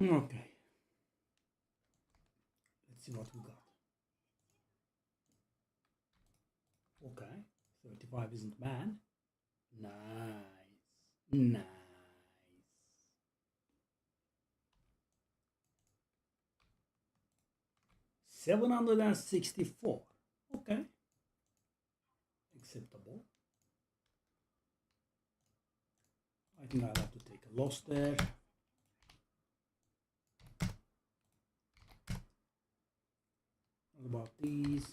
Okay. Let's see what we got. Okay. 35 isn't bad. Nice. Nice. 764. Okay. Acceptable. I think I'll have to take a loss there. What about these?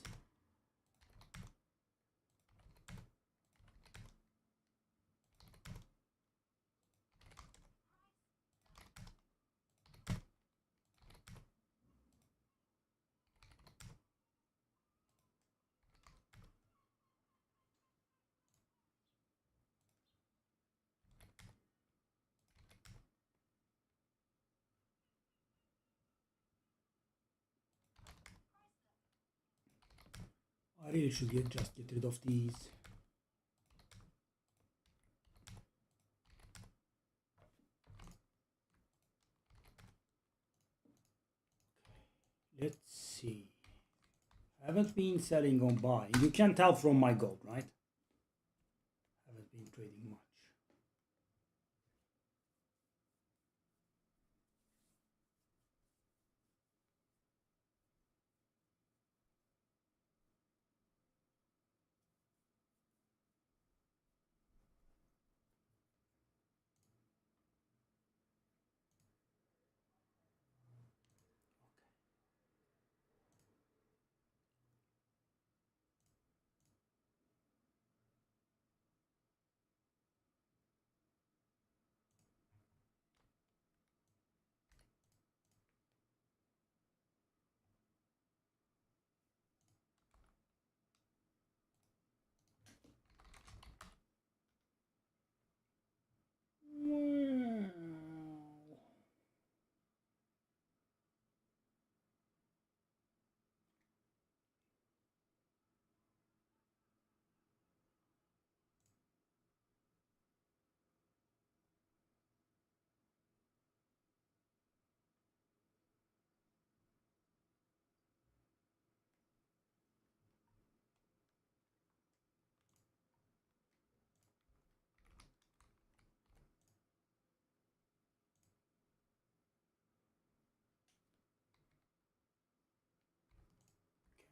I really should just get rid of these. Let's see. I haven't been selling on buying. You can tell from my gold, right? Haven't been trading much.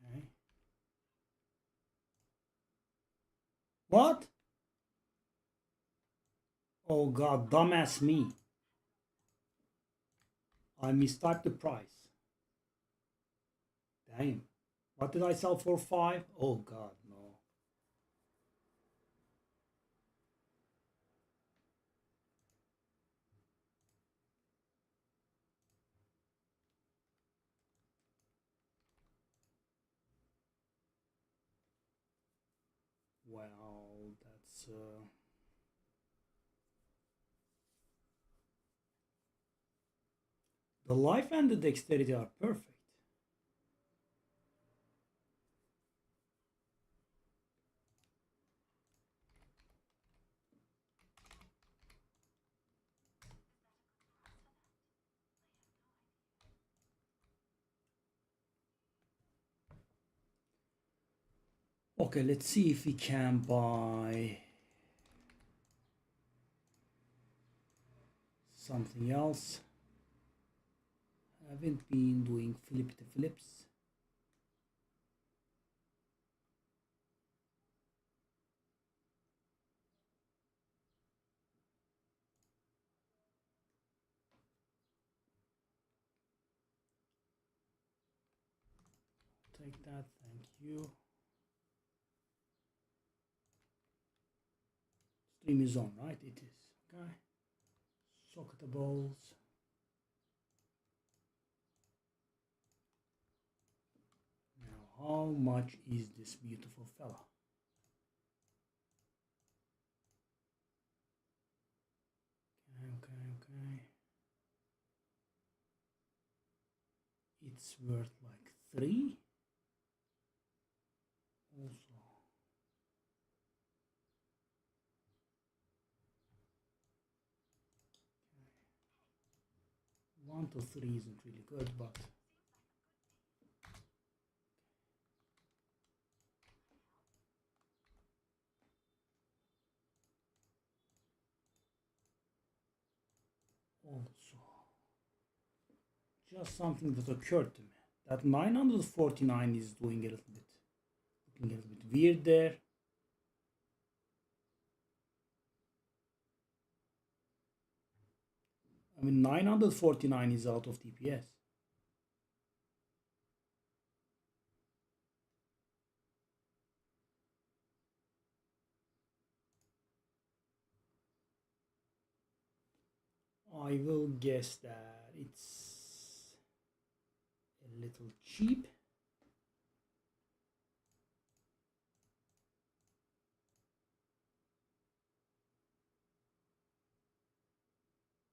Okay. What? Oh god, dumbass me. I mistyped the price. Damn. What did I sell for 5? Oh god, no. Well, that's the life and the dexterity are perfect. Okay, let's see if we can buy something else. Haven't been doing flip to flips. Take that, thank you. Stream is on, right? It is. Okay. Socketables. Now, how much is this beautiful fella? Okay. It's worth like 3. Also. until 3 isn't really good, but also just something that occurred to me that 949 is doing a little bit, looking a little bit weird there. I mean, 949 is out of TPS. I will guess that it's a little cheap.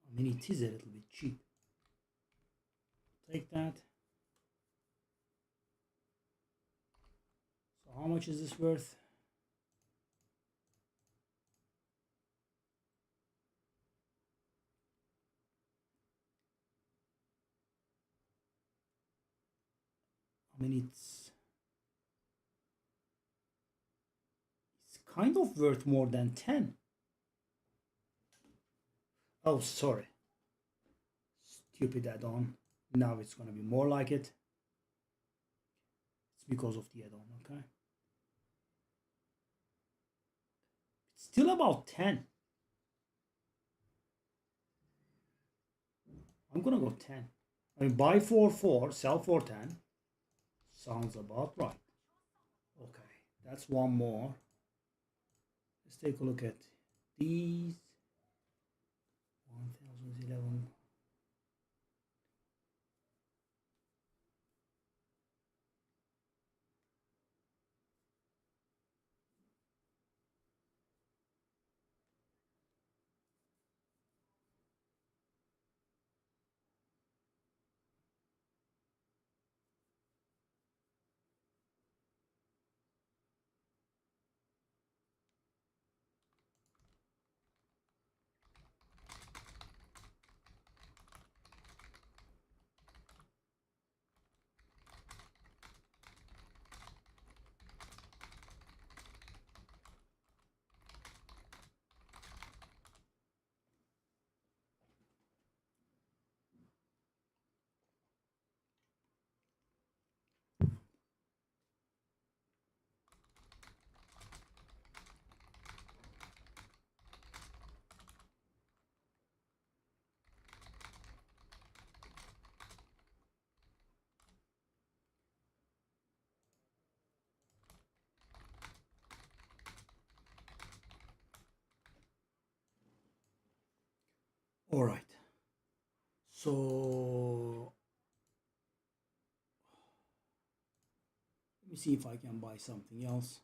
I mean, it is a little bit cheap. Take that. So how much is this worth? I mean, it's kind of worth more than 10. Oh, sorry. Stupid add-on. Now it's going to be more like it. It's because of the add-on, okay? It's still about 10. I'm going to go 10. I mean, buy for 4, sell for 10. Sounds about right. Okay, that's one more. Let's take a look at these. 1011. All right. So let me see if I can buy something else.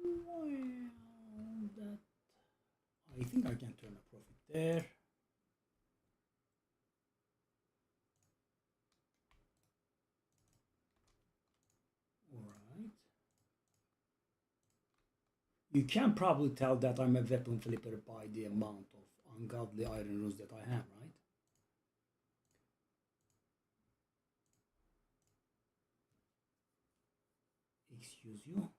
Well, that I think I can turn a profit there. All right. You can probably tell that I'm a weapon flipper by the amount of ungodly iron runes that I have, right? Excuse you.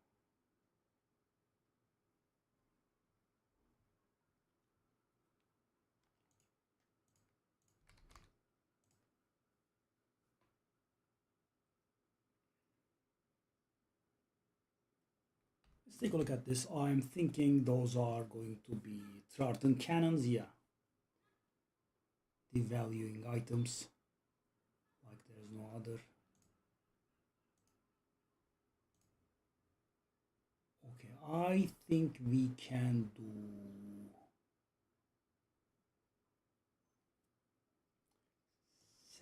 Let's take a look at this. I'm thinking those are going to be Triton cannons, yeah. Devaluing items like there's no other. Okay, I think we can do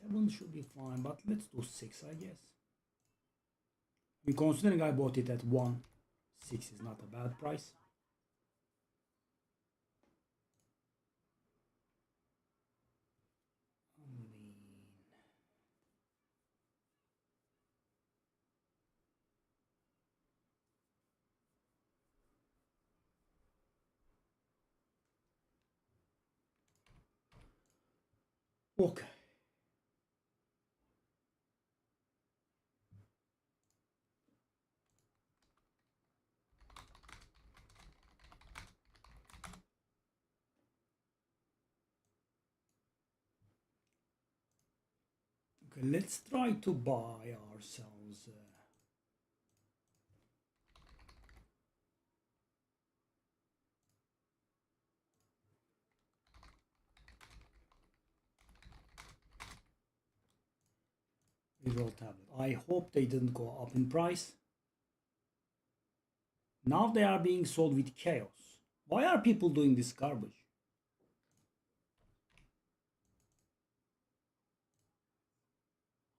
7 should be fine, but let's do 6, I guess. I mean, considering I bought it at 1, 6 is not a bad price. Okay. Okay, let's try to buy ourselves. Reroll tablet. I hope they didn't go up in price. Now they are being sold with chaos. Why are people doing this garbage?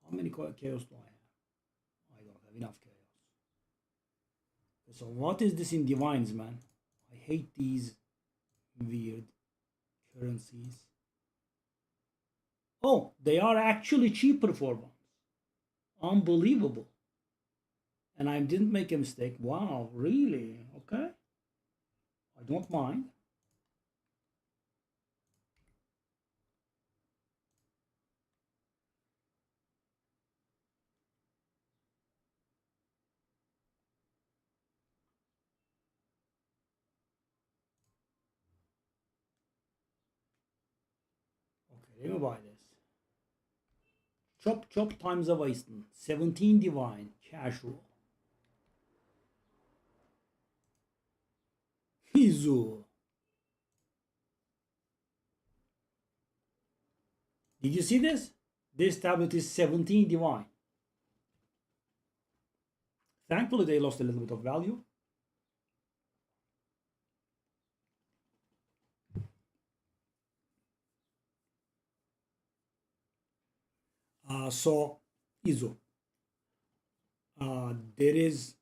How many chaos do I have? I don't have enough chaos. So what is this in divines, man? I hate these weird currencies. Oh, they are actually cheaper for once. Unbelievable. And I didn't make a mistake. Wow, really? Okay. I don't mind. Okay, let me buy this. Chop chop times a Weisten. 17 divine. Casual. Hizu. Did you see this? This tablet is 17 divine. Thankfully, they lost a little bit of value. So, Izo. There is,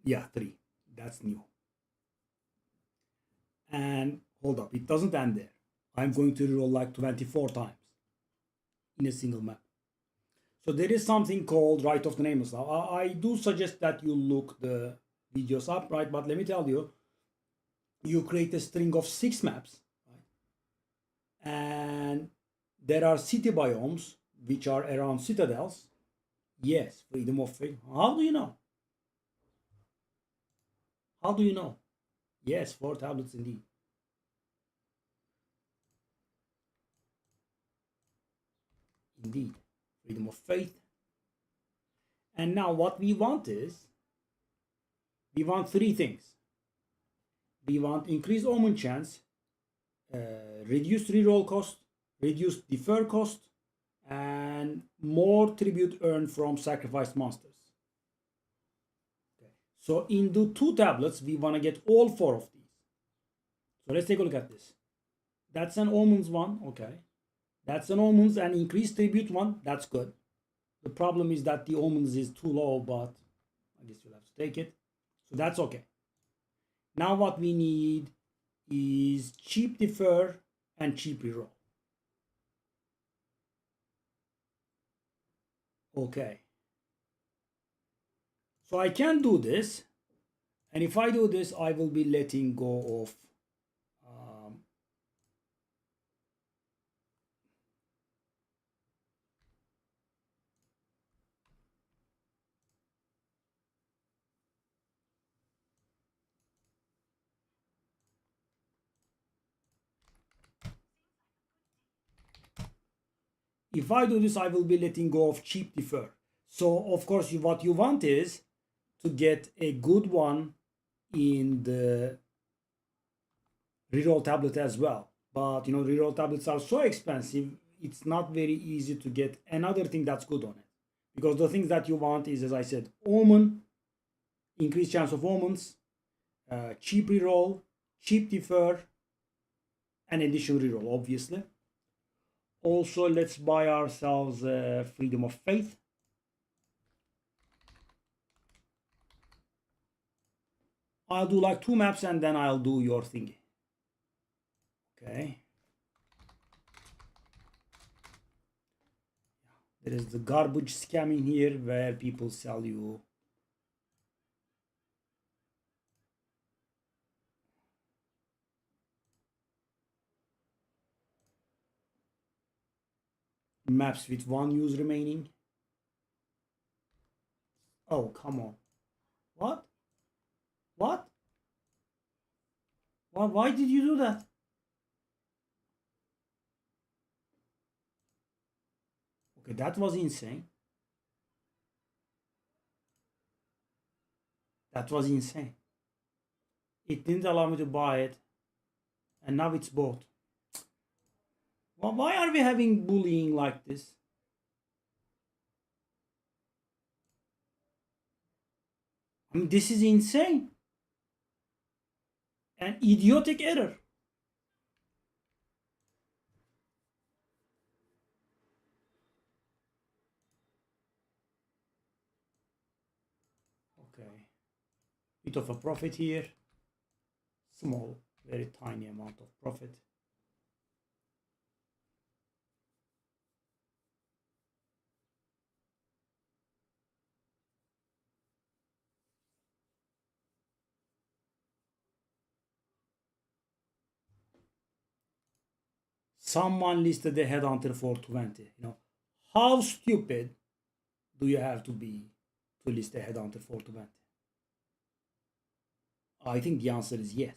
yeah, 3. That's new. And hold up, it doesn't end there. I'm going to roll like 24 times in a single map. So there is something called right of the nameless. Now, I do suggest that you look the videos up, right? But let me tell you, you create a string of 6 maps, right? And there are city biomes which are around citadels. Yes, freedom of faith. How do you know? How do you know? Yes, 4 tablets indeed. Indeed, freedom of faith. And now what we want is, we want 3 things. We want increased omen chance, reduced reroll cost, reduced defer cost, and more tribute earned from sacrificed monsters. Okay. So in the 2 tablets, we want to get all 4 of these. So let's take a look at this. That's an omens one, okay. That's an omens and increased tribute one, that's good. The problem is that the omens is too low, but I guess you'll have to take it. So that's okay. Now what we need is cheap defer and cheap reroll. Okay. So I can do this. And if I do this, I will be letting go of if I do this, I will be letting go of cheap defer. So of course, what you want is to get a good one in the reroll tablet as well. But you know, reroll tablets are so expensive, it's not very easy to get another thing that's good on it. Because the things that you want is, as I said, omen, increased chance of omens, cheap reroll, cheap defer, and additional reroll, obviously. Also, let's buy ourselves freedom of faith. I'll do like 2 maps and then I'll do your thingy. Okay. There is the garbage scam in here where people sell you maps with one use remaining. Oh, come on. What? What? Why did you do that? Okay, that was insane. That was insane. It didn't allow me to buy it. And now it's bought. Well, why are we having bullying like this? I mean, this is insane. An idiotic error. Okay. Bit of a profit here. Small, very tiny amount of profit. Someone listed the headhunter for 20. You know, how stupid do you have to be to list a headhunter for 20? I think the answer is yes.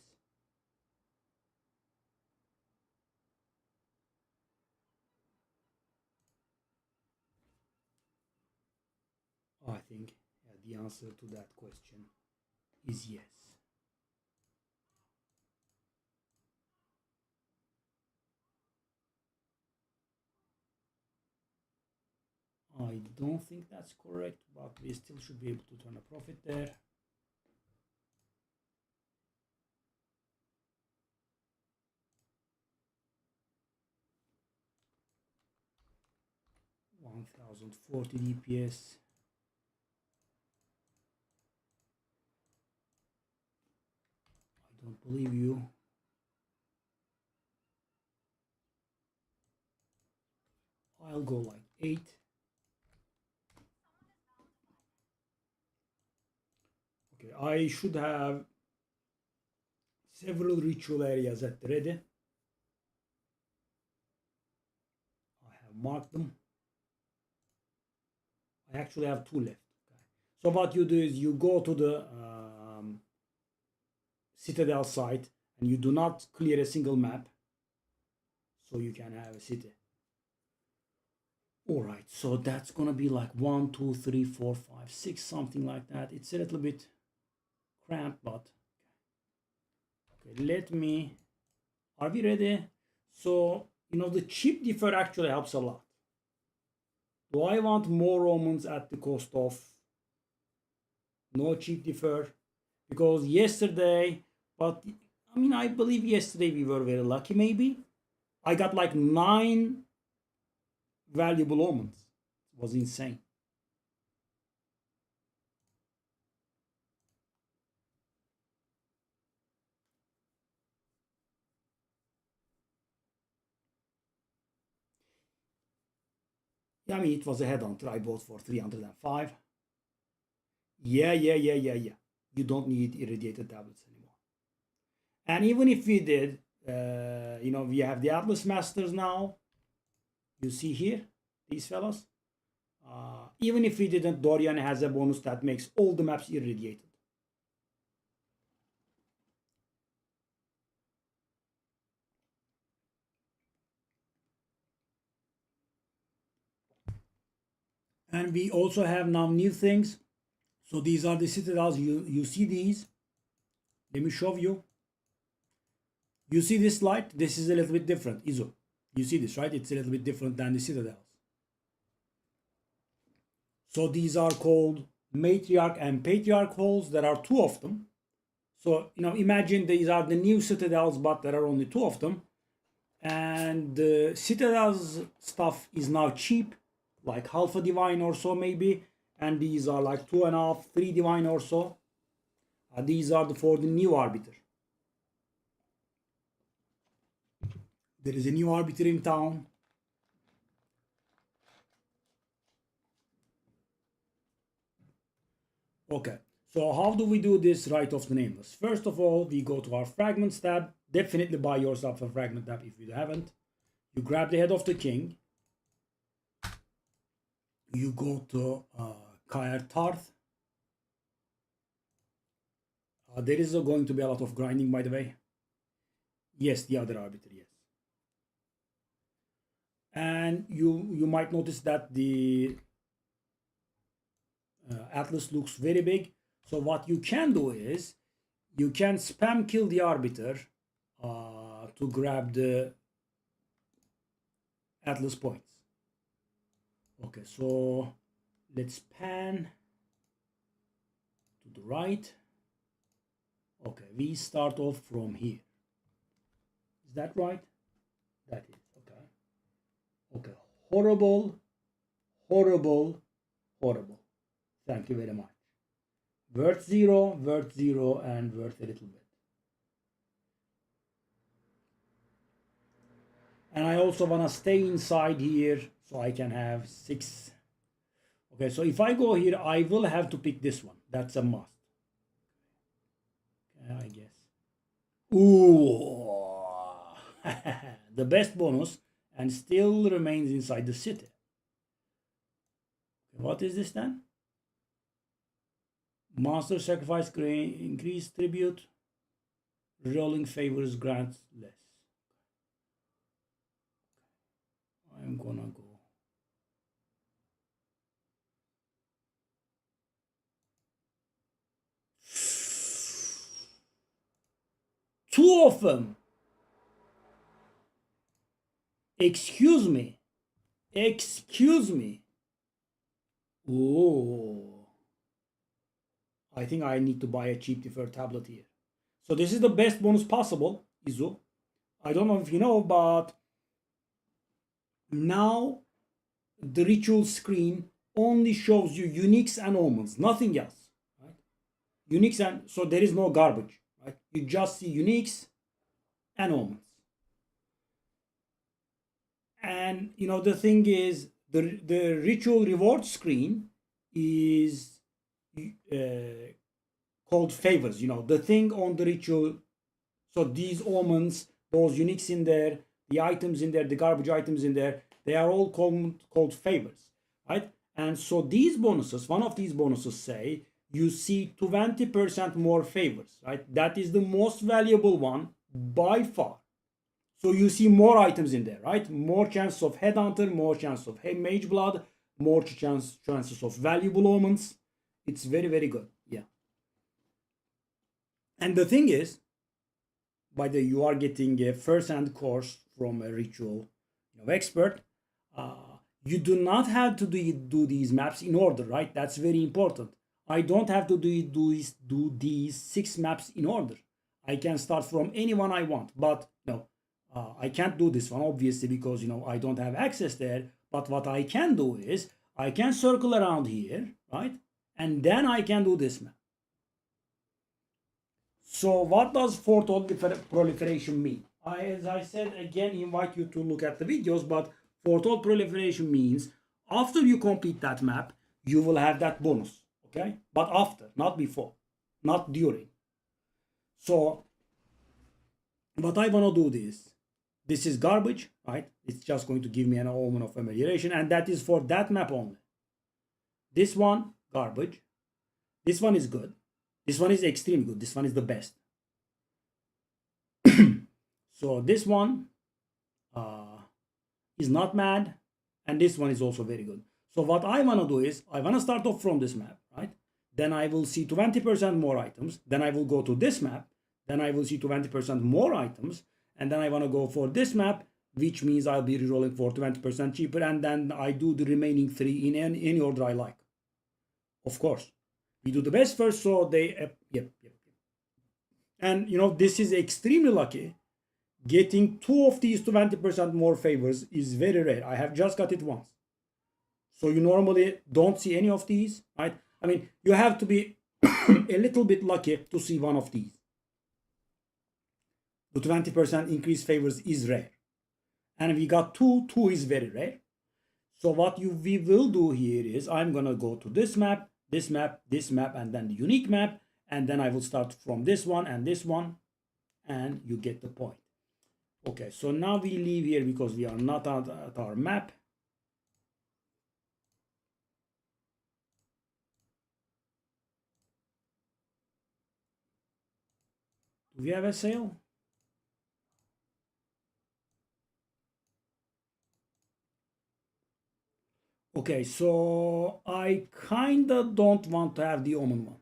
I think the answer to that question is yes. I don't think that's correct, but we still should be able to turn a profit there. $1,040 DPS. I don't believe you. I'll go like 8. Okay, I should have several ritual areas at the ready. I have marked them. I actually have 2 left. Okay. So what you do is you go to the Citadel site and you do not clear a single map, so you can have a city. All right, so that's gonna be like 1, 2, 3, 4, 5, 6, something like that. It's a little bit cramped, but okay. Let me. Are we ready? So you know the chip differ actually helps a lot. Do I want more Romans at the cost of no chip differ? Because yesterday, but I mean, I believe yesterday we were very lucky. Maybe I got like 9 valuable omens. It was insane. Yeah, I mean, it was a headhunter I bought for 305. Yeah. You don't need irradiated tablets anymore. And even if we did, you know, we have the Atlas Masters now. You see here, these fellows. Even if we didn't, Dorian has a bonus that makes all the maps irradiated. And we also have now new things. So these are the citadels. You see these. Let me show you. You see this light? This is a little bit different. Izo. You see this, right? It's a little bit different than the citadels. So these are called matriarch and patriarch halls. There are 2 of them. So, you know, imagine these are the new citadels, but there are only 2 of them. And the citadels stuff is now cheap, like half a divine or so maybe. And these are like 2.5, 3 divine or so. These are for the new arbiter. There is a new arbiter in town. Okay, so how do we do this Rite of the Nameless? First of all, we go to our Fragments tab. Definitely buy yourself a Fragment tab if you haven't. You grab the head of the king. you go to Tarth. There is going to be a lot of grinding, by the way. Yes, the other arbiter, yes. And you might notice that the atlas looks very big. So what you can do is you can spam kill the arbiter to grab the atlas points. Okay, so let's pan to the right. Okay, we start off from here. Is that right? That is, okay. Okay, horrible, horrible, horrible. Thank you very much. Worth 0, and worth a little bit. And I also want to stay inside here so I can have 6. Okay, so if I go here, I will have to pick this one. That's a must. Okay, I guess. Ooh, the best bonus, and still remains inside the city. What is this then? Monster sacrifice increase tribute. Rolling favors grants less. I'm gonna go. Two of them. Excuse me. Excuse me. Oh. I think I need to buy a cheap deferred tablet here. So this is the best bonus possible, Izu. I don't know if you know, but now the ritual screen only shows you uniques and omens, nothing else. Right? Uniques, and so there is no garbage. Right? You just see uniques and omens. And you know the thing is, the ritual reward screen is called favors. You know, the thing on the ritual. So these omens, those uniques in there, the items in there, the garbage items in there, they are all called favors, right? And so these bonuses, one of these bonuses say you see 20% more favors, right? That is the most valuable one by far. So you see more items in there, right? More chances of headhunter, more chances of mage blood, more chances of valuable omens. It's very, very good. Yeah. And the thing is, by the you are getting a first-hand course from a ritual expert. You do not have to do these maps in order, right? That's very important. I don't have to do these 6 maps in order. I can start from any one I want, but no, I can't do this one obviously because I don't have access there. But what I can do is I can circle around here, right? And then I can do this map. So what does foretold proliferation mean? As I said, again, invite you to look at the videos, but foretold proliferation means after you complete that map, you will have that bonus, okay? But after, not before, not during. So what I want to do this is garbage, right? It's just going to give me an omen of amelioration, and that is for that map only. This one, garbage. This one is good. This one is extremely good. This one is the best. So this one is not mad, and this one is also very good. So what I want to do is I want to start off from this map, right? Then I will see 20% more items. Then I will go to this map. Then I will see 20% more items. And then I want to go for this map, which means I'll be rerolling for 20% cheaper. And then I do the remaining 3 in any order I like. Of course. We do the best first, so they... Yep. And, this is extremely lucky. Getting 2 of these 20% more favors is very rare. I have just got it once. So you normally don't see any of these, right? I mean, you have to be a little bit lucky to see one of these. The 20% increased favors is rare. And we got 2. 2 is very rare. So what we will do here is I'm going to go to this map, this map, this map, and then the unique map. And then I will start from this one and this one. And you get the point. Okay, so now we leave here because we are not at our map. Do we have a sale? Okay, so I kinda don't want to have the Omen one.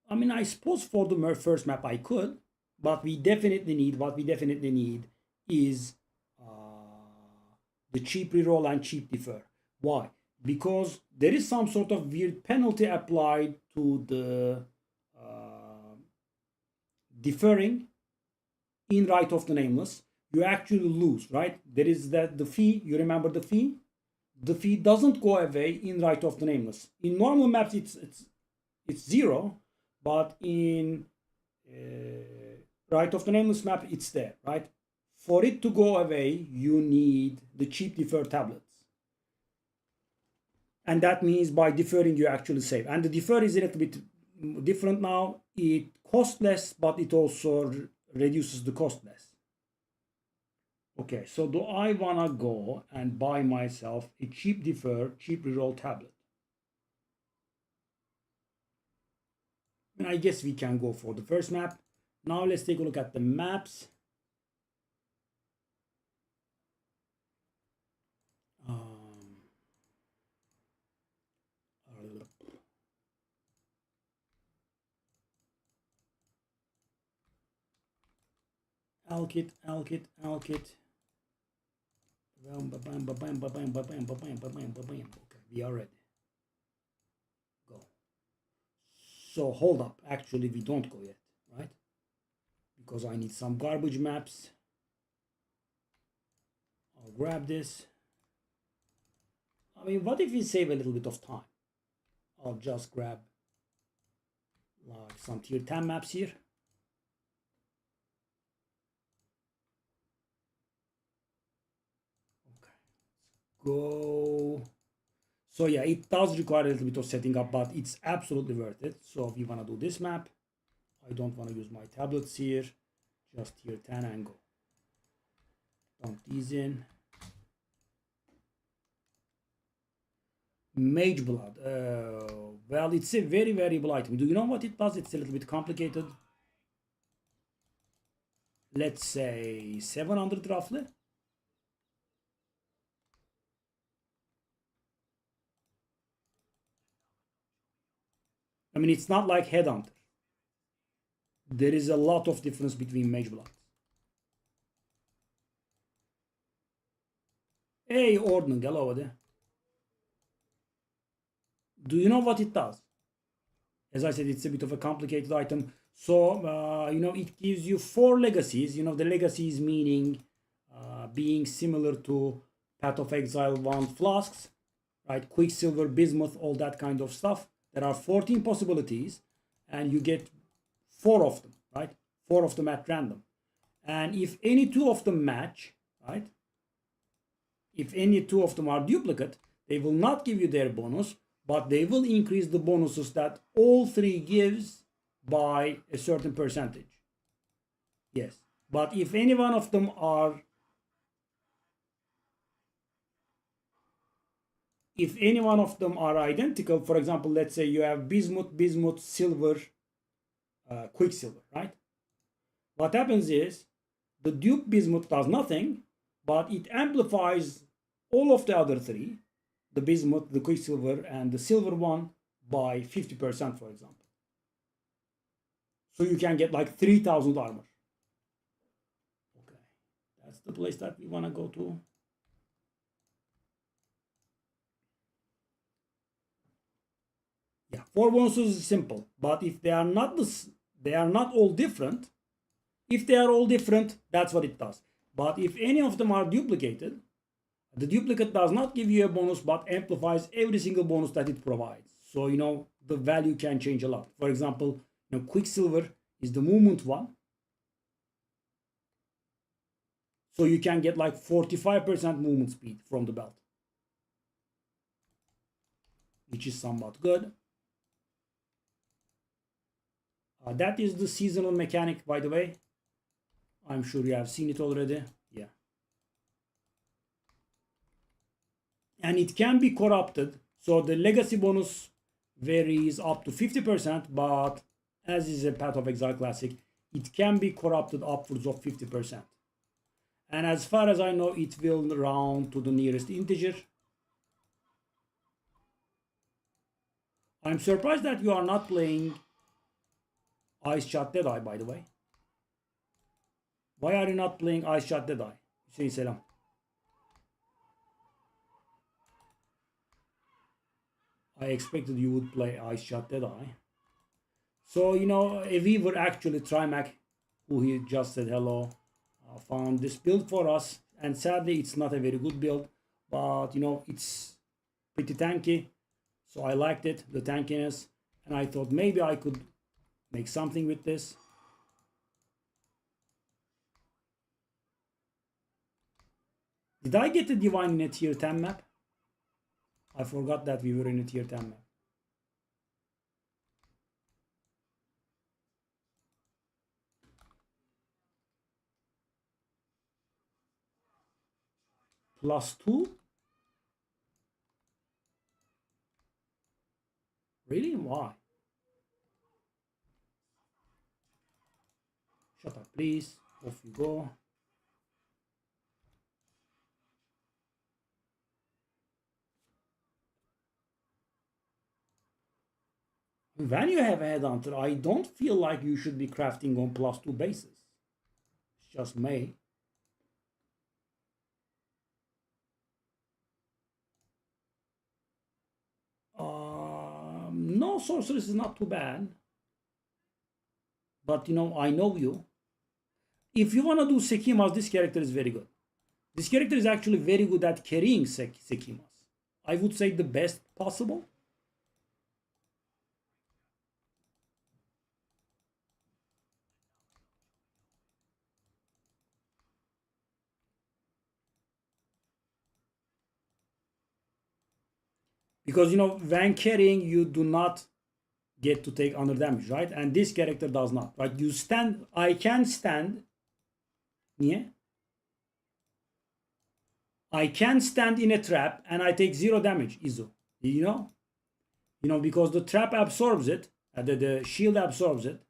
I mean, I suppose for the first map I could, but what we definitely need is the cheap reroll and cheap defer. Why? Because there is some sort of weird penalty applied to the deferring in Right of the Nameless. You actually lose, right? There is that the fee. You remember the fee? The fee doesn't go away in Right of the Nameless. In normal maps, it's zero, but in Right of the Nameless map, it's there, right? For it to go away, you need the cheap defer tablets. And that means by deferring, you actually save. And the defer is a little bit different now. It costs less, but it also reduces the cost less. Okay, so do I wanna go and buy myself a cheap defer, cheap reroll tablet? And I guess we can go for the first map. Now let's take a look at the maps. Alkit. Okay, we are ready. Go. So hold up. Actually, we don't go yet, right? Because I need some garbage maps. I'll grab this. I mean, what if we save a little bit of time? I'll just grab like some tier 10 maps here. Go. So yeah, it does require a little bit of setting up, but it's absolutely worth it. So if you want to do this map, I don't want to use my tablets here, just tier 10 and go. Dump these in. Mage Blood. Well, it's a very variable item. Do you know what it does? It's a little bit complicated. Let's say 700 roughly. I mean, it's not like Headhunter. There is a lot of difference between Mage Bloods. Hey, Ordnung, hello there. Do you know what it does? As I said, it's a bit of a complicated item. So, it gives you 4 legacies. The legacies meaning being similar to Path of Exile 1 flasks, right? Quicksilver, bismuth, all that kind of stuff. There are 14 possibilities, and you get 4 of them, right? 4 of them at random. And if any 2 of them match, right? If any 2 of them are duplicate, they will not give you their bonus, but they will increase the bonuses that all 3 gives by a certain percentage. Yes, but if any one of them are identical, for example, let's say you have bismuth, silver, quicksilver, right? What happens is the dupe bismuth does nothing, but it amplifies all of the other 3, the bismuth, the quicksilver, and the silver one by 50%, for example. So you can get like 3,000 armor. Okay, that's the place that we want to go to. Yeah, 4 bonuses is simple, but if they are not all different. If they are all different, that's what it does. But if any of them are duplicated, the duplicate does not give you a bonus, but amplifies every single bonus that it provides. So, the value can change a lot. For example, Quicksilver is the movement one. So you can get like 45% movement speed from the belt, which is somewhat good. That is the seasonal mechanic, by the way. I'm sure you have seen it already. Yeah. And it can be corrupted. So the legacy bonus varies up to 50%, but as is a Path of Exile Classic, it can be corrupted upwards of 50%. And as far as I know, it will round to the nearest integer. I'm surprised that you are not playing Ice Shot Deadeye, by the way. Why are you not playing Ice Shot Deadeye? Hüseyin selam. I expected you would play Ice Shot Deadeye. So, you know, a viewer actually, Trimac, who he just said hello, found this build for us. And sadly, it's not a very good build. But, you know, it's pretty tanky. So I liked it, the tankiness. And I thought maybe I could make something with this. Did I get a Divine in a tier 10 map? I forgot that we were in a tier 10 map. +2? Really? Why? Shut up, please. Off you go. When you have a Headhunter, I don't feel like you should be crafting on +2 bases. It's just me. No, Sorceress is not too bad. But, you know, I know you. If you want to do Sekimas, this character is very good. This character is actually very good at carrying Sekimas. I would say the best possible. Because, you know, when carrying, you do not get to take under damage, right? And this character does not, right? You stand, I can stand. Niye? I can stand in a trap and I take 0 damage, Izo. You know? You know, because the trap absorbs it, the shield absorbs it.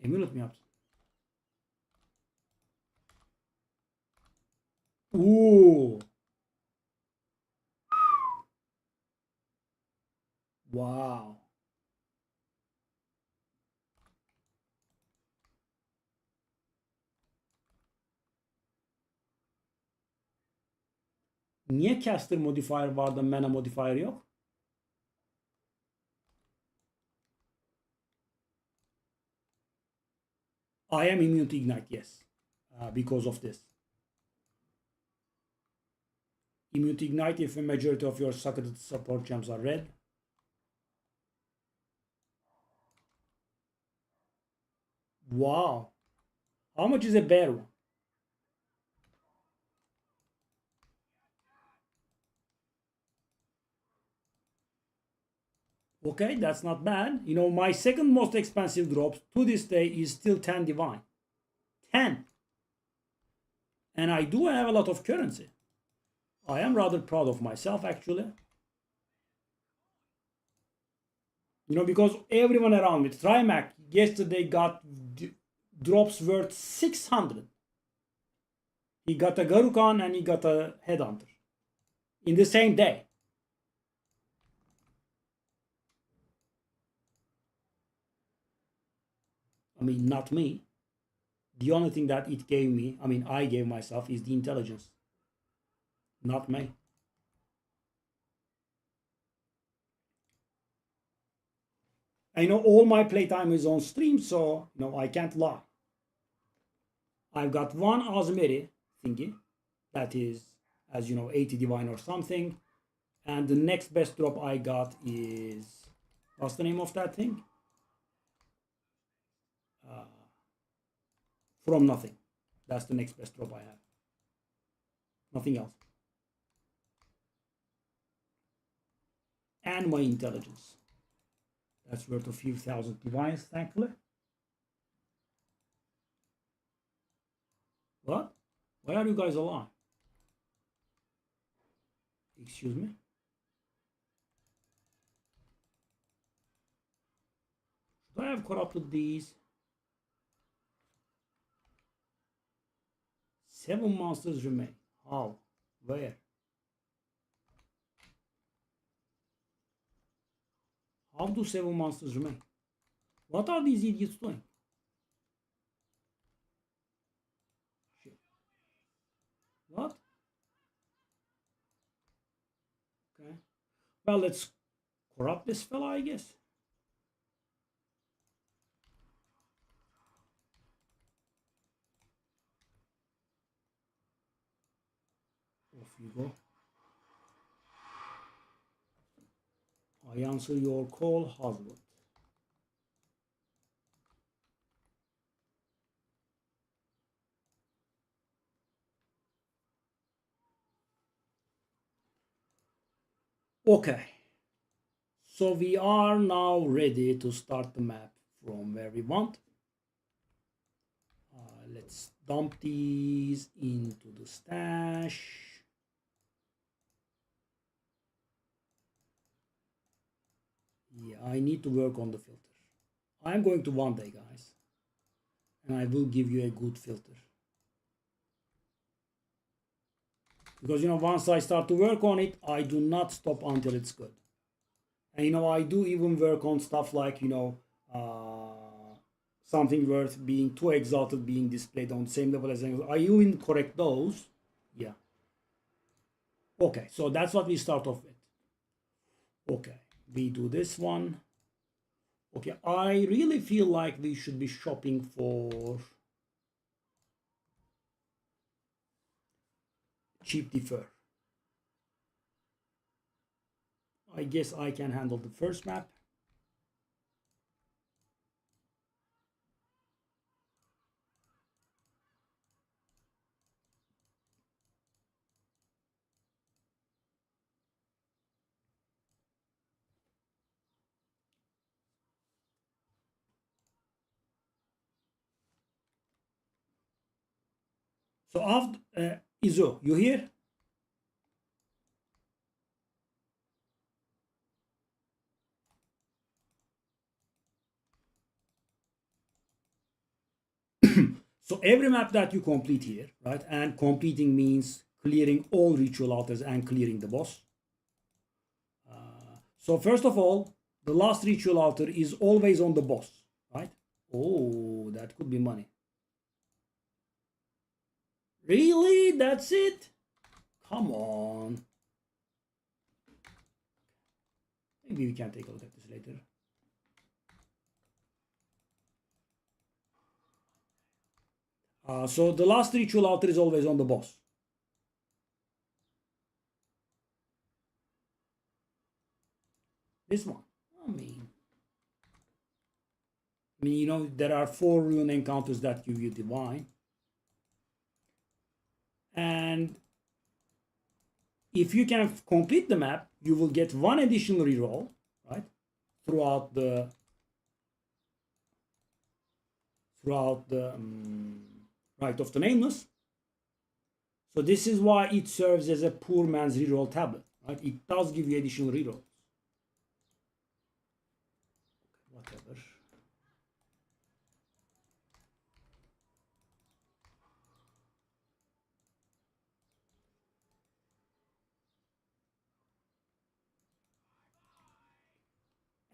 Amulet mi yaptın? Ooh. Wow. Niye caster modifier var da mana modifier yok? I am immune to ignite, yes. Because of this. Immune to ignite if a majority of your socketed support gems are red. Wow. How much is a bear one? Okay, that's not bad. You know, my second most expensive drops to this day is still 10 divine. 10. And I do have a lot of currency. I am rather proud of myself, actually. You know, because everyone around me, Trimac yesterday got drops worth 600. He got a Garukan and he got a Headhunter in the same day. I mean, not me. The only thing that it gave me, I mean, I gave myself, is the intelligence. Not me. I know all my playtime is on stream, so you know I can't lie. I've got one Azmeri thingy that is, as you know, 80 divine or something, and the next best drop I got is, what's the name of that thing? From nothing. That's the next best drop I have. Nothing else. And my intelligence. That's worth a few thousand divines, thankfully. What? Why are you guys alive? Excuse me? Should I have corrupted these? 7 monsters remain. How? Where? How do 7 monsters remain? What are these idiots doing? Shit. What? Okay. Well, let's corrupt this fella, I guess. Off you go. I answer your call, husband. Okay. So we are now ready to start the map from where we want. Let's dump these into the stash. Yeah, I need to work on the filter. I'm going to one day, guys. And I will give you a good filter. Because, once I start to work on it, I do not stop until it's good. And, I do even work on stuff like, something worth being too exalted being displayed on the same level as I even correct those. Yeah. Okay, so that's what we start off with. Okay, we do this one. Okay, I really feel like we should be shopping for cheap defer. I guess I can handle the first map. So after Izo, you here? So every map that you complete here, right? And completing means clearing all ritual altars and clearing the boss. So first of all, the last ritual altar is always on the boss, right? Oh, that could be money. Really? That's it? Come on. Maybe we can take a look at this later. So the last ritual altar is always on the boss. This one. I mean, there are 4 rune encounters that give you divine. And if you can complete the map, you will get 1 additional reroll, right? Throughout the Rite of the Nameless. So this is why it serves as a poor man's reroll tablet, right? It does give you additional reroll. Whatever.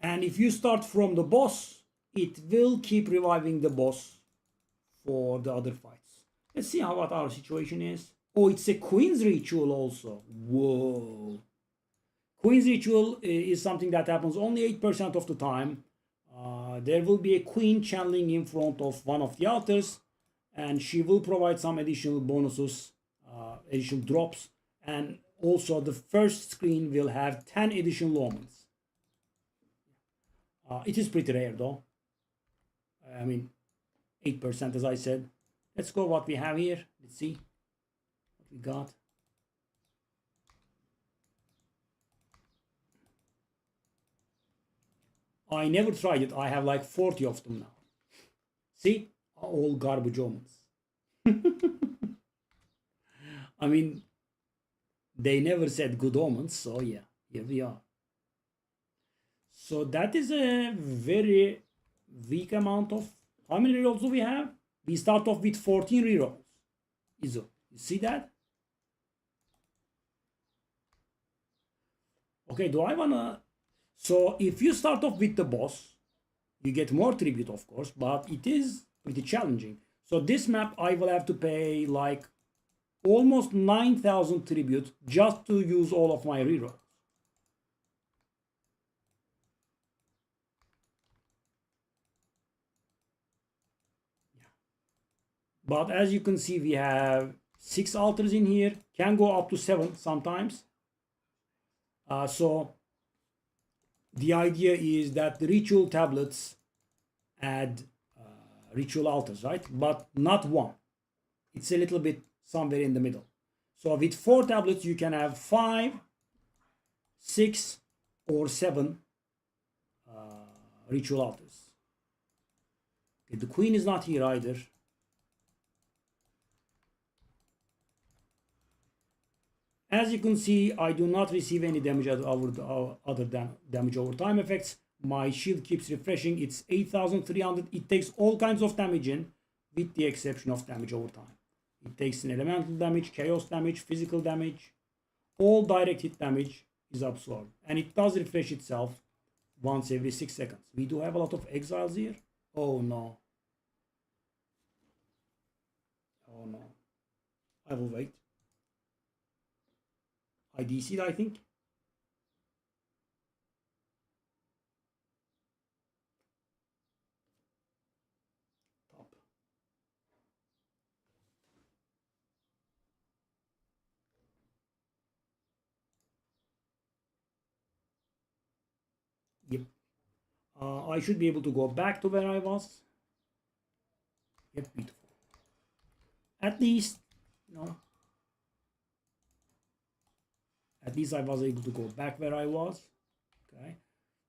And if you start from the boss, it will keep reviving the boss for the other fights. Let's see what our situation is. Oh, it's a Queen's Ritual also. Whoa. Queen's Ritual is something that happens only 8% of the time. There will be a queen channeling in front of one of the altars, and she will provide some additional bonuses, additional drops, and also the first screen will have 10 additional omens. It is pretty rare though. I mean, 8% as I said. Let's go what we have here. Let's see what we got. I never tried it. I have like 40 of them now. See? All garbage omens. I mean, they never said good omens, so yeah, here we are. So that is a very weak amount of. How many rerolls do we have? We start off with 14 rerolls. Izo, you see that? Okay, do I wanna? So if you start off with the boss, you get more tribute, of course, but it is pretty challenging. So this map, I will have to pay like almost 9,000 tribute just to use all of my rerolls. But as you can see, we have 6 altars in here, can go up to 7 sometimes. So the idea is that the ritual tablets add ritual altars, right? But not one. It's a little bit somewhere in the middle. So with 4 tablets, you can have 5, 6, or 7 ritual altars. Okay, the queen is not here either. As you can see, I do not receive any damage other than damage over time effects. My shield keeps refreshing. It's 8,300. It takes all kinds of damage in, with the exception of damage over time. It takes an elemental damage, chaos damage, physical damage. All direct hit damage is absorbed. And it does refresh itself once every 6 seconds. We do have a lot of exiles here. Oh no. Oh no. I will wait. I DC'd, I think. Top. Yep. I should be able to go back to where I was. Yep, beautiful. At least, you know, at least I was able to go back where I was. Okay.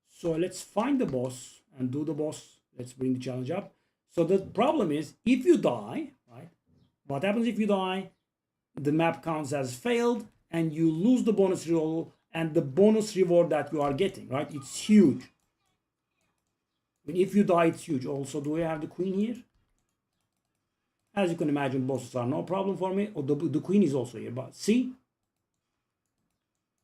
So let's find the boss and do the boss. Let's bring the challenge up. So the problem is, if you die, right? What happens if you die? The map counts as failed and you lose the bonus roll and the bonus reward that you are getting, right? It's huge. I mean, if you die, it's huge. Also, do we have the queen here? As you can imagine, bosses are no problem for me. Oh, the queen is also here, but see?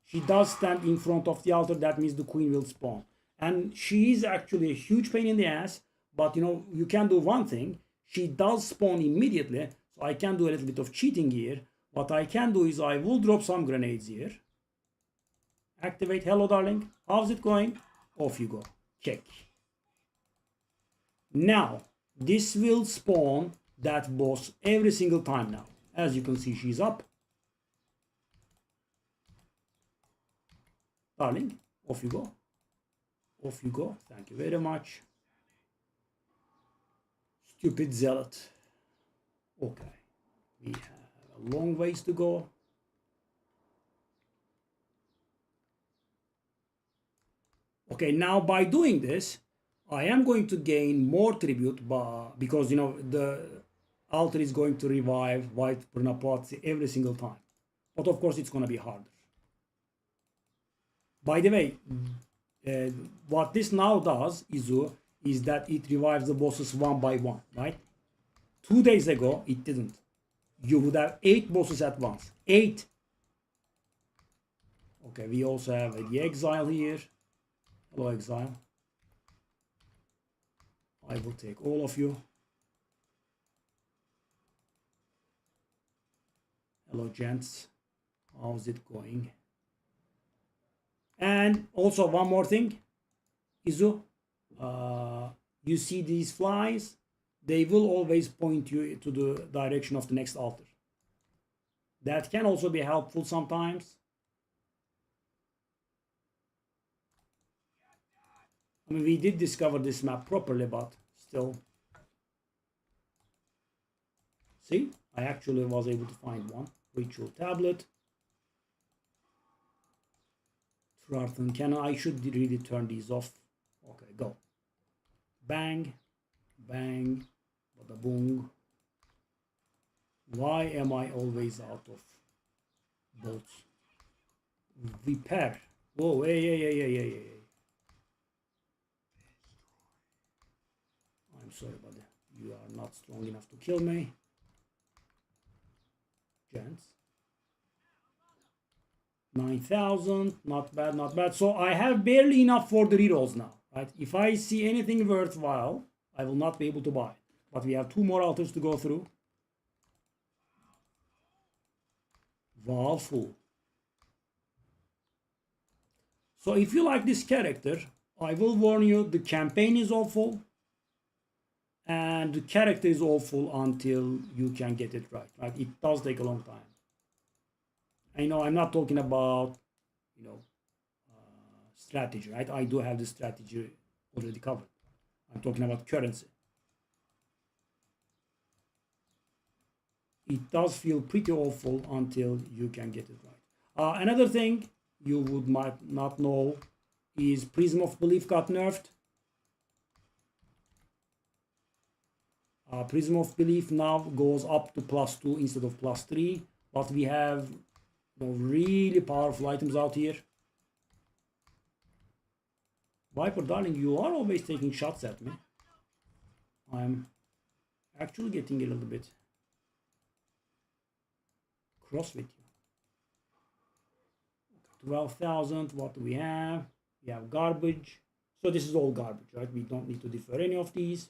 She does stand in front of the altar. That means the queen will spawn. And she is actually a huge pain in the ass. But, you know, you can do one thing. She does spawn immediately. So I can do a little bit of cheating here. What I can do is I will drop some grenades here. Activate. Hello, darling. How's it going? Off you go. Check. Now, this will spawn that boss every single time now. As you can see, she's up. Darling, off you go. Off you go. Thank you very much. Stupid zealot. Okay. We have a long ways to go. Okay, now by doing this, I am going to gain more tribute because, you know, the altar is going to revive White Purnapati every single time. But of course, it's going to be harder. By the way, what this now does, Izu, is that it revives the bosses one by one, right? 2 days ago, it didn't. You would have 8 bosses at once. 8. Okay, we also have the exile here. Hello, exile. I will take all of you. Hello, gents. How's it going? And also one more thing, Izu, you see these flies? They will always point you to the direction of the next altar. That can also be helpful sometimes. I mean, we did discover this map properly, but still. See, I actually was able to find one. Ritual tablet. Trarthan cannon. I should really turn these off. Okay, go. Bang. Bang. Bada boom. Why am I always out of Bolts. Viper. Whoa, hey. I'm sorry, buddy. You are not strong enough to kill me. Gents. 9,000. Not bad, not bad. So I have barely enough for the rerolls now, right? If I see anything worthwhile, I will not be able to buy it. But we have 2 more altars to go through. Wow, full. So if you like this character, I will warn you, the campaign is awful. And the character is awful until you can get it right. Right? It does take a long time. I know I'm not talking about, strategy, right? I do have the strategy already covered. I'm talking about currency. It does feel pretty awful until you can get it right. Another thing you might not know is Prism of Belief got nerfed. Prism of Belief now goes up to +2 instead of +3, but we have really powerful items out here. Viper, darling, you are always taking shots at me. I'm actually getting a little bit cross with you. 12,000, what do we have? We have garbage. So this is all garbage, right? We don't need to defer any of these.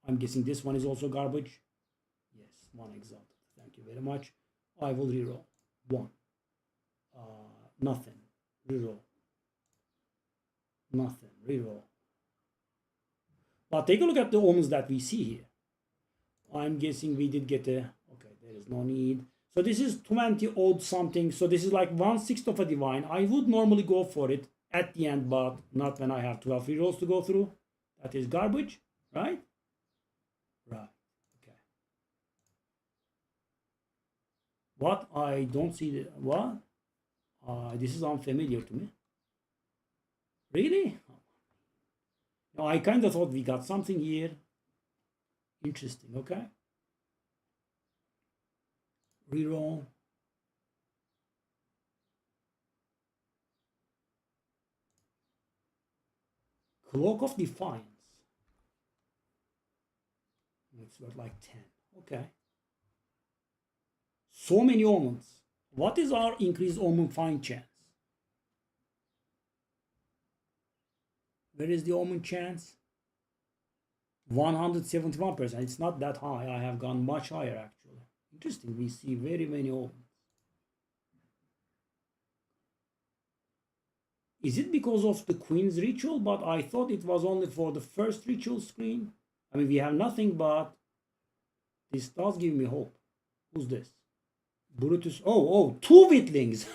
I'm guessing this one is also garbage. Yes, 1 exalted. Thank you very much. I will reroll. 1. Nothing. Reroll. Nothing. Reroll. But take a look at the omens that we see here. I'm guessing we did get a... Okay, there is no need. So this is 20 odd something. So this is like 1/6 of a divine. I would normally go for it at the end, but not when I have 12 rerolls to go through. That is garbage, right? Right. Okay. What? I don't see the... What? This is unfamiliar to me. Really? No, I kind of thought we got something here. Interesting. Okay. Reroll. Cloak of Defiance. It's worth like 10. Okay. So many omens. What is our increased omen find chance? Where is the omen chance? 171%. It's not that high. I have gone much higher actually. Interesting. We see very many omens. Is it because of the Queen's ritual? But I thought it was only for the first ritual screen. I mean, we have nothing, but this does give me hope. Who's this? Brutus. Oh, 2 Witlings.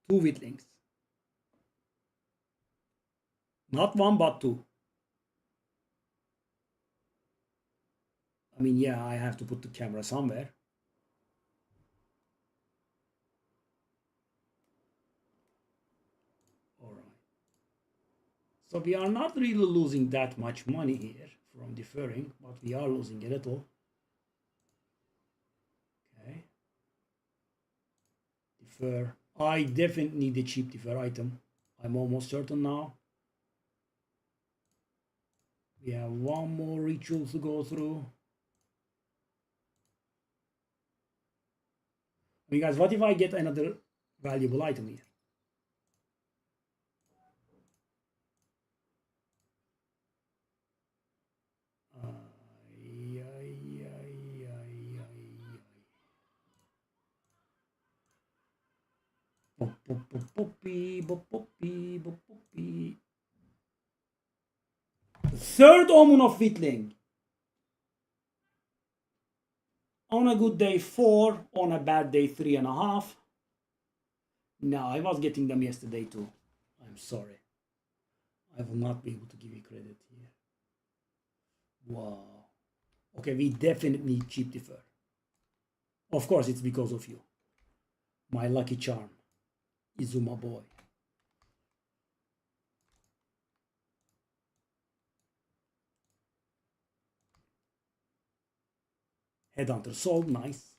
2 Witlings. Not 1, but 2. I mean, yeah, I have to put the camera somewhere. All right. So we are not really losing that much money here from deferring, but we are losing a little. Okay. Defer. I definitely need a cheap defer item. I'm almost certain now. We have 1 more ritual to go through. I mean, guys, what if I get another valuable item here? Third omen of Whitling. On a good day 4, on a bad day 3.5. No, I was getting them yesterday too. I'm sorry. I will not be able to give you credit here. Wow. Okay, we definitely need cheap defer. Of course, it's because of you. My lucky charm. Izuma boy. Headhunter sold, nice.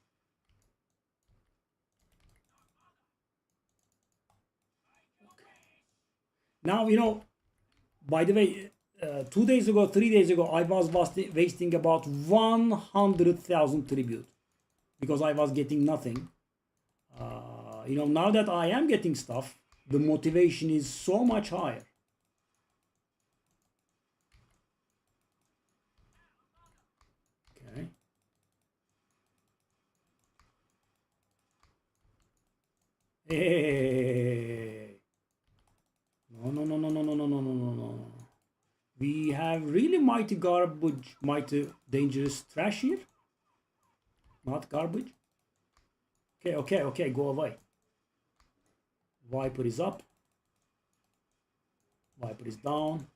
Now, by the way, 2 days ago, 3 days ago, I was wasting about 100,000 tribute because I was getting nothing. Now that I am getting stuff, the motivation is so much higher. Okay. Hey. No, no, no, no, no, no, no, no, no, no, no. We have really mighty garbage, mighty dangerous trash here. Not garbage. Okay, okay, okay, go away. Viper is up. Viper is down.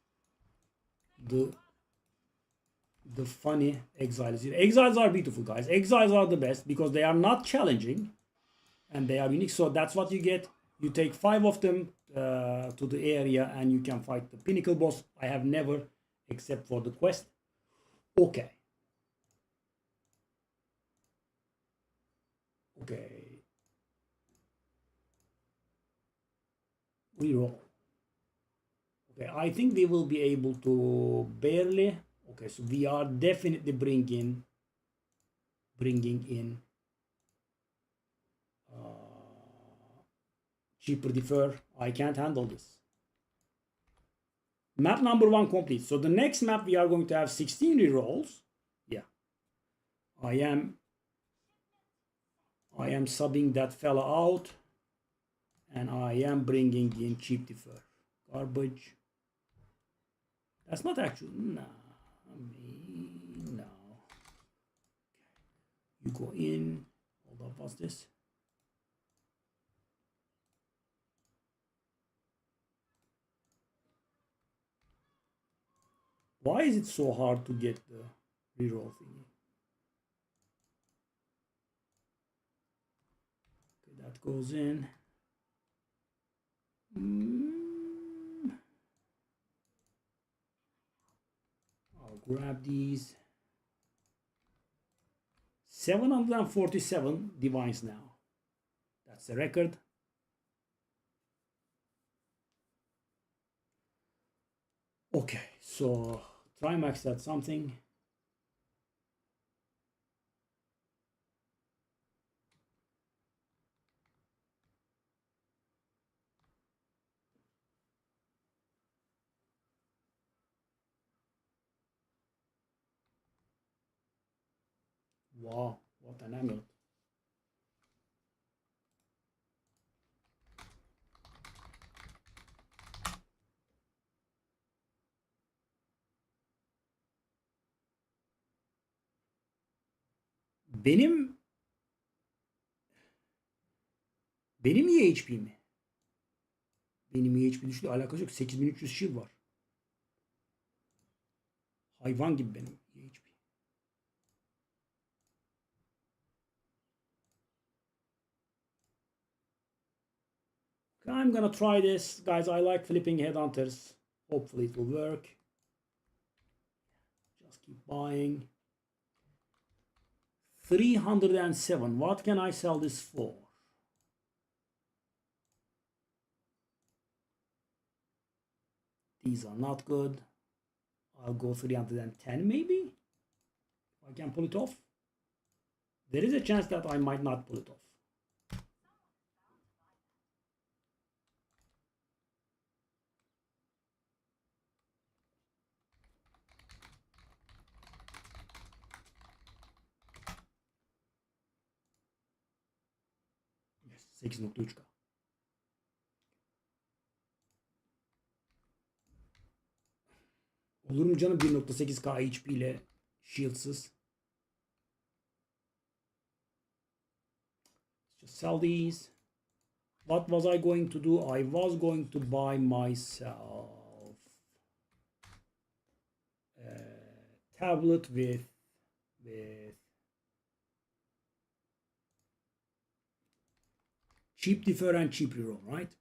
The funny exile is here. Exiles are beautiful, guys. Exiles are the best because they are not challenging and they are unique. So that's what you get. You take 5 of them to the area and you can fight the pinnacle boss. I have never, except for the quest. Okay. Okay. Reroll. Okay, I think we will be able to barely. Okay, so we are definitely bringing in cheaper defer. I can't handle this. Map number 1 complete. So the next map we are going to have 16 rerolls. Yeah, I am subbing that fella out, and I am bringing in cheap defer. Garbage. That's not actually. No. You go in. Hold up, what's this? Why is it so hard to get the reroll thingy? Okay, that goes in. I'll grab these. 747 divines now. That's the record. Okay, so try max that something. Wow, what an amulet. Benim iyi HP mi? Benim iyi HP düştü, alakası yok. 8300 shield var. Hayvan gibi benim iyi HP. Okay, I'm gonna try this. Guys, I like flipping headhunters. Hopefully it will work. Just keep buying. 307. What can I sell this for? These are not good. I'll go 310 maybe. I can pull it off. There is a chance that I might not pull it off. Yes, 8.3K. Olur mu canım 1.8K HP ile shield'sız? Just sell these. What was I going to do? I was going to buy myself a tablet with cheap defer and cheap reroll, right?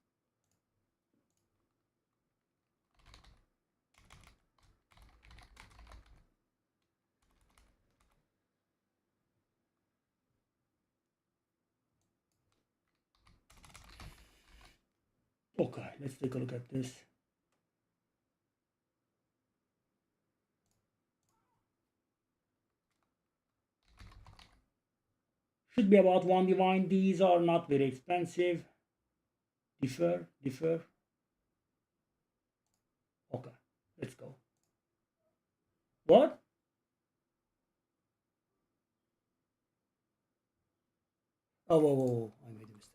Okay, let's take a look at this. Should be about 1 divine. These are not very expensive. Defer. Okay, let's go. What? Oh, whoa, I made a mistake.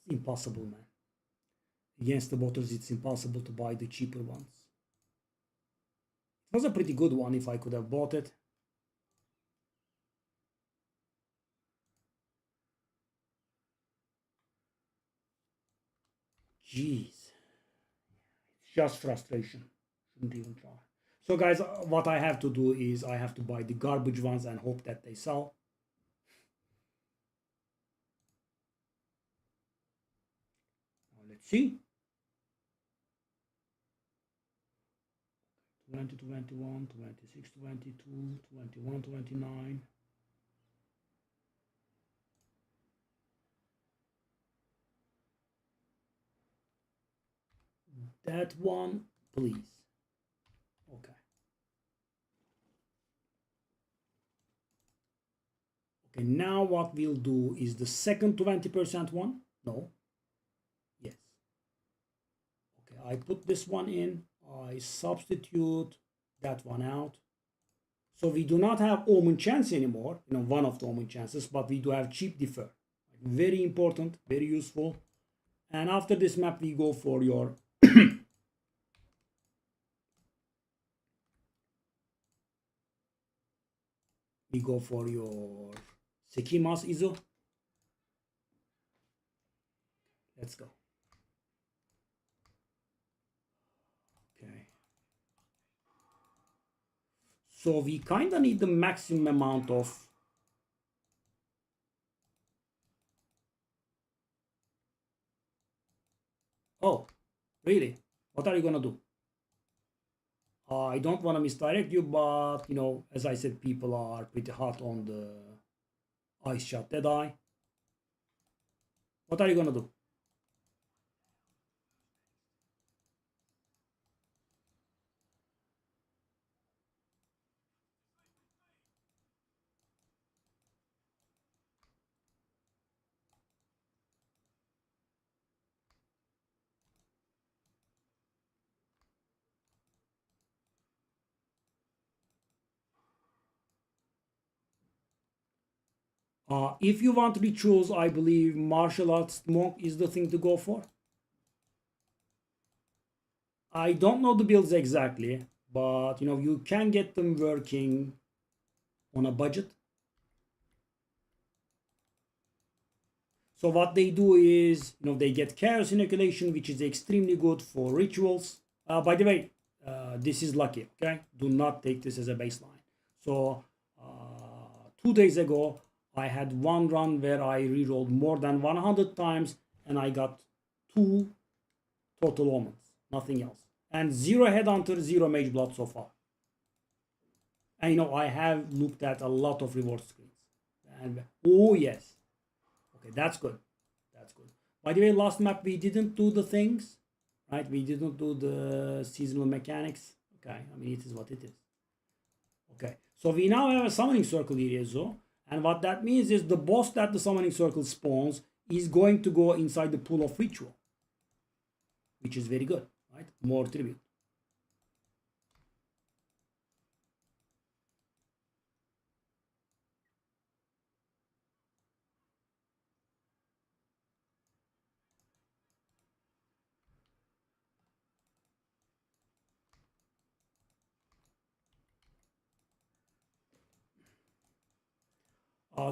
It's impossible, man. Against the bottles, it's impossible to buy the cheaper ones. It was a pretty good one if I could have bought it. Jeez. It's just frustration. Shouldn't even try. So guys, what I have to do is I have to buy the garbage ones and hope that they sell. Now let's see. 20, 21, 26, 22, 21, 29. That one, please. Okay. Okay, now what we'll do is the second 20% one. No. Yes. Okay, I put this one in. I substitute that one out. So we do not have omen chance anymore, one of the omen chances, but we do have cheap defer. Very important, very useful. And after this map, we go for your we go for your Sekimas ISO. Let's go. Okay. So we kind of need the maximum amount of Oh, really? What are you gonna do? I don't want to misdirect you, but as I said, people are pretty hot on the ice shot Deadeye. What are you gonna do? If you want rituals, I believe martial arts monk is the thing to go for. I don't know the builds exactly, but you can get them working on a budget. So what they do is, they get chaos inoculation, which is extremely good for rituals. By the way, this is lucky, okay? Do not take this as a baseline. So 2 days ago, I had one run where I rerolled more than 100 times and I got 2 total omens, nothing else. And 0 headhunter, 0 mage blood so far. And I have looked at a lot of reward screens. And oh yes. Okay, that's good. That's good. By the way, last map we didn't do the things, right? We didn't do the seasonal mechanics. Okay, I mean it is what it is. Okay, so we now have a summoning circle area, so, and what that means is the boss that the summoning circle spawns is going to go inside the pool of ritual, which is very good, right? More tribute.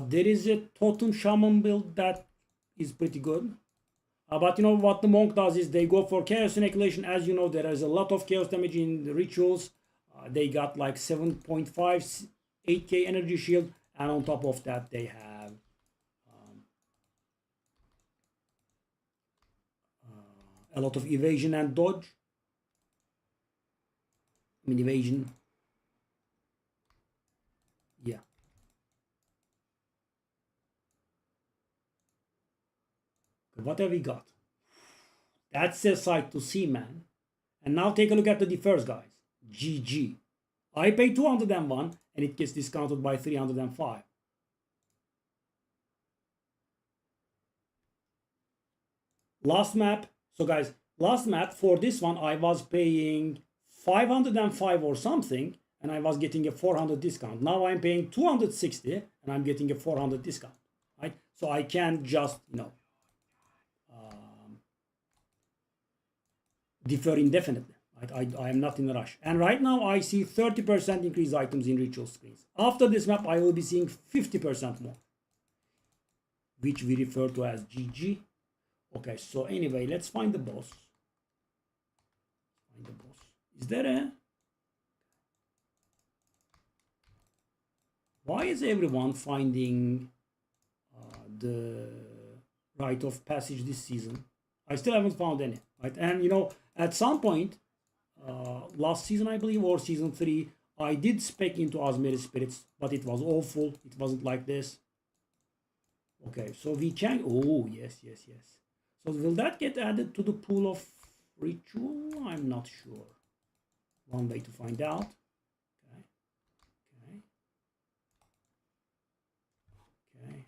There is a totem shaman build that is pretty good. But what the monk does is they go for chaos inoculation. As you know, there is a lot of chaos damage in the rituals. They got like 7.5, 8k energy shield, and on top of that, they have a lot of evasion and dodge. I mean evasion. Yeah. What have we got? That's a sight to see, man. And now take a look at the first guys. GG. I pay 201 and it gets discounted by 305. Last map. So guys, last map for this one I was paying 505 or something and I was getting a 400 discount. Now I'm paying 260 and I'm getting a 400 discount. Right? So I can just, defer indefinitely. Right? I am not in a rush. And right now I see 30% increased items in ritual screens. After this map, I will be seeing 50% more, which we refer to as GG. Okay, so anyway, let's find the boss. Find the boss. Is there a... Why is everyone finding the rite of passage this season? I still haven't found any. Right? And at some point, last season I believe, or season 3, I did spec into Azmeri Spirits, but it was awful. It wasn't like this. Okay, so we can... Oh, yes. So will that get added to the pool of ritual? I'm not sure. One way to find out. Okay.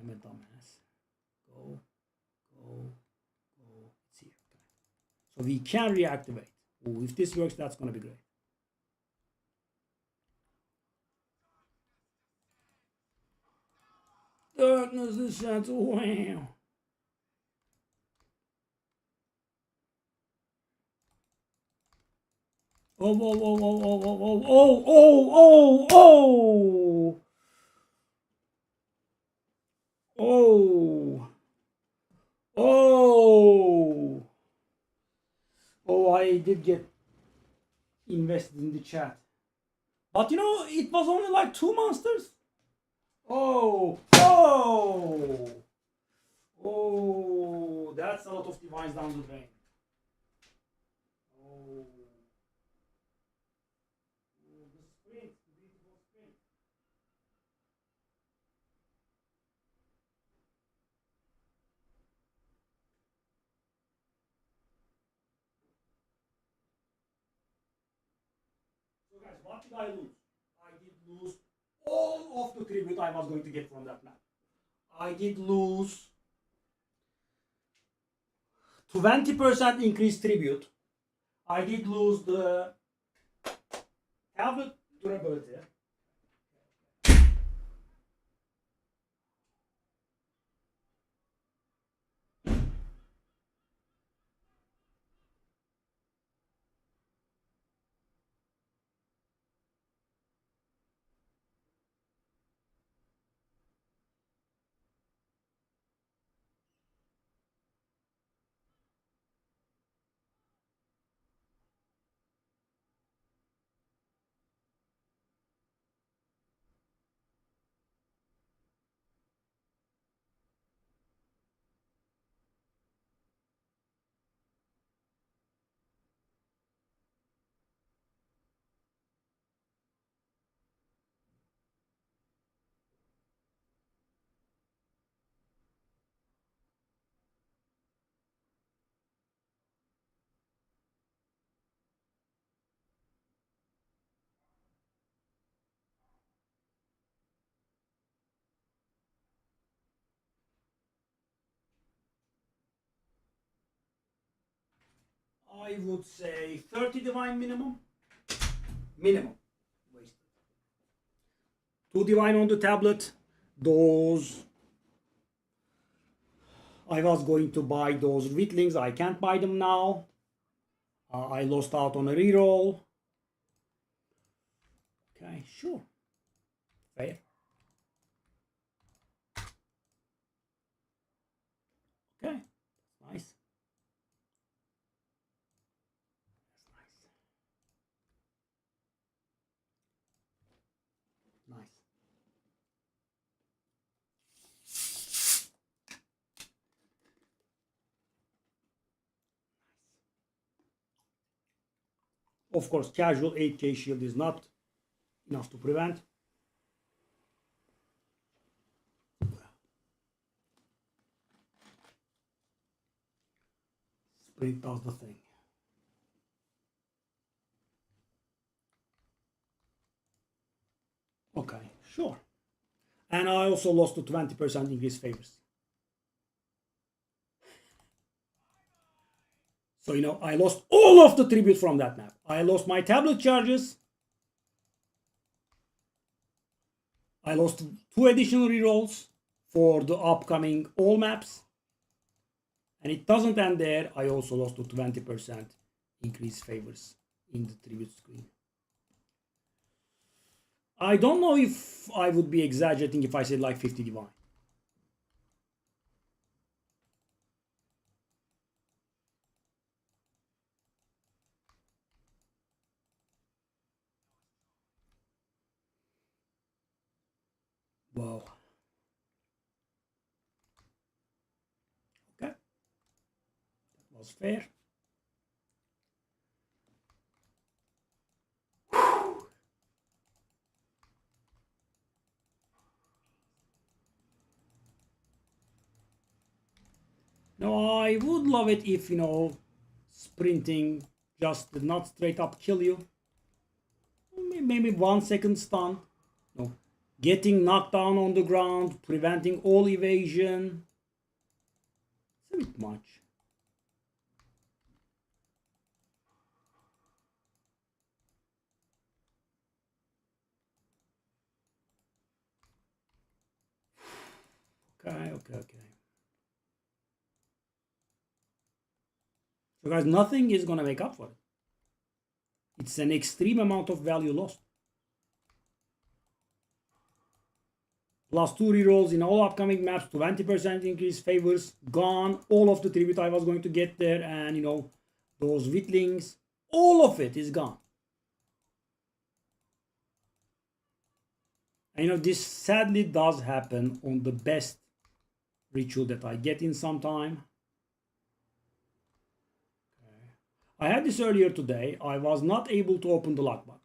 I'm a dumbass. Go. It's here. Okay. So we can reactivate. Oh, if this works, that's going to be great. Darkness descends. Wow. I did get invested in the chat. But it was only like 2 monsters. That's a lot of divines down the drain. The sprint, the beautiful sprint. So guys, what did I lose? I did lose all of the tribute I was going to get from that map. I did lose 20% increased tribute. I did lose the tablet durability. I would say 30 divine minimum. Minimum. Wasted. 2 divine on the tablet. Those... I was going to buy those Witlings. I can't buy them now. I lost out on a reroll. Okay, sure. Fair. Okay, nice. Nice. Of course, casual 8k shield is not enough to prevent. Sprint does the thing. Okay, sure. And I also lost to 20% increased favors. So, I lost all of the tribute from that map. I lost my tablet charges. I lost 2 additional rerolls for the upcoming all maps. And it doesn't end there. I also lost to 20% increased favors in the tribute screen. I don't know if I would be exaggerating if I said like 50 divine. Wow. Okay. That was fair. Now, I would love it if, sprinting just did not straight up kill you. Maybe 1 second stun. No. Getting knocked down on the ground, preventing all evasion. It's a bit much. Okay. So guys, nothing is gonna make up for it. It's an extreme amount of value lost. Plus 2 rerolls in all upcoming maps, 20% increase favors, gone. All of the tribute I was going to get there, and those Witlings, all of it is gone. And this sadly does happen on the best ritual that I get in some time. I had this earlier today. I was not able to open the lockbox.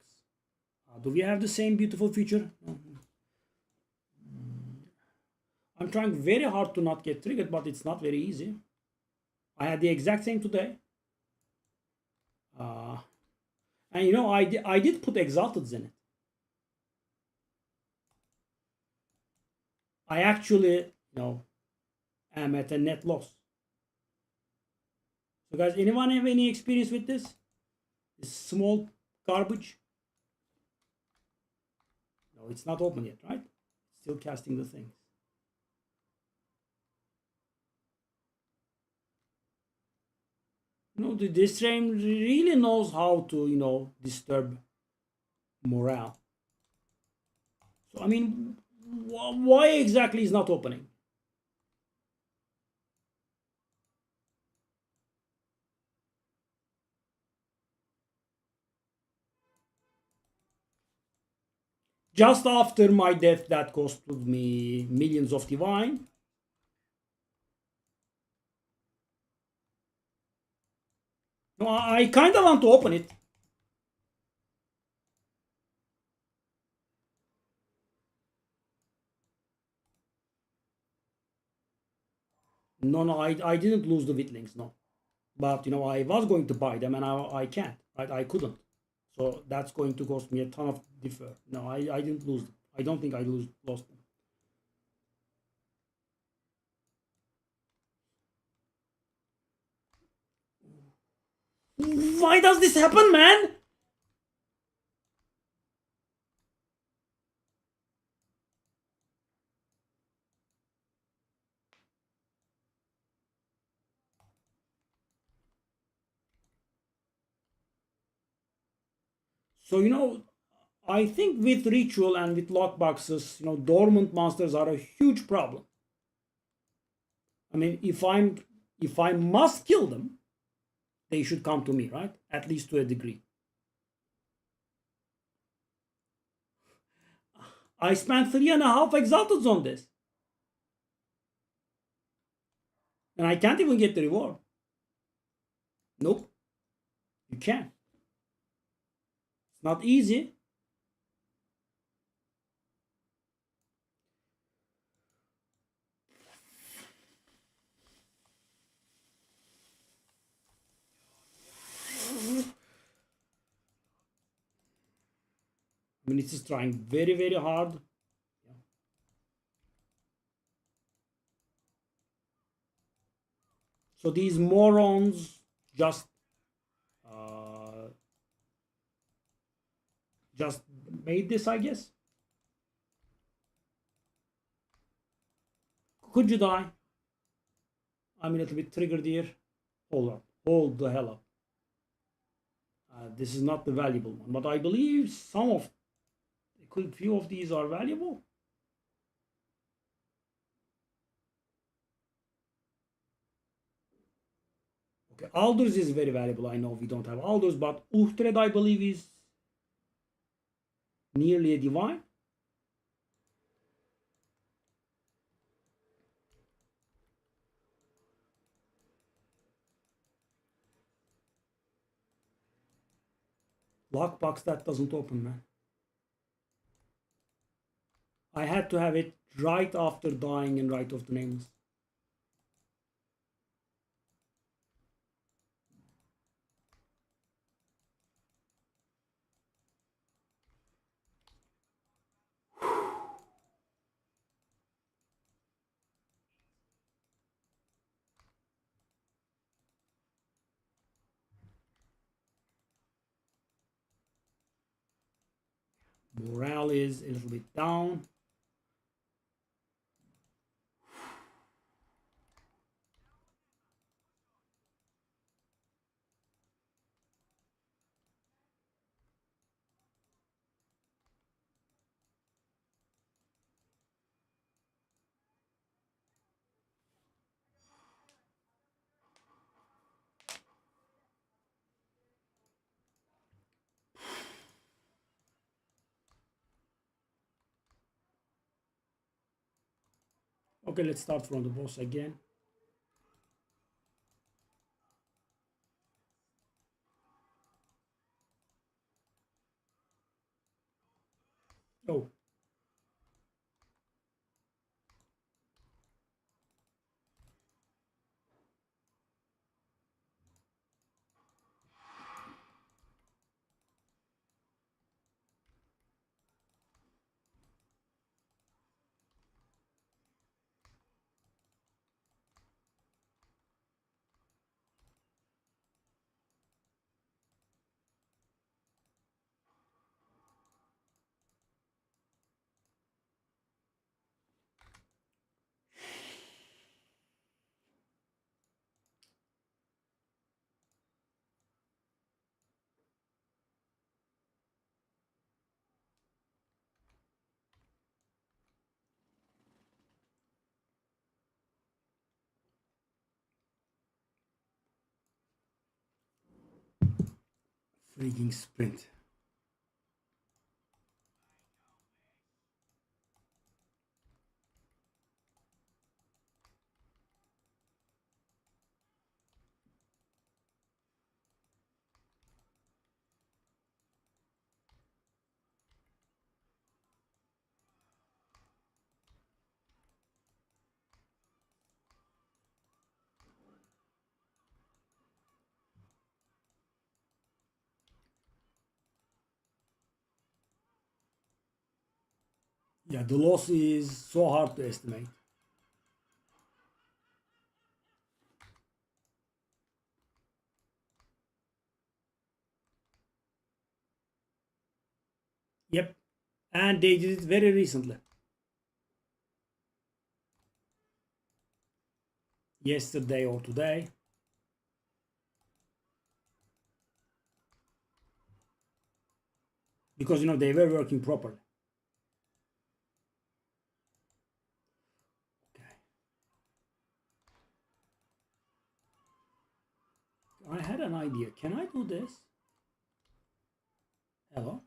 Do we have the same beautiful feature? I'm trying very hard to not get triggered, but it's not very easy. I had the exact same today. And I did put Exalted in it. I actually, am at a net loss. So guys, anyone have any experience with this? This small garbage? No, it's not open yet, right? Still casting the things. This stream really knows how to, disturb morale. So, I mean, why exactly is not opening? Just after my death, that costed me millions of divine. No, I kind of want to open it. No, I didn't lose the Witlings, no. But, I was going to buy them and I can't, right? I couldn't. So that's going to cost me a ton of differ. No, I didn't lose them. I don't think I lost them. Why does this happen, man? So, I think with ritual and with lockboxes, dormant monsters are a huge problem. I mean, if I must kill them, they should come to me, right? At least to a degree. I spent 3.5 exalteds on this. And I can't even get the reward. Nope. You can't. Not easy. I mean, it is trying very, very hard. Yeah. So these morons just just made this, I guess. Could you die? I'm a little bit triggered here. Hold up. Hold the hell up. This is not the valuable one, but I believe some of, a few of these are valuable. Okay, Alders is very valuable. I know we don't have Alders, but Uhtred, I believe, is nearly a divine. Lockbox, that doesn't open, man. I had to have it right after dying and right off the names. Morale is a little bit down. Okay, let's start from the boss again. Oh. Freaking sprint. Yeah, the loss is so hard to estimate. Yep. And they did it very recently. Yesterday or today. Because, they were working properly. Okay. I had an idea. Can I do this? Hello?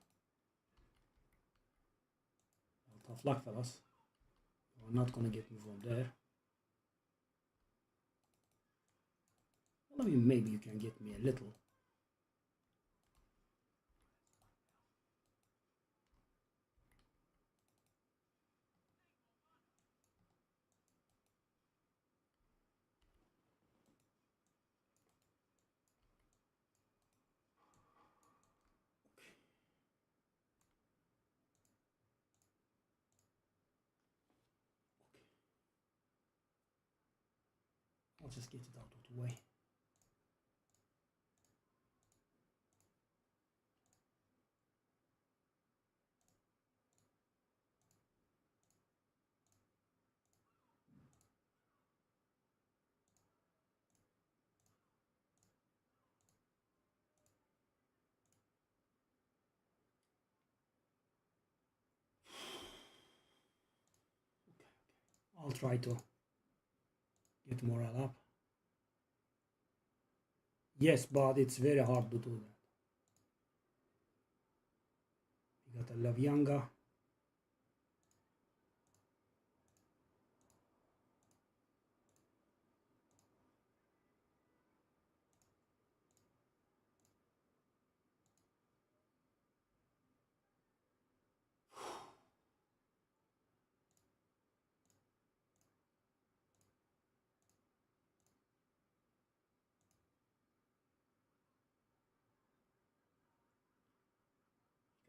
Well, tough luck, fellas. You're not gonna get me from there. Well, I mean, maybe you can get me a little. I'll just get it out of the way. I'll try to get morale up. Yes, but it's very hard to do that. We got a Lavyanga.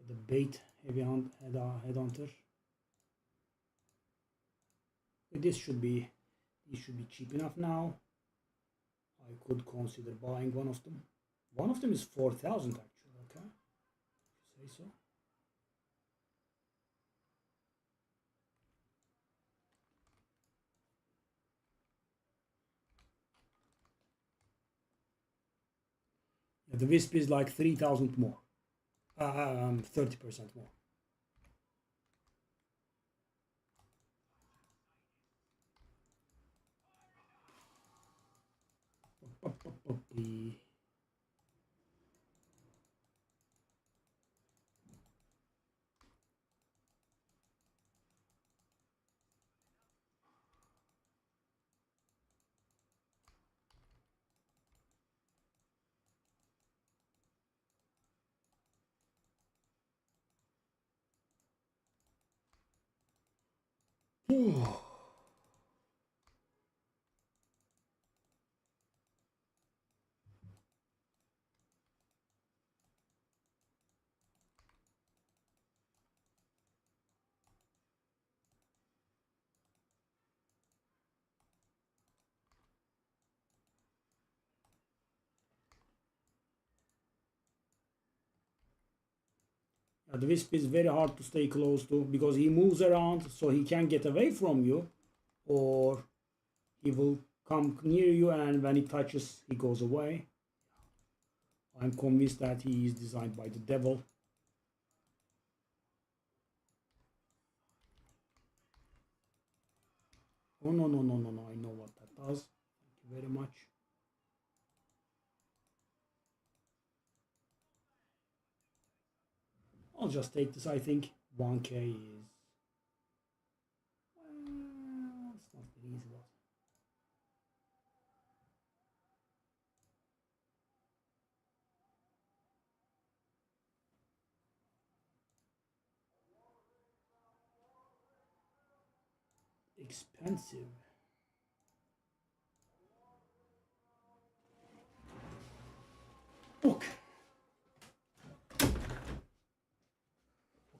The bait headhunter. This should be cheap enough now. I could consider buying one of them. One of them is 4,000 actually. Okay, if you say so. Yeah, the Wisp is like 3,000 more. 30% more. The Wisp is very hard to stay close to because he moves around, so he can get away from you, or he will come near you, and when he touches, he goes away. I'm convinced that he is designed by the devil. Oh no, no, no, no, no, I know what that does. Thank you very much. I'll just take this. I think 1k is it's not very easy, but expensive. Okay.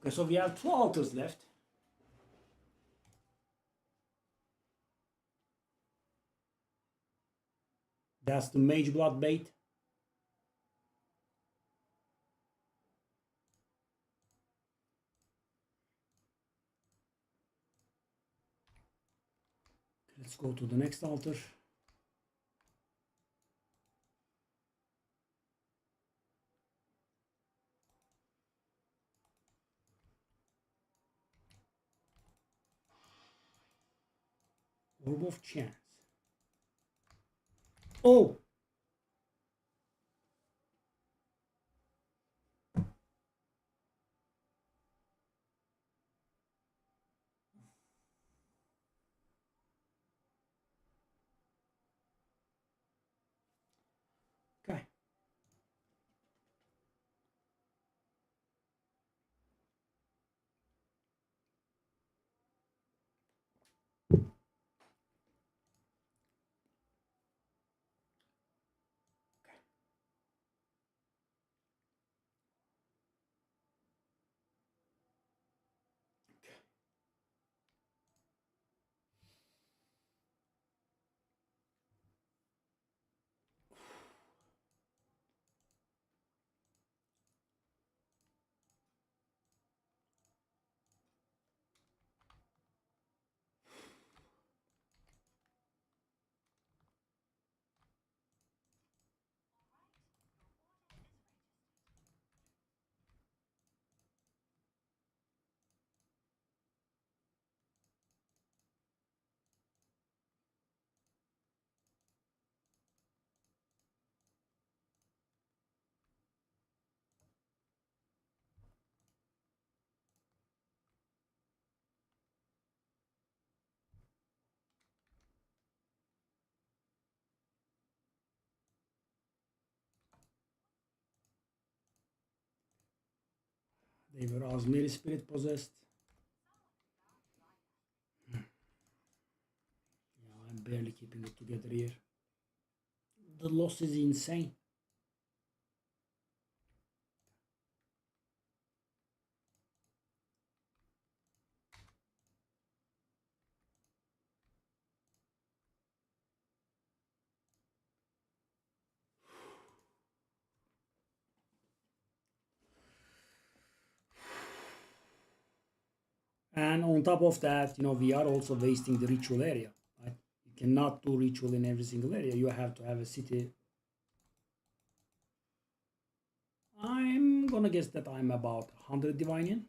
Okay, so we have 2 altars left. That's the Mage Blood bait. Let's go to the next altar. Orb of Chance. Oh! Okay. They were Azmiri spirit possessed. Yeah, I'm barely keeping it together here. The loss is insane. And on top of that, we are also wasting the ritual area, right? You cannot do ritual in every single area. You have to have a city. I'm gonna guess that I'm about 100 divine yen.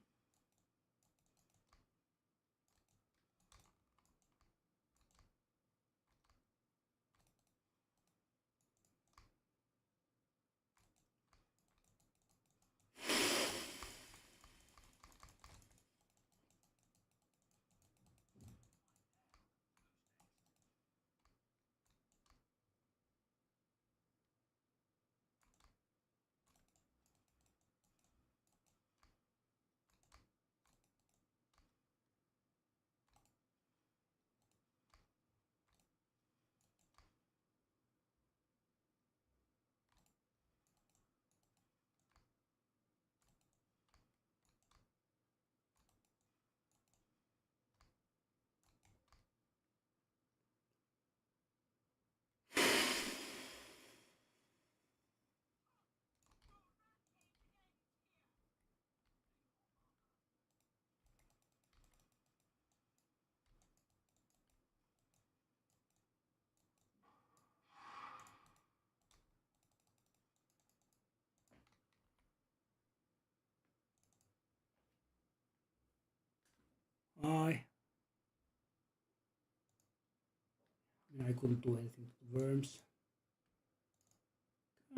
I couldn't do anything to the worms.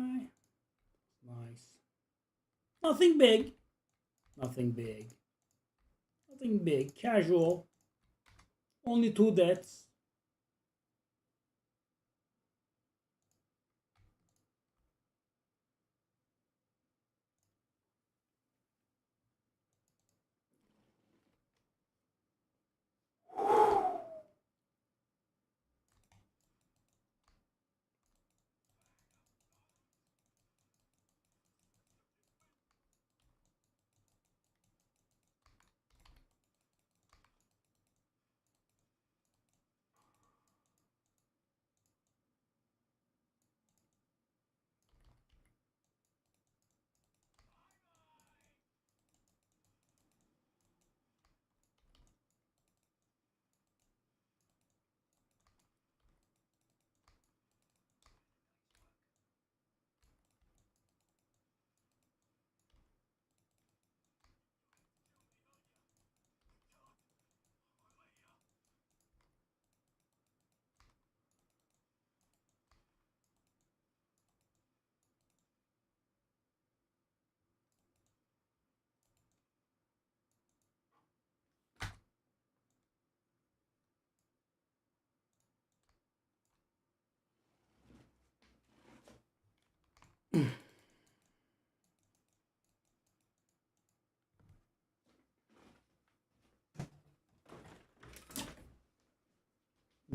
Okay. Nice. Nothing big. Nothing big. Nothing big. Casual. Only 2 deaths.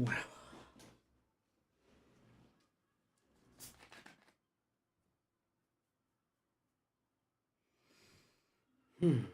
Wow. Hmm.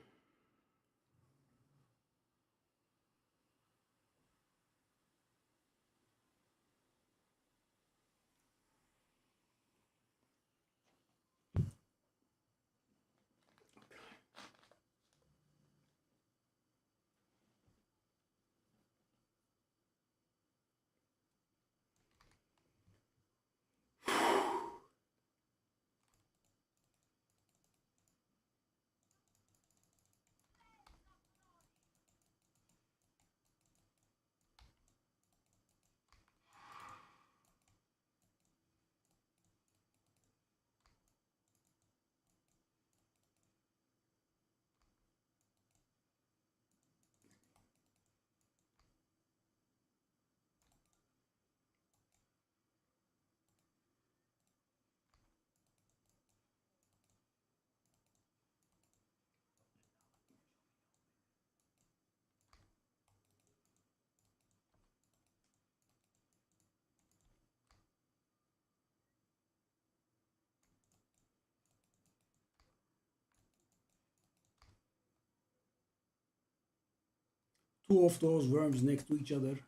two of those worms next to each other. It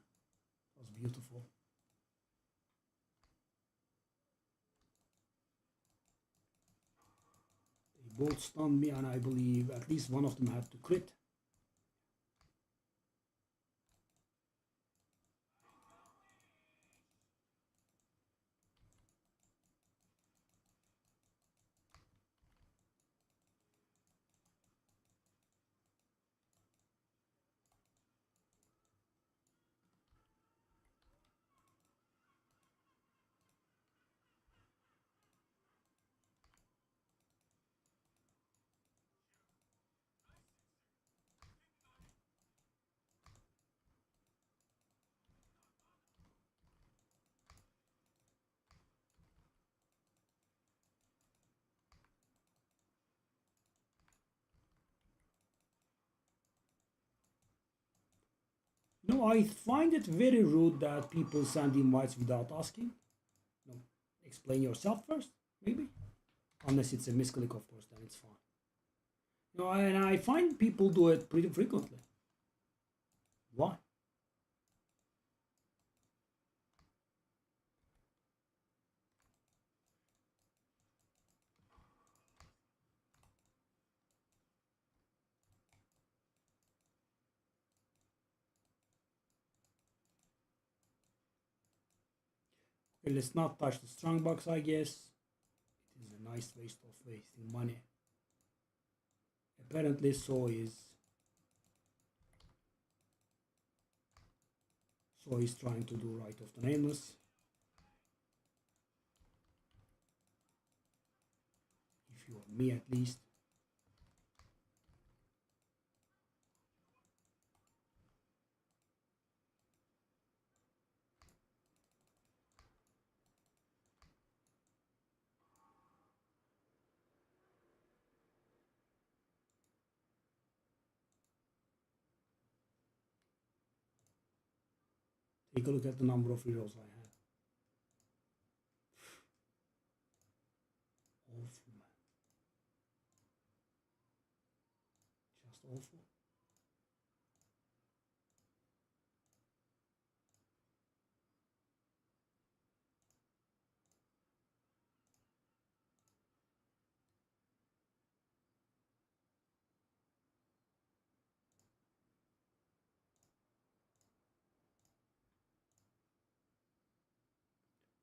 was beautiful. They both stunned me, and I believe at least one of them had to crit. No, I find it very rude that people send invites without asking. No, explain yourself first, maybe. Unless it's a misclick, of course, then it's fine. No, and I find people do it pretty frequently. Why? Okay, let's not touch the strongbox, I guess. It is a nice waste of wasting money. Apparently, so is trying to do Right of the Nameless. If you are me, at least. Take a look at the number of heroes I have. Awful, man. Just awful.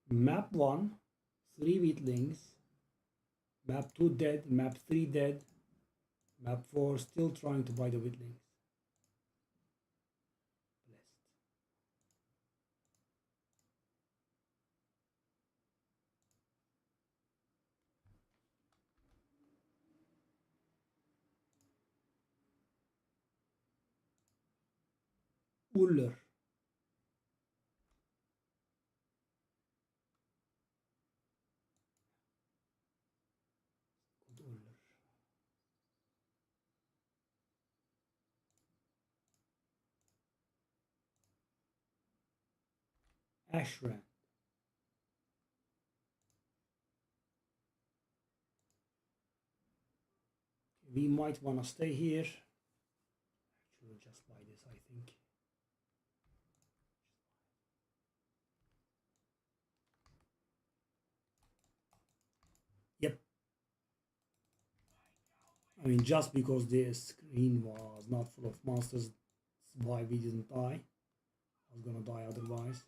Map 1, 3 weaklings. Map 2 dead, map 3 dead. Map 4 still trying to buy the weaklings. Blessed. Uller. Good Uller. Ashran. We might want to stay here. Actually, just buy this, I think. Yep. I mean, just because the screen was not full of monsters, that's why we didn't die. I was gonna die otherwise.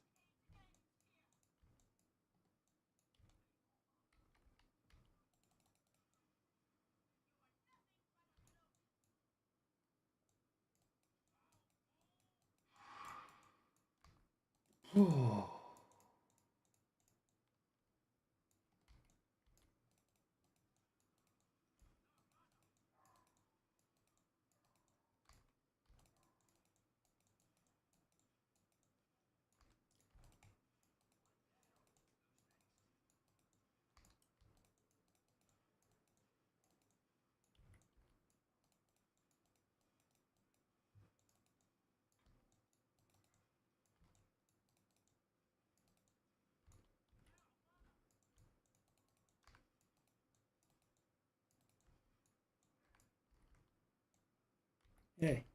Hey,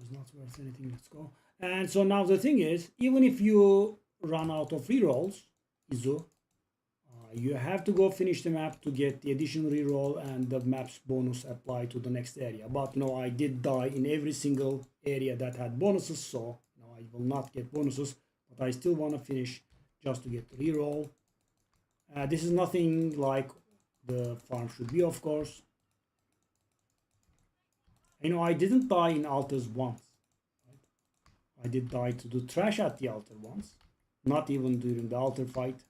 is not worth anything. Let's go. And so now the thing is, even if you run out of rerolls, Izu, you have to go finish the map to get the additional reroll and the map's bonus applied to the next area. But no, I did die in every single area that had bonuses, so no, I will not get bonuses, but I still want to finish just to get the reroll. This is nothing like the farm should be, of course. You know, I didn't die in altars once. Right? I did die to do trash at the altar once, not even during the altar fight.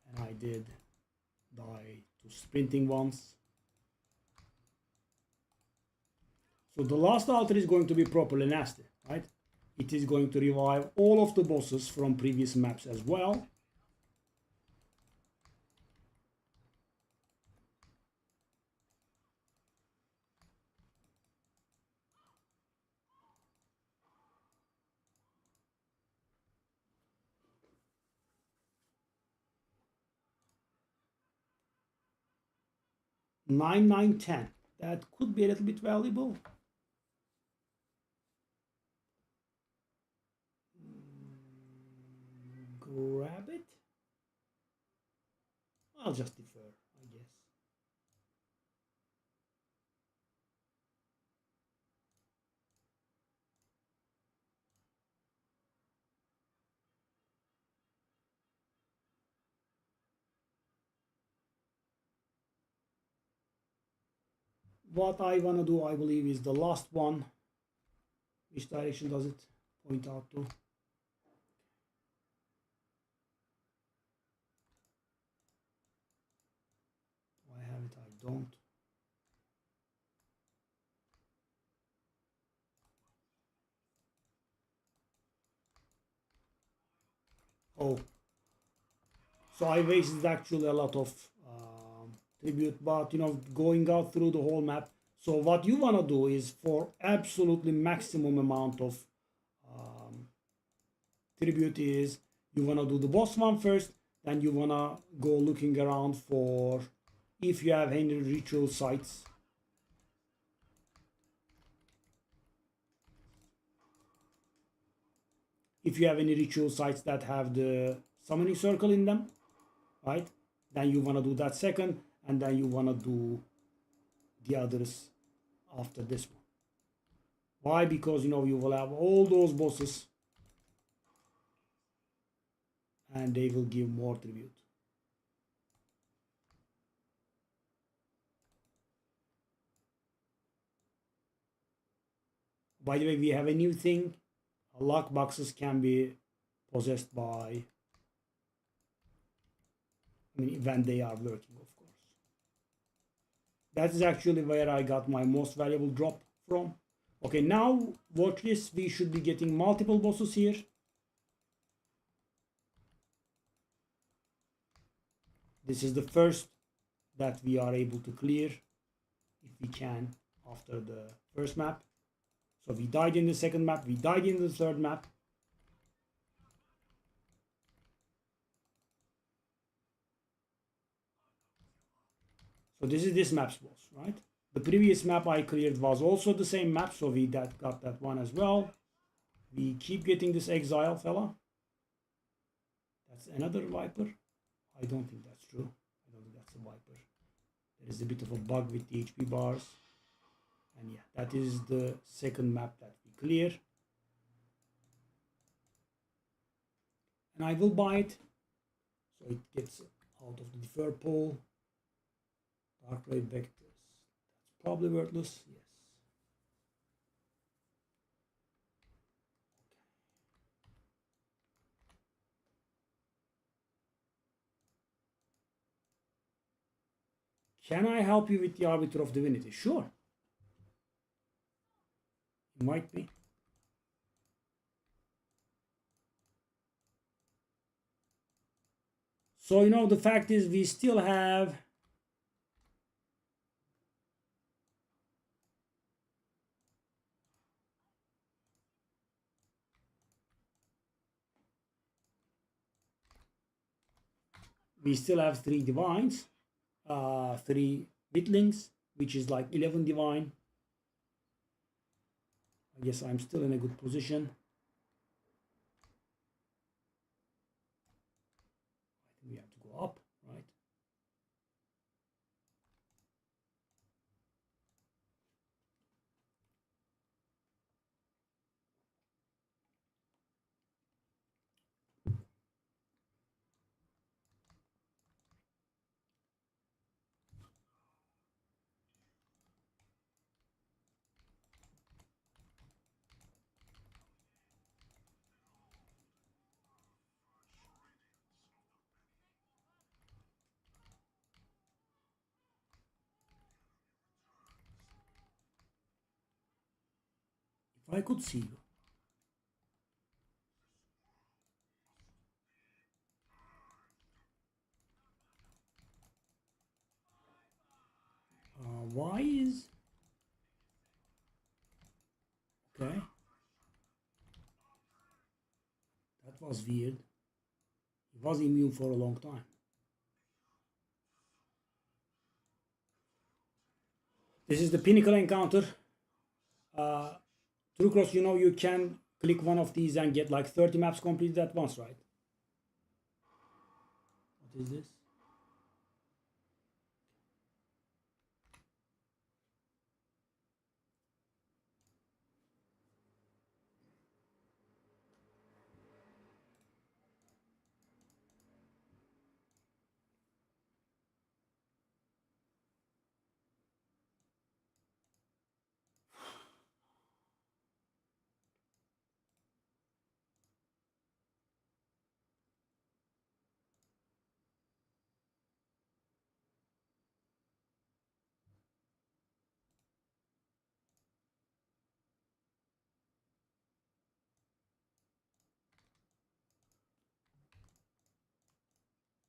And I did die to sprinting once. So the last altar is going to be properly nasty, right? It is going to revive all of the bosses from previous maps as well. Nine, 9, 10. That could be a little bit valuable. Grab it. I'll just defer, I guess. What I want to do, I believe, is the last one. Which direction does it point out to? Do I have it? I don't. Oh. So I wasted actually a lot of tribute, but you know, going out through the whole map. So what you want to do is for absolutely maximum amount of tribute is you want to do the boss one first, then you want to go looking around for if you have any ritual sites. If you have any ritual sites that have the summoning circle in them, right? Then you want to do that second, and then you want to do the others after this one. Why? Because you know you will have all those bosses and they will give more tribute. By the way, we have a new thing. Lock boxes can be possessed by, I mean, when they are working, of course. That is actually where I got my most valuable drop from. Okay, now watch this. We should be getting multiple bosses here. This is the first that we are able to clear, if we can, after the first map. So we died in the second map, we died in the third map. So this is this map's boss, right? The previous map I cleared was also the same map, so we got that one as well. We keep getting this exile fella. That's another viper. I don't think that's true. I don't think that's a viper. There is a bit of a bug with the HP bars. And yeah, that is the second map that we clear. And I will buy it. So it gets out of the defer pool. Dark ray vectors. That's probably worthless. Yes. Can I help you with the Arbiter of Divinity? Sure. It might be. So, you know, the fact is we still have three divines, three witlings, which is like 11 divine. I guess I'm still in a good position. I think we have to go up, right? If I could see you. Why is... Okay. That was weird. He was immune for a long time. This is the pinnacle encounter. True Cross, you know you can click one of these and get like 30 maps completed at once, right? What is this?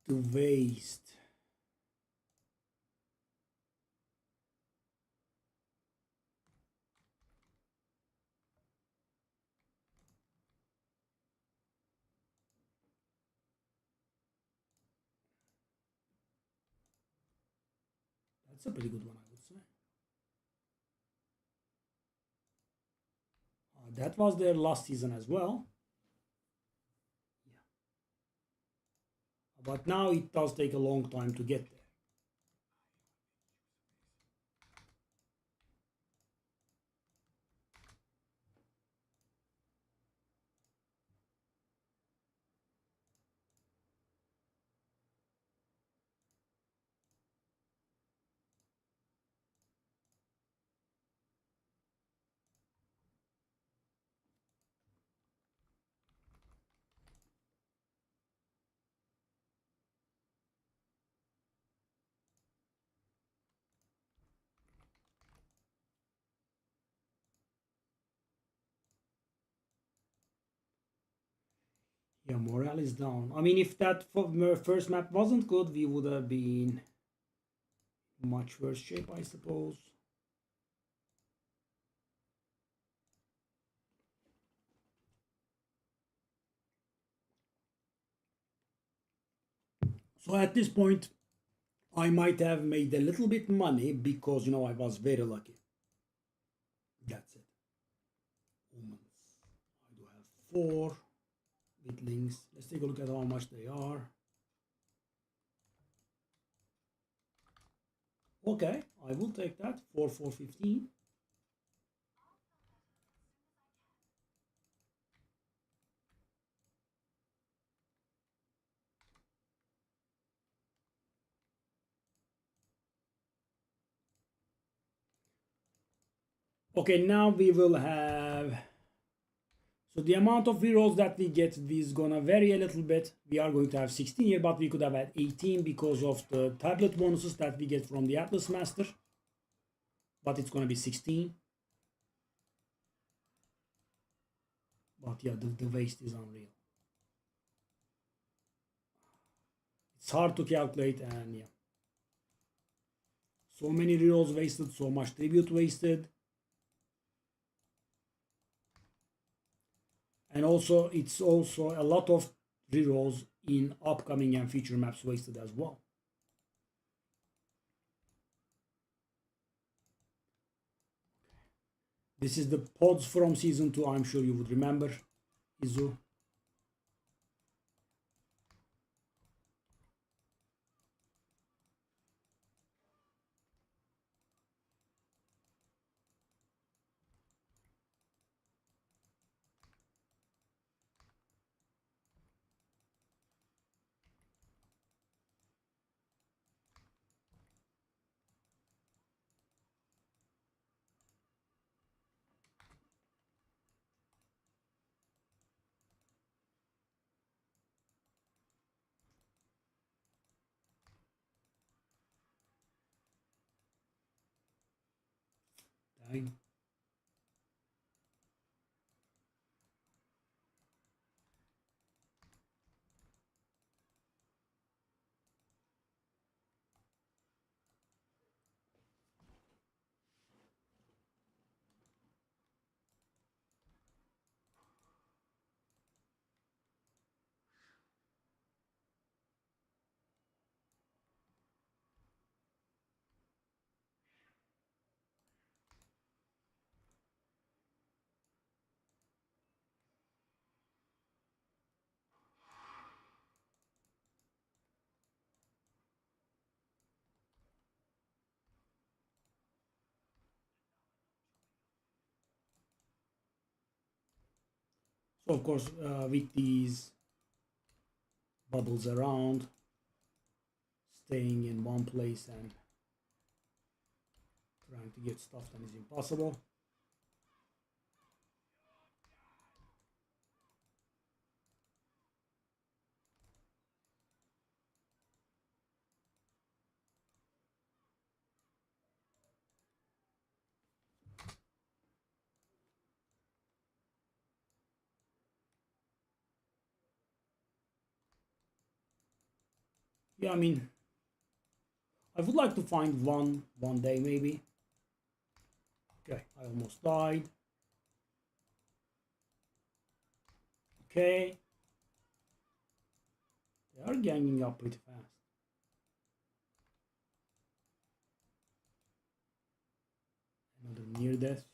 To waste. That's a pretty good one, I would say. That was their last season as well. Yeah. But now it does take a long time to get there. Yeah, morale is down. I mean, if that first map wasn't good, we would have been much worse shape, I suppose. So at this point, I might have made a little bit money because, you know, I was very lucky. That's it. Humans. I do have 4 Witlings. Let's take a look at how much they are. Okay, I will take that for 415. Okay, now we will have... So the amount of rerolls that we get is gonna vary a little bit. We are going to have 16 here, but we could have had 18 because of the tablet bonuses that we get from the Atlas Master. But it's gonna be 16. But yeah, the waste is unreal. It's hard to calculate, and yeah. So many rerolls wasted, so much tribute wasted. And also, it's also a lot of rerolls in upcoming and future maps wasted as well. This is the pods from season 2. I'm sure you would remember. Izu. Dang. So of course, with these bubbles around, staying in one place and trying to get stuff done is impossible. Yeah, I mean, I would like to find one day maybe. Okay, I almost died. Okay, they are ganging up pretty fast. Another near death.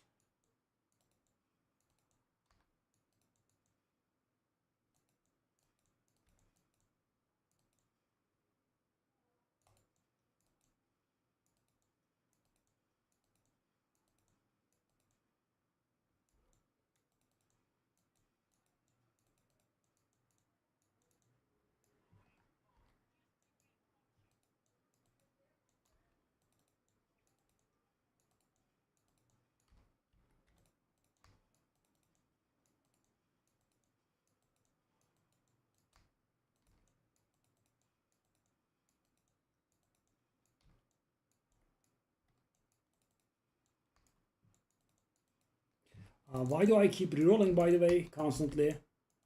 Why do I keep rerolling, by the way, constantly?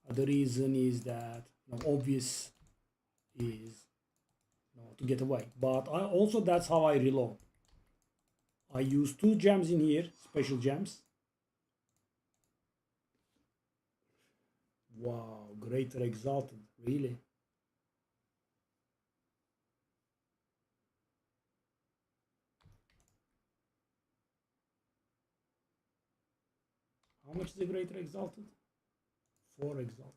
The reason is that obvious is to get away. But I also, that's how I reload. I use 2 gems in here, special gems. Wow, greater exalted, really. How much is the greater exalted? 4 exalted.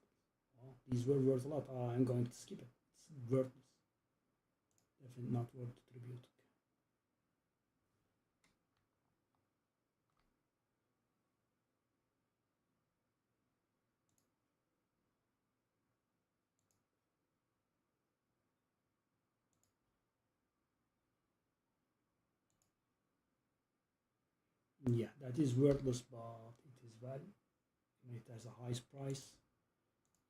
Wow, these were worth a lot. I'm going to skip it. It's worthless. Definitely not worth the tribute. Yeah, that is worthless, but it is value. It has a high price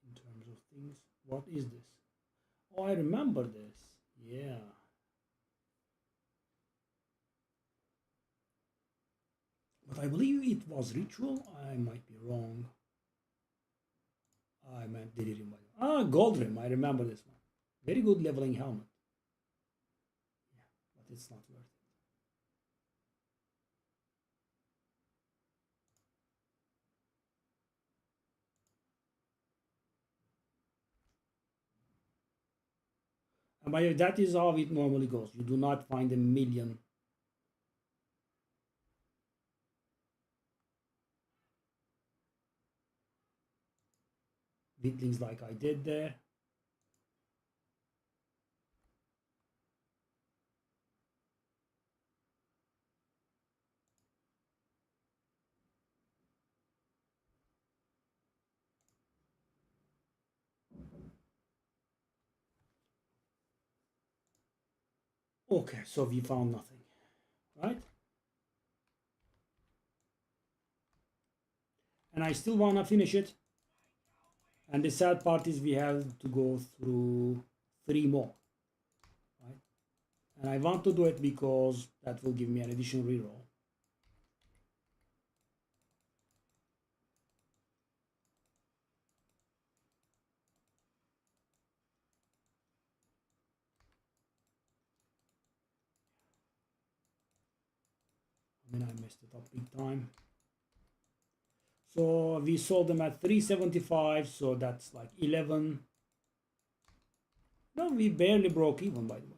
in terms of things. What is this? Oh, I remember this. Yeah. But I believe it was ritual. I might be wrong. I meant delirium. Ah, gold rim. I remember this one. Very good leveling helmet. Yeah, but it's not worth it. And by the way, that is how it normally goes. You do not find a million. Whittlings like I did there. Okay, so we found nothing, right? And I still want to finish it. And the sad part is we have to go through 3 more, right? And I want to do it because that will give me an additional reroll. I mean, I messed it up big time. So we sold them at 375, so that's like 11. No, we barely broke even, by the way.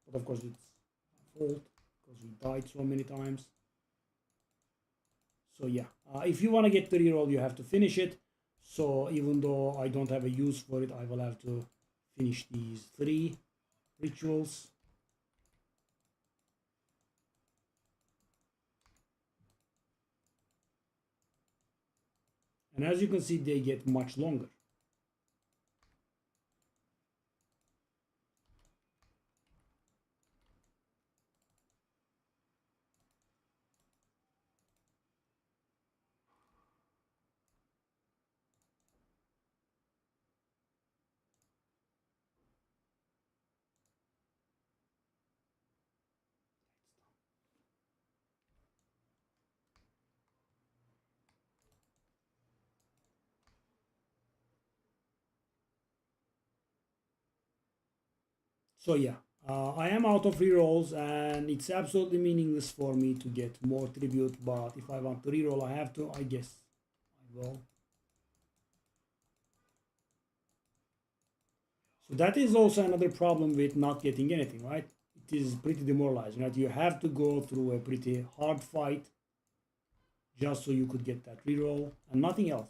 But of course, it's my fault because we died so many times. So yeah, if you want to get the reroll, you have to finish it. So even though I don't have a use for it, I will have to finish these 3 rituals. And as you can see, they get much longer. So yeah, I am out of rerolls and it's absolutely meaningless for me to get more tribute, but if I want to reroll, I have to, I guess I will. So that is also another problem with not getting anything, right? It is pretty demoralizing, right? You have to go through a pretty hard fight just so you could get that reroll and nothing else.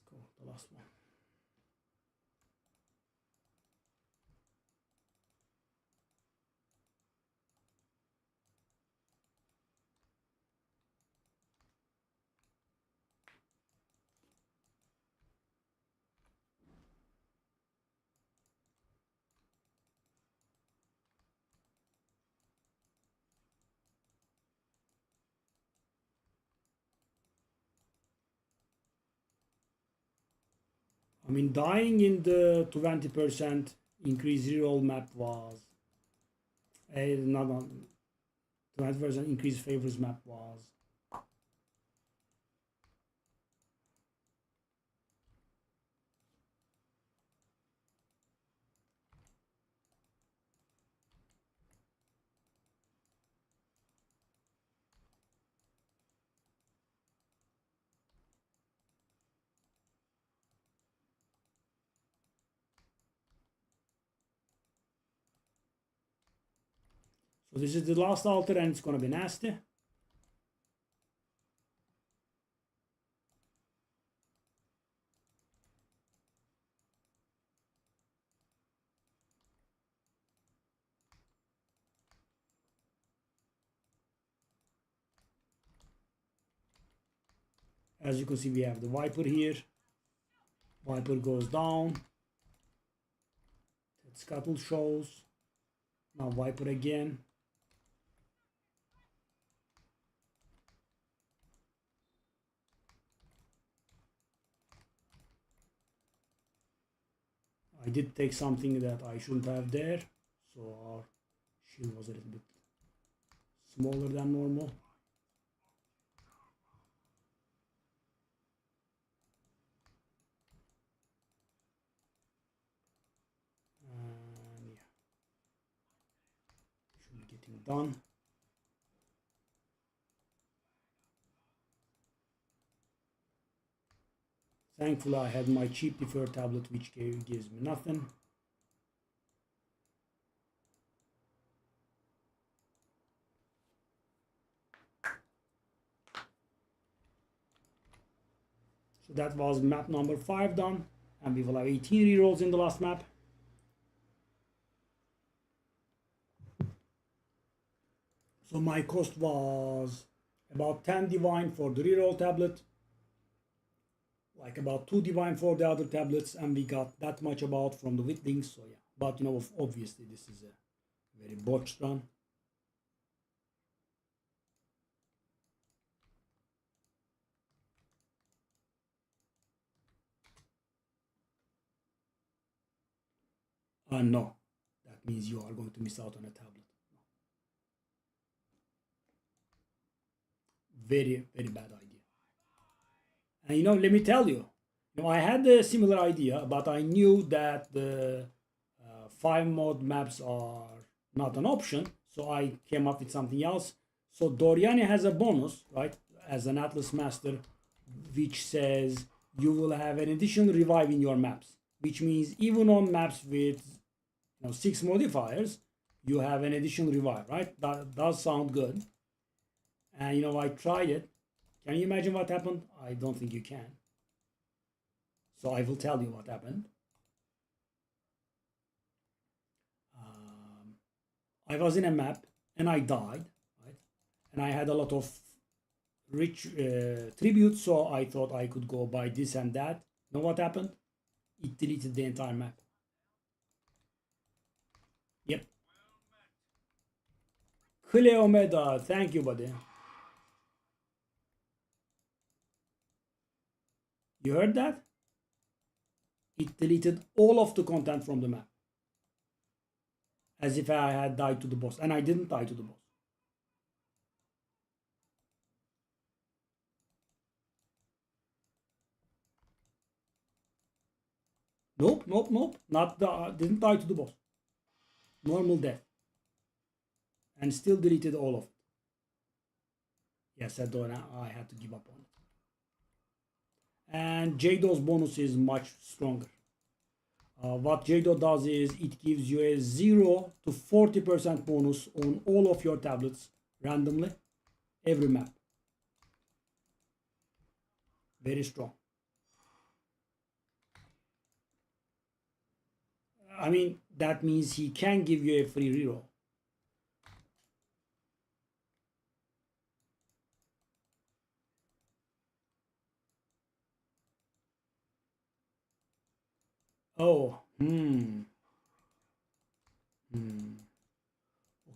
Let's go, the last one. I mean, dying in the 20% increase reroll map was not 20% increase favors map was. So this is the last altar and it's gonna be nasty. As you can see, we have the Viper here. Viper goes down. Scuttle shows. Now Viper again. I did take something that I shouldn't have there, so our shield was a little bit smaller than normal. And yeah, should be getting done. Thankfully, I had my cheap deferred tablet, which gives me nothing. So that was map number 5 done, and we will have 18 rerolls in the last map. So my cost was about 10 divine for the reroll tablet, like about 2 divine for the other tablets, and we got that much about from the Witlings. So yeah, but you know, obviously this is a very botched run. No, that means you are going to miss out on a tablet. Very, very bad idea. And you know, let me tell you, I had a similar idea, but I knew that the 5 mod maps are not an option, so I came up with something else. So Doriani has a bonus, right, as an Atlas Master, which says you will have an additional revive in your maps, which means even on maps with 6 modifiers, you have an additional revive, right? That does sound good. And I tried it. Can you imagine what happened? I don't think you can. So I will tell you what happened. I was in a map and I died, right? And I had a lot of rich tributes, so I thought I could go buy this and that. You know what happened? It deleted the entire map. Yep. Cleomeda, thank you, buddy. You heard that? It deleted all of the content from the map. As if I had died to the boss. And I didn't die to the boss. Nope, nope, nope. Didn't die to the boss. Normal death. And still deleted all of it. Yes, I had to give up on it. And Jado's bonus is much stronger. What Jado does is it gives you a 0 to 40% bonus on all of your tablets randomly, every map. Very strong. I mean, that means he can give you a free reroll. Oh,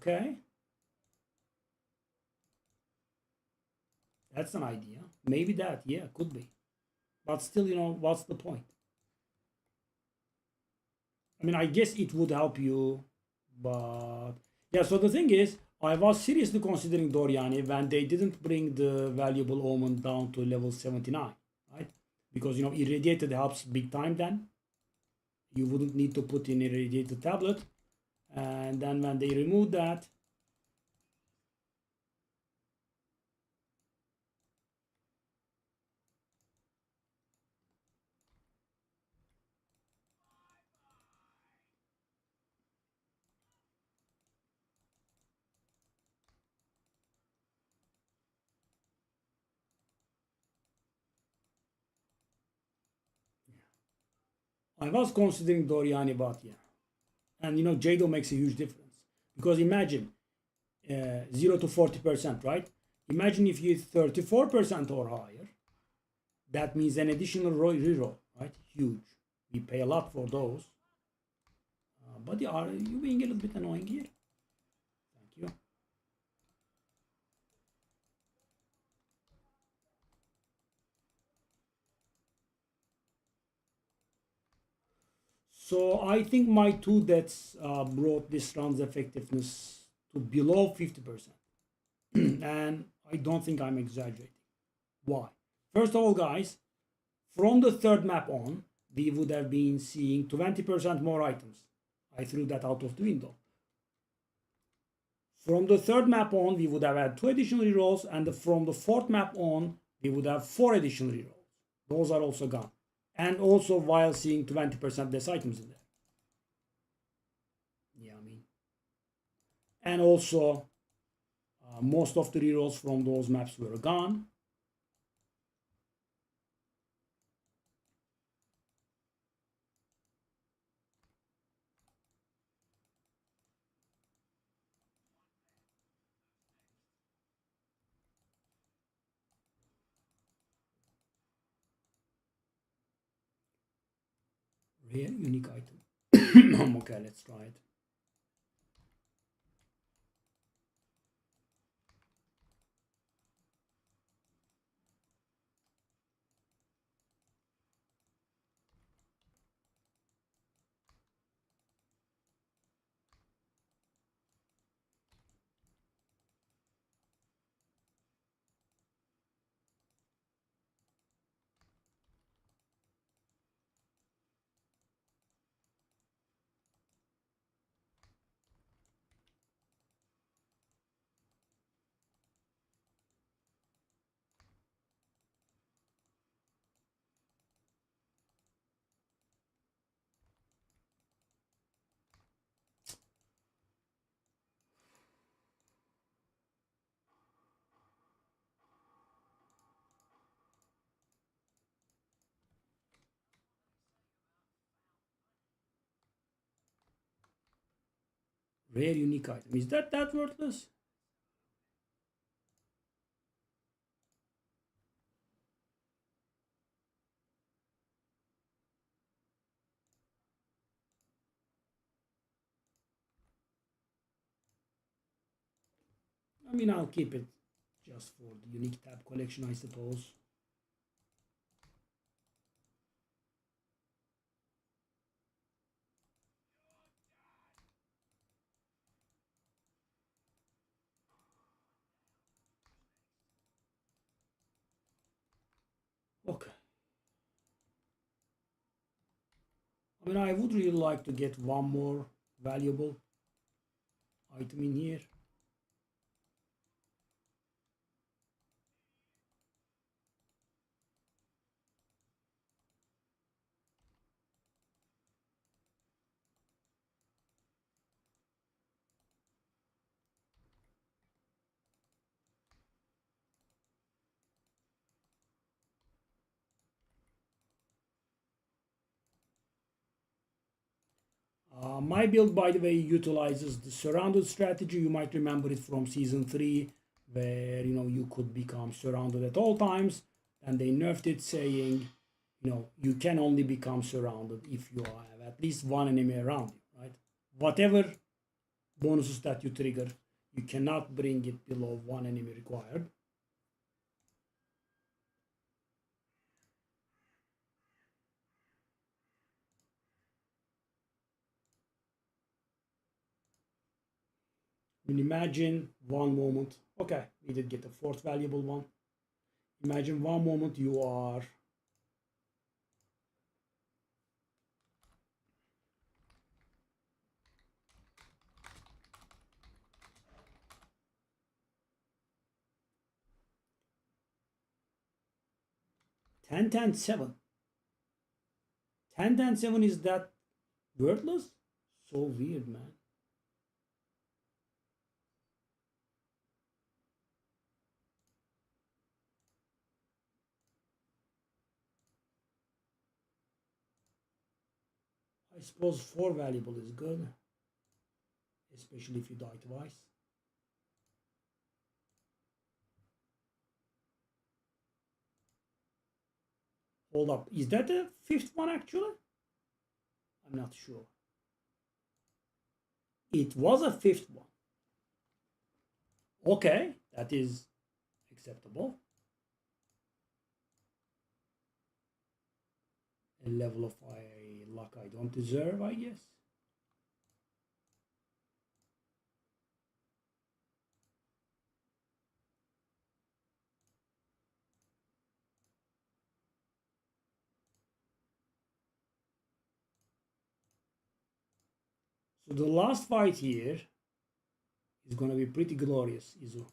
Okay. That's an idea. Maybe that, yeah, could be. But still, what's the point? I mean, I guess it would help you, but yeah, so the thing is, I was seriously considering Doriani when they didn't bring the valuable omen down to level 79, right? Because, irradiated helps big time then. You wouldn't need to put in irradiated tablet. And then when they removed that, I was considering Doriani, but yeah. And Jado makes a huge difference. Because imagine 0 to 40%, right? Imagine if you hit 34% or higher, that means an additional reroll, right? Huge. We pay a lot for those. But are you being a little bit annoying here? Thank you. So I think my two deaths brought this round's effectiveness to below 50%. And I don't think I'm exaggerating. Why? First of all, guys, from the third map on, we would have been seeing 20% more items. I threw that out of the window. From the third map on, we would have had 2 additional rerolls, and from the fourth map on, we would have 4 additional rerolls. Those are also gone. And also while seeing 20% less items in there. Yeah, I mean. And also, most of the rerolls from those maps were gone. Rare unique item. Okay, let's try it. Rare unique item. Is that worthless? I mean, I'll keep it just for the unique tab collection, I suppose. Okay. I mean, I would really like to get one more valuable item in here. My build, by the way, utilizes the surrounded strategy. You might remember it from season 3, where you could become surrounded at all times, and they nerfed it, saying you can only become surrounded if you have at least one enemy around you, right? Whatever bonuses that you trigger, you cannot bring it below one enemy required. I mean, imagine one moment. Okay, we did get a fourth valuable one. Imagine one moment you are 10 10 7. 10 10 7 is that worthless? So weird, man. I suppose 4 valuable is good, especially if you die twice. Hold up, is that a fifth one actually? I'm not sure. It was a fifth one. Okay, that is acceptable. A level of luck I don't deserve, I guess. So the last fight here is going to be pretty glorious, Izu.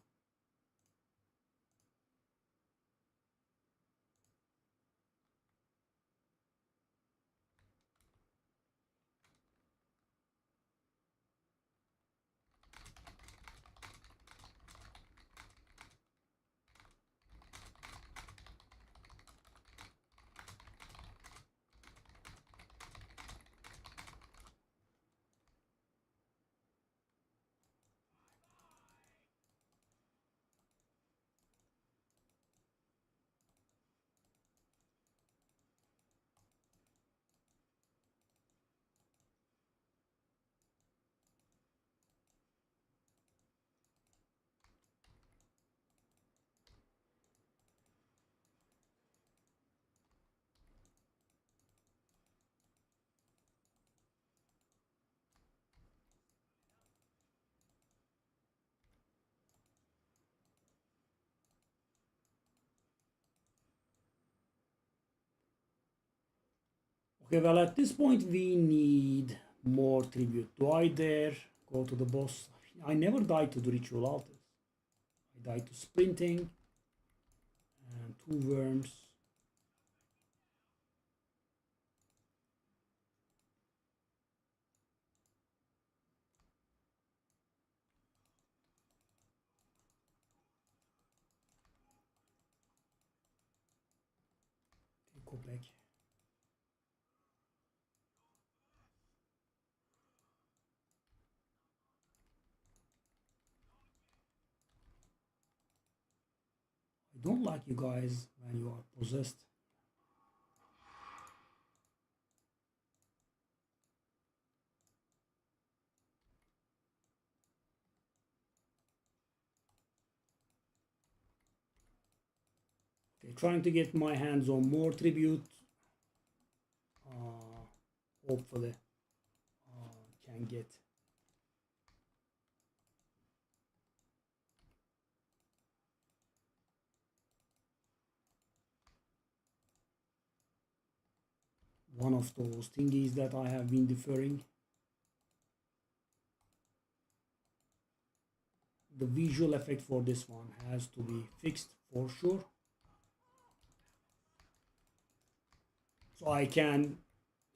Okay, well, at this point we need more tribute. Do I dare go to the boss? I never died to the ritual altars. I died to sprinting and 2 worms. Okay, go back. I don't like you guys when you are possessed. Okay, trying to get my hands on more tribute. Hopefully, can get. One of those thingies that I have been deferring. The visual effect for this one has to be fixed for sure. So I can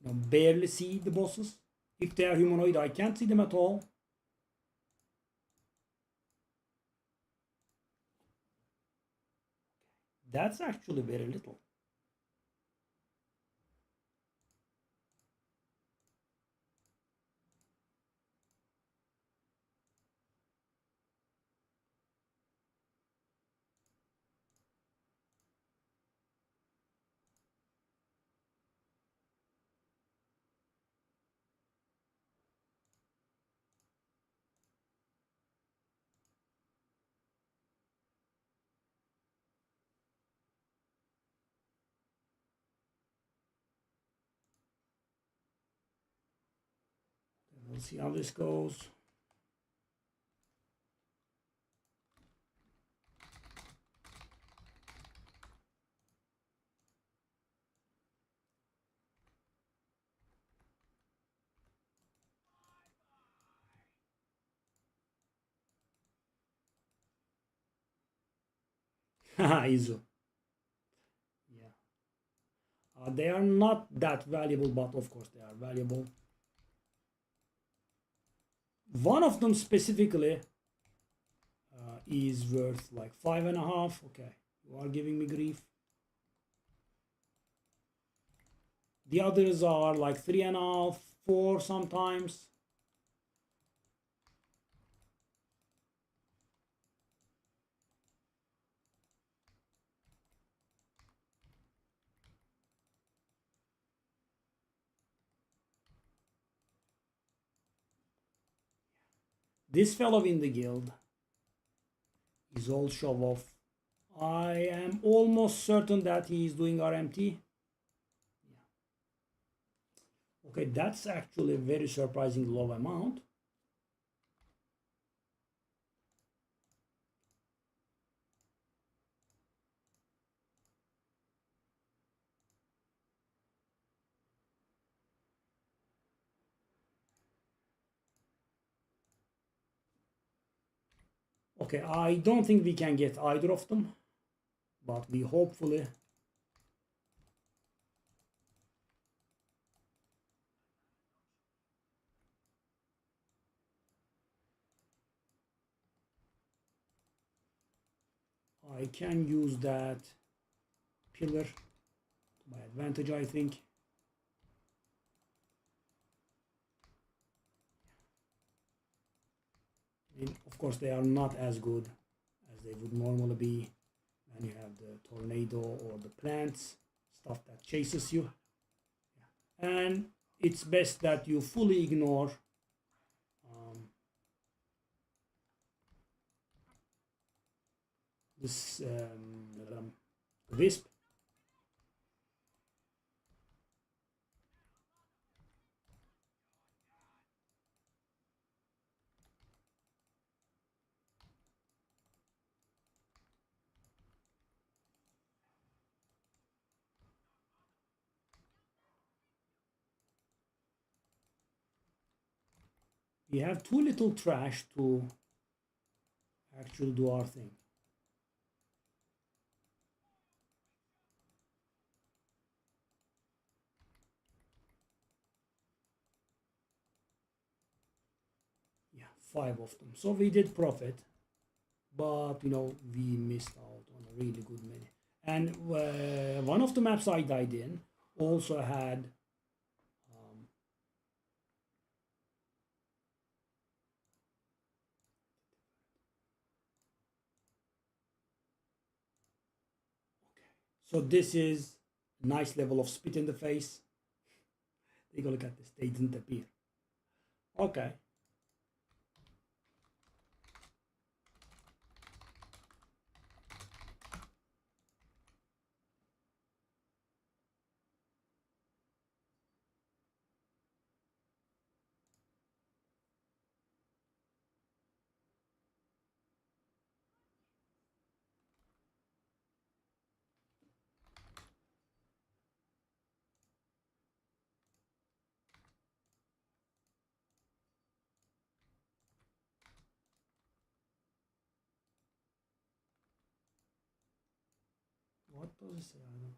barely see the bosses. If they are humanoid, I can't see them at all. That's actually very little. We'll see how this goes. Haha, Izu. Yeah. They are not that valuable, but of course they are valuable. One of them specifically is worth like 5.5. Okay, you are giving me grief. The others are like 3.5, 4 sometimes. This fellow in the guild is all show off. I am almost certain that he is doing RMT. Yeah. Okay, that's actually a very surprising low amount. Okay, I don't think we can get either of them, but we hopefully. I can use that pillar to my advantage, I think. I mean, of course, they are not as good as they would normally be when you have the tornado or the plants, stuff that chases you. And it's best that you fully ignore this wisp. We have too little trash to actually do our thing. Yeah, 5 of them. So we did profit, but we missed out on a really good many. And one of the maps I died in also had so this is a nice level of spit in the face. Take a look at this. They didn't appear. Okay. What does it say? I don't know.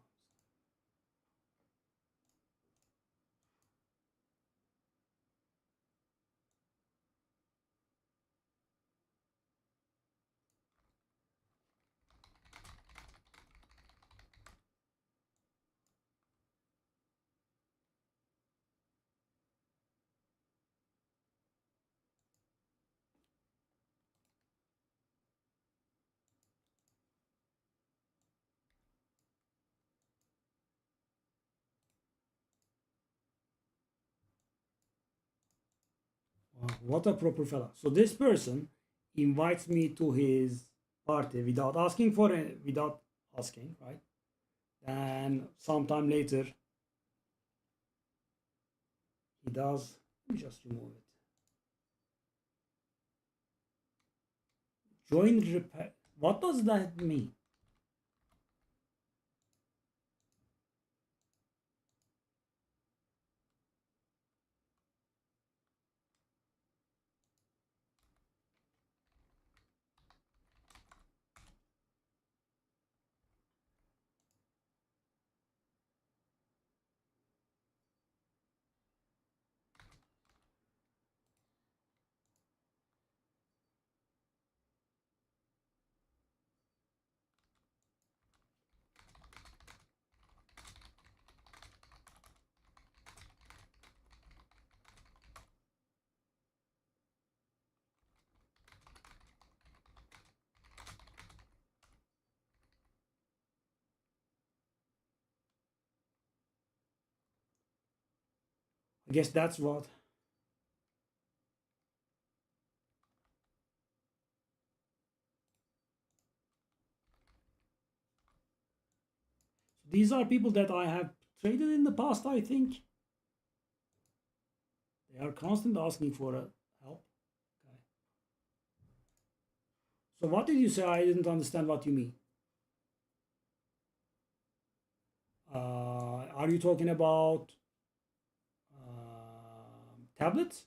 Wow, what a proper fella. So this person invites me to his party without asking for it, without asking, right? And sometime later, he does. Let me just remove it. Join repair. What does that mean? I guess that's what. These are people that I have traded in the past, I think. They are constantly asking for help. Okay. So what did you say? I didn't understand what you mean. Are you talking about tablets?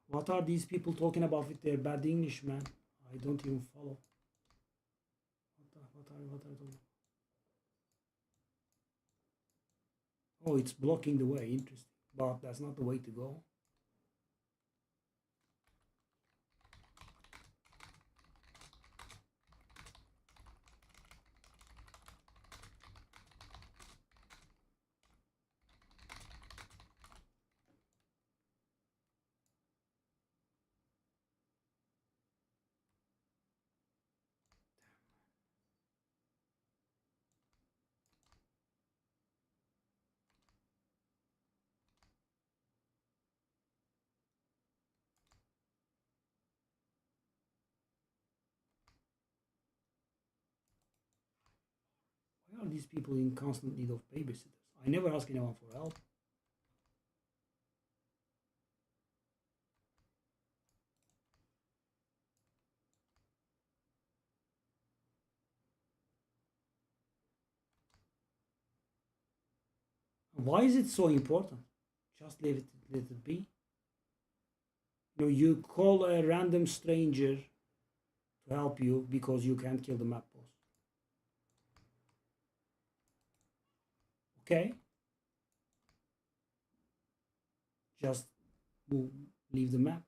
What are these people talking about with their bad English, man? I don't even follow. What are you talking? Oh, it's blocking the way. Interesting, but that's not the way to go. Why are these people in constant need of babysitters? I never ask anyone for help. Why is it so important? Just let it be. You call a random stranger to help you because you can't kill the map boss. Okay, just leave the map.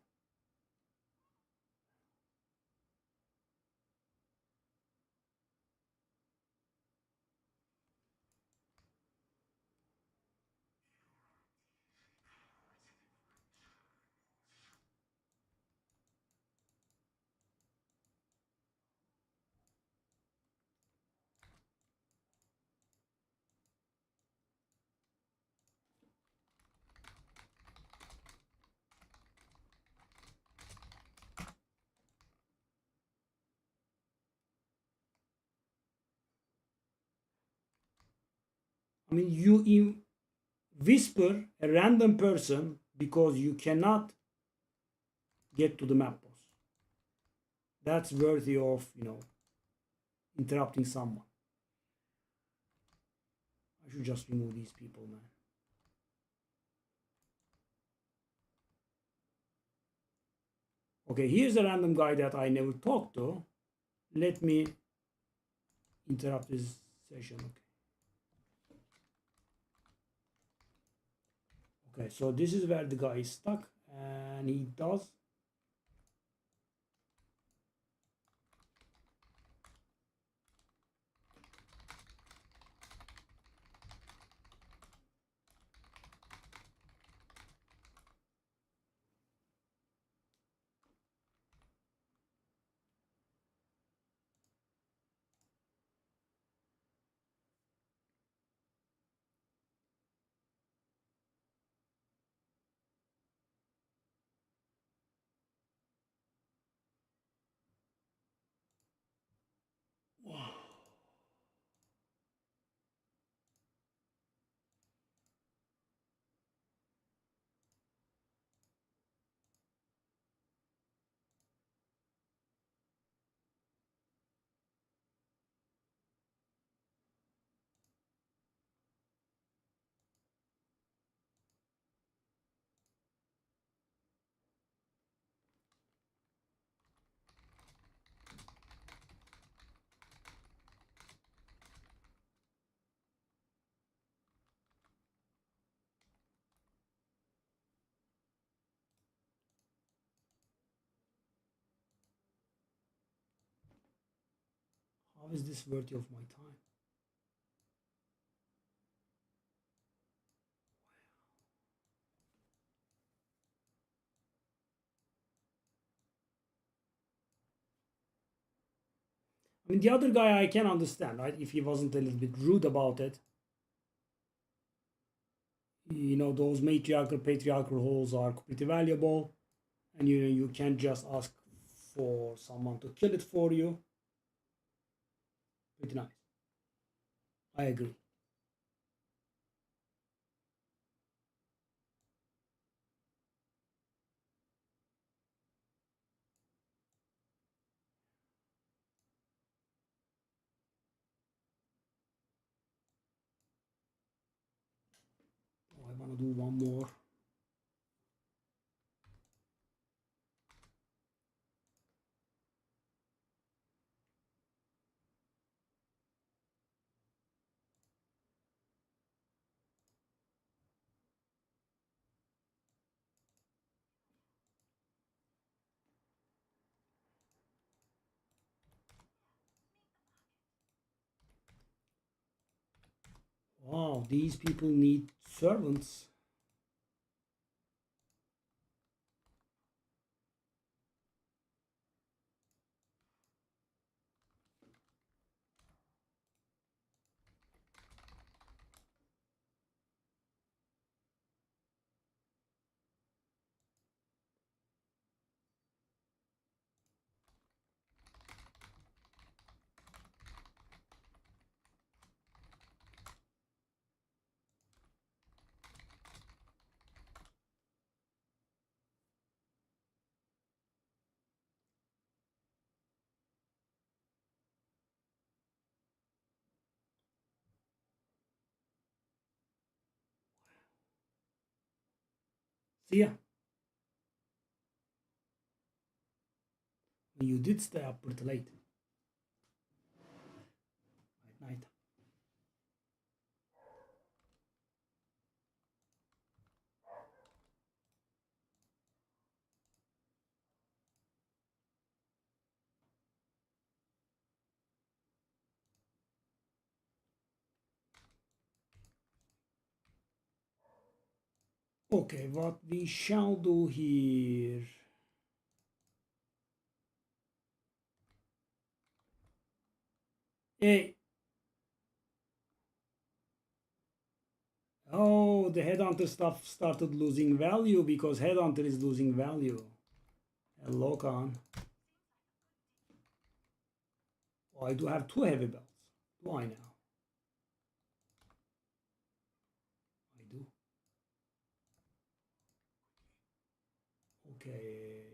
I mean, you whisper a random person because you cannot get to the map boss. That's worthy of interrupting someone. I should just remove these people, man. Okay, here's a random guy that I never talked to. Let me interrupt this session. Okay, so this is where the guy is stuck, and he does. How is this worthy of my time? I mean, the other guy I can understand, right? If he wasn't a little bit rude about it. You know, those patriarchal holes are pretty valuable, and you can't just ask for someone to kill it for you. Pretty nice. I agree. Oh, I want to do one more. Wow, these people need servants. See ya. You did stay up pretty late. At night. Okay, what we shall do here. Hey. Oh, the headhunter stuff started losing value because headhunter is losing value. Hello, Khan. Oh, I do have two heavy belts. Do I now? I do. Okay.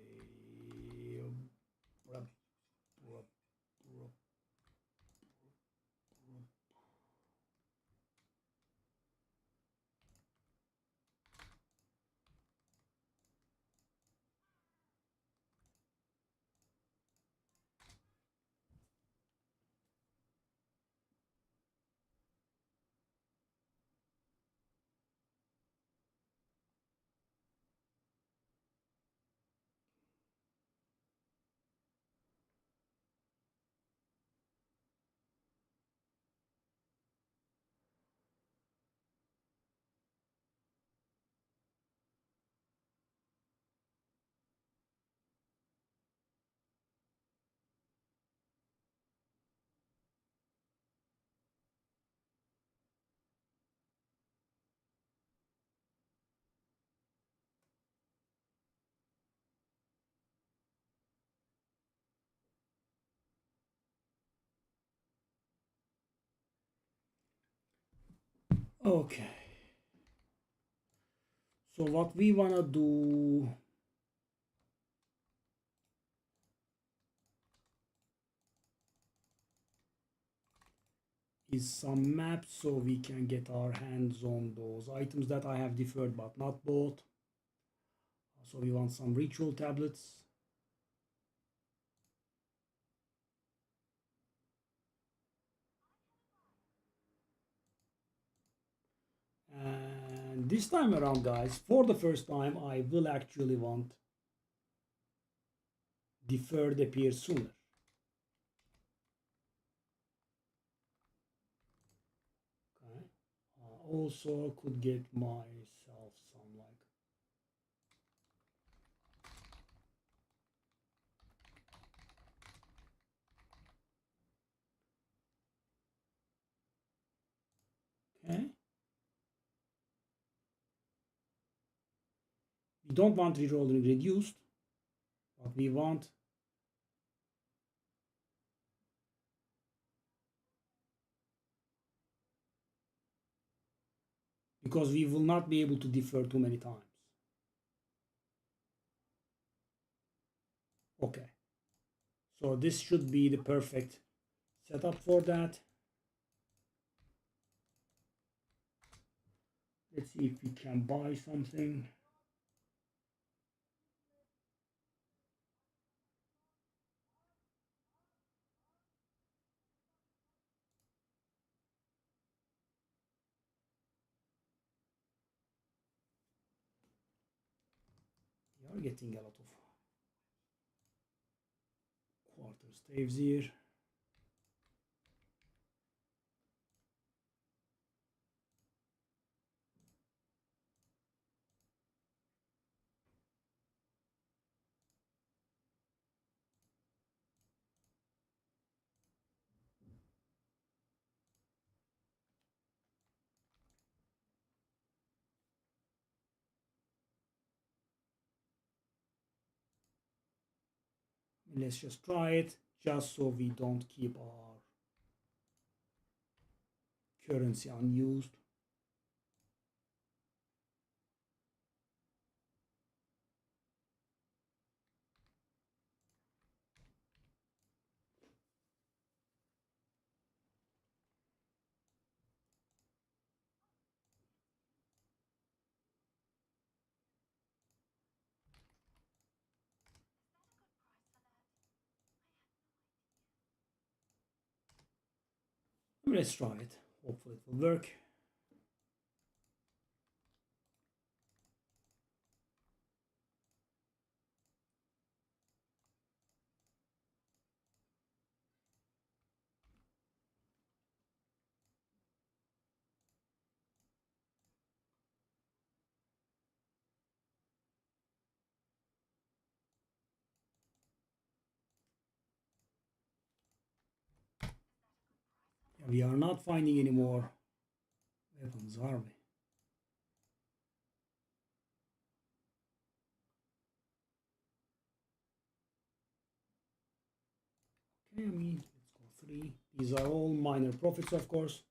Okay. So what we wanna do is some maps so we can get our hands on those items that I have deferred but not bought. So we want some ritual tablets. And this time around, guys, for the first time, I will actually want deferred appear sooner. also could get myself some like okay. We don't want rerolling reduced, but we want because we will not be able to defer too many times. Okay, so this should be the perfect setup for that. Let's see if we can buy something. We are getting a lot of quarter staves here. Let's just try it, just so we don't keep our currency unused. Let's try it. Hopefully it will work. Yeah, we are not finding any more weapons, are we? Okay, let's go 3. These are all minor profits, of course.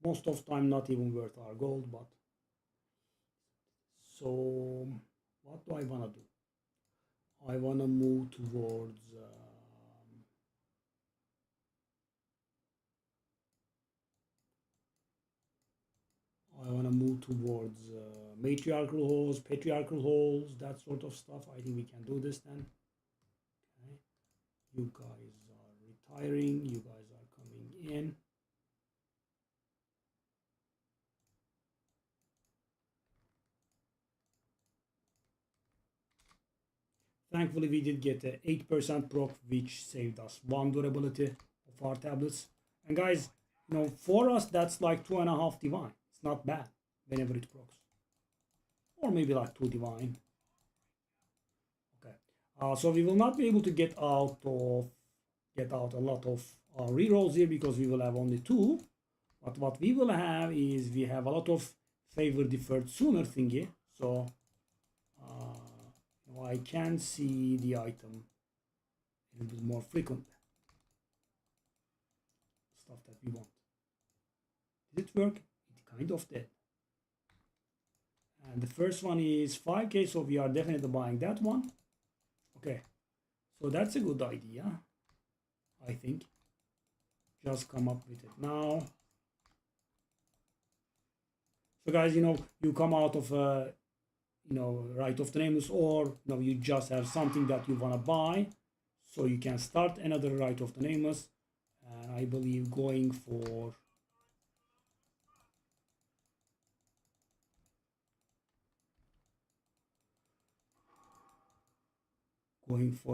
Most of time not even worth our gold, but so what do I want to do? I want to move towards matriarchal halls, patriarchal halls, that sort of stuff. I think we can do this then. Okay. You guys are retiring. You guys are coming in. Thankfully, we did get a 8% proc, which saved us 1 durability of our tablets. And guys, for us, that's like 2.5 divine. It's not bad whenever it procs. Or maybe like 2 divine. Okay. So we will not be able to get out a lot of rerolls here because we will have only 2. But what we will have is we have a lot of favor deferred sooner thingy. So I can see the item a little bit more frequently. Stuff that we want. Did it work? It kind of did. And the first one is 5k, so we are definitely buying that one. Okay, so that's a good idea, I think. Just come up with it now. So guys, you come out of right of the nameless, or you just have something that you want to buy, so you can start another right of the nameless. And I believe going for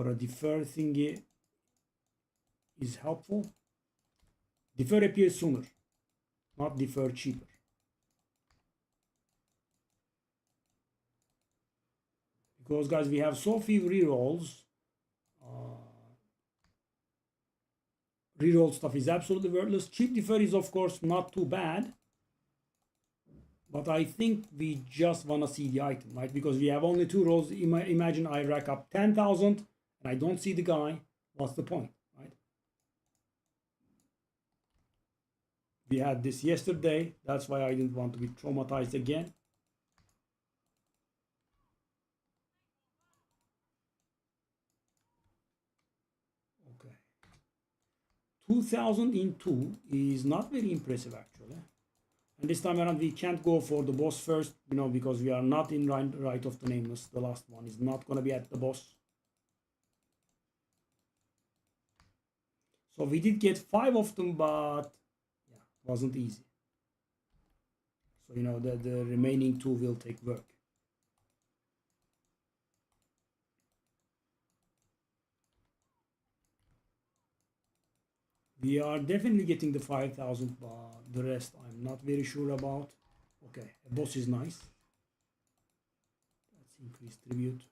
a defer thingy is helpful. Defer appears sooner, not defer cheaper. because guys, we have so few rerolls. Reroll stuff is absolutely worthless. Cheap defer is of course not too bad, but I think we just want to see the item, right? Because we have only 2 rolls. Imagine I rack up 10,000 and I don't see the guy. What's the point, right? We had this yesterday. That's why I didn't want to be traumatized again. Okay. 2,000 in 2 is not very impressive actually. And this time around we can't go for the boss first, you know, because we are not in right of the nameless. The last one is not going to be at the boss. So we did get 5 of them, but yeah, it wasn't easy. So, you know, the remaining 2 will take work. We are definitely getting the 5,000, but the rest I'm not very sure about. Okay, a boss is nice. Let's increase tribute.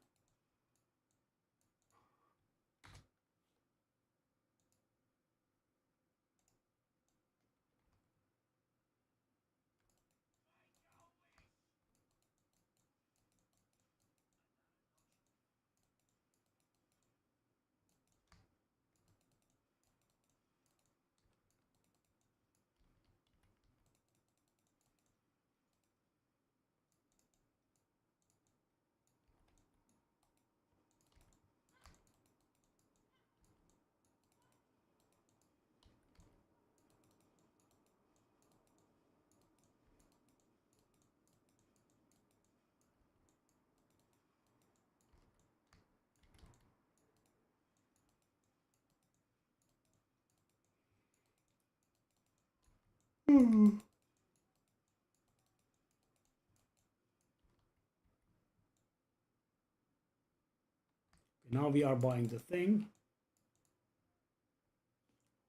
Now we are buying the thing.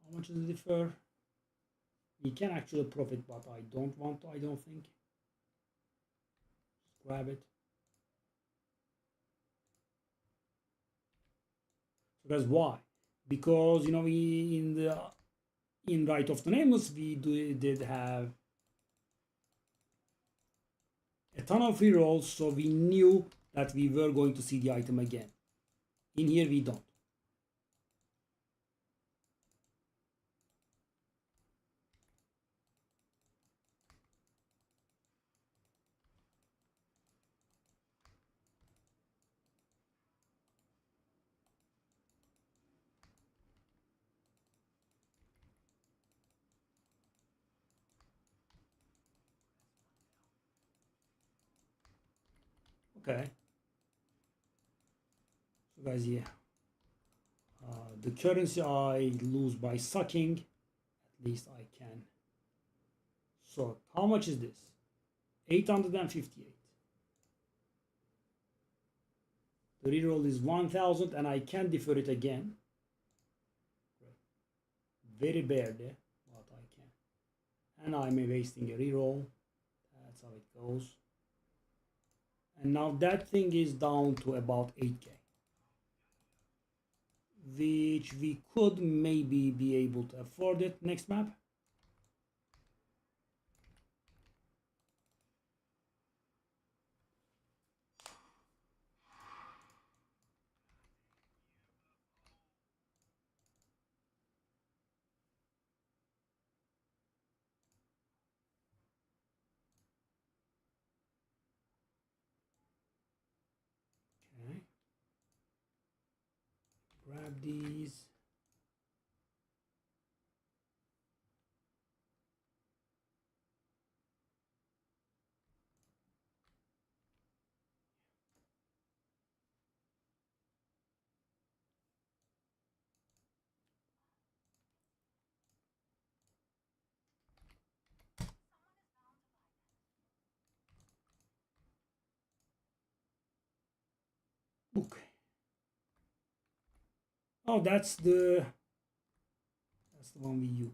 How much does it differ? We can actually profit, but I don't want to, I don't think. Just grab it. So that's why. Because, you know, we in Right of the Nameless, we did have a ton of rerolls, so we knew that we were going to see the item again. In here, we don't. Okay. So guys, yeah. The currency I lose by sucking. At least I can. So how much is this? 858. The reroll is 1,000 and I can defer it again. Very barely, but I can. And I'm wasting a reroll. That's how it goes. And now that thing is down to about 8k. Which we could maybe be able to afford it. Next map. Okay. Grab these. Okay. Oh, that's the one we use.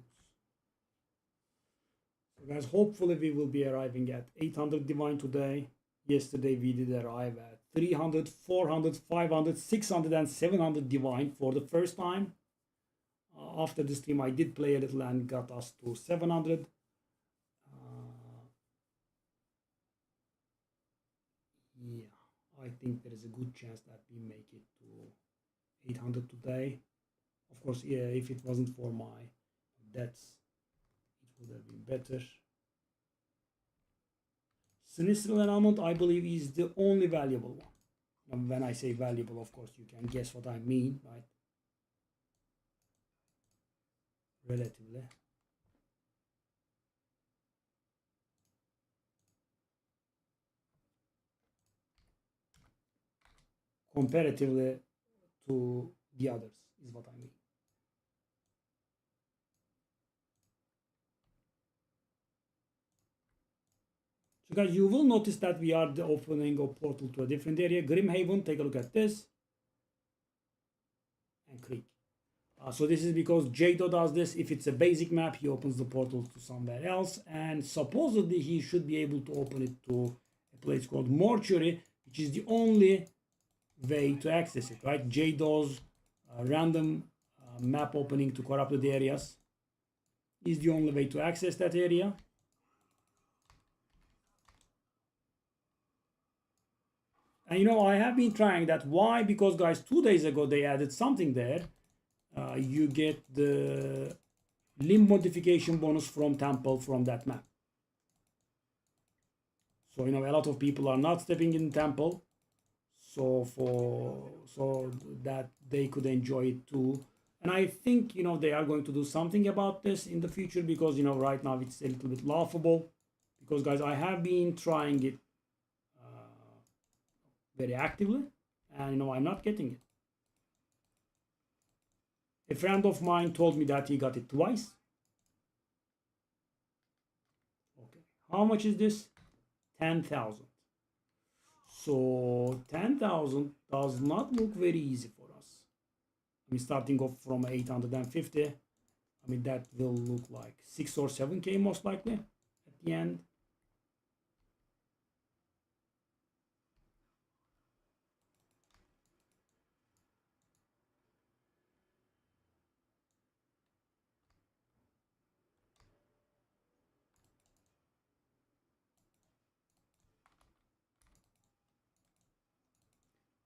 So guys, hopefully we will be arriving at 800 divine today. Yesterday we did arrive at 300, 400, 500, 600, and 700 divine for the first time. After the stream, I did play a little and got us to 700. Yeah, I think there is a good chance that we make it to 800 today. Of course, yeah, if it wasn't for my debts, it would have been better. Sinister element, I believe, is the only valuable one. And when I say valuable, of course, you can guess what I mean, right? Relatively. Comparatively to the others is what I mean. So guys, you will notice that we are the opening a portal to a different area. Grimhaven, take a look at this. And Creek. So this is because Jado does this. If it's a basic map, he opens the portal to somewhere else. And supposedly he should be able to open it to a place called Mortuary, which is the only way to access it, right? Jado's random map opening to corrupted areas is the only way to access that area. And you know, I have been trying that. Why? Because guys, 2 days ago they added something there. You get the limb modification bonus from temple from that map. So you know, a lot of people are not stepping in temple, so that they could enjoy it too. And I think, you know, they are going to do something about this in the future, because you know, right now it's a little bit laughable, because guys, I have been trying it very actively, and you know, I'm not getting it. A friend of mine told me that he got it twice. Okay, how much is this? 10,000. So 10,000 does not look very easy for us. I mean, starting off from 850, I mean, that will look like 6 or 7k most likely at the end.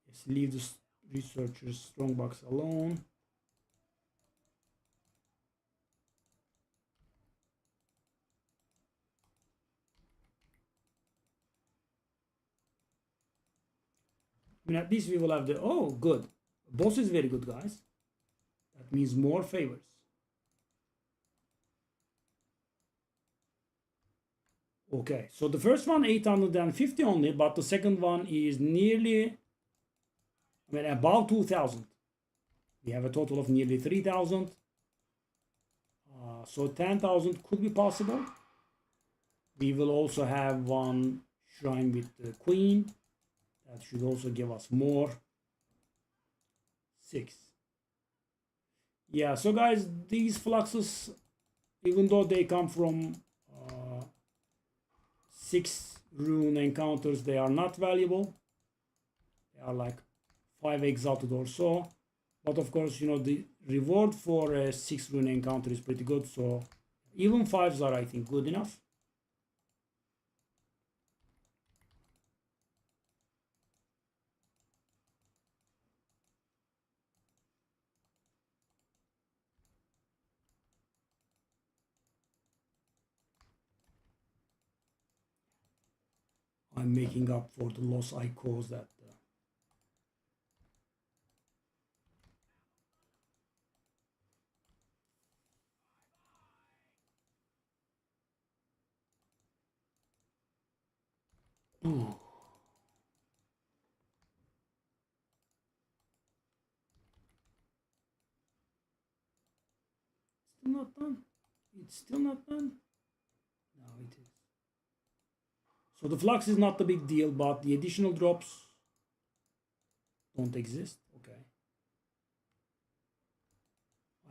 Yes, leave the researchers strongbox alone. I mean, at least we will have the, oh, good. Boss is very good, guys. That means more favors. Okay, so the first one 850 only, but the second one is nearly, I mean, about 2,000. We have a total of nearly 3,000. So 10,000 could be possible. We will also have one shrine with the queen. That should also give us more. 6. Yeah, so guys, these fluxes, even though they come from 6 rune encounters, they are not valuable. They are like 5 exalted or so. But of course, you know, the reward for a 6 rune encounter is pretty good. So even 5s are, I think, good enough. I'm making up for the loss I caused that. Ooh. Still not done. It's still not done. No, it is. So the flux is not the big deal, but the additional drops don't exist. Okay.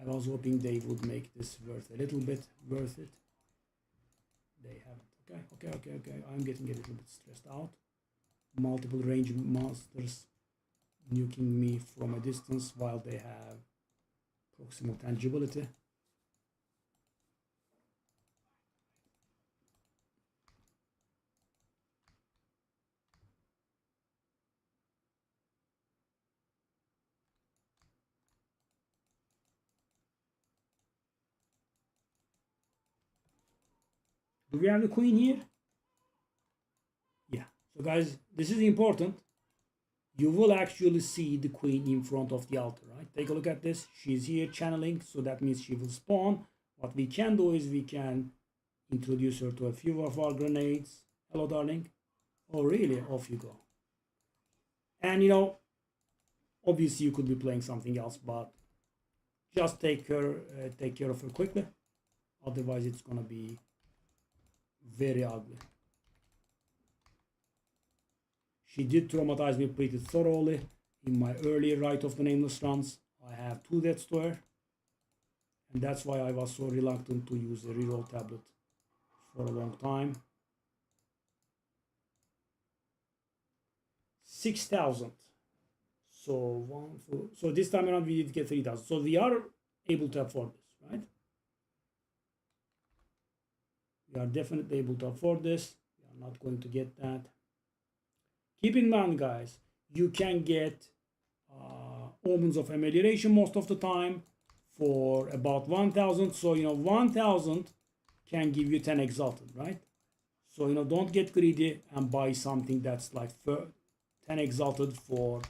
I was hoping they would make this worth a little bit worth it. They haven't. Okay. I'm getting a little bit stressed out. multiple range monsters nuking me from a distance while they have proximal tangibility. Do we have the queen here? Yeah. So guys, this is important. You will actually see the queen in front of the altar, right? Take a look at this. She's here channeling, so that means she will spawn. What we can do is we can introduce her to a few of our grenades. Hello, darling. Oh, really? Off you go. And you know, obviously you could be playing something else, but just take care of her quickly. Otherwise, it's gonna be very ugly. She did traumatize me pretty thoroughly in my earlier Rite of the Nameless runs. I have 2 deaths to her, and that's why I was so reluctant to use a reroll tablet for a long time. 6,000. So this time around we did get 3,000. So we are able to afford this, right? We are definitely able to afford this. We are not going to get that. Keep in mind, guys, you can get Omens of Amelioration most of the time for about 1,000. So, 1,000 can give you 10 Exalted, right? So, don't get greedy and buy something that's like 10 Exalted for,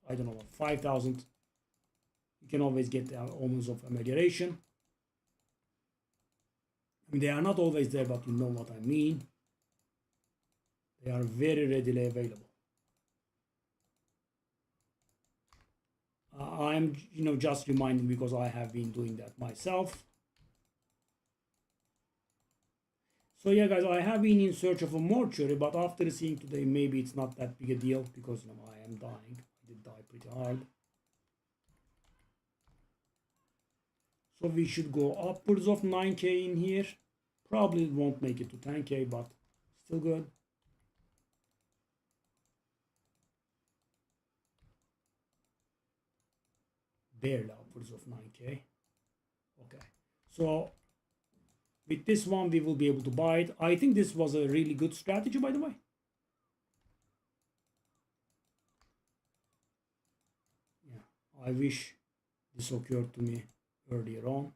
I don't know, 5,000. You can always get Omens of Amelioration. I mean, they are not always there, but you know what I mean. They are very readily available. I'm, just reminding because I have been doing that myself. So yeah, guys, I have been in search of a mortuary, but after seeing today, maybe it's not that big a deal because I am dying. I did die pretty hard. So we should go upwards of 9k in here. Probably won't make it to 10k, but still good. Barely upwards of 9k. Okay, so with this one we will be able to buy it. I think this was a really good strategy, by the way. Yeah, I wish this occurred to me earlier on.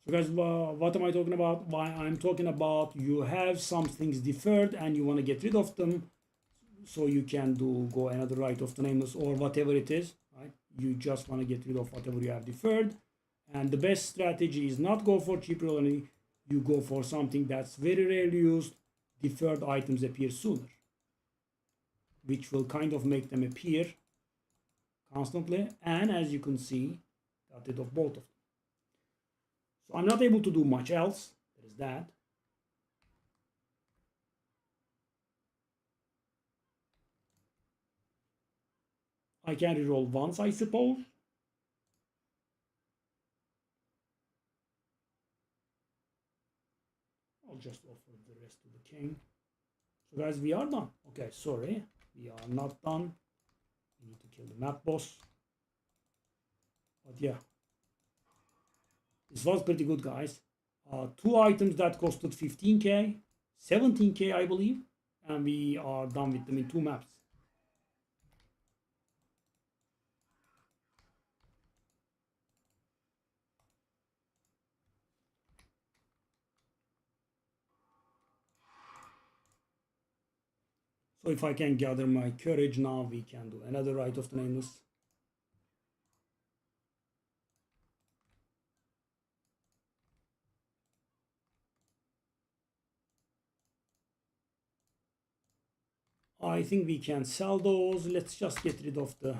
So guys, what am I talking about? Why I'm talking about you have some things deferred and you want to get rid of them so you can go another Rite of the Nameless or whatever it is, right? You just want to get rid of whatever you have deferred. And the best strategy is not go for cheap rolling. You go for something that's very rarely used. Deferred items appear sooner, which will kind of make them appear constantly. And as you can see, got rid of both of them. So I'm not able to do much else. There is that. I can reroll once, I suppose. I'll just offer the rest to the king. So guys, we are done. Okay, sorry. We are not done. We need to kill the map boss. But yeah. This was pretty good, guys. 2 items that costed 15k, 17k, I believe. And we are done with them in 2 maps. So if I can gather my courage now, we can do another Rite of the Nameless. I think we can sell those. Let's just get rid of the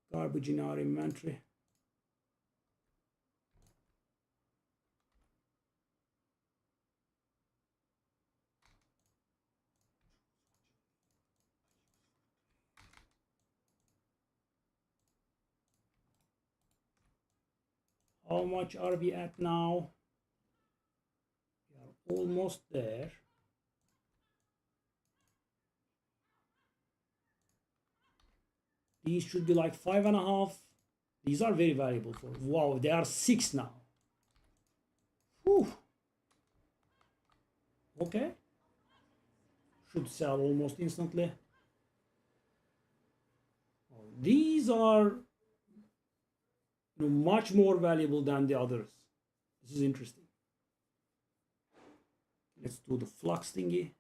garbage in our inventory. How much are we at now? We are almost there. These should be like 5.5. These are very valuable for. Wow, they are 6 now. Whew. Okay. Should sell almost instantly. These are much more valuable than the others. This is interesting. Let's do the flux thingy.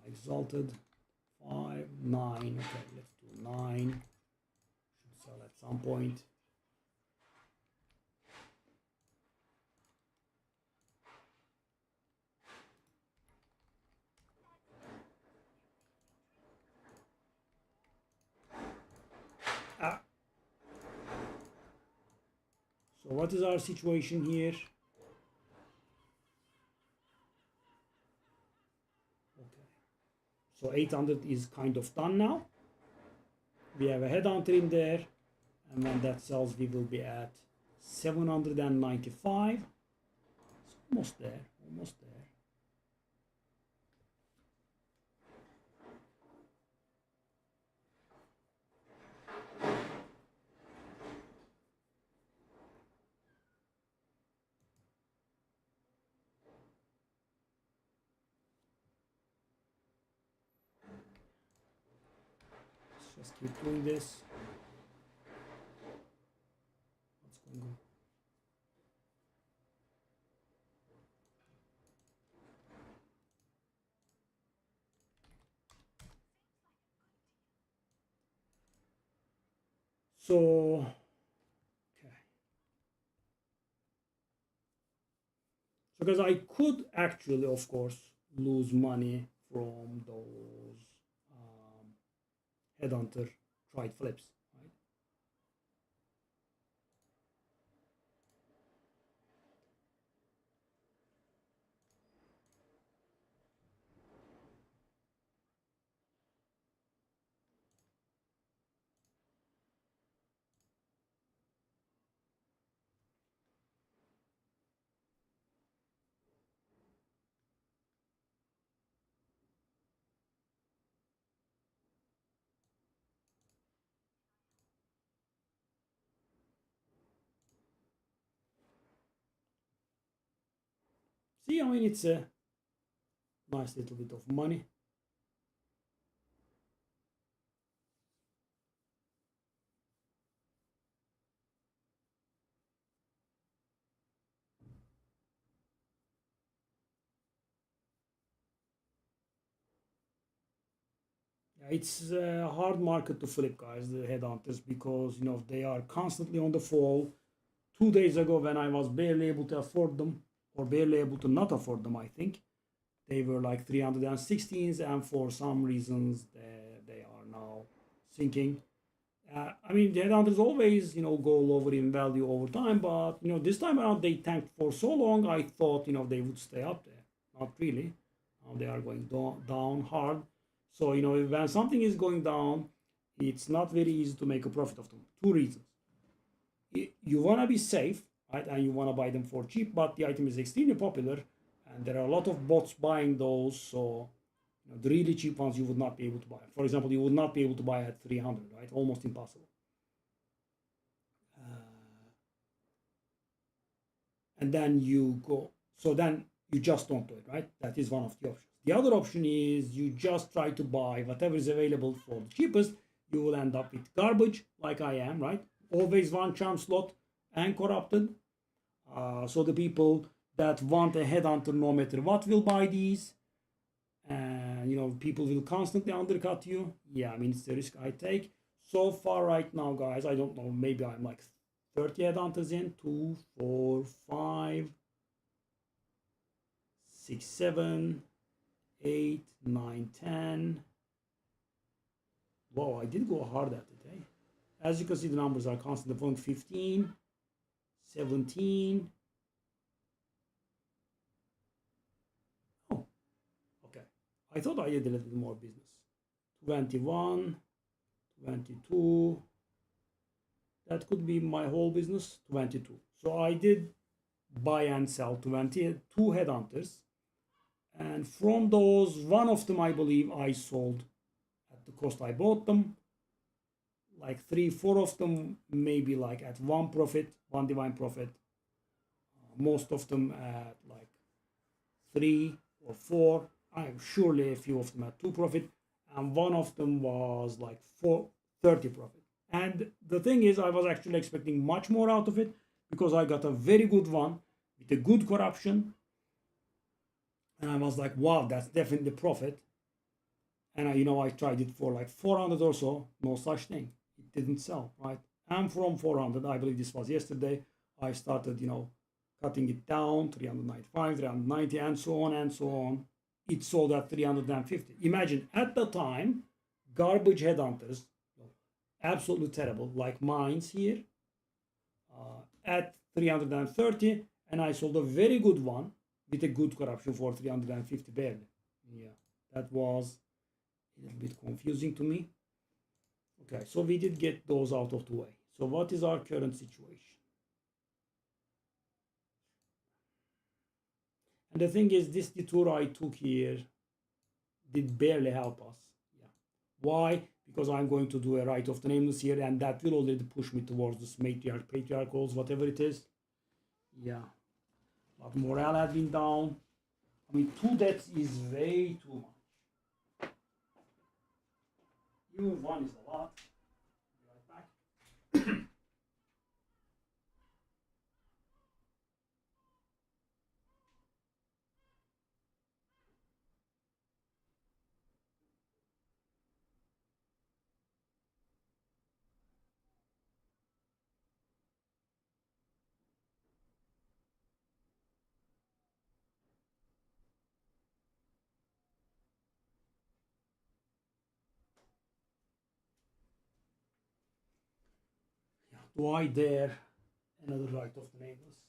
Exalted 5, 9. Okay, let's do 9. Should sell at some point. So what is our situation here? Okay. So 800 is kind of done now. We have a headhunter in there, and when that sells, we will be at 795. It's almost there, almost there. Let's just keep doing this. What's going on? So, okay. So, because I could actually, of course, lose money from those headhunter tried flips, right? See, I mean, it's a nice little bit of money. It's a hard market to flip, guys, the headhunters, because they are constantly on the fall. 2 days ago, when I was barely able to afford them, or barely able to not afford them, I think they were like 316s, and for some reasons they are now sinking. I mean, the headhunters always go lower in value over time, but this time around they tanked for so long. I thought they would stay up there. Not really. Now they are going down hard. So when something is going down, it's not very easy to make a profit of them. Two reasons: you want to be safe, right, and you want to buy them for cheap, but the item is extremely popular, and there are a lot of bots buying those. So the really cheap ones you would not be able to buy. For example, you would not be able to buy at 300, right? Almost impossible. And then you go, so then you just don't do it, right? That is one of the options. The other option is you just try to buy whatever is available for the cheapest. You will end up with garbage, like I am, right? Always one charm slot and corrupted. So the people that want a headhunter no matter what will buy these. And people will constantly undercut you. Yeah, I mean, it's the risk I take. So far right now, guys, I don't know, maybe I'm like 30 headhunters in. 2, 4, 5, 6, 7, 8, 9, 10. Wow, I did go hard at it, eh? As you can see, the numbers are constantly falling. 15, 17. Oh, okay. I thought I did a little bit more business. 21, 22. that could be my whole business, 22. So I did buy and sell 22 headhunters. And from those, one of them, I believe, I sold at the cost I bought them. Like 3, 4 of them, maybe like at one profit, one divine profit. Most of them at like 3 or 4. I'm surely a few of them at 2 profit. And one of them was like 30 profit. And the thing is, I was actually expecting much more out of it because I got a very good one with a good corruption. And I was like, wow, that's definitely profit. And I tried it for like 400 or so, no such thing. It didn't sell, right? And from 400, I believe this was yesterday, I started, cutting it down, 395, 390, and so on and so on. It sold at 350. Imagine at the time, garbage headhunters, absolutely terrible, like mines here, at 330, and I sold a very good one with a good corruption for 350 barely. Yeah, that was a little bit confusing to me. Okay, so we did get those out of the way. So what is our current situation? And the thing is, this detour I took here did barely help us. Yeah. Why? Because I'm going to do a right of the nameless here, and that will already push me towards this matriarch, patriarchals, whatever it is. Yeah. But morale has been down. I mean, 2 deaths is way too much. Even 1 is a lot. Be right back. Yeah. Do I dare another right of the nameless?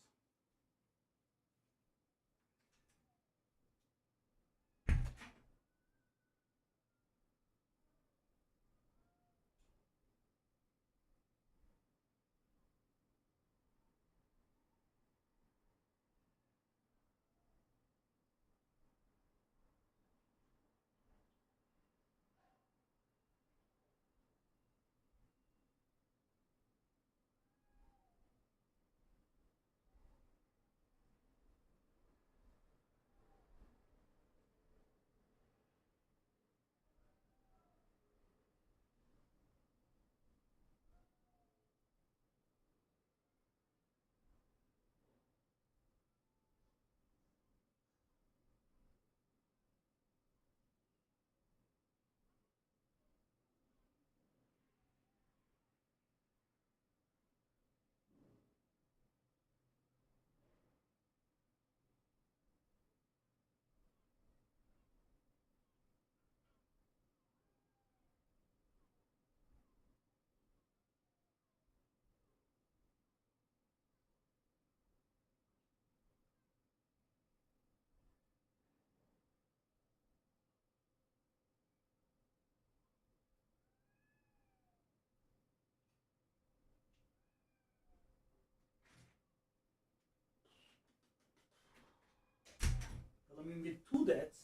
Well, I mean, with 2 deaths,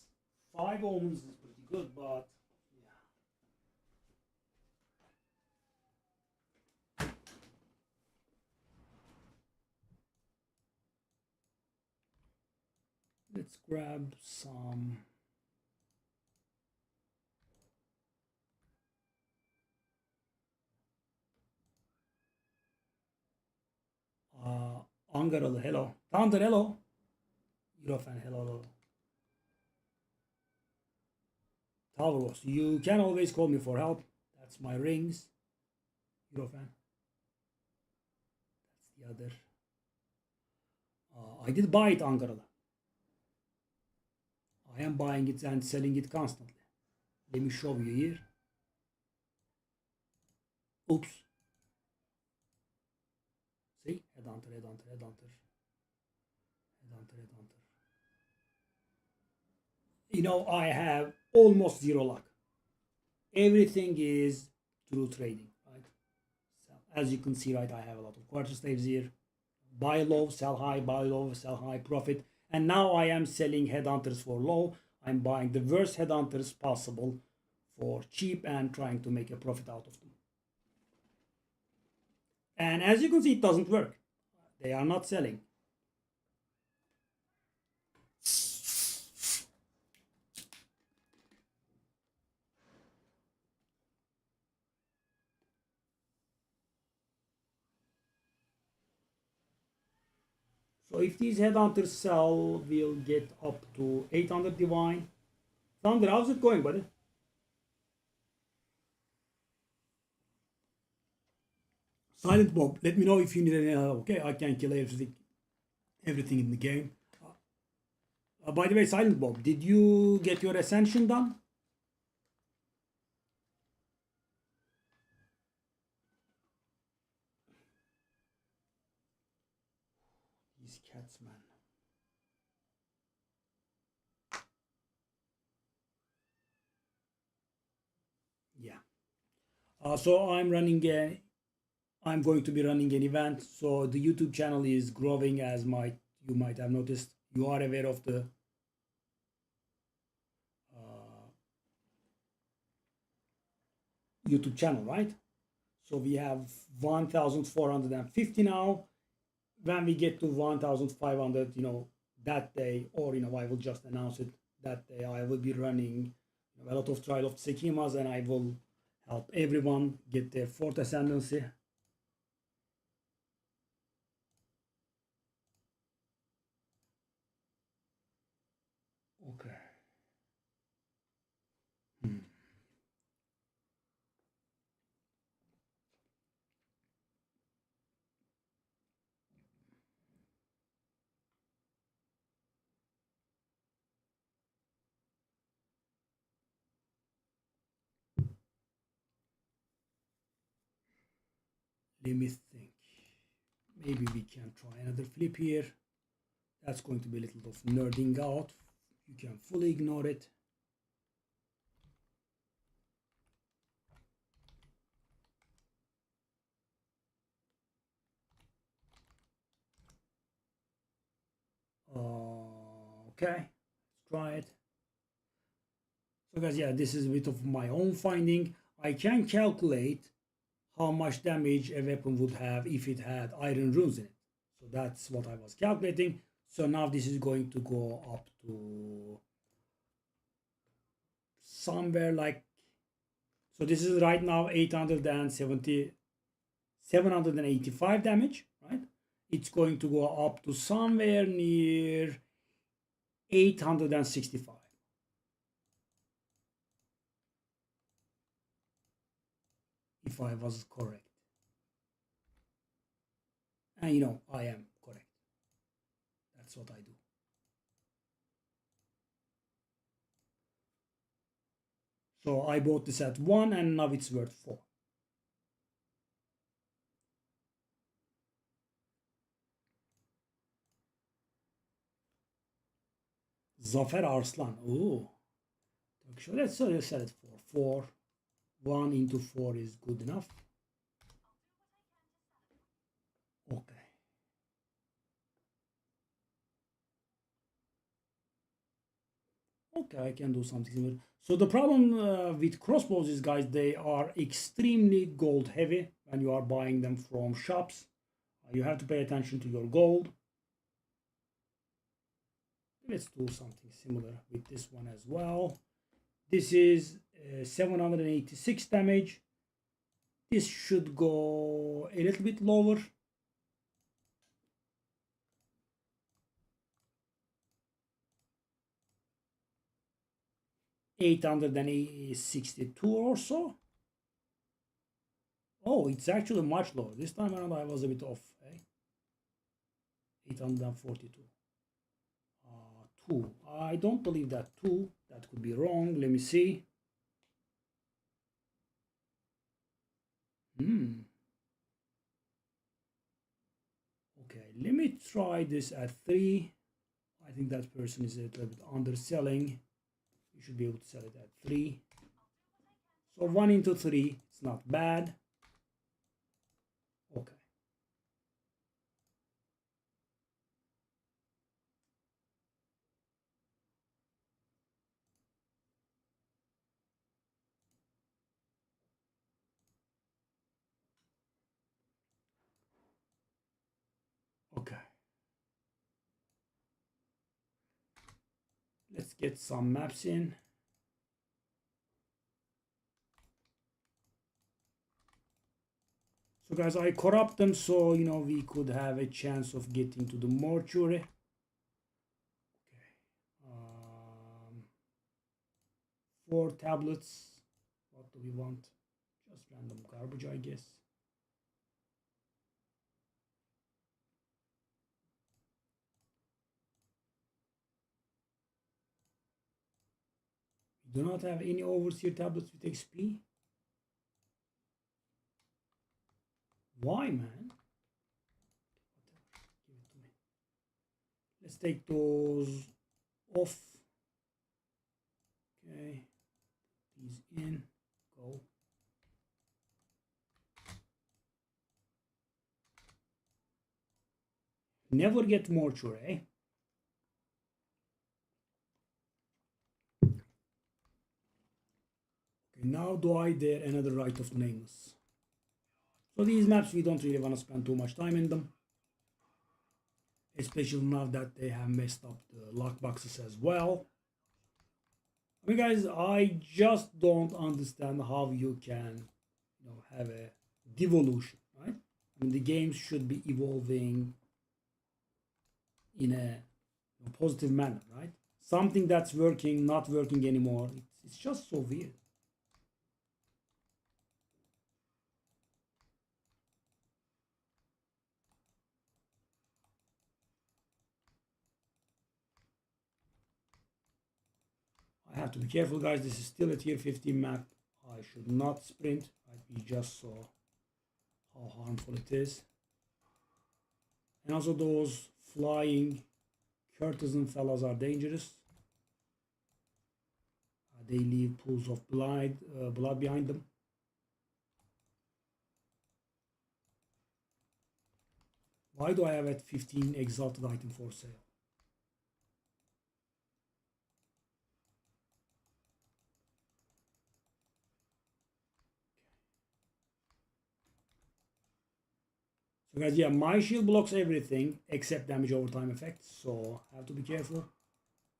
5 omens is pretty good, but yeah. Let's grab some. Angaralı, hello. Thunder, hello. Eurofan, hello. Talvos, you can always call me for help. That's my rings. Eurofan. That's the other. I did buy it, Angaralı. I am buying it and selling it constantly. Let me show you here. Oops. See? Headhunter, headhunter, headhunter. Headhunter, headhunter. I have almost 0 luck. Everything is through trading, right? As you can see, right, I have a lot of quarter slaves here. Buy low, sell high, buy low, sell high, profit. And now I am selling headhunters for low. I'm buying the worst headhunters possible for cheap and trying to make a profit out of them. And as you can see, it doesn't work. They are not selling. So if these headhunters sell, we'll get up to 800 divine. Thunder, how's it going, buddy? Silent Bob, let me know if you need any help. Okay, I can kill everything in the game. By the way, Silent Bob, did you get your ascension done? These cats, man. Yeah. So I'm going to be running an event. So the YouTube channel is growing, as you might have noticed. You are aware of the YouTube channel, right? So we have 1,450 now. When we get to 1,500, that day, or I will just announce it that day, I will be running a lot of trial of Tsekimas, and I will help everyone get their fourth ascendancy. Okay. Let me think. Maybe we can try another flip here. That's going to be a little of nerding out. You can fully ignore it. Okay, let's try it. So guys, yeah, this is a bit of my own finding. I can calculate how much damage a weapon would have if it had iron runes in it. So that's what I was calculating. So now this is going to go up to somewhere like, so this is right now 785 damage, right? It's going to go up to somewhere near 865. If I was correct. And I am correct. That's what I do. So I bought this at 1 and now it's worth 4. Zafer Arslan. Oh. So let's sell it for 4. 1 into 4 is good enough. Okay. Okay, I can do something similar. So the problem with crossbows is, guys, they are extremely gold heavy when you are buying them from shops. You have to pay attention to your gold. Let's do something similar with this one as well. This is 786 damage. This should go a little bit lower. $862 or so. Oh, it's actually much lower. This time around I was a bit off. 842. 2. I don't believe that 2. That could be wrong. Let me see. Okay, let me try this at 3. I think that person is a little bit underselling. You should be able to sell it at 3. So 1 into 3, it's not bad. Let's get some maps in. So guys, I corrupt them so we could have a chance of getting to the mortuary. Okay. 4 tablets. What do we want? Just random garbage, I guess. We do not have any overseer tablets with XP. Why, man? Give it to me. Let's take those off. Okay. These in. Go. Never get mortuary, eh? Okay, now do I dare another Rite of Nameless. So these maps, we don't really want to spend too much time in them. Especially now that they have messed up the lock boxes as well. I mean, guys, I just don't understand how you can, have a devolution, right? I mean, the games should be evolving in a positive manner, right? Something that's working, not working anymore. It's just so weird. I have to be careful, guys. This is still a tier 15 map. I should not sprint. Right? We just saw how harmful it is. And also those flying courtesan fellas are dangerous. They leave pools of blood behind them. Why do I have at 15 exalted item for sale? So guys, yeah, my shield blocks everything except damage over time effects, so I have to be careful.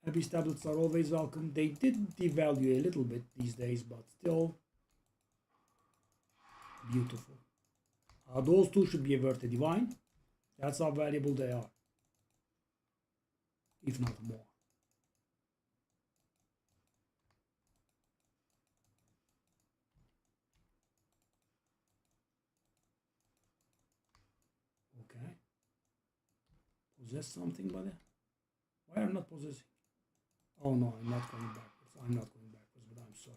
Abyss tablets are always welcome. They did devalue a little bit these days, but still beautiful. Those two should be worth a divine. That's how valuable they are, if not more. Okay. Possess something, buddy? Why are you not possessing? Oh no, I'm not going backwards. I'm not going backwards, but I'm sorry.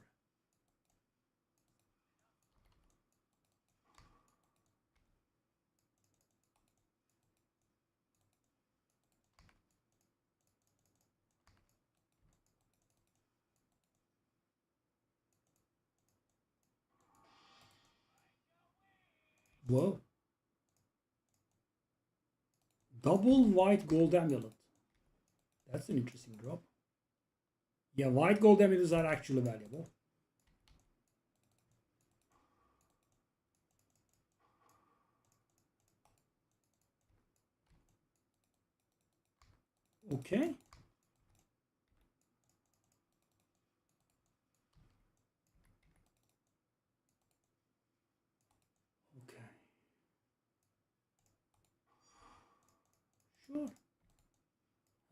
Whoa. Double white gold amulet. That's an interesting drop. Yeah, white gold amulets are actually valuable. Okay. Okay. Sure.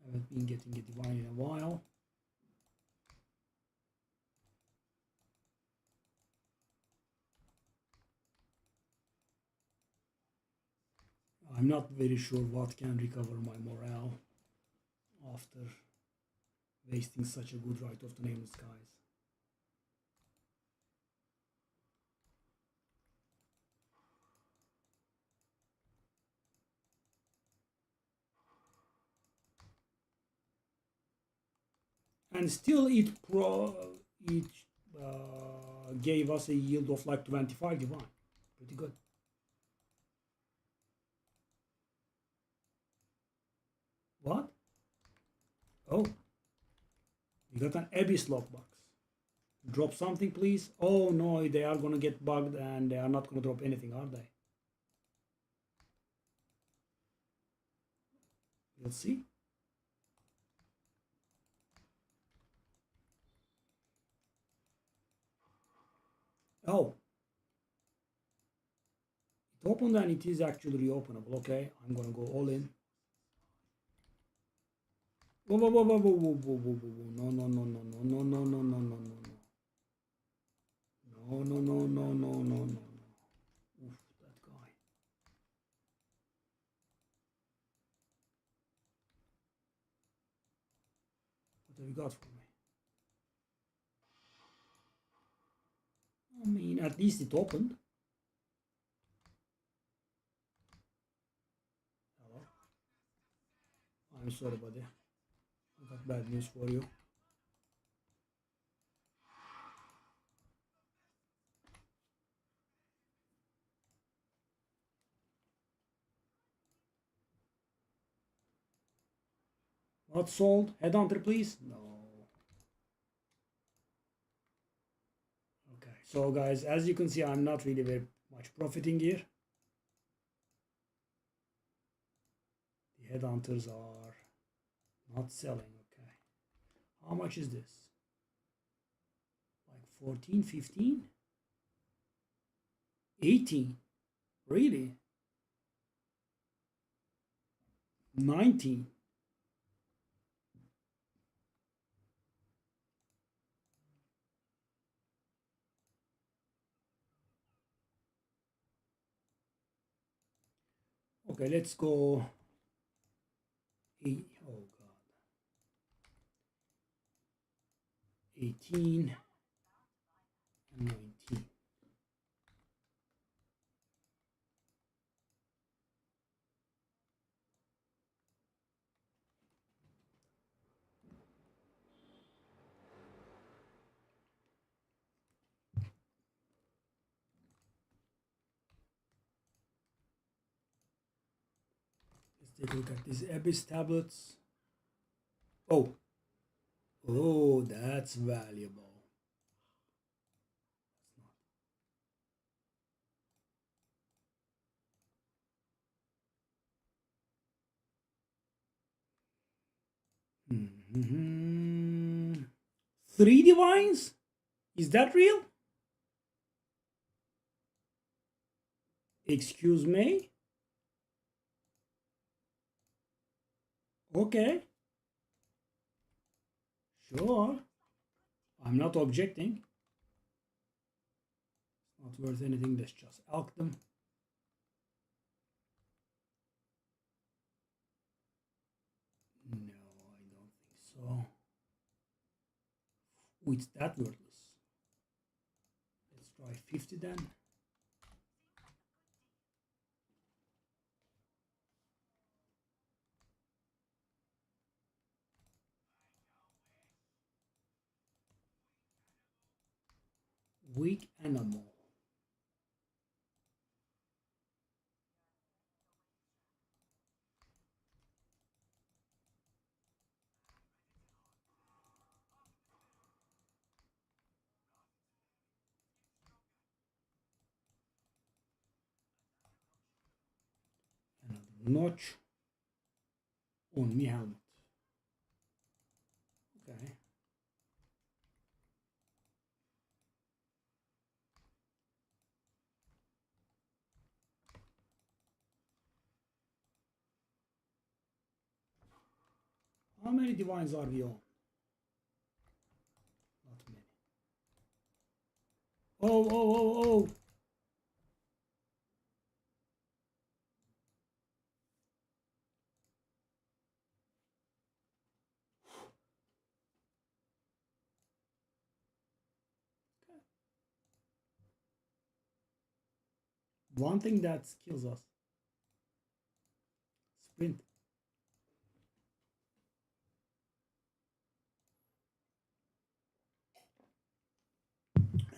I haven't been getting a divine in a while. I'm not very sure what can recover my morale after wasting such a good Rite of the Nameless, guys. And still it gave us a yield of like 25 divine. Pretty good. What? Oh, we got an Abyss lockbox. Drop something, please. Oh no, they are gonna get bugged and they are not gonna drop anything, are they? We'll see. Oh, it opened and it is actually reopenable. Okay, I'm gonna go all in. Whoa, whoa, whoa, whoa, whoa, whoa, whoa, whoa, whoa. No, no, no, no, no, no, no, no, no, no, no. No, no, no, no, no, no, no. Oof, that guy. What have you got for me? I mean, at least it opened. Hello? I'm sorry, buddy. I got bad news for you. Not sold. Headhunter, please. No. Okay. So, guys, as you can see, I'm not really very much profiting here. The headhunters are not selling. Okay. How much is this? Like 14, 15, 18. Really? 19. Okay, let's go. Oh God. 18 and 19. Let's take a look at these Abyss tablets. Oh, oh, that's valuable. Mm-hmm. 3 divines? Is that real? Excuse me? Okay. Sure. I'm not objecting. Not worth anything. Let's just elk them. No, I don't think so. Oh, it's that worthless. Let's try 50 then. Weak animal. Another notch on me helmet. Okay. How many divines are we on? Not many. Oh, oh, oh, oh. One thing that kills us. Sprint.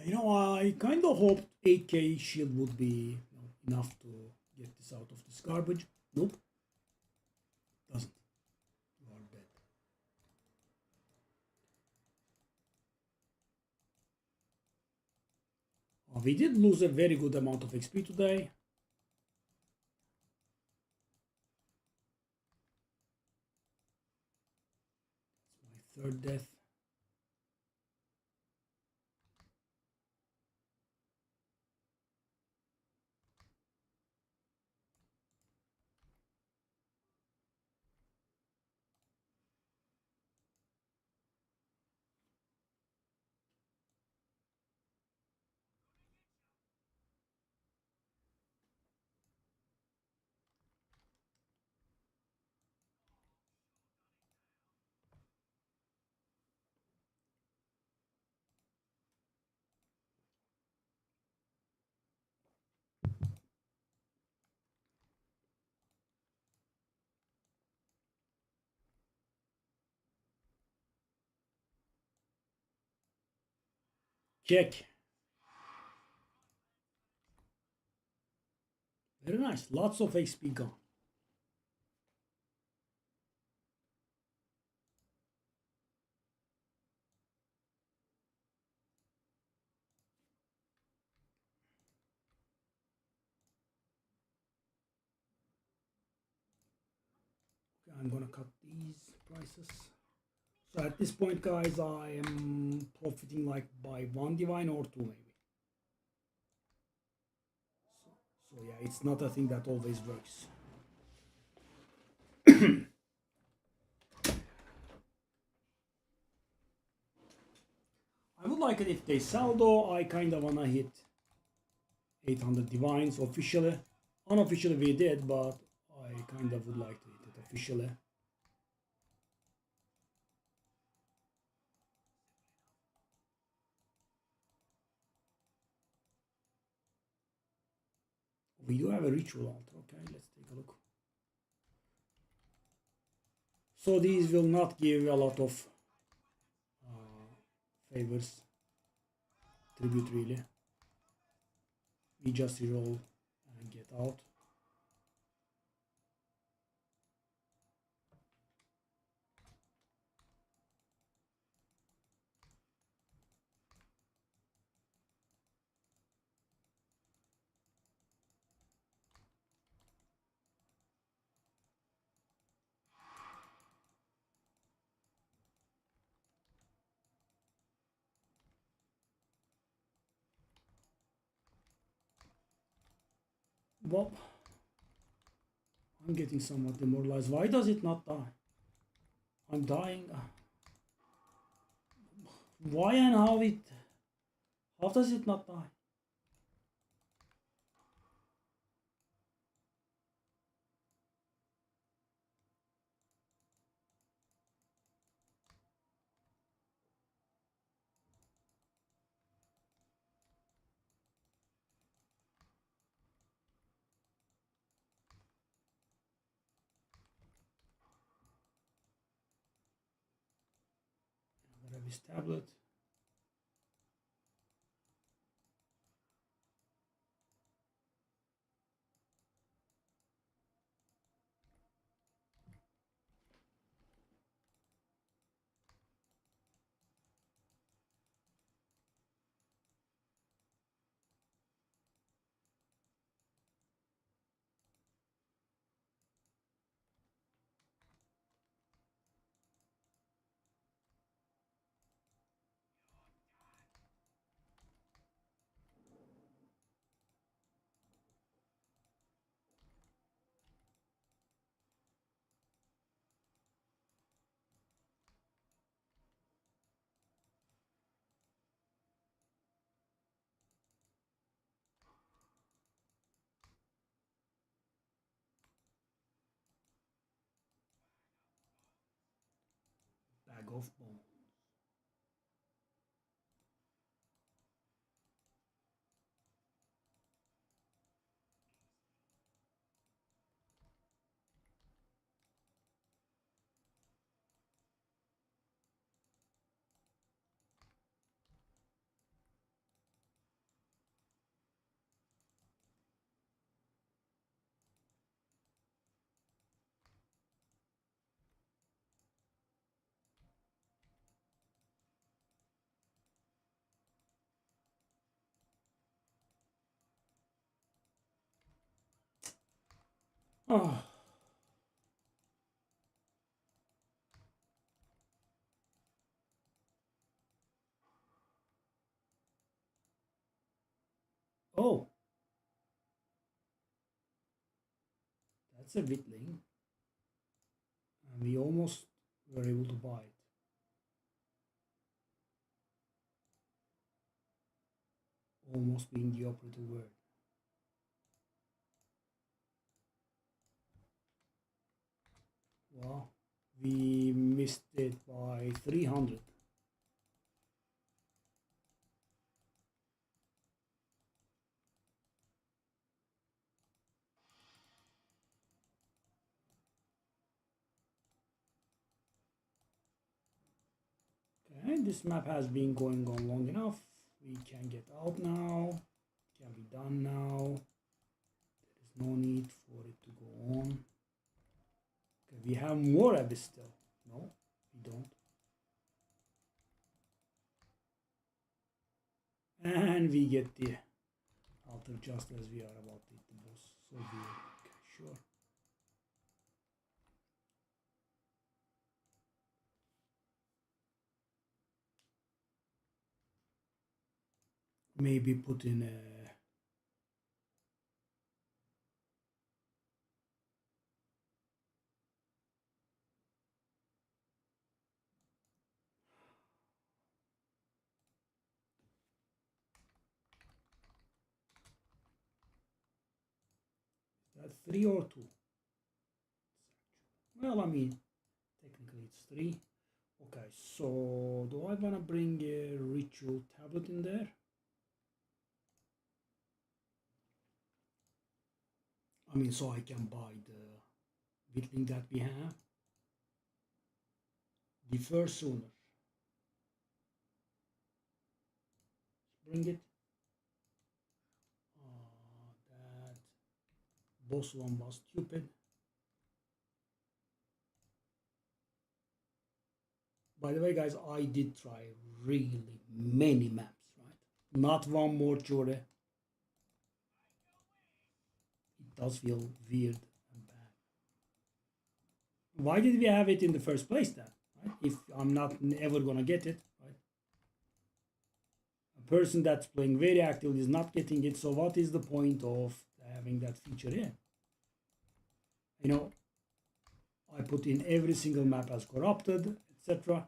You know, I kind of hoped 8k shield would be enough to get this out of this garbage. Nope. Doesn't. You are dead. We did lose a very good amount of XP today. It's my third death. Check. Very nice. Lots of XP gone. Okay, I'm gonna cut these prices. So at this point, guys, I am profiting like by one divine or two maybe. So yeah, it's not a thing that always works. I would like it if they sell though. I kind of wanna hit 800 divines officially. Unofficially we did, but I kind of would like to hit it officially. We do have a ritual altar. Okay, let's take a look. So these will not give a lot of favors. Tribute really. We just reroll and get out. Well, I'm getting somewhat demoralized. Why does it not die? I'm dying. Why and how it? How does it not die? Grab his tablet. Bag of bones. Oh. Oh, that's a Witling. And we almost were able to buy it. Almost being the operative word. Wow, we missed it by 300. Okay, this map has been going on long enough. We we can get out now. It can be done now. There is no need for it to go on. Okay, we have more abyss still. No, we don't. And we get the altar just as we are about to hit the boss. So weird. Okay, sure. Maybe put in a that 3 or 2? Well, I mean, technically it's 3. Okay, so do I want to bring a ritual tablet in there? I mean, so I can buy the Witling that we have. Defer sooner. Bring it. That boss one was stupid. By the way, guys, I did try really many maps, right? Not one more Jure. It does feel weird and bad. Why did we have it in the first place then? Right? If I'm not ever gonna get it, right? A person that's playing very actively is not getting it, so what is the point of having that feature in? You know, I put in every single map as corrupted, etc.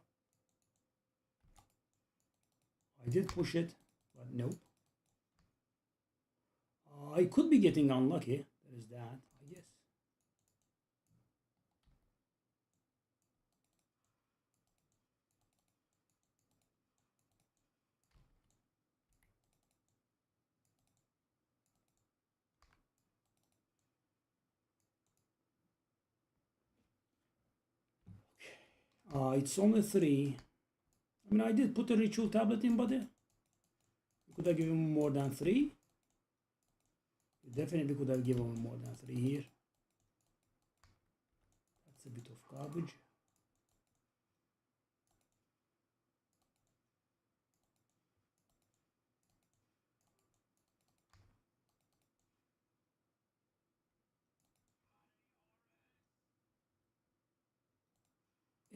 I did push it, but nope. I could be getting unlucky. There is that, I guess. It's only 3. I mean, I did put a ritual tablet in, but could have given more than 3. You definitely could have given more than 3 here. That's a bit of garbage.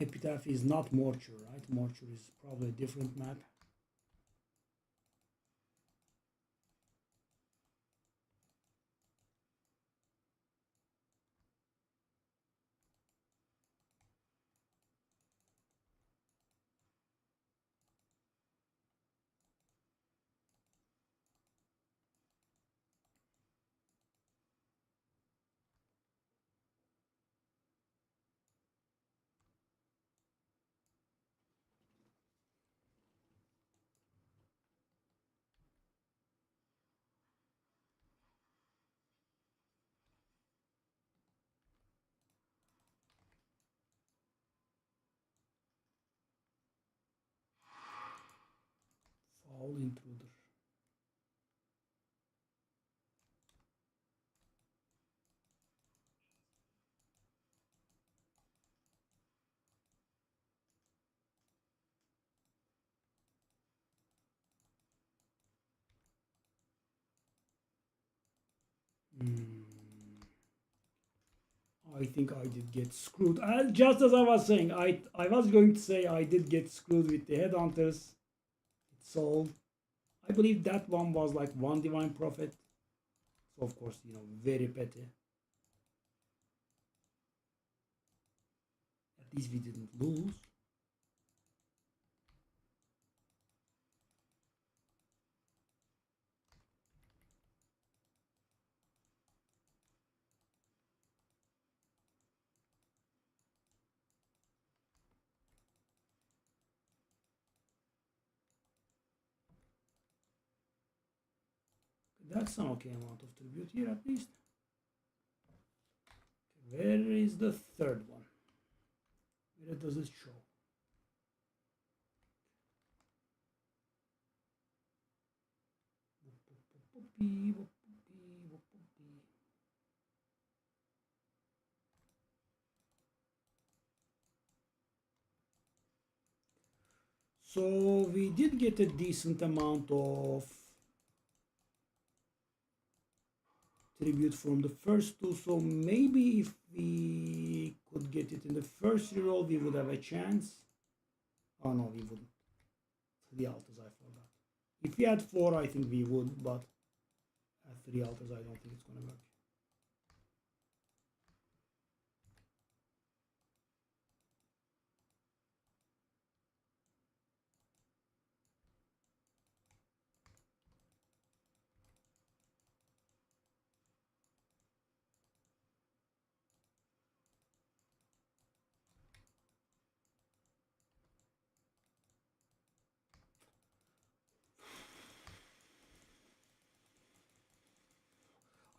Epitaph is not Morture, right? Morture is probably a different map. Foul Intruder. I think I did get screwed. Just as I was saying, I was going to say I did get screwed with the Headhunters. It's sold. I believe that one was like 1 Divine Prophet. So of course, you know, very petty. At least we didn't lose. That's an okay amount of tribute here at least. Okay, where is the third one? Where does it show? So we did get a decent amount of tribute from the first two, so maybe if we could get it in the first reroll, we would have a chance. Oh no, we wouldn't. 3 alters, I forgot. If we had 4, I think we would, but at 3 alters, I don't think it's gonna work.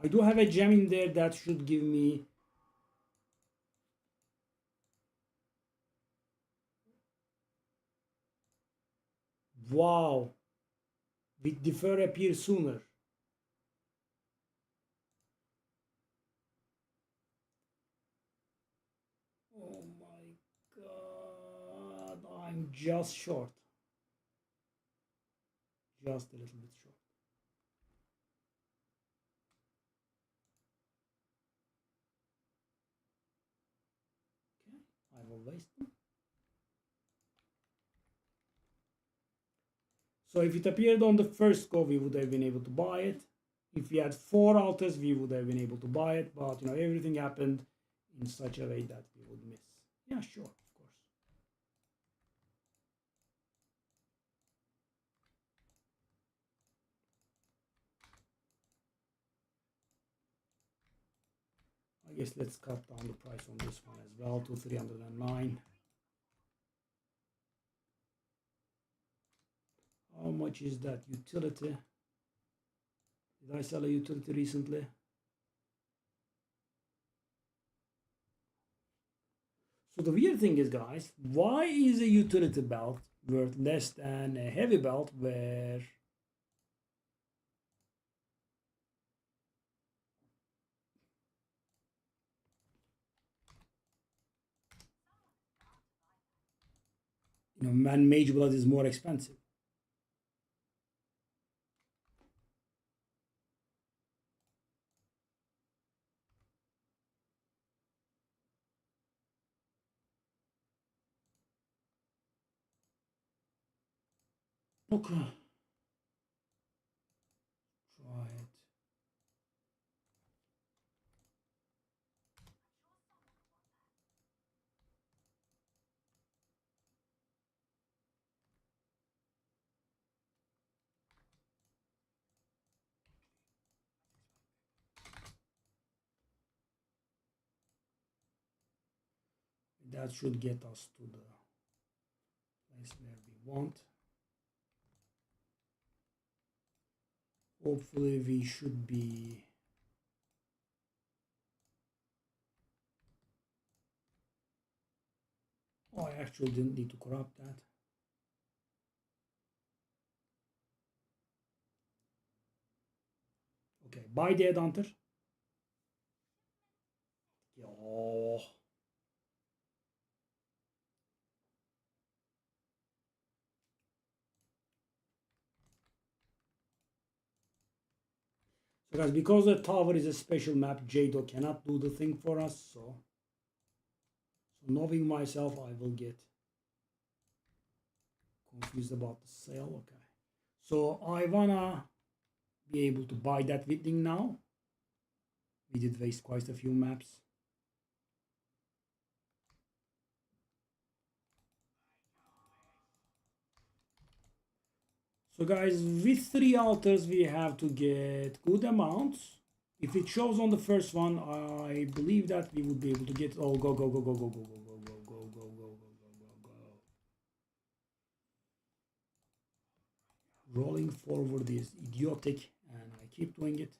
I do have a gem in there that should give me. Wow. With defer appear sooner. Oh my god. I'm just short. Just a little bit short. Okay. I will waste them. So if it appeared on the first go, we would have been able to buy it. If we had 4 alters, we would have been able to buy it. But you know, everything happened in such a way that we would miss. Yeah, sure, of course. I guess let's cut down the price on this one as well to 309. How much is that utility? Did I sell a utility recently? So the weird thing is, guys, why is a utility belt worth less than a heavy belt where you know, man mage blood is more expensive? Okay. Try it. That should get us to the place where we want. Hopefully we should be oh, I actually didn't need to corrupt that. Okay, buy the Headhunter. Oh. So guys, because the tower is a special map, Jado cannot do the thing for us, so knowing myself, I will get confused about the sale. Okay. So I wanna be able to buy that Witling now. We did waste quite a few maps. So guys, with 3 altars, we have to get good amounts. If it shows on the first one, I believe that we would be able to get. Oh, go, go, go, go, go, go, go, go, go, go, go, go, go, go, go, go. Rolling forward is idiotic, and I keep doing it.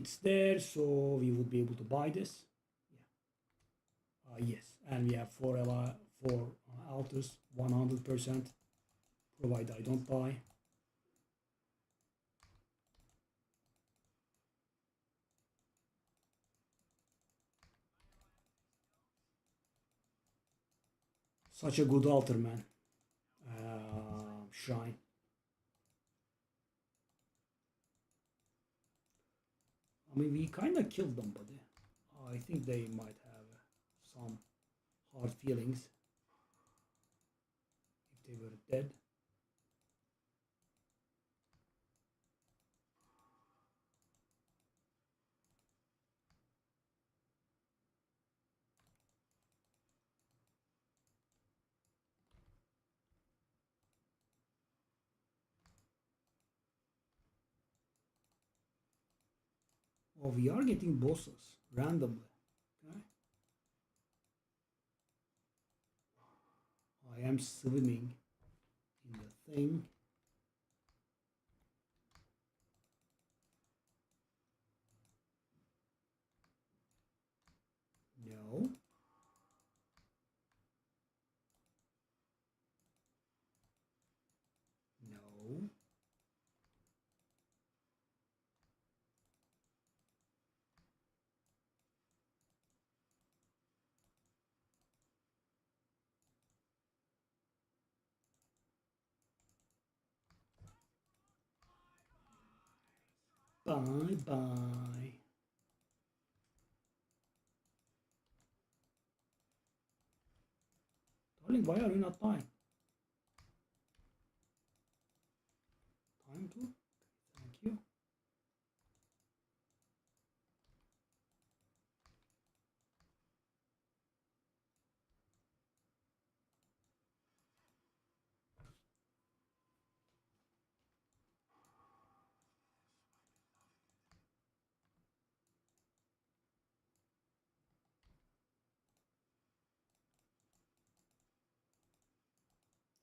it's there, so we would be able to buy this. Yeah. Yes, and we have four altars, 100%, provided I don't buy. Such a good altar, man. Shrine. I mean, we kind of killed them, but I think they might have some hard feelings if they were dead. Oh, we are getting bosses randomly. Okay. I am swimming in the thing. No. No. Bye bye. Darling, why are you not dying? Time to? Thank you.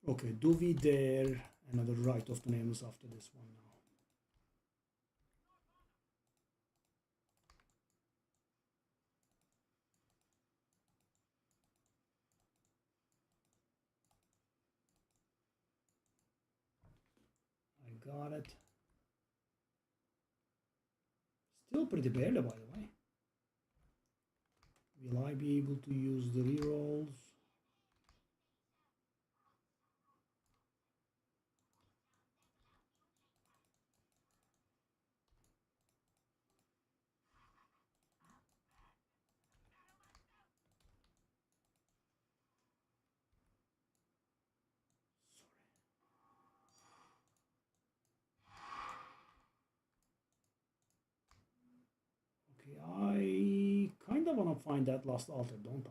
Okay, do we dare another Rite of the Nameless after this one now? I got it. Still pretty barely, by the way. Will I be able to use the rerolls? Okay, I kind of want to find that last altar, don't I?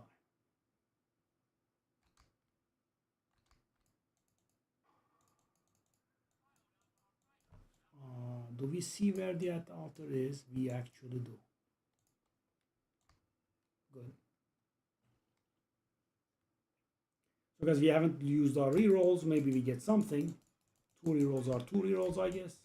Do we see where that altar is? We actually do. Good. So because we haven't used our rerolls, maybe we get something. Two rerolls are two rerolls, I guess.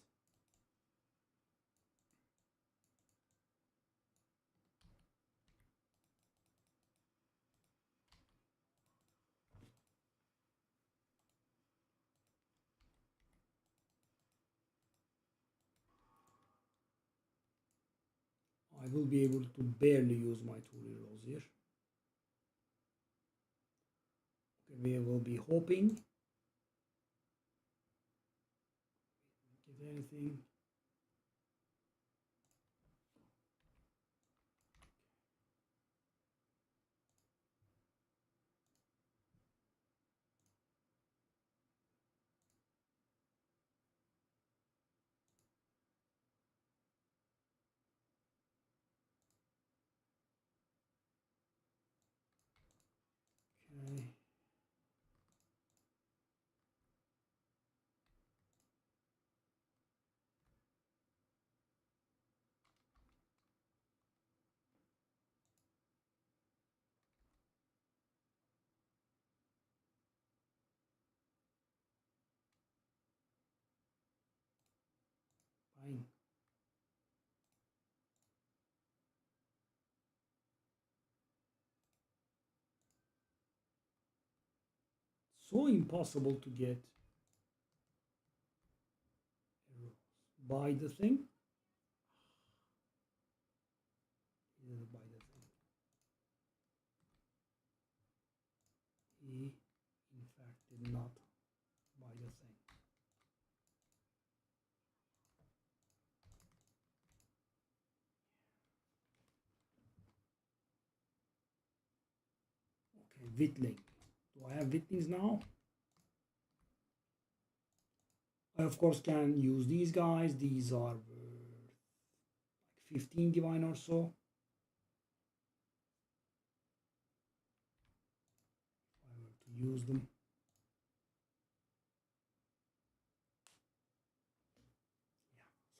I will be able to barely use my two rerolls here. Okay, we will be hoping. Get anything. Okay. so impossible to get by the thing. By the thing. He, in fact, did not buy the thing. Okay, Whittling. Do I have Whittlings now? I, of course, can use these guys. These are like 15 divine or so. If I were to use them.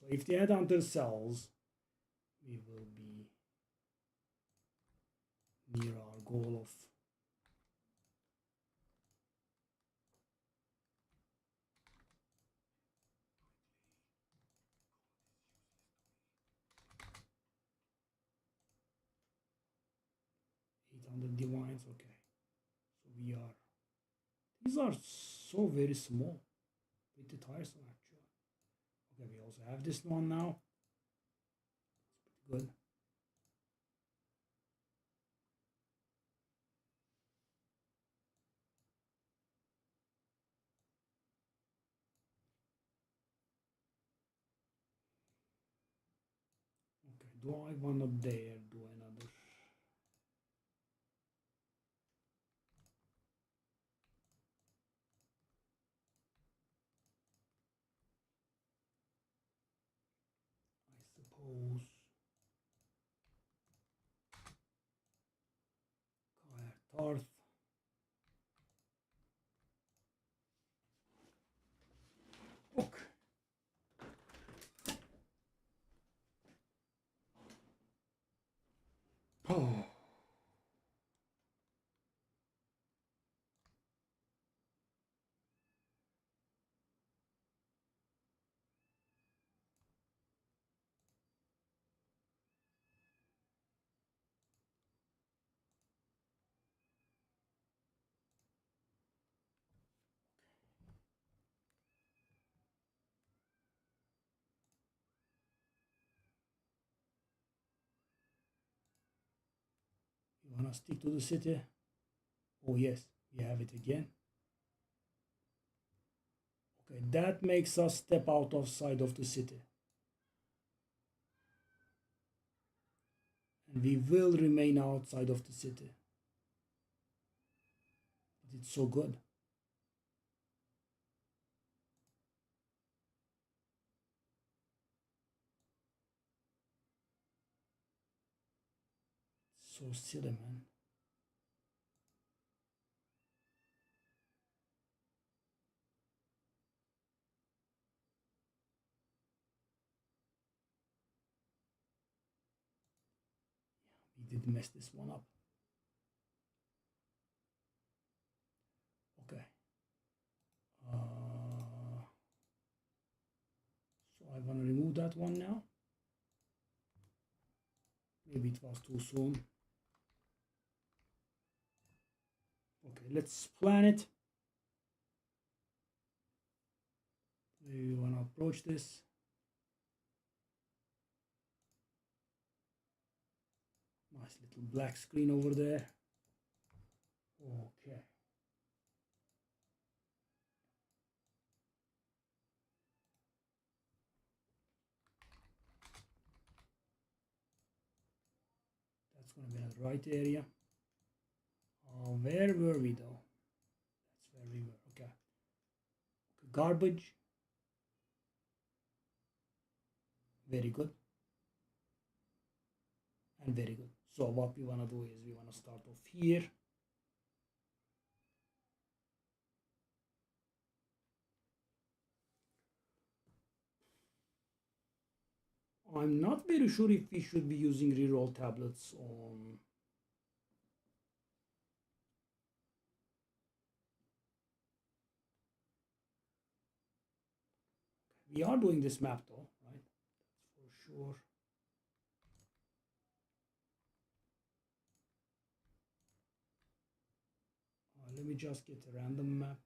Yeah. So if the headhunter sells, we will be near our goal of divines. Okay, so we are, these are so very small, pretty tiresome actually. Okay, we also have this one now. It's pretty good. Okay, do I want to dare do another? I suppose Kaer Tarth. Okay. Oh. You wanna stick to the city? Oh yes, we have it again. Okay, that makes us step out of side of the city. And we will remain outside of the city. But it's so good. So silly, man. We did mess this one up. Okay. So I want to remove that one now. Maybe it was too soon. Okay, let's plan it. We want to approach this. Nice little black screen over there. Okay. That's going to be in the right area. Where were we though? That's where we were. Okay. Garbage. Very good. And very good. So what we want to do is we want to start off here. I'm not very sure if we should be using reroll tablets on. We are doing this map though, right? That's for sure. let me just get a random map.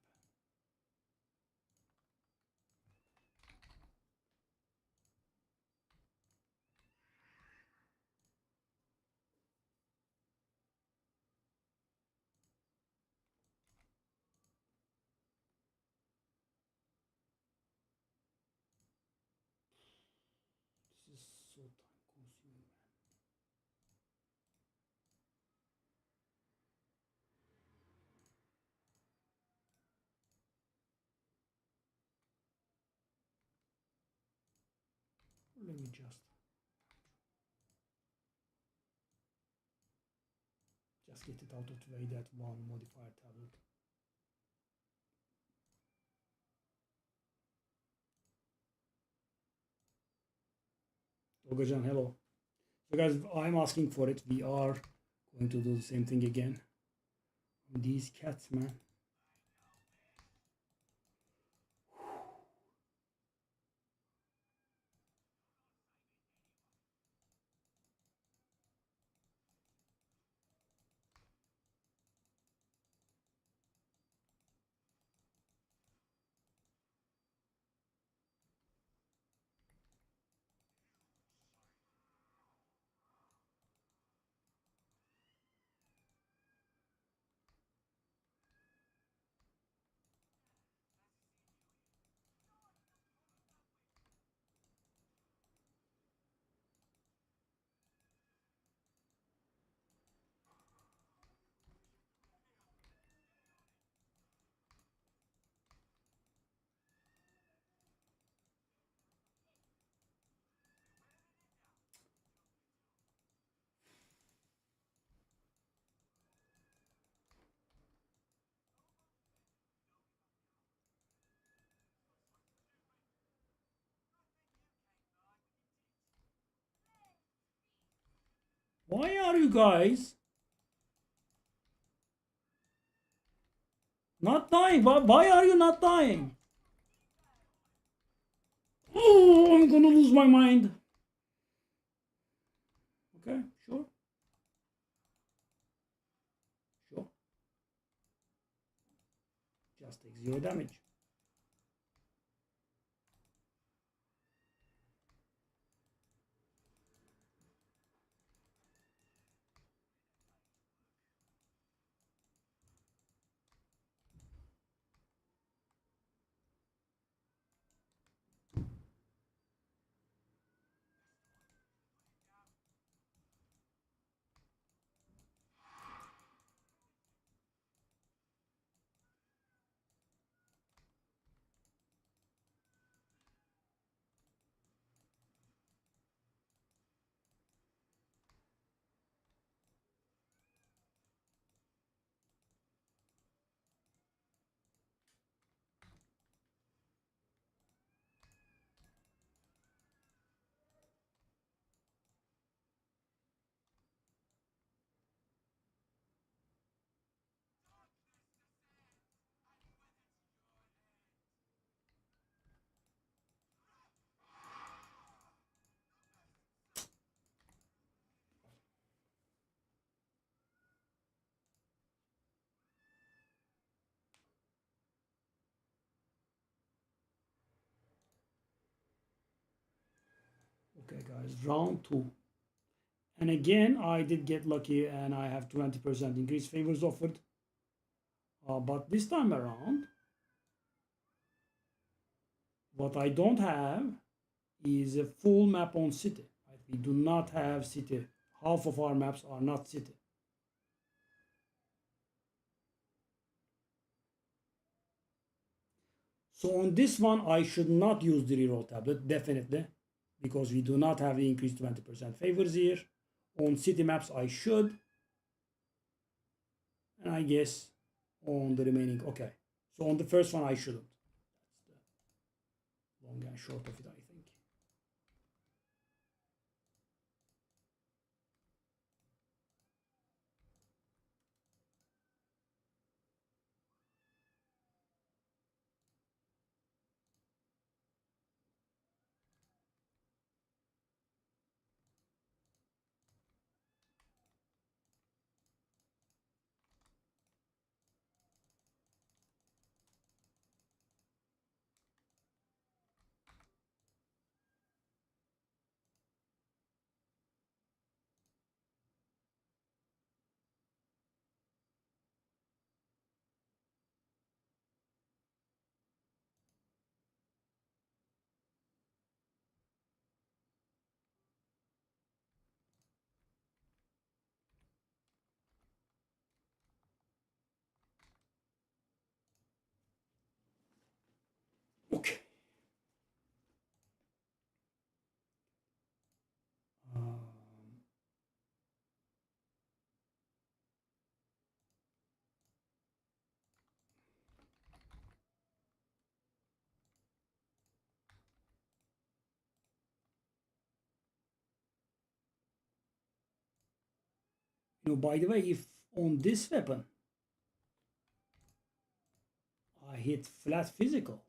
This is so time consuming. Let me just get it out of the way, that one modifier tablet. Dogajan, hello. So guys, I'm asking for it. We are going to do the same thing again. These cats, man. Why are you guys not dying? Why are you not dying? Oh, I'm gonna lose my mind. Okay, sure. Sure. Just take 0 damage. Okay, guys, round 2. And again, I did get lucky and I have 20% increased favors offered. But this time around, what I don't have is a full map on city. Right? We do not have city. Half of our maps are not city. So on this one, I should not use the reroll tablet, definitely, because we do not have the increased 20% favors here. On city maps, I should. And I guess on the remaining, okay. So on the first one, I shouldn't. That's the long and short of it, I think. By the way, if on this weapon I hit flat physical,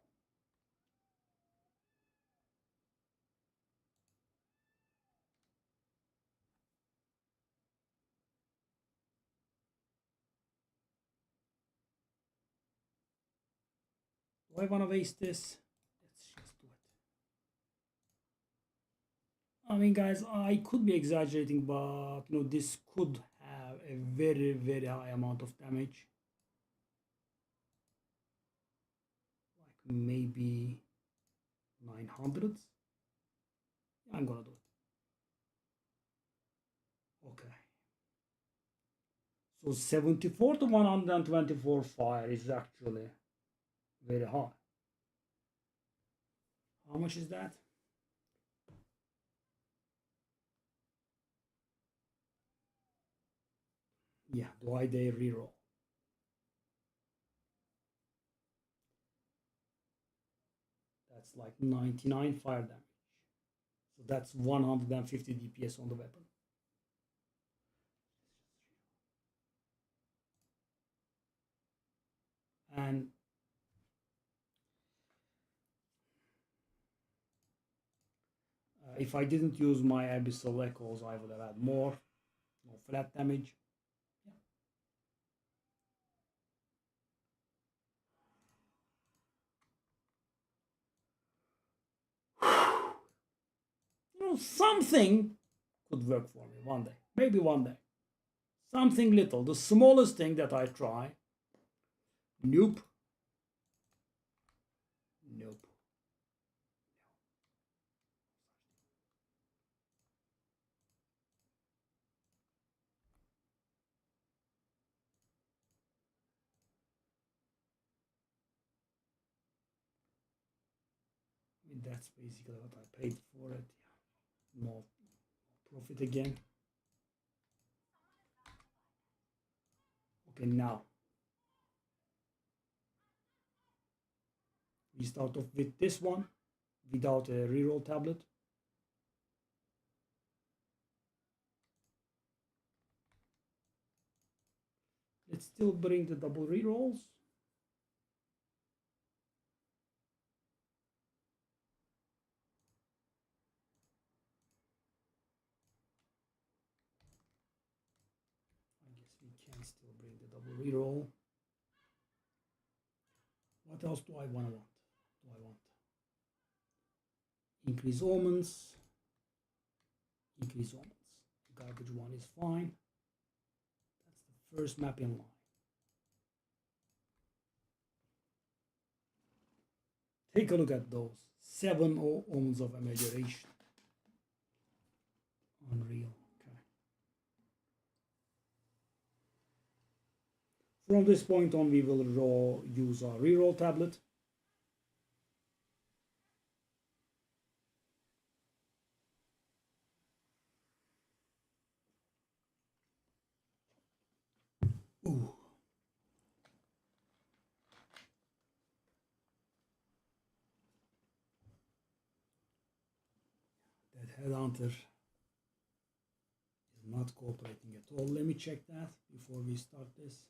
do I want to waste this? Let's just do it. I mean, guys, I could be exaggerating, but this could have a very, very high amount of damage. Like maybe 900s. Yeah, I'm gonna do it. Okay. So 74 to 124 fire is actually very high. How much is that? Yeah, do I dare reroll? That's like 99 fire damage. So that's 150 DPS on the weapon. And if I didn't use my abyssal echoes, I would have had more. No flat damage. Something could work for me one day. Maybe one day. Something little. The smallest thing that I try. Nope. Nope. I mean, that's basically what I paid for it. Yeah. More profit again. Okay, now we start off with this one without a reroll tablet. Let's still bring the double rerolls. I guess we can still bring the double reroll. What else do I want? Increase omens. Increase omens. The garbage one is fine. That's the first map in line. Take a look at those. 7 omens of amelioration. Unreal. Okay. From this point on, we will use our reroll tablet. Ooh. That headhunter is not cooperating at all. Let me check that before we start this.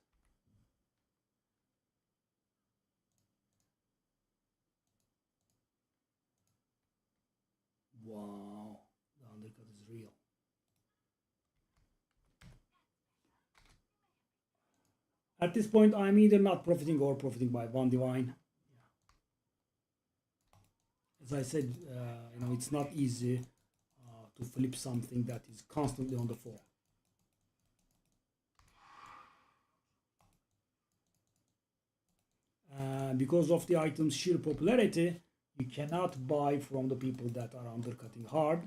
Wow, the undercut is real. At this point, I'm either not profiting or profiting by one divine. As I said, it's not easy to flip something that is constantly on the fall. Because of the item's sheer popularity, you cannot buy from the people that are undercutting hard.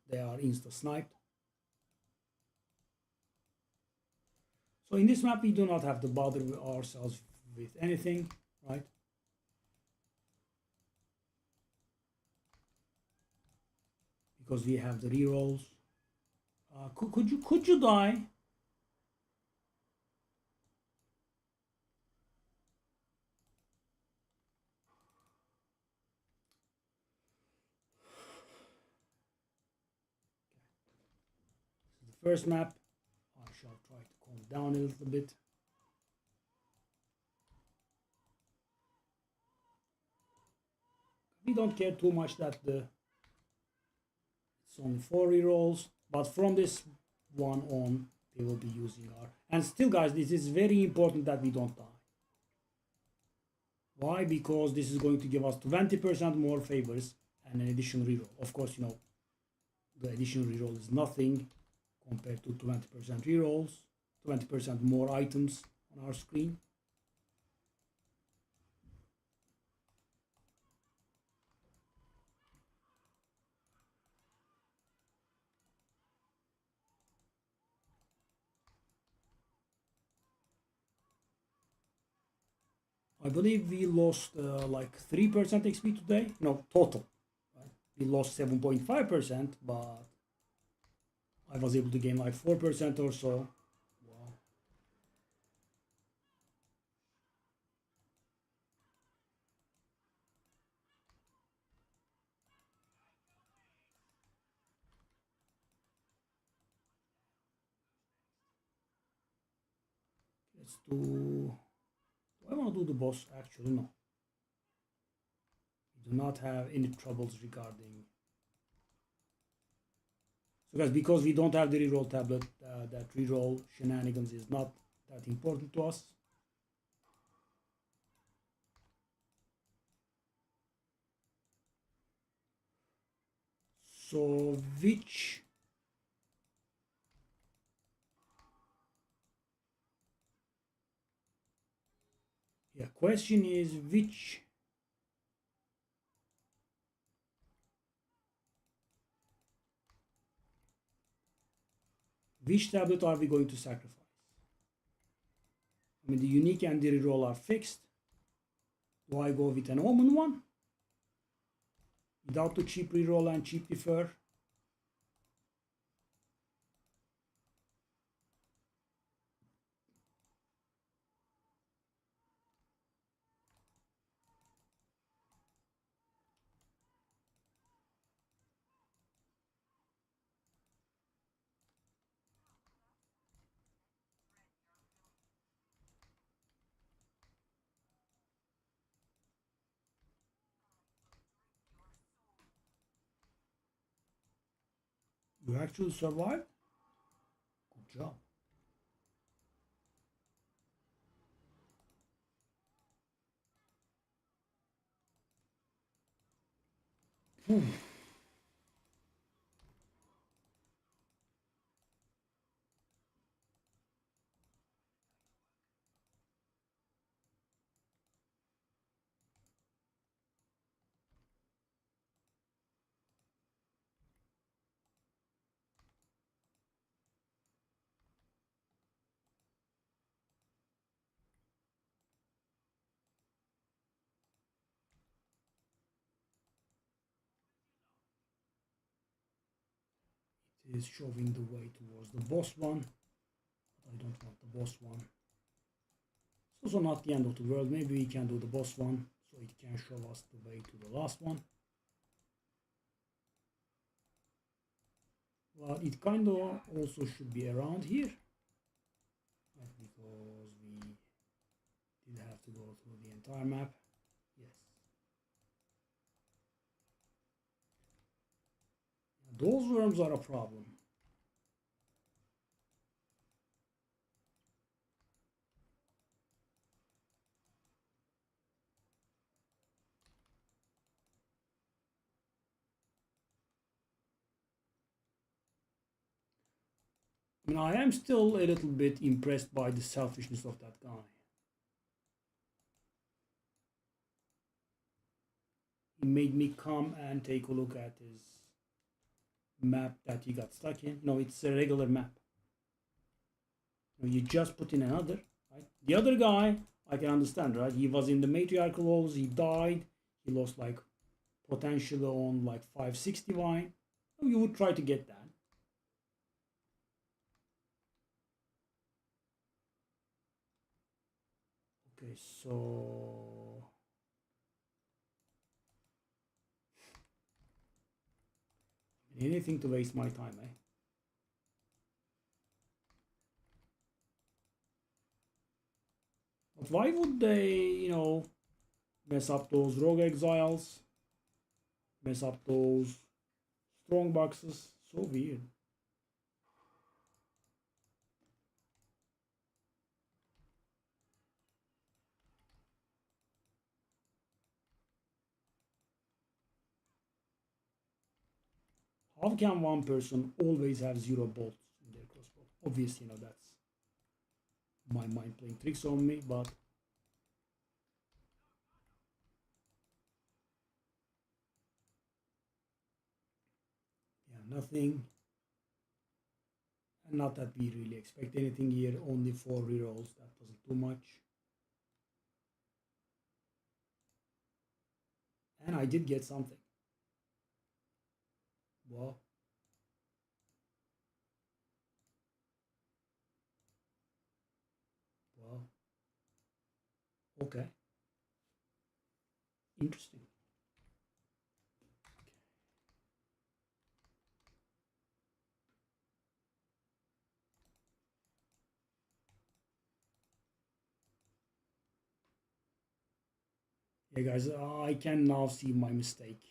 They are insta-sniped. So in this map, we do not have to bother ourselves with anything, right? Because we have the rerolls. Could you die? The first map, I shall try down a little bit. We don't care too much that it's only 4 rerolls, but from this one on, we will be using our. And still, guys, this is very important that we don't die. Why? Because this is going to give us 20% more favors and an additional reroll. Of course, you know, the additional reroll is nothing compared to 20% rerolls, 20% more items on our screen. I believe we lost like 3% XP today. No, total. Right? We lost 7.5%, but I was able to gain like 4% or so. Wow. Let's do. Do I want to do the boss? Actually, no. We do not have any troubles regarding. So guys, because we don't have the reroll tablet, that reroll shenanigans is not that important to us. So which question is which tablet are we going to sacrifice? I mean, the unique and the reroll are fixed. Do I go with an Omen one? Without the cheap reroll and cheap defer? You actually survived? Good job. It is showing the way towards the boss one. But I don't want the boss one. It's also not the end of the world. Maybe we can do the boss one so it can show us the way to the last one. Well, it kind of also should be around here. Because we did have to go through the entire map. Yes. Those worms are a problem. I mean, I am still a little bit impressed by the selfishness of that guy. He made me come and take a look at his map that he got stuck in. No, it's a regular map. You just put in another, right? The other guy, I can understand, right? He was in the matriarchal walls, he died, he lost like potential on like 560 wine. You would try to get that. Okay, so anything to waste my time, eh? why would they, mess up those rogue exiles, mess up those strong boxes? So weird. How can one person always have 0 bolts in their crossbow? Obviously, that's my mind playing tricks on me, but yeah, nothing. And not that we really expect anything here, only 4 rerolls, that wasn't too much. And I did get something. Wow. Wow. Okay. Interesting. Yeah, guys, I can now see my mistake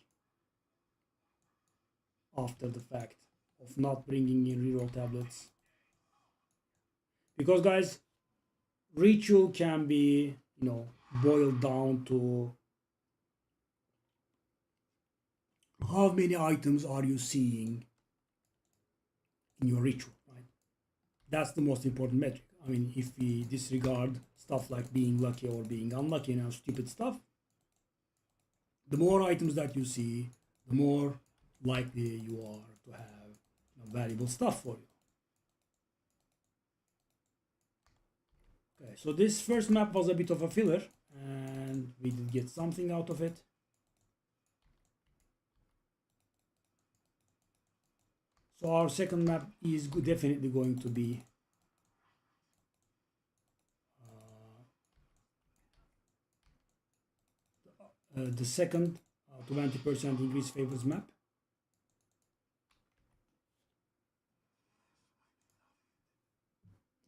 after the fact of not bringing in reroll tablets. Because, guys, ritual can be, boiled down to how many items are you seeing in your ritual, right? That's the most important metric. I mean, if we disregard stuff like being lucky or being unlucky and stupid stuff, the more items that you see, the more likely you are to have valuable stuff for you. Okay, so this first map was a bit of a filler, and we did get something out of it. So our second map is definitely going to be the second 20% increase favors map.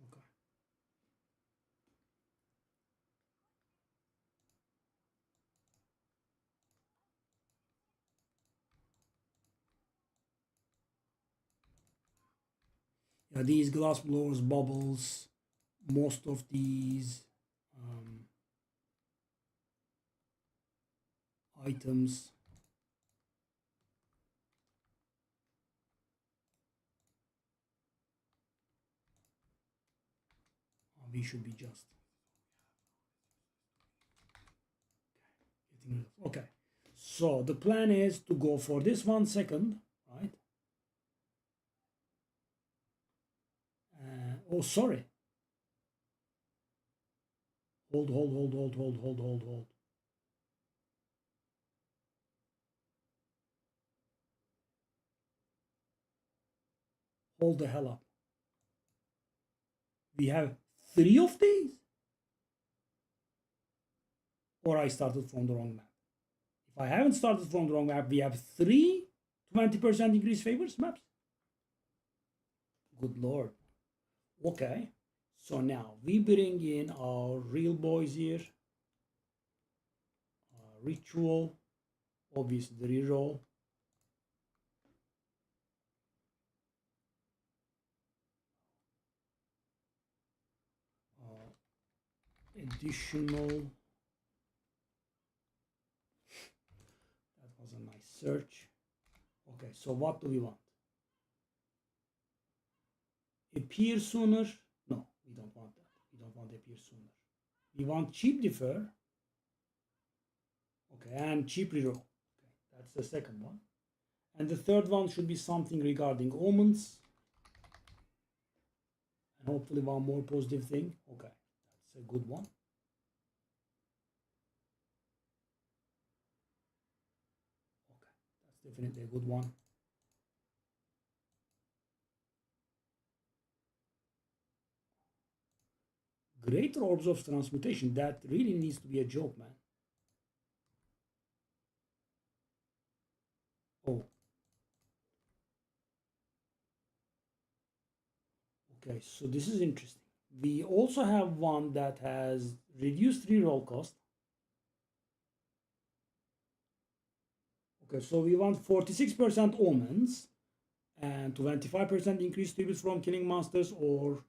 Okay. Yeah, these glass blowers, bubbles, most of these items we should be just getting rid of. Okay, so the plan is to go for this 1 second, right? Oh, sorry. Hold, hold, hold, hold, hold, hold, hold, hold. Hold the hell up. We have 3 of these? Or I started from the wrong map. If I haven't started from the wrong map, we have 3 20% increase favors maps. Good lord. Okay. So now we bring in our real boys here. Ritual. Obviously the reroll. Additional. That was a nice search. Okay, so what do we want? Appear sooner? No, we don't want that. We don't want appear sooner. We want cheap defer. Okay, and cheap reroll. Okay, that's the second one. And the third one should be something regarding omens. And hopefully one more positive thing. Okay, that's a good one. Okay, that's definitely a good one. Greater orbs of transmutation. That really needs to be a joke, man. Oh. Okay, so this is interesting. We also have one that has reduced reroll cost. Okay, so we want 46% omens and 25% increased tributes from killing monsters, or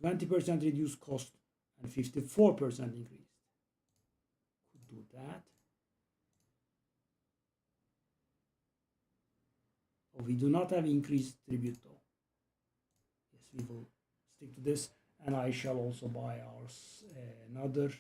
20% reduced cost and 54% increase. Could do that. Oh, we do not have increased tribute though. Yes, we will stick to this, and I shall also buy ours another.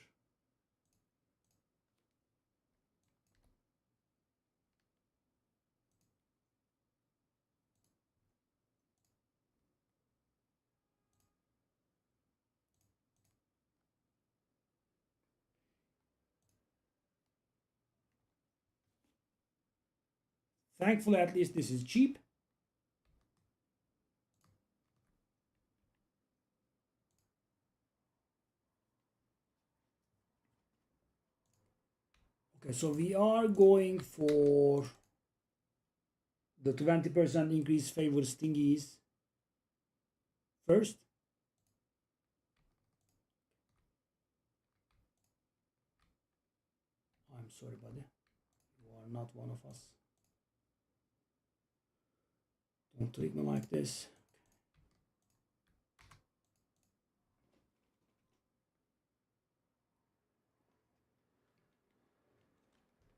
Thankfully, at least this is cheap. Okay, so we are going for the 20% increase favors stingies first. I'm sorry, buddy. You are not one of us. Don't treat me like this.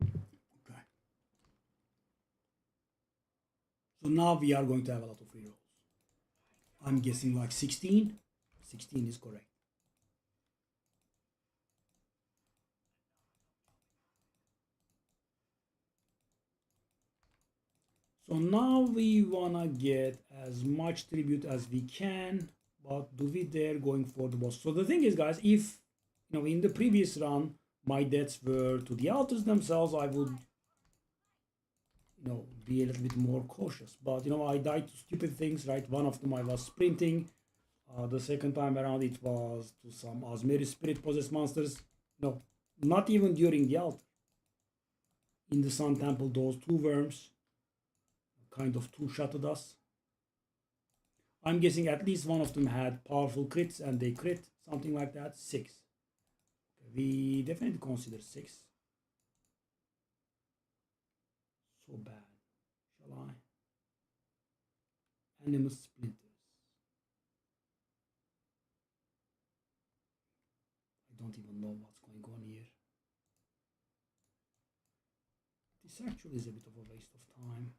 Okay. So now we are going to have a lot of rerolls. I'm guessing like 16. 16 is correct. So now we wanna get as much tribute as we can, but do we dare going for the boss? So the thing is, guys, if in the previous run my deaths were to the altars themselves, I would be a little bit more cautious. But I died to stupid things, right? One of them I was sprinting. The second time around it was to some Azmeri spirit possessed monsters. No, not even during the altar. In the Sun Temple, those two worms kind of two-shotted us. I'm guessing at least one of them had powerful crits and they crit, something like that. 6. Okay, we definitely consider 6. So bad. Shall I? Animus splinters. I don't even know what's going on here. This actually is a bit of a waste of time.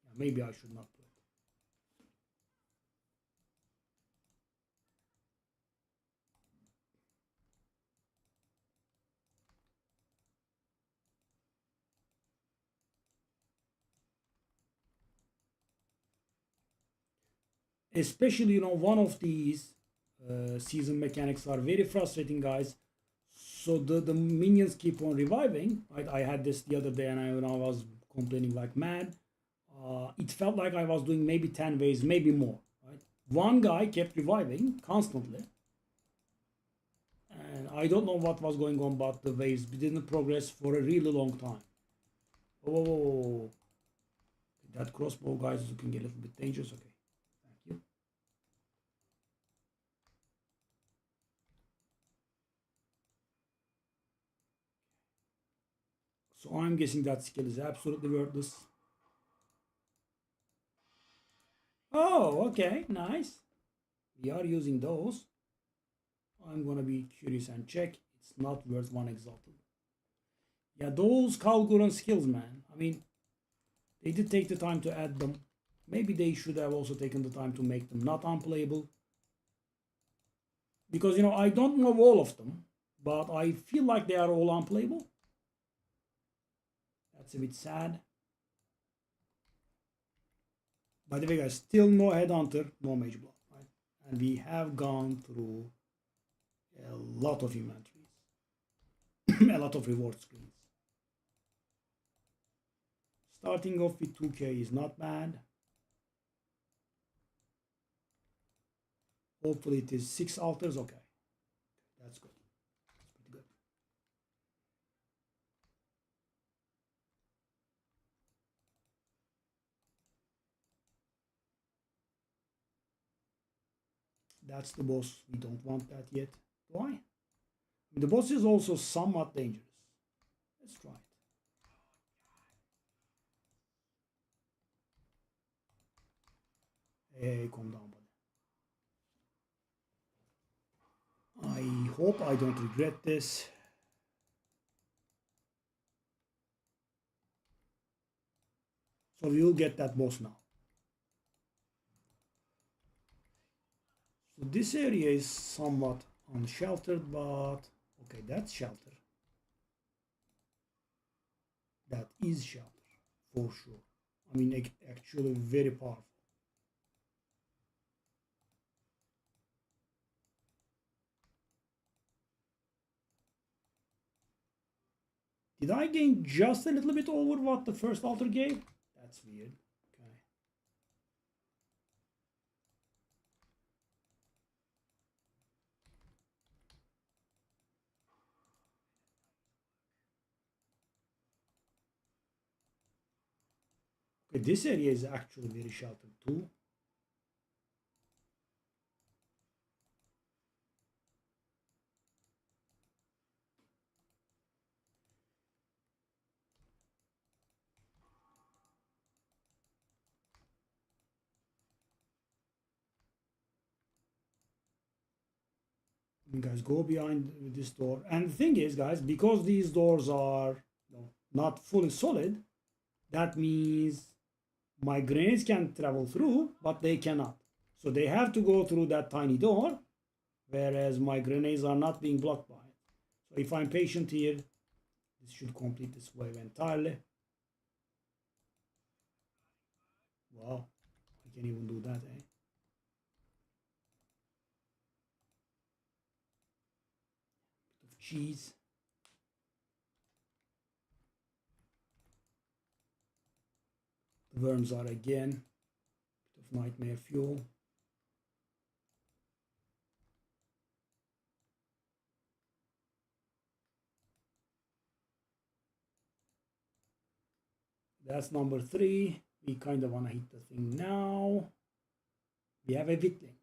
Yeah, maybe I should not put it. Especially, one of these season mechanics are very frustrating, guys. So the minions keep on reviving. Right? I had this the other day, and I was complaining like mad. It felt like I was doing maybe 10 waves, maybe more. Right? One guy kept reviving constantly, and I don't know what was going on, but the waves didn't progress for a really long time. Oh, that crossbow, guys, is looking a little bit dangerous. Okay, thank you. So I'm guessing that skill is absolutely worthless. Oh, okay, nice. We are using those. I'm gonna be curious and check. It's not worth 1 exalted. Yeah, those Kalguran skills, man. I mean, they did take the time to add them. Maybe they should have also taken the time to make them not unplayable. Because, I don't know all of them, but I feel like they are all unplayable. That's a bit sad. By the way, guys, still no Headhunter, no Mage Blood, right? And we have gone through a lot of inventories, a lot of reward screens. Starting off with 2k is not bad. Hopefully it is 6 altars. Okay, that's good. That's pretty good. that's the boss. We don't want that yet. Why? The boss is also somewhat dangerous. Let's try it. Hey, calm down, buddy. I hope I don't regret this. So we will get that boss now. So this area is somewhat unsheltered, but okay, that's shelter. That is shelter for sure. I mean, actually very powerful. Did I gain just a little bit over what the first altar gave? That's weird. Okay. Okay, this area is actually very sheltered too. Guys, go behind this door. And the thing is, guys, because these doors are not fully solid, that means my grenades can travel through, but they cannot. So they have to go through that tiny door, whereas my grenades are not being blocked by it. So if I'm patient here, this should complete this wave entirely. Wow, I can even do that, eh? Bit of cheese. The worms are again bit of nightmare fuel. That's number 3. We kind of want to hit the thing now. We have a Vitling.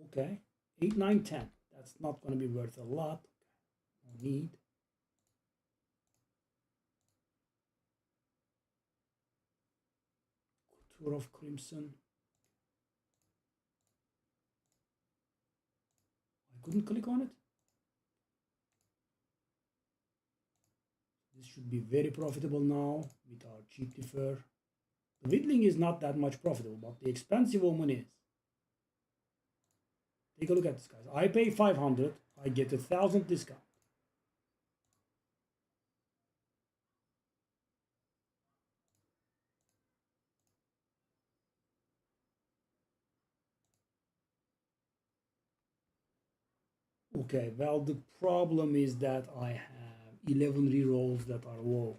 Okay, 8, 9, 10. That's not going to be worth a lot. No need. Couture of Crimson. I couldn't click on it. This should be very profitable now with our cheap defer. The Whittling is not that much profitable, but the expensive woman is. Take a look at this, guys. I pay 500, I get 1,000 discount. Okay, well, the problem is that I have 11 rerolls that are low.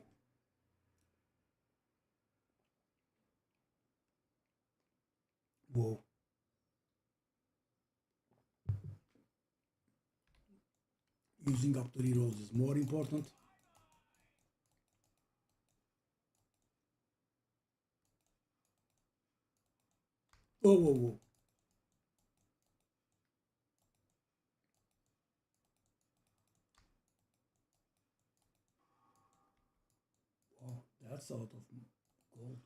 Whoa. Using up the rerolls is more important. Whoa, whoa, whoa. Wow, that's out of gold.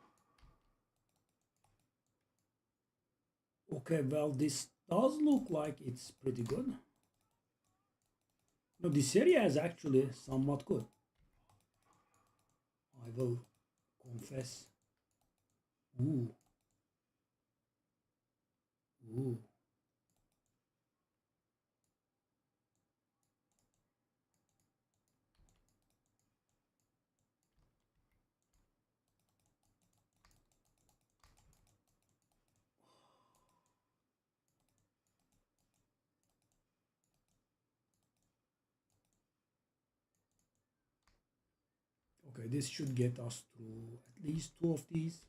Okay, well, this does look like it's pretty good. No, this area is actually somewhat good. I will confess. Ooh. Ooh. Okay, this should get us through at least 2 of these.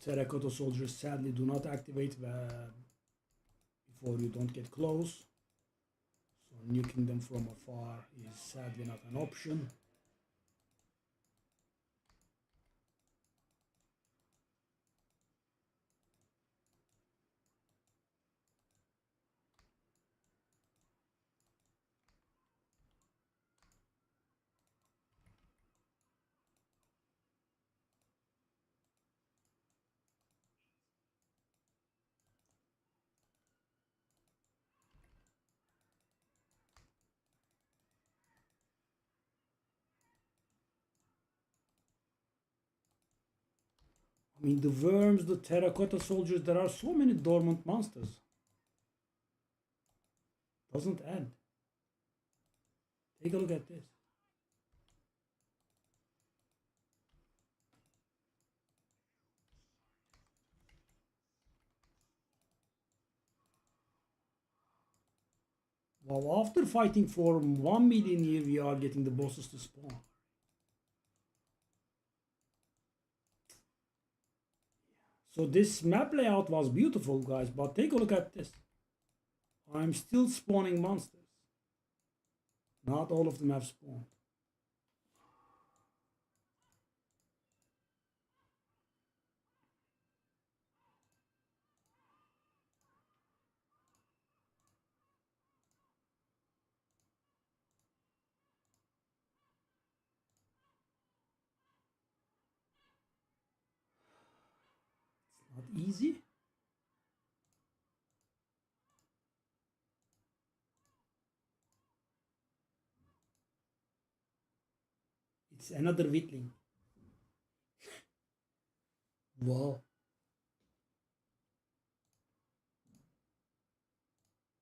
Terracotta soldiers sadly do not activate before you don't get close. So nuking them from afar is sadly not an option. I mean, the worms, the terracotta soldiers, there are so many dormant monsters. Doesn't end. Take a look at this. Wow, after fighting for 1 million years, we are getting the bosses to spawn. So this map layout was beautiful, guys, but take a look at this. I'm still spawning monsters. Not all of them have spawned. It's not easy. It's another Witling. Wow.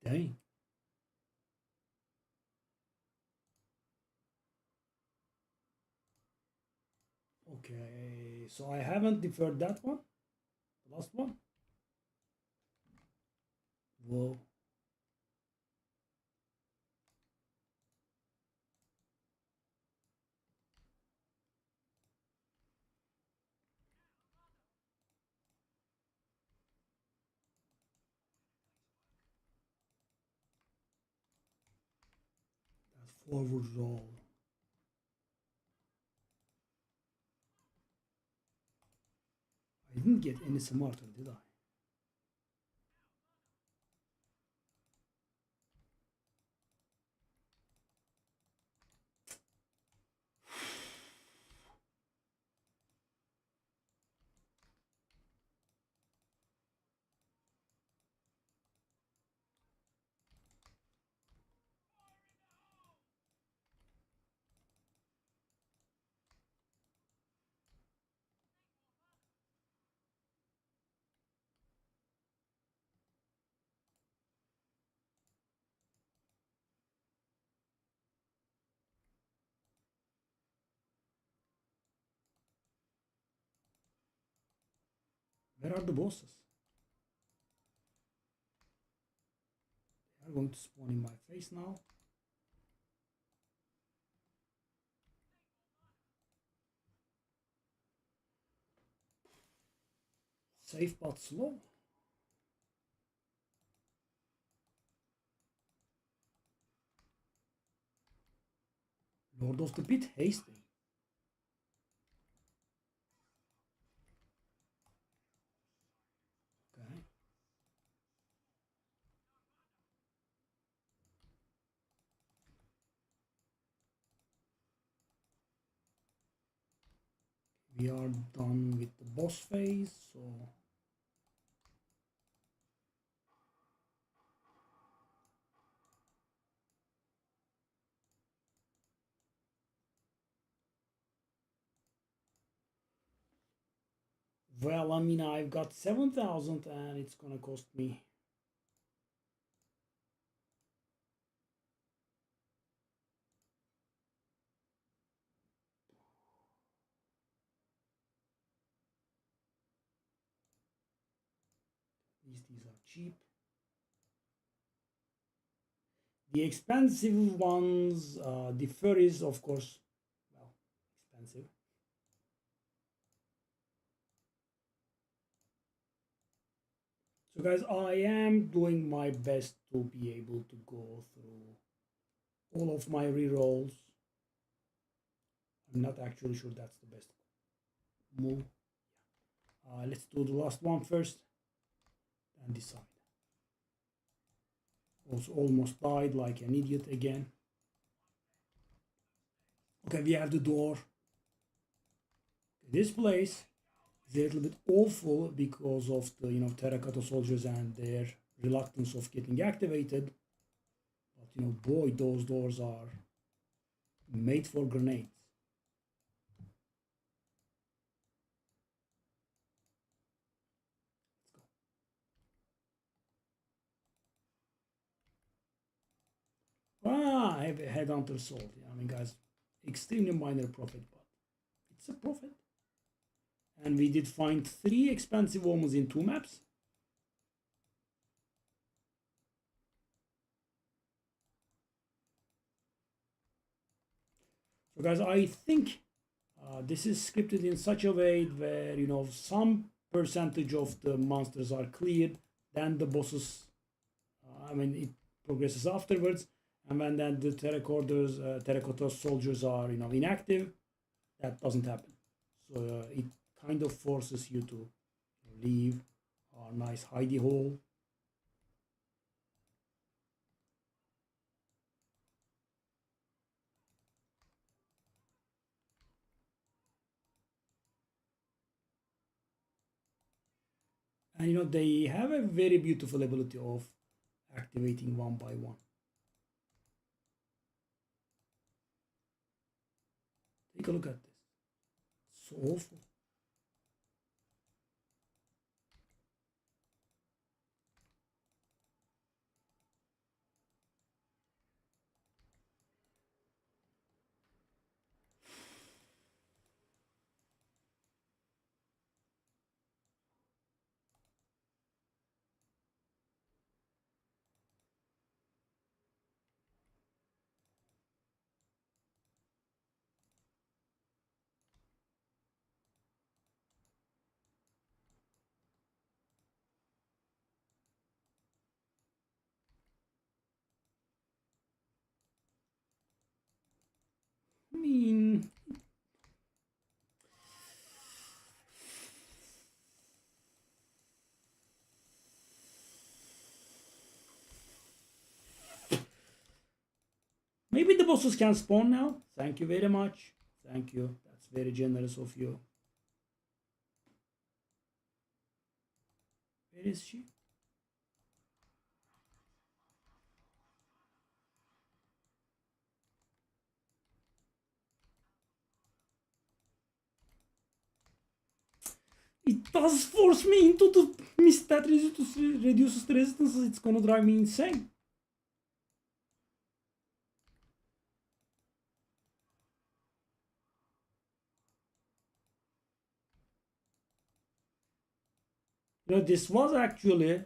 Dang. Okay, so I haven't deferred that one. The last one. Whoa. That's forward roll. I didn't get any smarter, did I? Where are the bosses? They are going to spawn in my face now. Safe but slow. Lord of the Pit, hasty. Okay. We are done with the boss phase, so well, I mean, I've got 7,000 and it's gonna cost me. At least these are cheap. The expensive ones, the furries, of course, well, expensive. So guys, I am doing my best to be able to go through all of my rerolls. I'm not actually sure that's the best move. Let's do the last one first and decide. Also almost died like an idiot again. Okay, we have the door. This place is a little bit awful because of the terracotta soldiers and their reluctance of getting activated. But boy, those doors are made for grenades. I have a headhunter sold. I mean, guys, extremely minor profit, but it's a profit. And we did find 3 expensive omens in 2 maps. So guys, I think this is scripted in such a way where some percentage of the monsters are cleared, then the bosses, it progresses afterwards, and when then the terracotta soldiers are inactive, that doesn't happen. So it kind of forces you to leave a nice hidey hole. And they have a very beautiful ability of activating one by one. Take a look at this. It's so awful. I mean, maybe the bosses can spawn now. Thank you very much. Thank you. That's very generous of you. Where is she? It does force me into the mist that reduces the resistance. It's gonna drive me insane. This was actually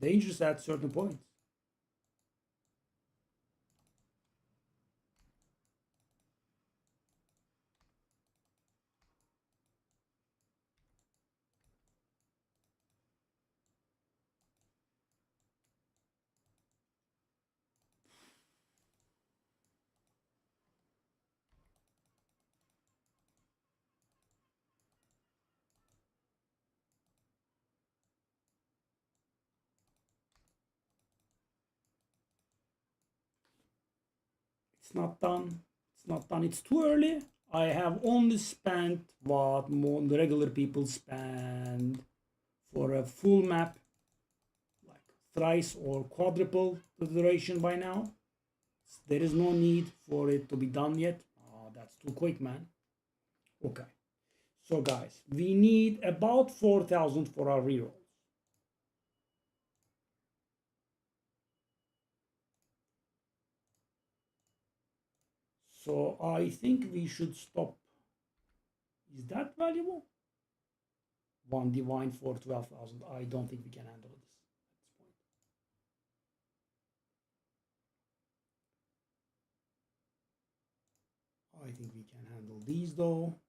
dangerous at certain points. It's not done. It's not done. It's too early. I have only spent what more the regular people spend for a full map, like thrice or quadruple the duration by now. There is no need for it to be done yet. Oh, that's too quick, man. Okay. So guys, we need about 4,000 for our reroll. So I think we should stop. Is that valuable? 1 divine for 12,000. I don't think we can handle this at this point. I think we can handle these though.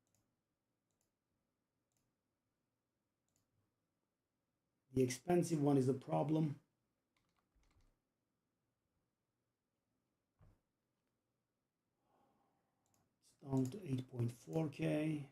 The expensive one is a problem. It's down to 8.4K.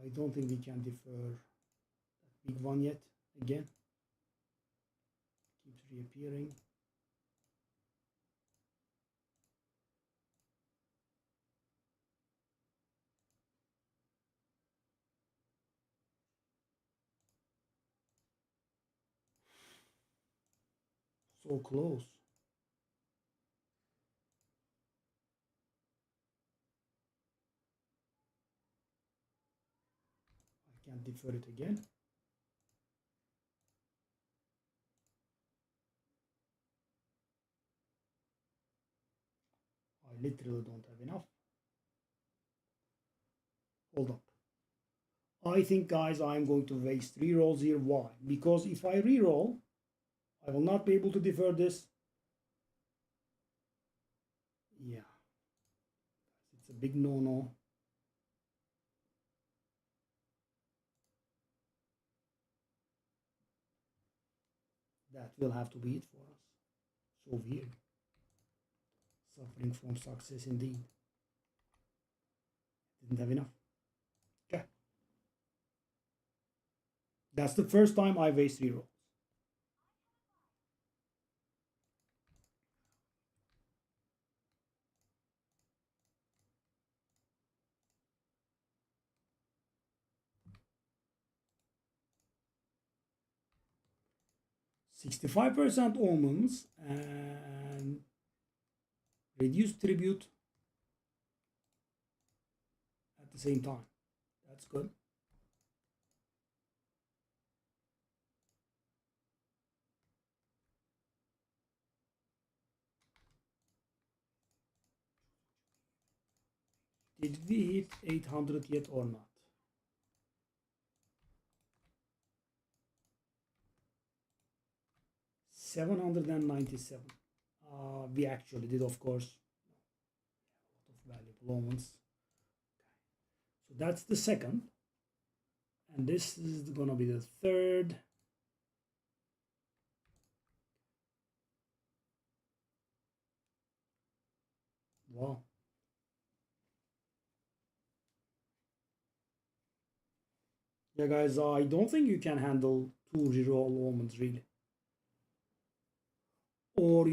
I don't think we can defer that big one yet. Again, keeps reappearing. So close. I can't defer it again. I literally don't have enough. Hold up. I think, guys, I'm going to waste rerolls here. Why? Because if I reroll, I will not be able to defer this. Yeah. It's a big no-no. That will have to be it for us. So weird. Suffering from success indeed. Didn't have enough. Okay. That's the first time I waste rerolls. $65% omens and reduced tribute at the same time. That's good. Did we hit 800 yet or not? $797. We actually did, of course. A lot of valuable omens. Okay. So that's the second. And this is gonna be the third. Wow. Yeah, guys, I don't think you can handle 2 reroll omens really. Or,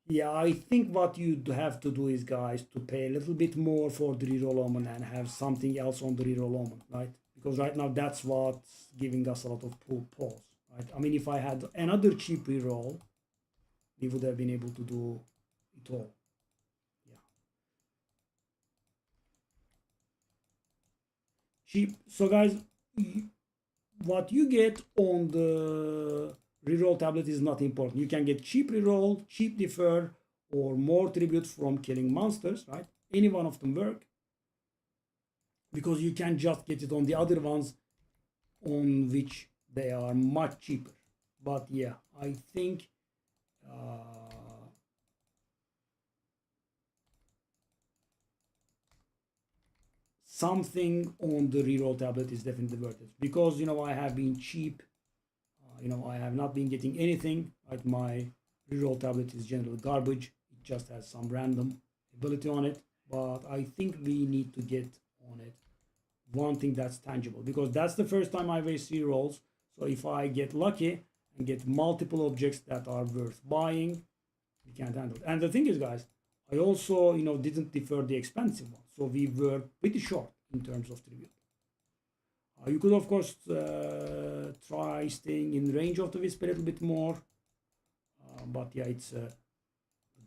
yeah, I think what you'd have to do is, guys, to pay a little bit more for the reroll omen and have something else on the reroll omen, right? Because right now that's what's giving us a lot of pause, right? I mean, if I had another cheap reroll, we would have been able to do it all. Yeah. Cheap. So, guys, what you get on the reroll tablet is not important. You can get cheap reroll, cheap defer, or more tribute from killing monsters, right? Any one of them work, because you can just get it on the other ones on which they are much cheaper. But yeah, I think something on the reroll tablet is definitely worth it, because I have been cheap. I have not been getting anything. Right, my reroll tablet is generally garbage. It just has some random ability on it. But I think we need to get on it one thing that's tangible, because that's the first time I waste rerolls. So if I get lucky and get multiple objects that are worth buying, we can't handle it. And the thing is, guys, I also didn't defer the expensive one, so we were pretty short in terms of tribute. You could, of course, try staying in range of the wisp a little bit more, but yeah, it's the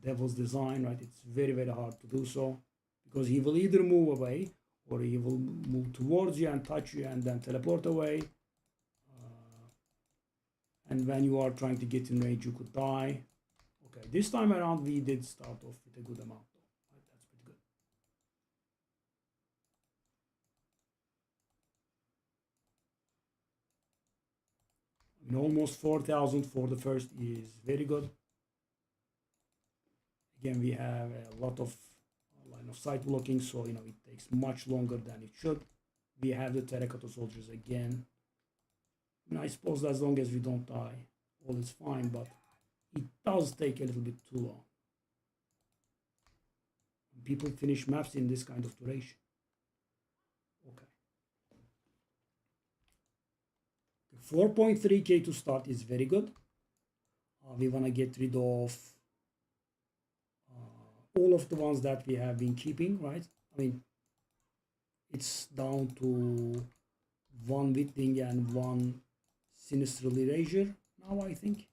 devil's design, right? It's very, very hard to do so, because he will either move away or he will move towards you and touch you and then teleport away. And and when you are trying to get in range, you could die. Okay, this time around we did start off with a good amount though. Right? That's pretty good. I mean, almost 4,000 for the first is very good. Again, we have a lot of line of sight blocking, so it takes much longer than it should. We have the terracotta soldiers again. I suppose as long as we don't die, all is fine, but it does take a little bit too long. People finish maps in this kind of duration. Okay. 4.3k to start is very good. We want to get rid of all of the ones that we have been keeping, right? I mean, it's down to one Witling and one Sinistral Erasure now, I think.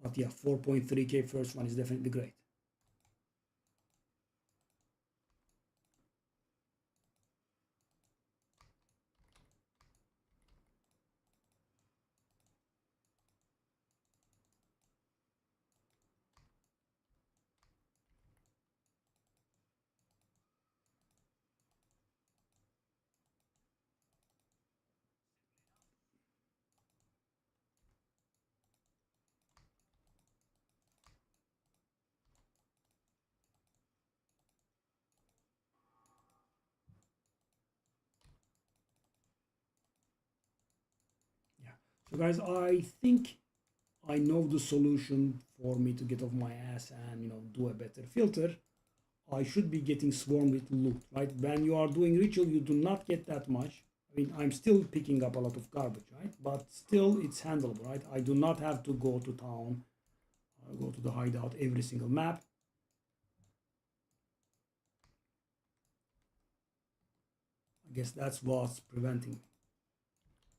But yeah, 4.3k first one is definitely great. Yeah. So guys, I think I know the solution for me to get off my ass and do a better filter. I should be getting swarmed with loot, right? When you are doing ritual, you do not get that much. I mean, I'm still picking up a lot of garbage, right? But still, it's handleable, right? I do not have to go to town, go to the hideout every single map. I guess that's what's preventing me.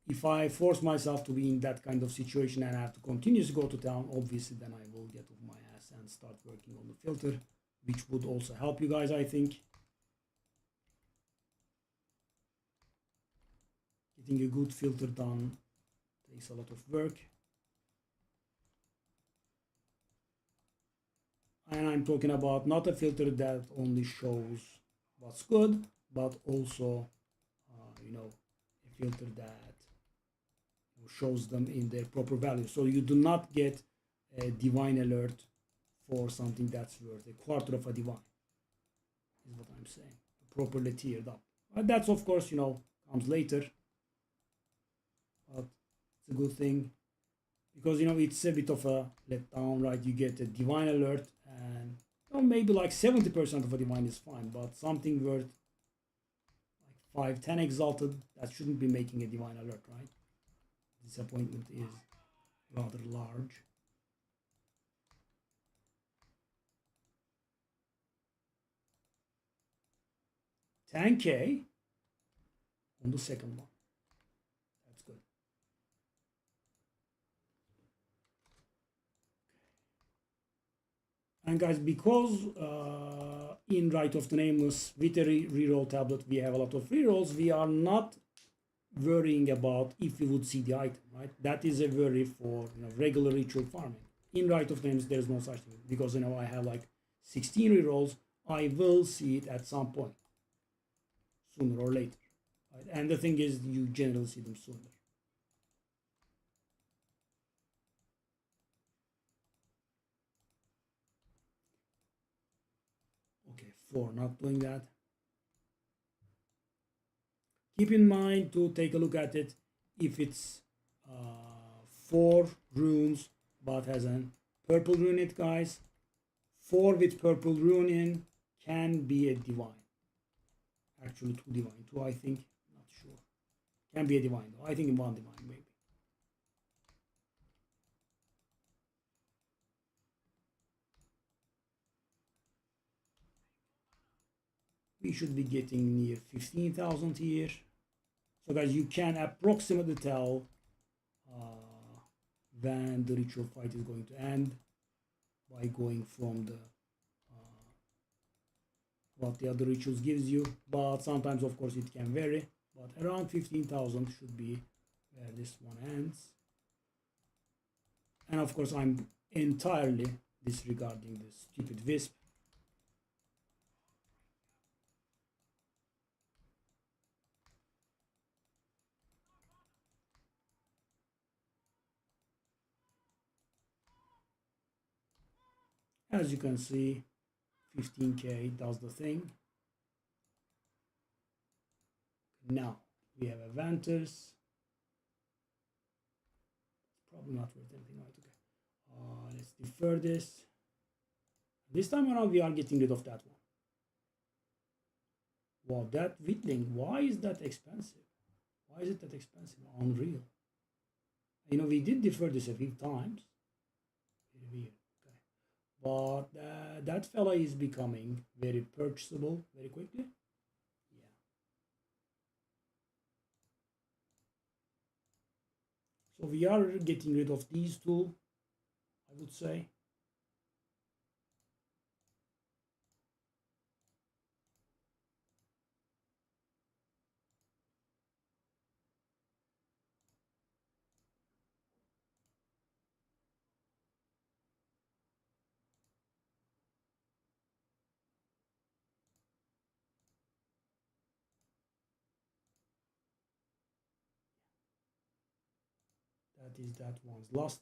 If I force myself to be in that kind of situation and I have to continuously go to town, obviously then I will get off my ass and start working on the filter, which would also help you guys, I think. Getting a good filter done takes a lot of work. And I'm talking about not a filter that only shows what's good, but also, a filter that shows them in their proper value. So you do not get a divine alert for something that's worth a quarter of a divine, is what I'm saying. Properly tiered up. That's, of course, comes later. But it's a good thing because, it's a bit of a letdown, right? You get a divine alert and maybe like 70% of a divine is fine, but something worth like 5, 10 exalted, that shouldn't be making a divine alert, right? Disappointment is rather large. $10K on the second one. That's good. And guys, because in Rite of the Nameless with a reroll tablet we have a lot of rerolls, we are not worrying about if we would see the item, right? That is a worry for regular ritual farming. In Rite of the Nameless there's no such thing because I have like 16 rerolls. I will see it at some point, sooner or later, right? And the thing is, you generally see them sooner. Okay, 4, not doing that. Keep in mind to take a look at it. If it's 4 runes but has a purple rune in it, guys, 4 with purple rune in can be a divine. Actually 2 divine, 2 I think, not sure. Can be a divine though. I think 1 divine maybe. We should be getting near 15,000 here. So guys, you can approximately tell when the ritual fight is going to end by going from the what the other rituals gives you, but sometimes of course it can vary, but around 15,000 should be where this one ends. And of course I'm entirely disregarding this stupid wisp. As you can see, 15k does the thing. Now we have Avanters. Probably not worth anything, right? Okay. Let's defer this. This time around we are getting rid of that one. Wow, that Whitling, why is that expensive? Why is it that expensive? Unreal. You know, we did defer this a few times. Very weird. Okay. But that fella is becoming very purchasable very quickly. Yeah. So we are getting rid of these two, I would say. That is that one's lost.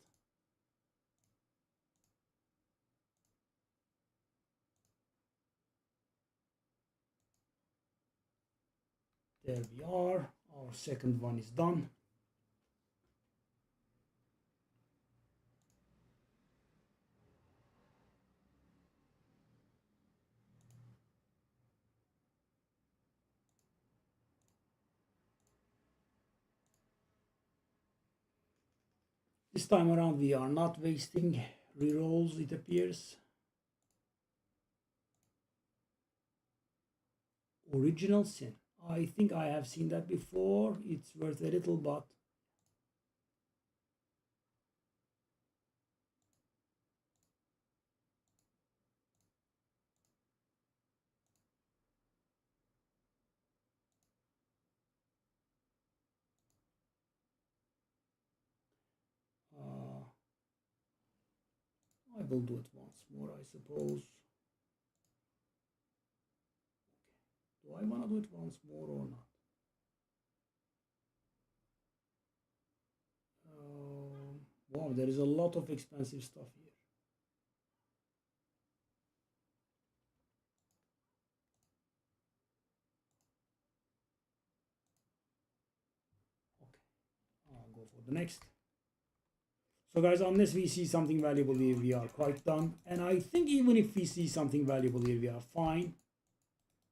There we are. Our second one is done. This time around we are not wasting rerolls, it appears. Original Sin. I think I have seen that before. It's worth a little, but I will do it once more, I suppose. Do I want to do it once more or not? Wow, there is a lot of expensive stuff here. Okay, I'll go for the next. So guys, unless we see something valuable here, we are quite done. And I think even if we see something valuable here, we are fine.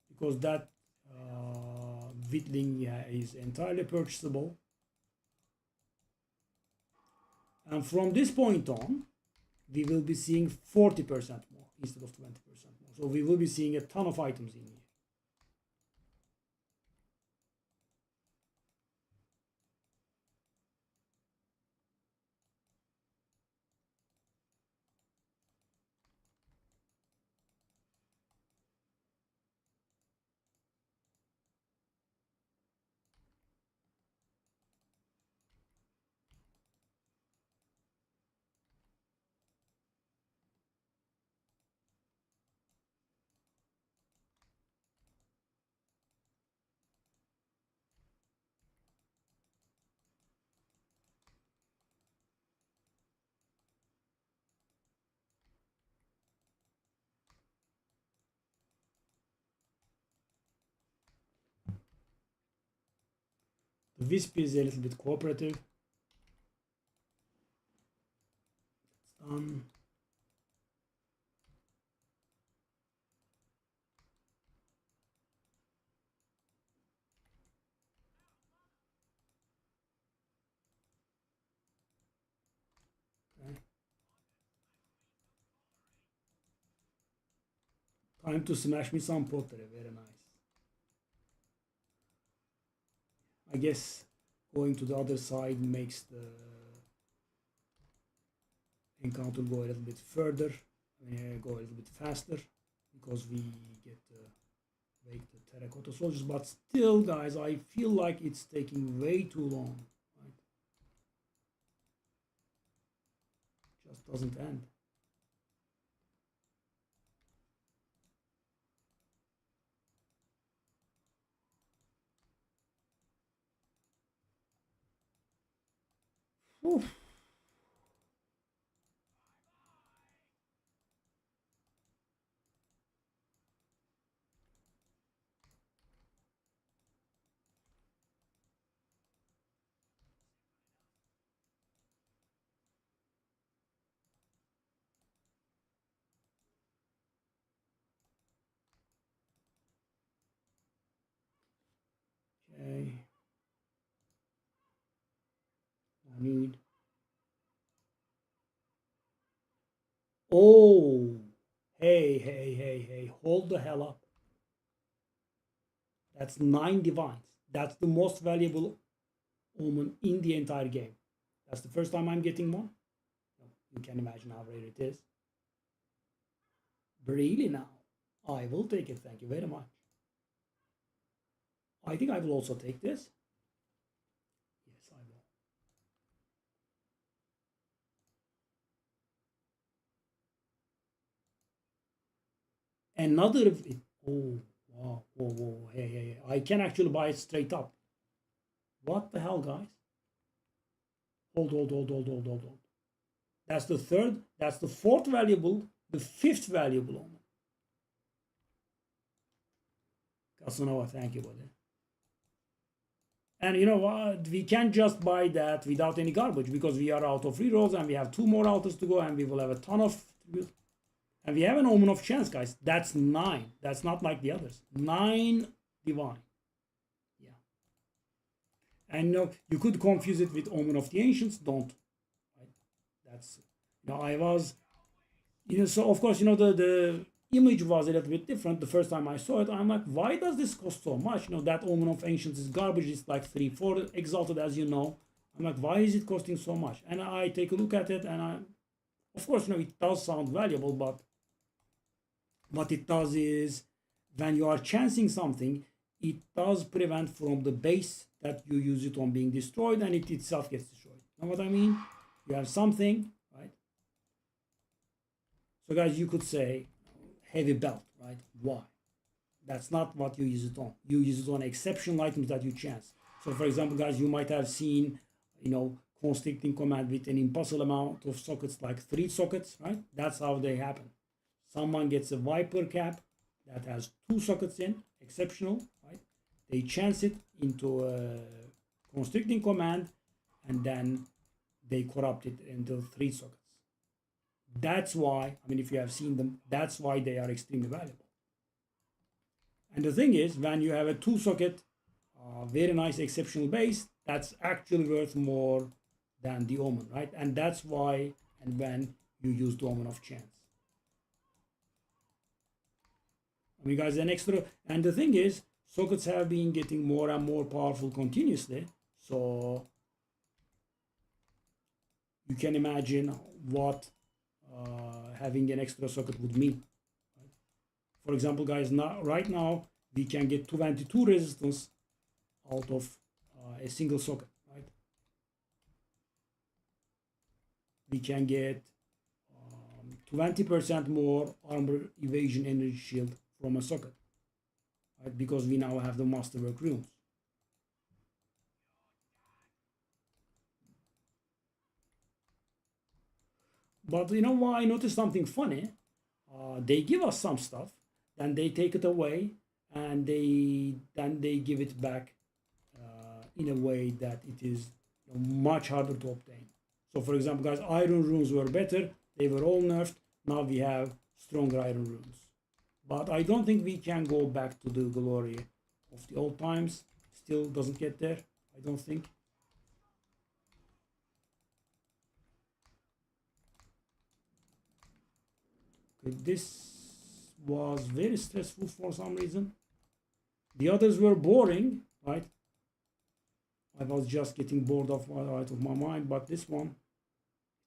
Because that Whitling is entirely purchasable. And from this point on, we will be seeing 40% more instead of 20% more. So we will be seeing a ton of items in here. The Wisp is a little bit cooperative. It's done. Okay. Time to smash me some pottery. Very nice. I guess going to the other side makes the encounter go a little bit further, go a little bit faster, because we get Wake the terracotta soldiers, but still, guys, I feel like it's taking way too long. Right? Just doesn't end. Oof. Okay. I need. Oh, hey, hold the hell up. That's 9 divines. That's the most valuable omen in the entire game. That's the first time I'm getting one. You can imagine how rare it is. Really now? I will take it, thank you very much. I think I will also take this. Yes, I will. Another. Oh, wow, whoa, hey. I can actually buy it straight up. What the hell, guys? Hold. That's the third, that's the fourth valuable, the fifth valuable omen. Casanova, thank you, buddy. And you know what? We can't just buy that without any garbage because we are out of rerolls and we have 2 more altars to go and we will have a ton of tribute. And we have an omen of chance, guys. That's 9. That's not like the others. 9 divine. Yeah. And you could confuse it with omen of the ancients. Don't. Right? That's, I was, so of course, the image was a little bit different the first time I saw it. I'm like, why does this cost so much? That omen of ancients is garbage. It's like 3-4 exalted, as you know. I'm like, why is it costing so much? And I take a look at it, and of course, it does sound valuable, but what it does is when you are chancing something, it does prevent from the base that you use it on being destroyed, and it itself gets destroyed. Know what I mean? You have something, right? So guys, you could say heavy belt, right? Why? That's not what you use it on. You use it on exceptional items that you chance. So for example, guys, you might have seen, constricting command with an impossible amount of sockets, like 3 sockets, right? That's how they happen. Someone gets a Viper cap that has 2 sockets in, exceptional, right? They chance it into a constricting command, and then they corrupt it into 3 sockets. That's why, if you have seen them, that's why they are extremely valuable. And the thing is, when you have a 2 socket, very nice exceptional base, that's actually worth more than the omen, right? And that's why and when you use the omen of chance. Guys, an extra, and the thing is, sockets have been getting more and more powerful continuously. So you can imagine what having an extra socket would mean. Right? For example, guys, right now we can get 22 resistance out of a single socket. Right? We can get 20% more armor evasion energy shield from a socket, right? Because we now have the masterwork runes. But you know what? I noticed something funny. They give us some stuff, then they take it away, and then they give it back in a way that it is much harder to obtain. So, for example, guys, iron runes were better. They were all nerfed. Now we have stronger iron runes. But I don't think we can go back to the glory of the old times. Still doesn't get there, I don't think. Okay, this was very stressful for some reason. The others were boring, right? I was just getting bored out of my mind, but this one,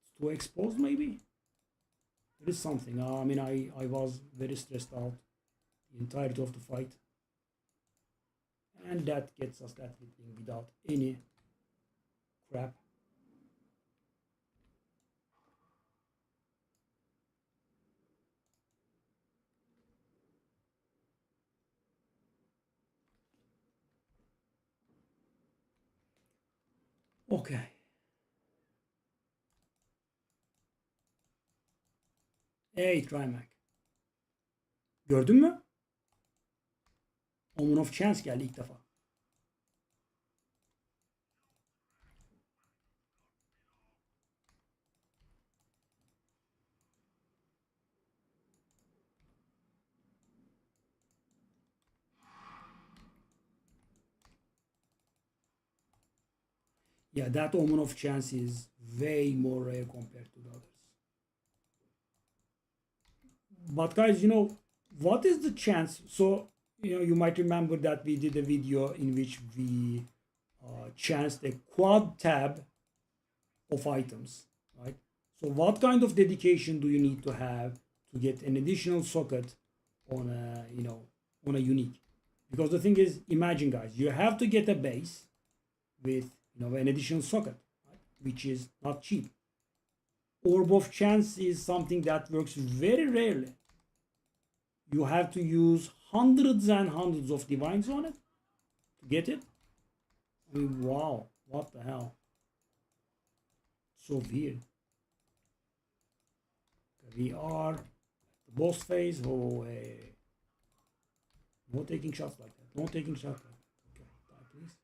it's too exposed maybe? There is something. I was very stressed out the entirety of the fight. and that gets us that thing without any crap. Okay. Hey Trimac. Gördün mü? Omen of Chance geldi ilk defa. Yeah, that Omen of Chance is way more rare compared to the others. But guys, what is the chance? So, you might remember that we did a video in which we chanced a quad tab of items, right? So what kind of dedication do you need to have to get an additional socket on a unique? Because the thing is, imagine guys, you have to get a base with an additional socket, right? Which is not cheap. Orb of Chance is something that works very rarely. You have to use hundreds and hundreds of divines on it to get it. I mean, wow, what the hell? So weird. We are at the boss phase. Oh, hey. No taking shots like that. No taking shots like that. Okay, die please.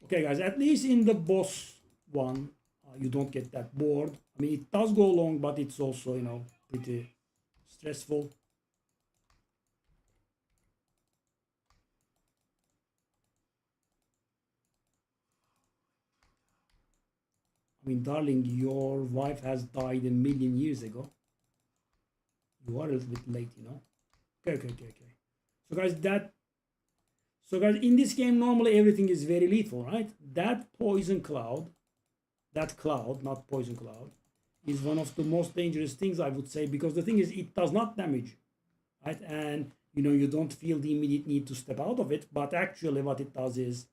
Okay, guys, at least in the boss one, you don't get that bored. I mean, it does go long, but it's also, pretty stressful. I mean, darling, your wife has died a million years ago. You are a little bit late, Okay. So guys, in this game, normally everything is very lethal, right? That poison cloud, that cloud, not poison cloud, is one of the most dangerous things I would say, because the thing is, it does not damage, right? And you don't feel the immediate need to step out of it, but actually what it does is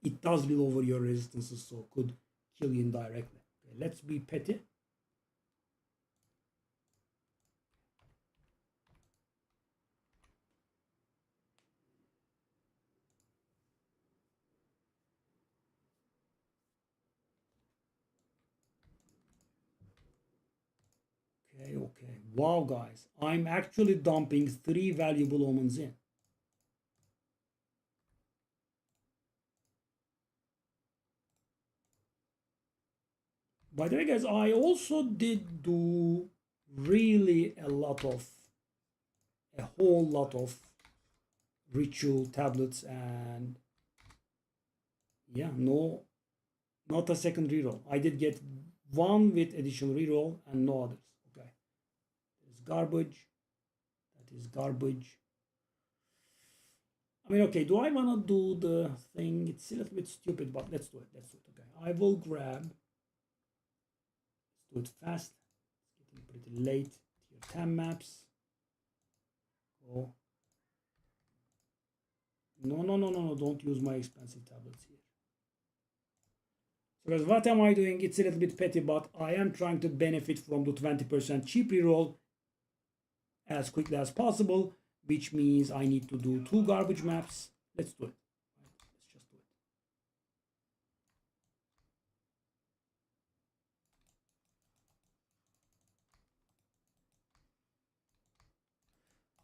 it does lower your resistances, so could kill you indirectly. Okay, let's be petty. Okay. Wow, guys, I'm actually dumping 3 valuable omens in. By the way, guys, I also did do really a whole lot of ritual tablets, and yeah, no, not a second reroll. I did get one with additional reroll and no others. Okay, there's garbage. That is garbage. I mean, okay, do I want to do the thing? It's a little bit stupid, but let's do it. Let's do it. Okay, I will grab. Let's do it fast. It's getting pretty late. Tier 10 maps. Go. No, don't use my expensive tablets here. So guys, what am I doing? It's a little bit petty, but I am trying to benefit from the 20% cheap reroll as quickly as possible, which means I need to do 2 garbage maps. Let's do it. Let's just do it.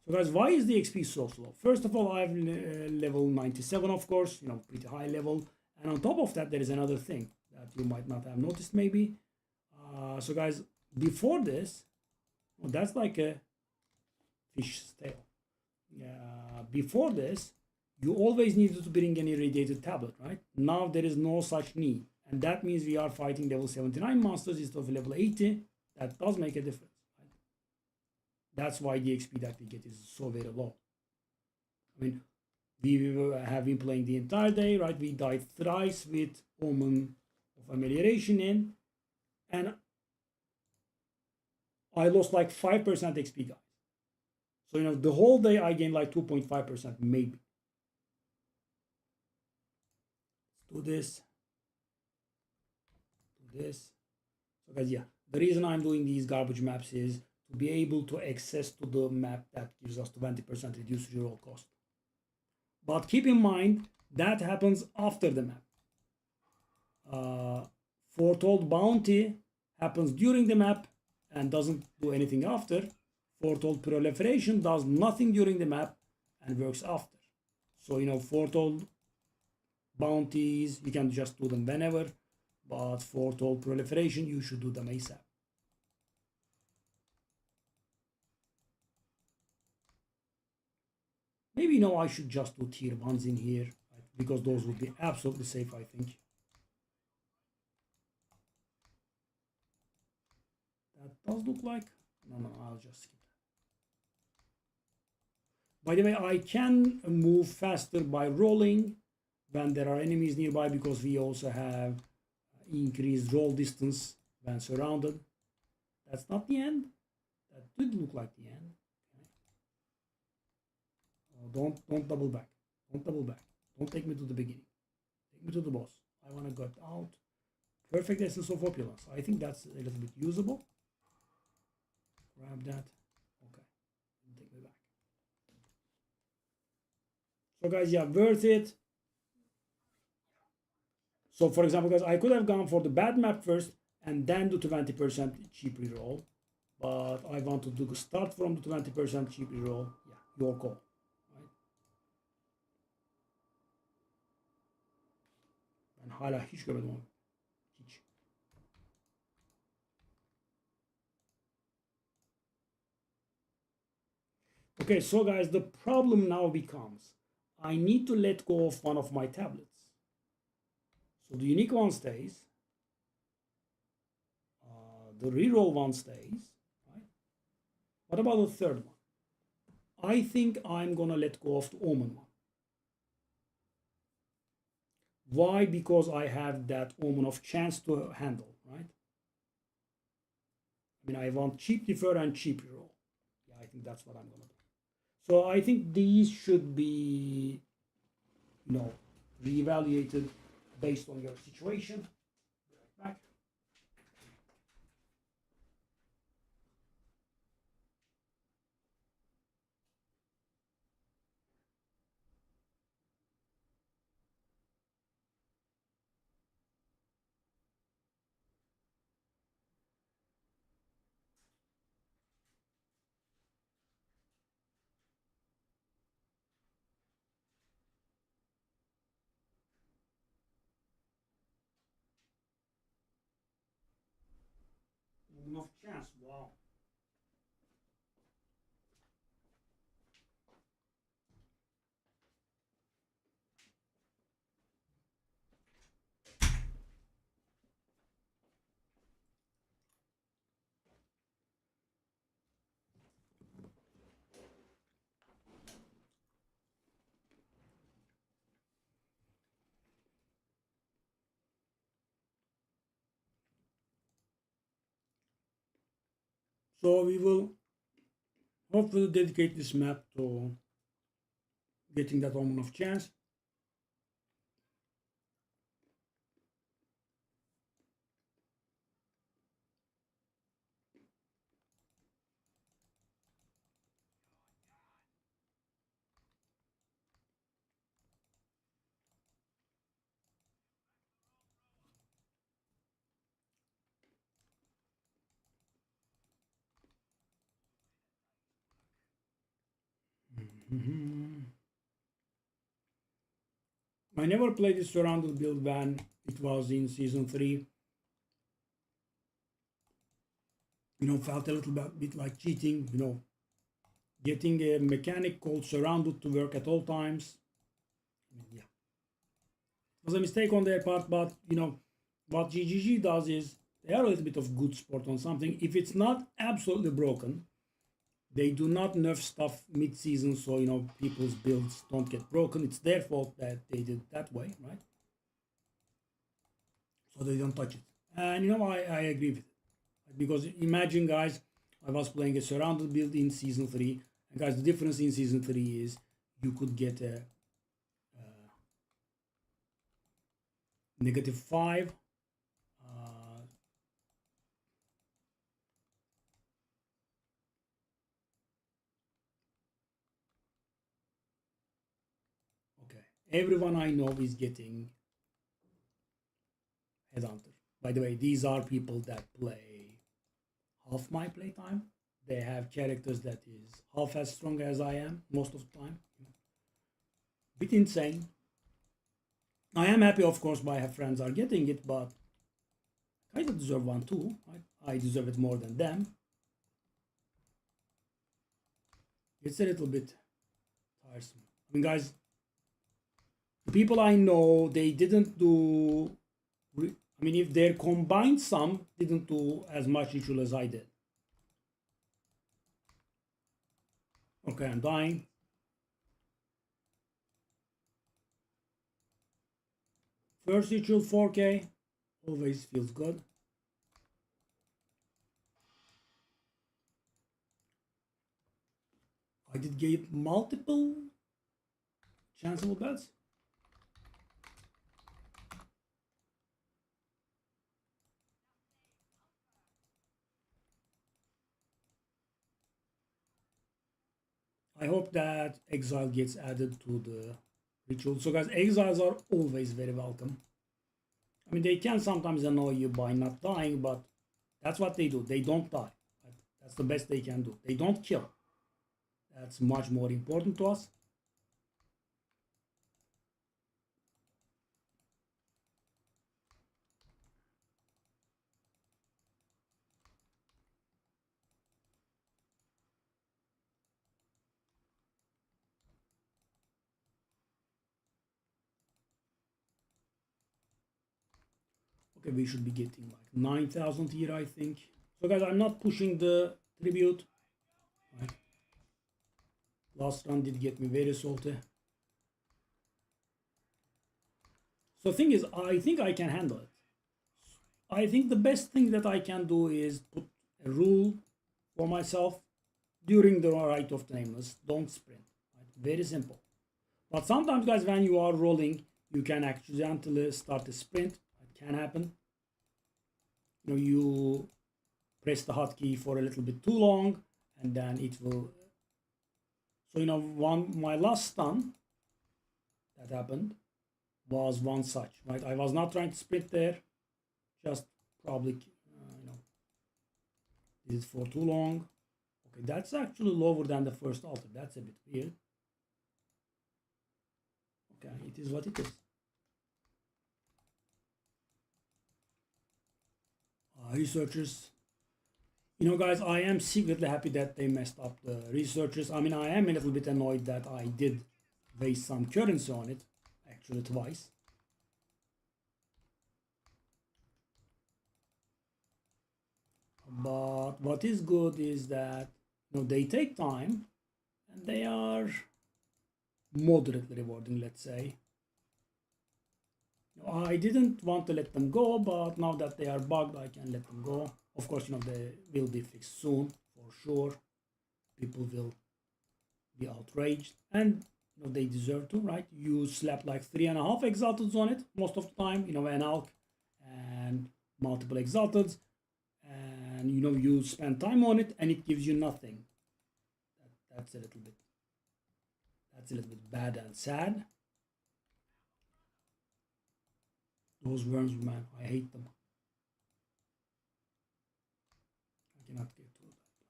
So guys, why is the XP so slow? First of all, I have level 97, of course, pretty high level. And on top of that, there is another thing that you might not have noticed maybe. So guys, before this, well, that's like a fish's tail. Before this, you always needed to bring an irradiated tablet, right? Now there is no such need. And that means we are fighting level 79 monsters instead of level 80. That does make a difference. That's why the XP that we get is so very low. I mean, We have been playing the entire day, right? We died thrice with Omen of Amelioration in, and I lost like 5% XP, guys. So, the whole day I gained like 2.5%, maybe. Let's do this. Do this. So, guys, yeah, the reason I'm doing these garbage maps is to be able to access to the map that gives us 20% reduced reroll cost. But keep in mind, that happens after the map. Foretold Bounty happens during the map and doesn't do anything after. Foretold Proliferation does nothing during the map and works after. So, Foretold Bounties, you can just do them whenever, but Foretold Proliferation, you should do them ASAP. Maybe, I should just do tier 1s in here, right? Because those would be absolutely safe, I think. That does look like... No, I'll just skip that. By the way, I can move faster by rolling when there are enemies nearby because we also have increased roll distance when surrounded. That's not the end. That did look like the end. Okay. Oh, don't double back. Don't double back. Don't take me to the beginning. Take me to the boss. I want to get out. Perfect essence of opulence. I think that's a little bit usable. Grab that. Okay. Take me back. So guys, yeah, worth it. So for example, guys, I could have gone for the bad map first and then do 20% cheap reroll. But I want to do start from the 20% cheap reroll. Yeah, your call. Right? Ben hala hiç görmedim onu. Hiç. Okay, so guys, the problem now becomes I need to let go of one of my tablets. So the unique one stays. The reroll one stays. Right? What about the third one? I think I'm gonna let go of the Omen one. Why? Because I have that Omen of Chance to handle, right? I mean, I want cheap defer and cheap reroll. Yeah, I think that's what I'm gonna do. So I think these should be, reevaluated based on your situation. Right back. Enough chance, wow. So we will hopefully dedicate this map to getting that Omen of Chance. I never played this surrounded build when it was in season 3. Felt a little bit like cheating, getting a mechanic called surrounded to work at all times. Yeah. It was a mistake on their part, but what GGG does is they are a little bit of good sport on something. If it's not absolutely broken, They do not nerf stuff mid-season, so people's builds don't get broken. It's their fault that they did that way, right? So they don't touch it. And I agree with it. Because imagine, guys, I was playing a surrounded build in season 3, and guys, the difference in season 3 is you could get a -5. Okay, everyone I know is getting Headhunter. By the way, these are people that play half my playtime. They have characters that is half as strong as I am most of the time. Bit insane. I am happy, of course, my friends are getting it, but I kind of deserve one too. I deserve it more than them. It's a little bit tiresome. I mean, guys, the people I know, they didn't do. I mean, if their combined sum didn't do as much ritual as I did. Okay, I'm dying. First ritual 4K always feels good. I did give multiple chanceable bets. I hope that exile gets added to the ritual. So guys, exiles are always very welcome. I mean, they can sometimes annoy you by not dying, but that's what they do. They don't die. That's the best they can do. They don't kill. That's much more important to us. Okay, we should be getting like 9,000 here, I think. So guys, I'm not pushing the tribute. Right. Last run did get me very salty. So the thing is, I think I can handle it. I think the best thing that I can do is put a rule for myself during the rite of the nameless. Don't sprint. Right? Very simple. But sometimes, guys, when you are rolling, you can accidentally start a sprint. It can happen. You press the hotkey for a little bit too long, and then it will. So my last stun that happened was one such. Right, I was not trying to sprint there, just probably did it for too long. Okay, that's actually lower than the first altar. That's a bit weird. Okay, it is what it is. Researchers. Guys, I am secretly happy that they messed up the researchers. I mean, I am a little bit annoyed that I did waste some currency on it, actually twice. But what is good is that they take time and they are moderately rewarding, let's say. I didn't want to let them go, but now that they are bugged, I can let them go. Of course, they will be fixed soon, for sure. People will be outraged, and they deserve to, right? You slap like 3.5 exalteds on it most of the time, an alch and multiple exalteds, and you spend time on it, and it gives you nothing. That's a little bit bad and sad. Those worms, man, I hate them. I cannot get to that place.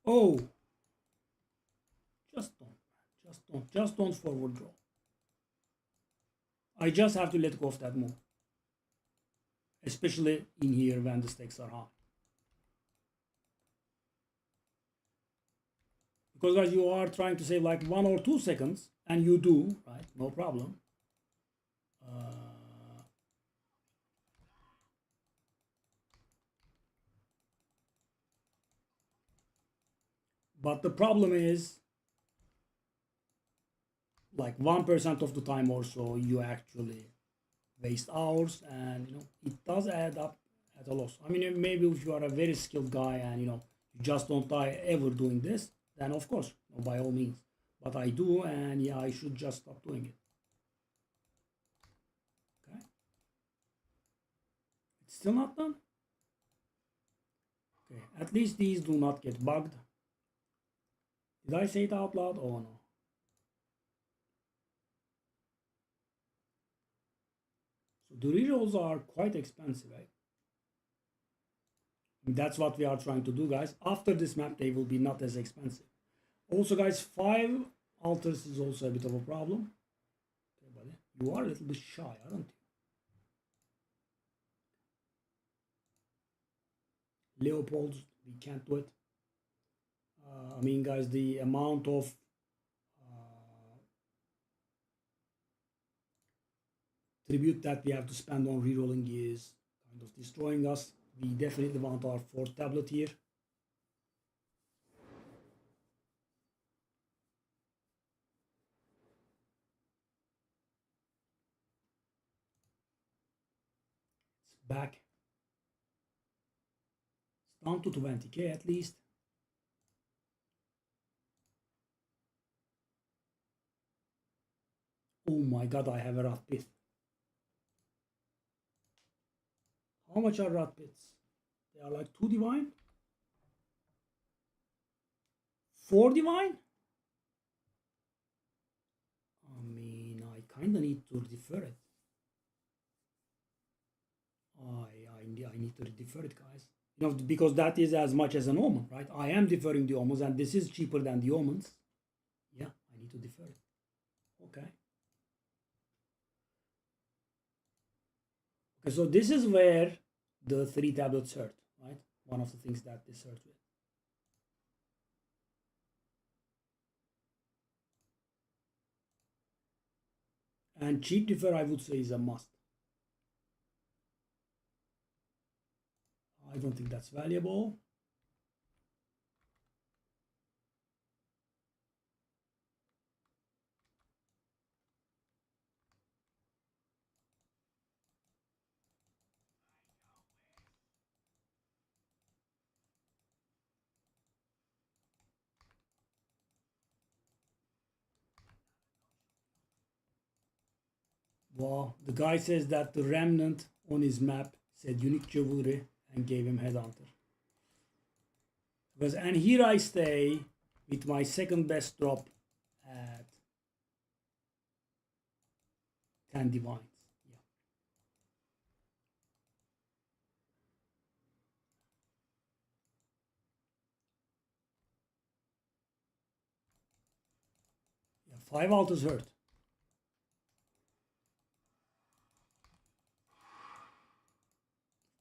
Oh, just don't forward draw. I just have to let go of that move, especially in here when the stakes are high. Because guys, you are trying to save like 1 or 2 seconds, and you do, right? No problem. But the problem is, like 1% of the time or so, you actually waste hours, and it does add up at a loss. I mean, maybe if you are a very skilled guy and you just don't die ever doing this, then of course, by all means. But I do, and yeah, I should just stop doing it. Okay, it's still not done. Okay, at least these do not get bugged. Did I say it out loud? Oh no. So the rerolls are quite expensive, right? And that's what we are trying to do, guys. After this map, they will be not as expensive. Also, guys, 5 altars is also a bit of a problem. Okay, buddy. You are a little bit shy, aren't you? Leopold, we can't do it. I mean, guys, the amount of tribute that we have to spend on rerolling is kind of destroying us. We definitely want our 4th tablet here. It's back. It's down to 20k at least. Oh my god, I have a rat pit. How much are rat pits? They are like 2 divine? 4 divine? I mean, I kind of need to defer it. I need to defer it, guys. Because that is as much as an omen, right? I am deferring the omens, and this is cheaper than the omens. Yeah, I need to defer it. Okay. Okay, so this is where the 3 tablets hurt, right? One of the things that this hurt with. And cheap defer, I would say, is a must. I don't think that's valuable. Wow, the guy says that the remnant on his map said unique jewelry and gave him headhunter. And here I stay with my second best drop at 10 divines. Yeah, 5 altars hurt.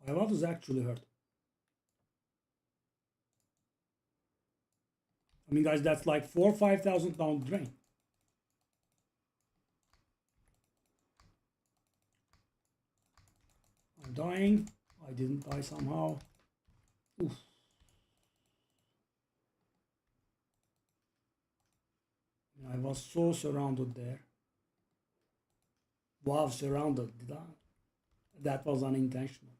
5 altars actually hurt. I mean, guys, that's like 4,000 or 5,000 pound drain. I'm dying. I didn't die somehow. Oof. I was so surrounded there. Wow, surrounded. That was unintentional.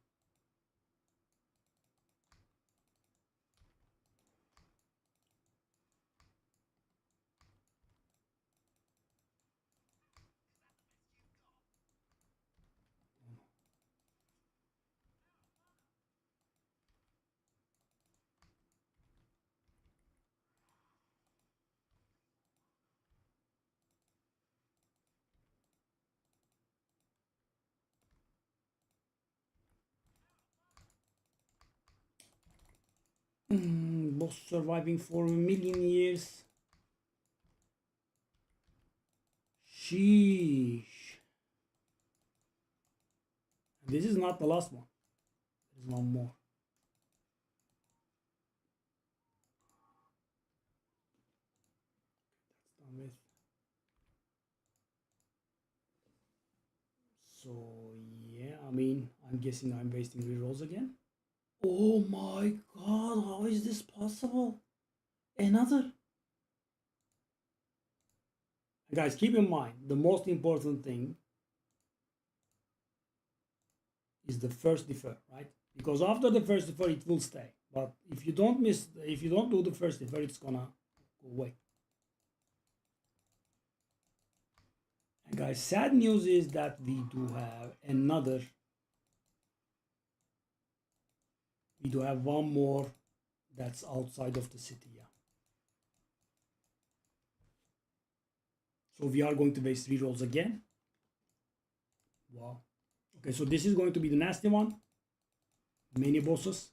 Boss surviving for a million years. Sheesh. This is not the last one. There's one more. So yeah, I mean, I'm guessing I'm wasting rerolls again. Oh my god, how is this possible? Another. Guys, keep in mind, the most important thing is the first defer, right? Because after the first defer, it will stay. But if you don't do the first defer, it's gonna go away. And guys, sad news is that we do have one more that's outside of the city, yeah. So we are going to waste rerolls again. Wow. Okay, so this is going to be the nasty one. Many bosses.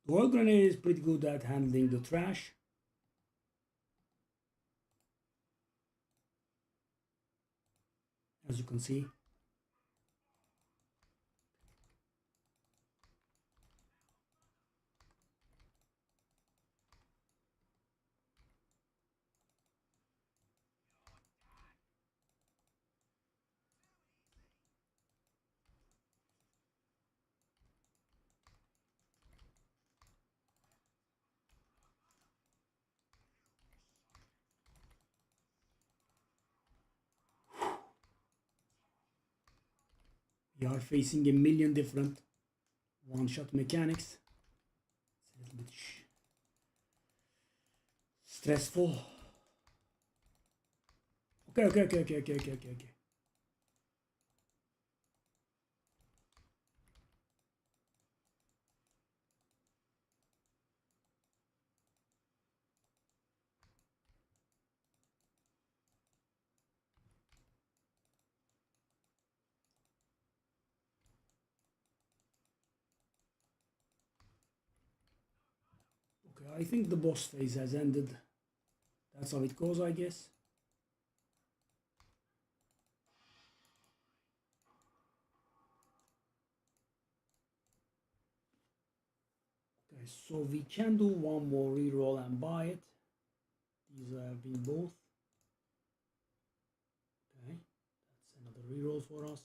The oil grenade is pretty good at handling the trash. As you can see. We are facing a million different one-shot mechanics. It's a little bit stressful. Okay. Okay, I think the boss phase has ended. That's how it goes, I guess. Okay, so we can do one more reroll and buy it. These have been both. Okay, that's another reroll for us.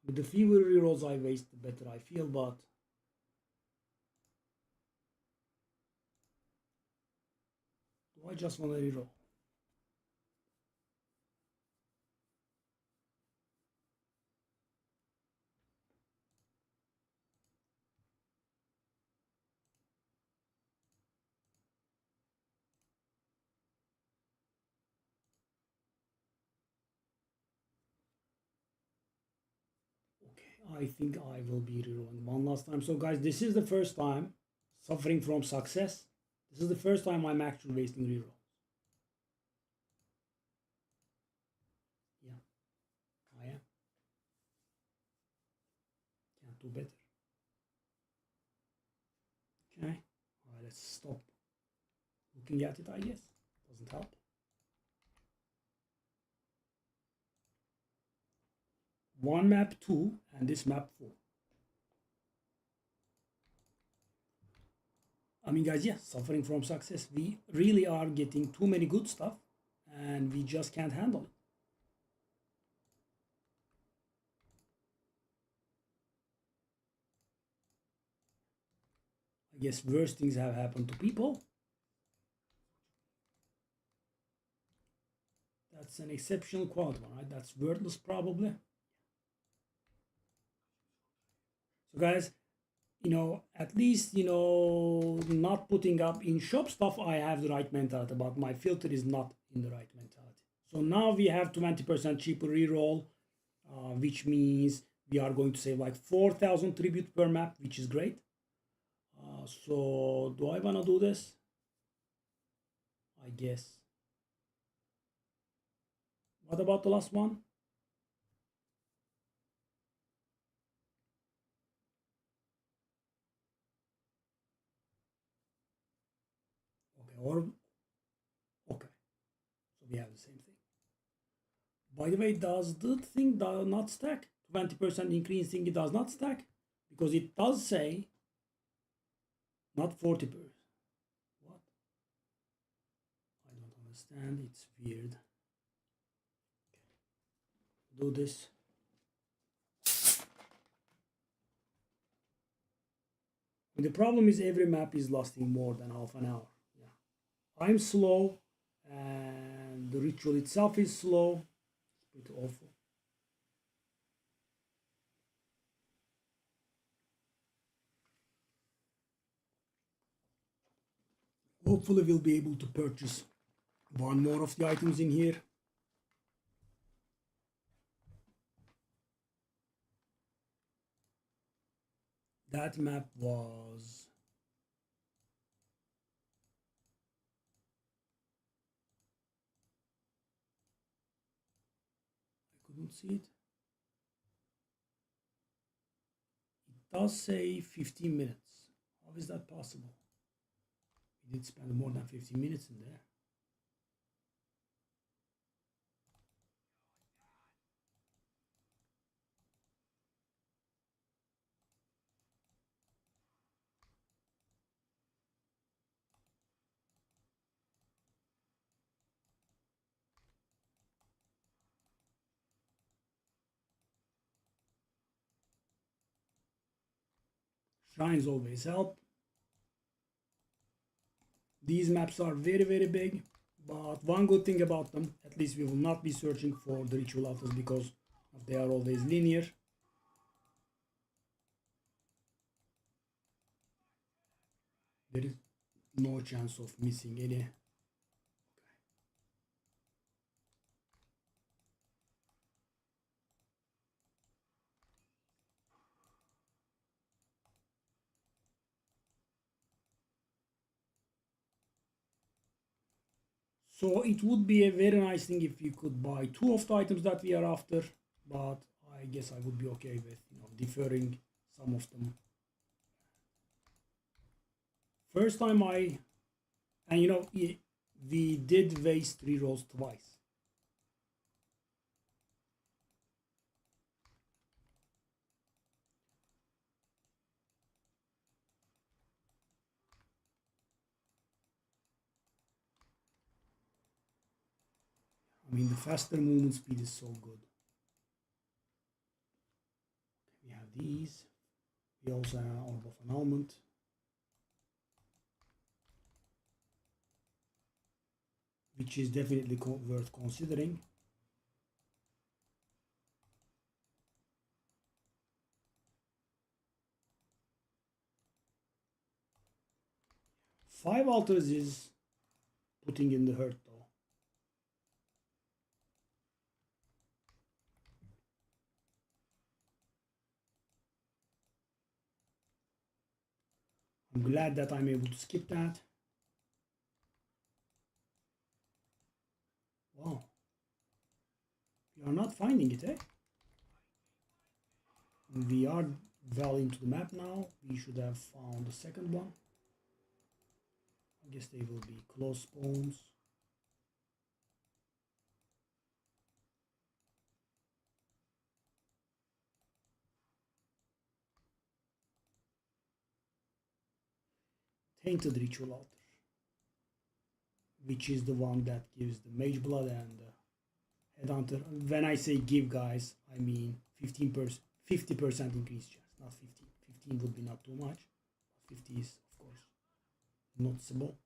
With the fewer rerolls I waste, the better I feel, but do I just want to reroll? I think I will be rerolling one last time. So guys, this is the first time suffering from success. This is the first time I'm actually wasting reroll. Yeah, I am. Can't do better. Okay. All right, let's stop looking at it, I guess. Doesn't help. One map 2 and this map 4. I mean, guys, yeah, suffering from success. We really are getting too many good stuff and we just can't handle it. I guess worse things have happened to people. That's an exceptional quality one, right? That's worthless probably. So guys, at least, not putting up in shop stuff, I have the right mentality, but my filter is not in the right mentality. So now we have 20% cheaper reroll, which means we are going to save like 4,000 tribute per map, which is great. So do I want to do this? I guess. What about the last one? Okay, so we have the same thing. By the way, does the thing not stack 20% increasing, it does not stack because it does say not 40%. What? I don't understand. It's weird. Do this. And the problem is every map is lasting more than half an hour. Yeah, I'm slow, and the ritual itself is slow. It's pretty awful. Hopefully we'll be able to purchase one more of the items in here. That map was I couldn't see it. It does say 15 minutes. How is that possible? We did spend more than 15 minutes in there. Shrines always help. These maps are very, very big, but one good thing about them, at least we will not be searching for the ritual altars because they are always linear. There is no chance of missing any. So it would be a very nice thing if you could buy two of the items that we are after, but I guess I would be okay with deferring some of them. First time we did waste rerolls twice. I mean, the faster movement speed is so good. We have these. We also have an orb of annulment. Which is definitely worth considering. Five altars is putting in the hurt though. I'm glad that I'm able to skip that. Wow. We are not finding it, eh? We are well into the map now. We should have found the second one. I guess they will be close spawns. Tainted Ritual Altar, which is the one that gives the Mage Blood and Headhunter. When I say give, guys, I mean 15%, 50% increase chance, not 50. 15 would be not too much. 50 is, of course, noticeable.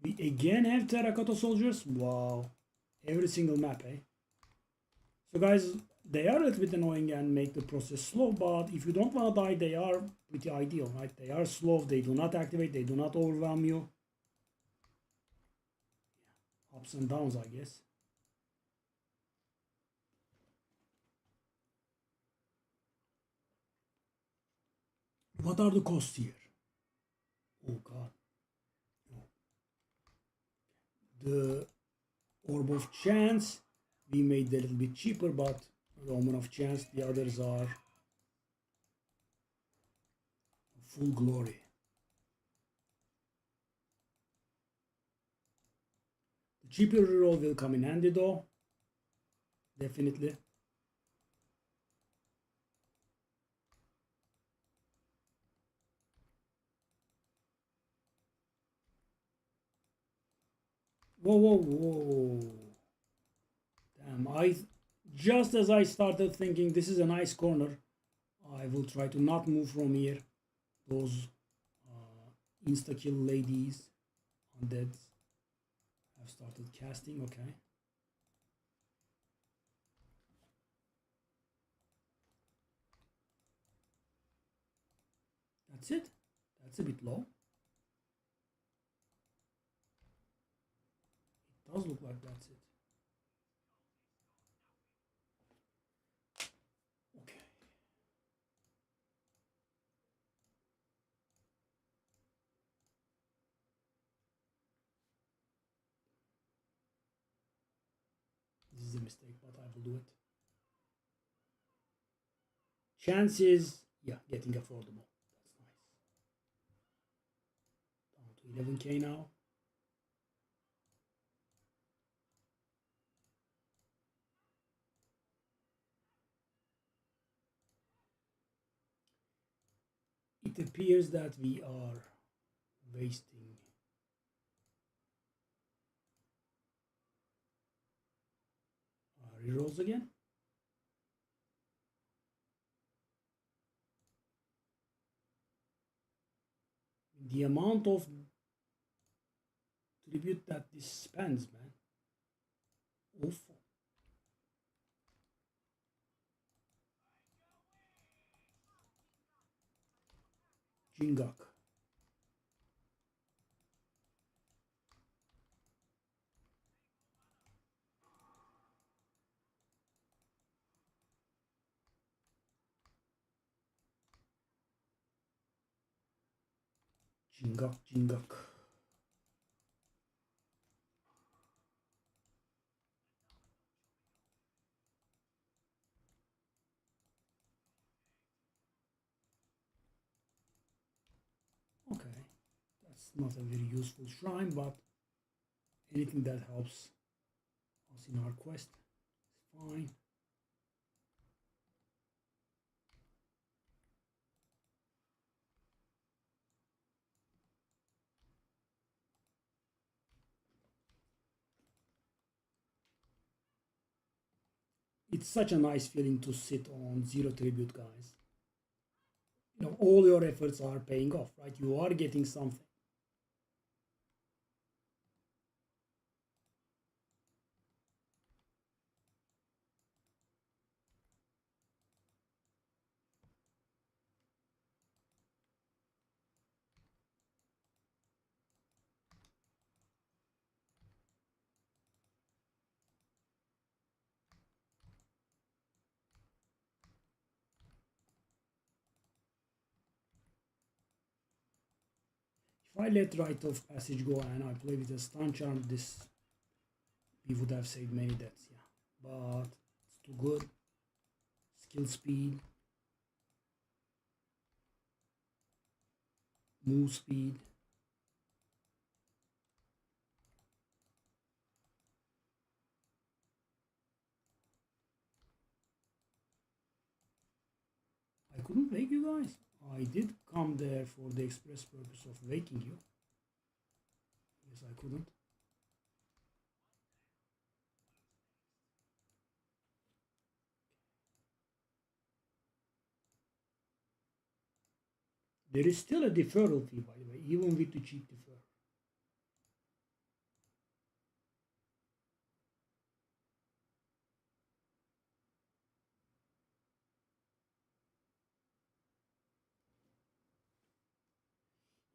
We again have Terracotta Soldiers. Wow. Every single map, eh? So guys, they are a little bit annoying and make the process slow, but if you don't want to die, they are pretty ideal, right? They are slow, they do not activate, they do not overwhelm you. Ups and downs, I guess. What are the costs here? Oh God. The Orb of Chance, we made a little bit cheaper, but the Omen of Chance, the others are full glory. The cheaper reroll will come in handy though, definitely. Whoa, whoa, whoa. Damn, just as I started thinking this is a nice corner, I will try to not move from here. Those insta-kill ladies, undeads, have started casting, okay. That's it. That's a bit low. It does look like that's it. Okay. This is a mistake, but I will do it. Chances, yeah, getting affordable. That's nice. Down to 11k now. It appears that we are wasting rerolls again. The amount of tribute that this spends, man. Awful. Jingak. Jingak, Jingak. Okay, that's not a very useful shrine, but anything that helps us in our quest is fine. It's such a nice feeling to sit on 0 tribute, guys. You know, all your efforts are paying off, right? You are getting something. If I let Rite of Passage go and I play with a stun charm, this we would have saved many deaths, yeah. But it's too good. Skill speed, move speed. I couldn't wake you guys. I did come there for the express purpose of waking you. Yes, I couldn't. There is still a deferral fee, by the way, even with the cheap defer.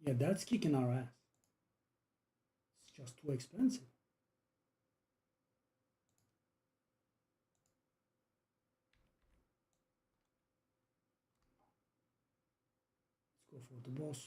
Yeah, that's kicking our ass. It's just too expensive. boss.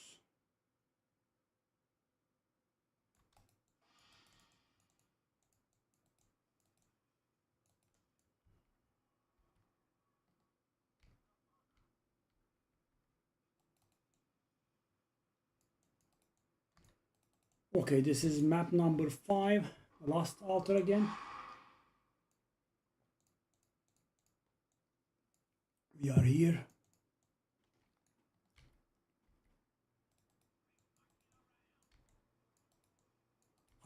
Okay, this is map number 5, last altar again. We are here.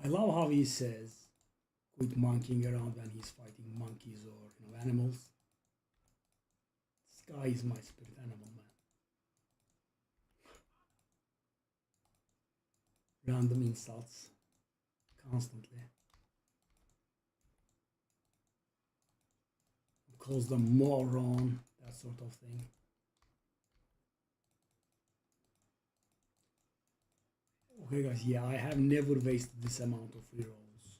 I love how he says, quit monkeying around when he's fighting monkeys or animals. This guy is my spirit animal, man. Random insults constantly. Calls them moron, that sort of thing. Okay guys, yeah, I have never wasted this amount of rerolls.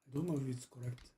I don't know if it's correct.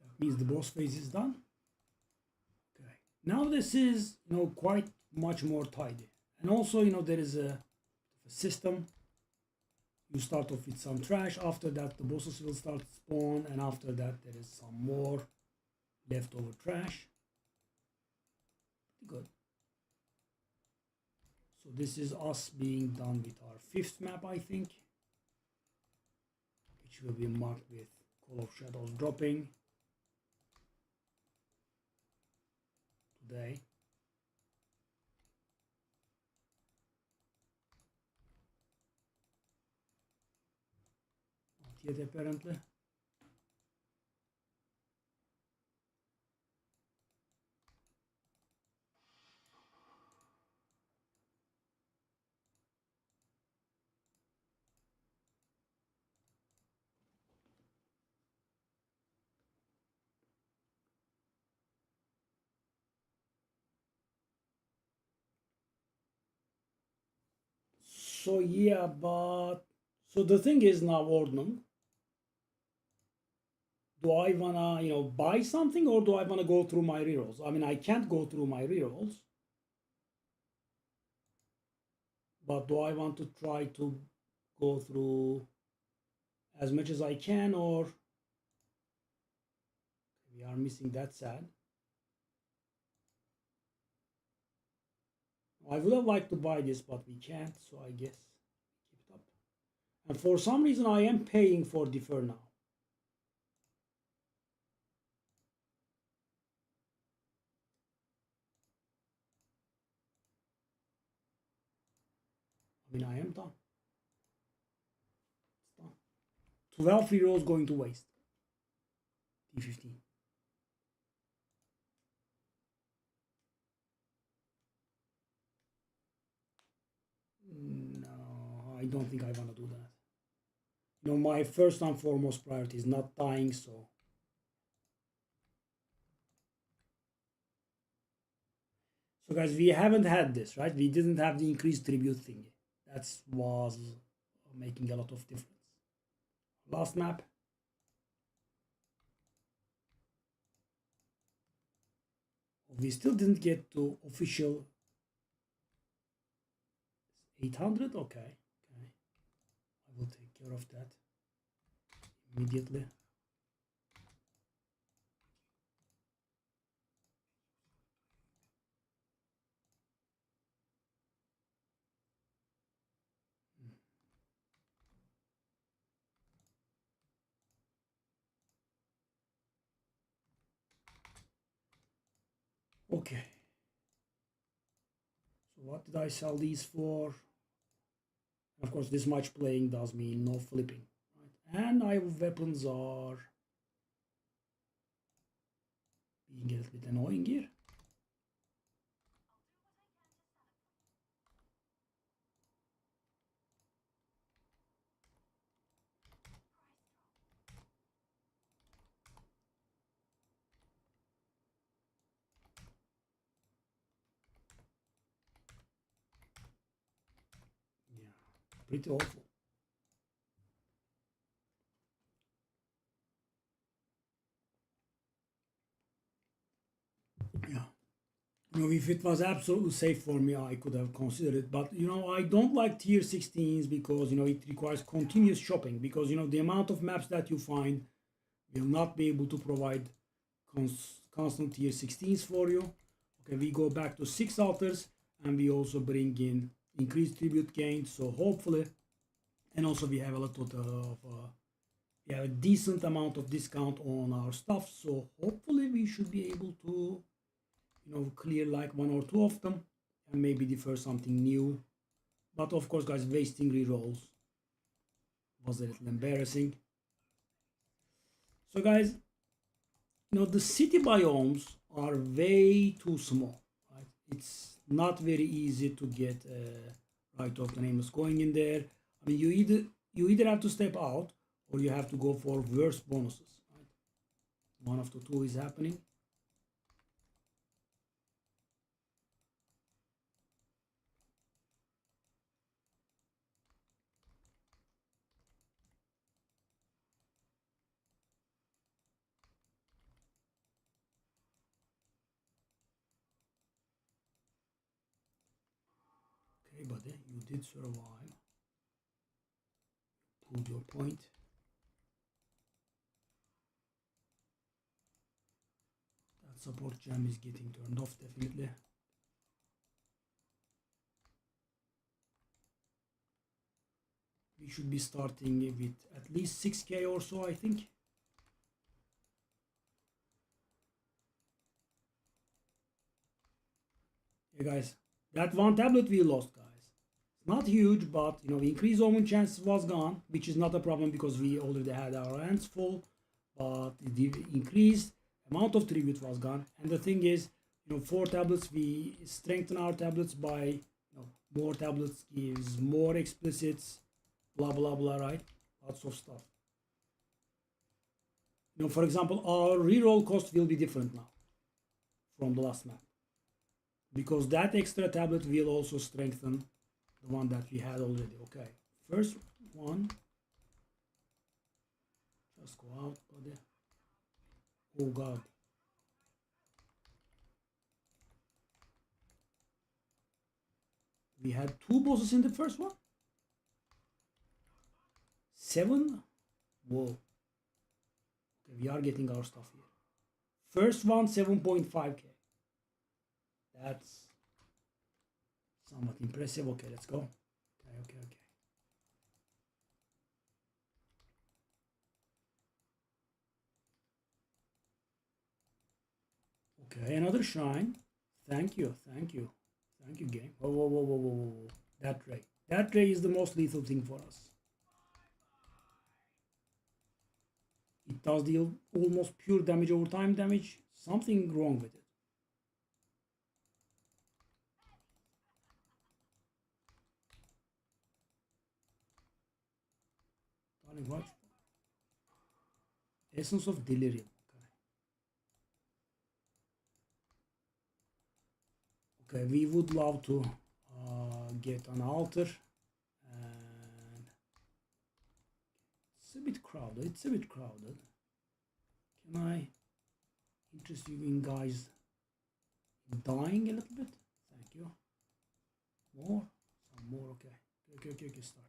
That means the boss phase is done. Okay. Now this is, quite much more tidy. And also, there is a system. You start off with some trash. After that, the bosses will start to spawn. And after that, there is some more leftover trash. Good. So this is us being done with our 5th map, I think, which will be marked with Call of Shadows dropping today. Not yet, apparently. So yeah, but so the thing is now, Ordnung, do I wanna buy something or do I wanna go through my rerolls? I mean, I can't go through my rerolls, but do I want to try to go through as much as I can, or we are missing that sad. I would have liked to buy this, but we can't, so I guess keep it up. And for some reason, I am paying for defer now. I mean, I am done. It's done. 12 rerolls going to waste. D15. No, I don't think I want to do that. My first and foremost priority is not dying, so. So guys, we haven't had this, right? We didn't have the increased tribute thingy. That was making a lot of difference. Last map. We still didn't get to official 800. Okay. I will take care of that immediately. Okay. So what did I sell these for? Of course, this much playing does mean no flipping. Right? And our weapons are being a little bit annoying here. Yeah, pretty awful. Yeah. If it was absolutely safe for me, I could have considered it. But I don't like tier 16s because it requires continuous shopping. Because the amount of maps that you find will not be able to provide constant tier 16s for you. Okay, we go back to 6 altars and we also bring in increased tribute gains. So hopefully, and also we have a lot of we have a decent amount of discount on our stuff. So hopefully we should be able to clear like one or two of them and maybe defer something new. But of course, guys, wasting rerolls was a little embarrassing. So guys, the city biomes are way too small. Right? It's not very easy to get right of the nameless going in there. I mean, you either have to step out or you have to go for worse bonuses. Right? One of the two is happening. Okay, buddy, you did survive. Proved your point. That support gem is getting turned off, definitely. We should be starting with at least 6k or so, I think. Yeah, guys, that one tablet we lost, guys. Not huge, but increased omen chance was gone, which is not a problem because we already had our hands full. But the increased amount of tribute was gone, and the thing is, 4 tablets, we strengthen our tablets by more tablets gives more explicits, blah blah blah, right? Lots of stuff. For example, our reroll cost will be different now from the last map because that extra tablet will also strengthen the one that we had already. Okay, first one, just go out, buddy. Oh god, we had 2 bosses in the first one. 7. Whoa. Okay, we are getting our stuff here. First one, 7.5k. That's somewhat impressive. Okay, let's go. Okay. Okay, another shrine. Thank you, game. Whoa. That ray is the most lethal thing for us. It does deal almost pure damage over time damage. Something wrong with it. Darling, what? Essence of Delirium. Okay, we would love to get an altar. And it's a bit crowded. Can I interest you in guys dying a little bit? Thank you. More? Some more, okay. Okay, start.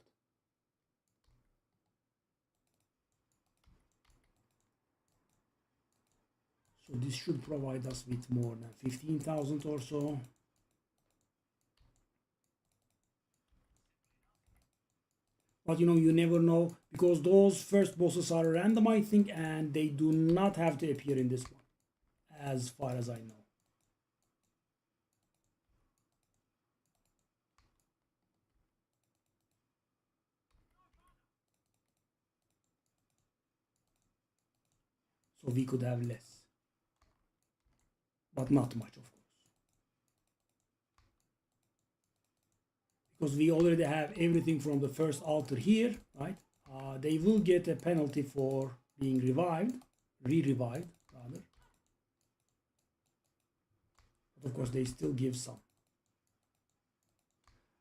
So this should provide us with more than 15,000 or so. But you never know because those first bosses are random, I think, and they do not have to appear in this one, as far as I know. So we could have less. But not much, of course. Because we already have everything from the first altar here, right? They will get a penalty for being revived, re-revived rather. But of course they still give some.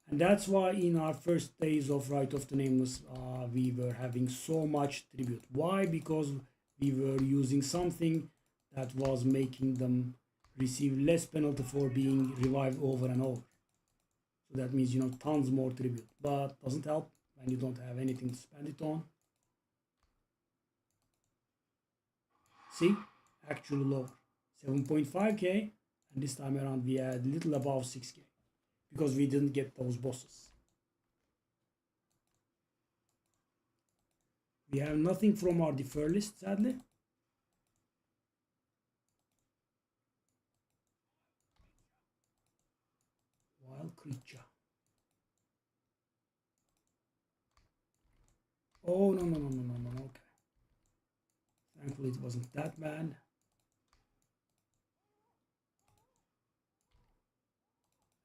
And that's why in our first days of Rite of the Nameless, we were having so much tribute. Why? Because we were using something that was making them receive less penalty for being revived over and over. So that means, you know, tons more tribute. But doesn't help when you don't have anything to spend it on. See? Actually lower. 7.5k. And this time around we had a little above 6k. Because we didn't get those bosses. We have nothing from our defer list, sadly. Wild creature. Oh, no, okay. Thankfully it wasn't that bad.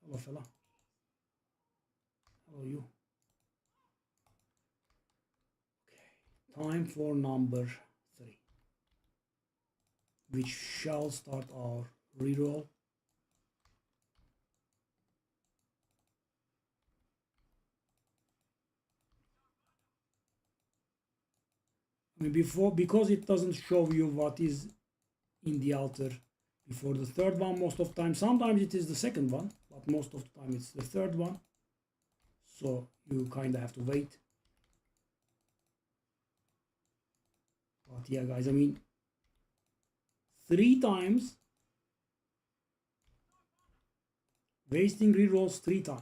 Hello, fella. Hello, you. Okay, time for number 3, which shall start our reroll. I mean, because it doesn't show you what is in the altar before the third one most of the time. Sometimes it is the second one, but most of the time it's the third one. So you kind of have to wait. But yeah, guys, I mean, 3 times wasting rerolls 3 times.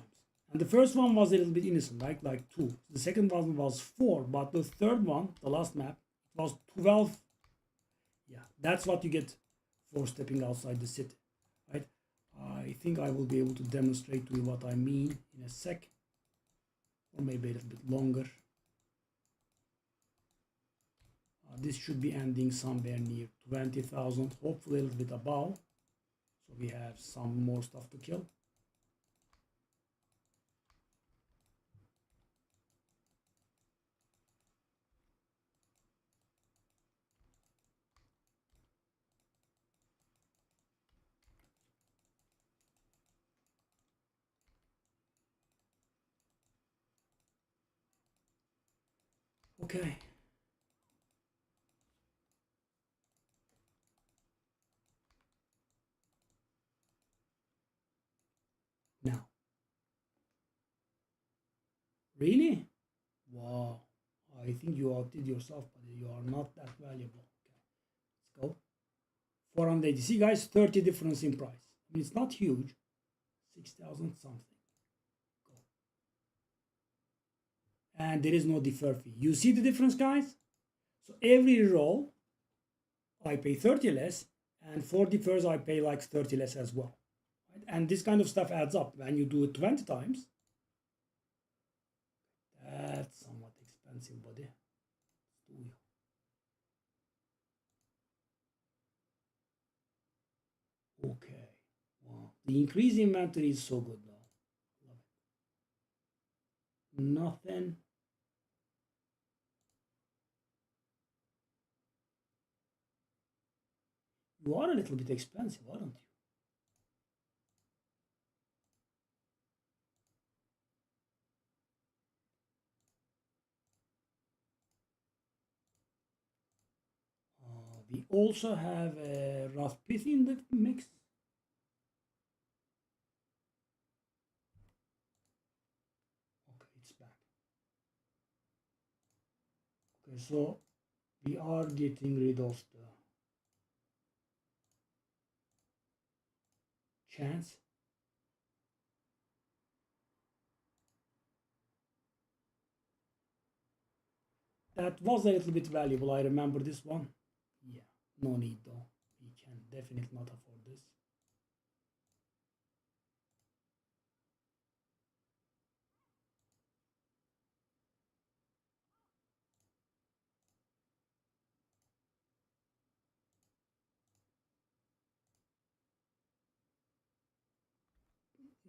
And the first one was a little bit innocent, like 2. The second one was 4, but the third one, the last map, it was 12. Yeah, that's what you get for stepping outside the city, right? I think I will be able to demonstrate to you what I mean in a sec, or maybe a little bit longer. This should be ending somewhere near 20,000, hopefully a little bit above, so we have some more stuff to kill. Okay. Now. Really? Wow. I think you outdid yourself, but you are not that valuable. Okay. Let's go. 480. See, guys, 30 difference in price. I mean, it's not huge. 6,000 something. Go. And there is no defer fee. You see the difference, guys? So every roll, I pay 30 less, and for defers, I pay like 30 less as well. Right? And this kind of stuff adds up. When you do it 20 times, that's somewhat expensive, buddy. Okay. Wow. The increased inventory is so good now. Love it. Nothing. You are a little bit expensive, aren't you? We also have a Raspberry in the mix. Okay, it's back. Okay, so we are getting rid of the chance. That was a little bit valuable. I remember this one. Yeah, no need though. We can definitely not afford this.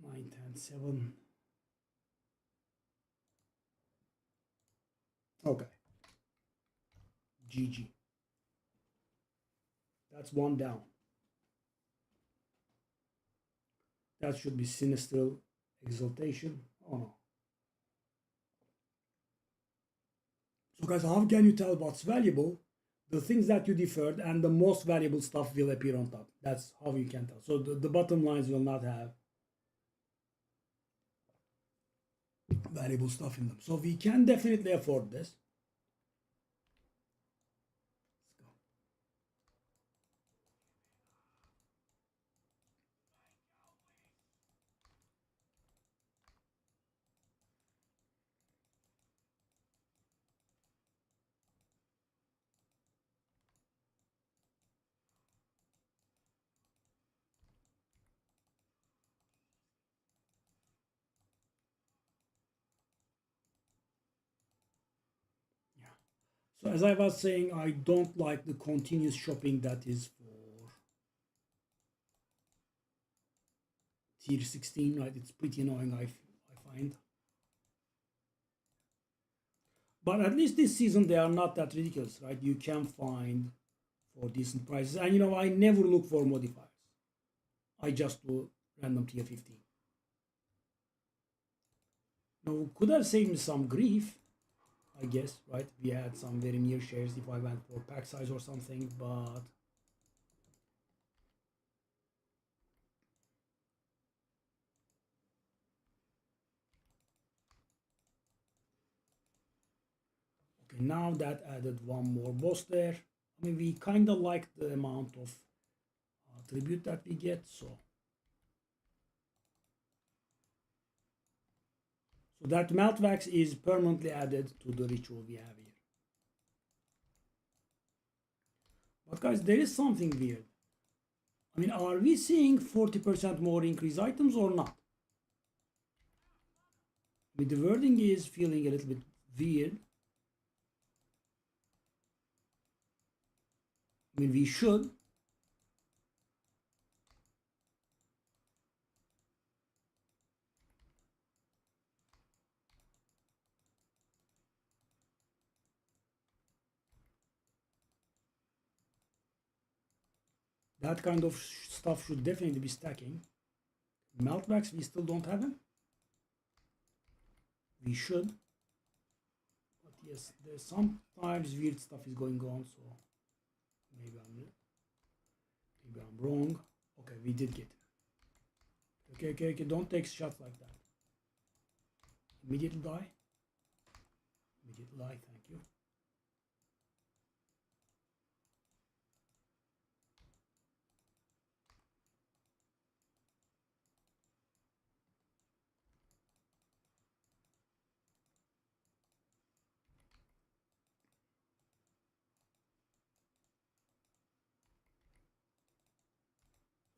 9, 10, 7. Okay. GG. That's one down. That should be Sinistral Exaltation. Oh no. So guys, how can you tell what's valuable? The things that you deferred and the most valuable stuff will appear on top. That's how you can tell. So the bottom lines will not have valuable stuff in them. So we can definitely afford this. Let's go. Yeah. So as I was saying, I don't like the continuous shopping that is for tier 16, right? It's pretty annoying, I find. But at least this season, they are not that ridiculous, right? You can find for decent prices. And I never look for modifiers. I just do random tier 15. Now, could have saved me some grief, I guess, right? We had some very near shares if I went for pack size or something, but okay, now that added one more boss there. I mean, we kind of like the amount of tribute that we get, so that melt wax is permanently added to the ritual we have here. But guys, there is something weird. I mean, are we seeing 40% more increased items or not? I mean, the wording is feeling a little bit weird. I mean, we should. That kind of stuff should definitely be stacking. Meltbacks, we still don't have them. We should. But yes, there's sometimes weird stuff is going on, so maybe I'm wrong. Okay, we did get it. Okay, don't take shots like that. Immediate die. Immediate die, thank you.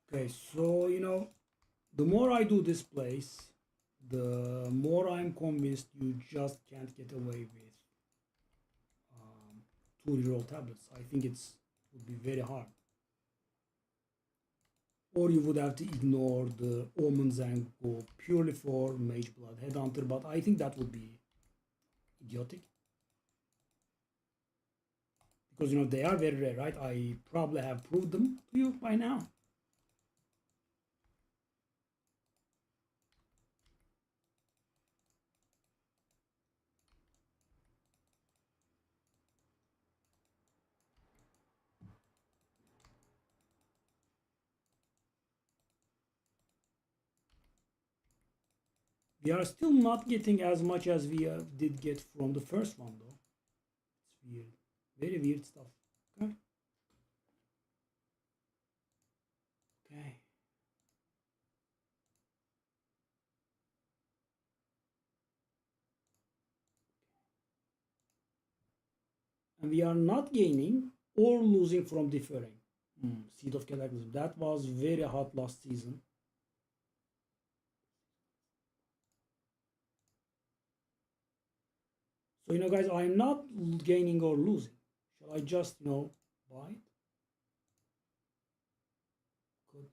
Okay, so the more I do this place, the more I'm convinced you just can't get away with two reroll tablets. I think it would be very hard. Or you would have to ignore the omens and go purely for Mage Blood Headhunter, but I think that would be idiotic. Because they are very rare, right? I probably have proved them to you by now. We are still not getting as much as we did get from the first one, though. It's weird. Very weird stuff. Okay. Okay. And we are not gaining or losing from deferring. Seed of Cataclysm. That was very hot last season. So, guys, I'm not gaining or losing. Shall I just, buy it? Good.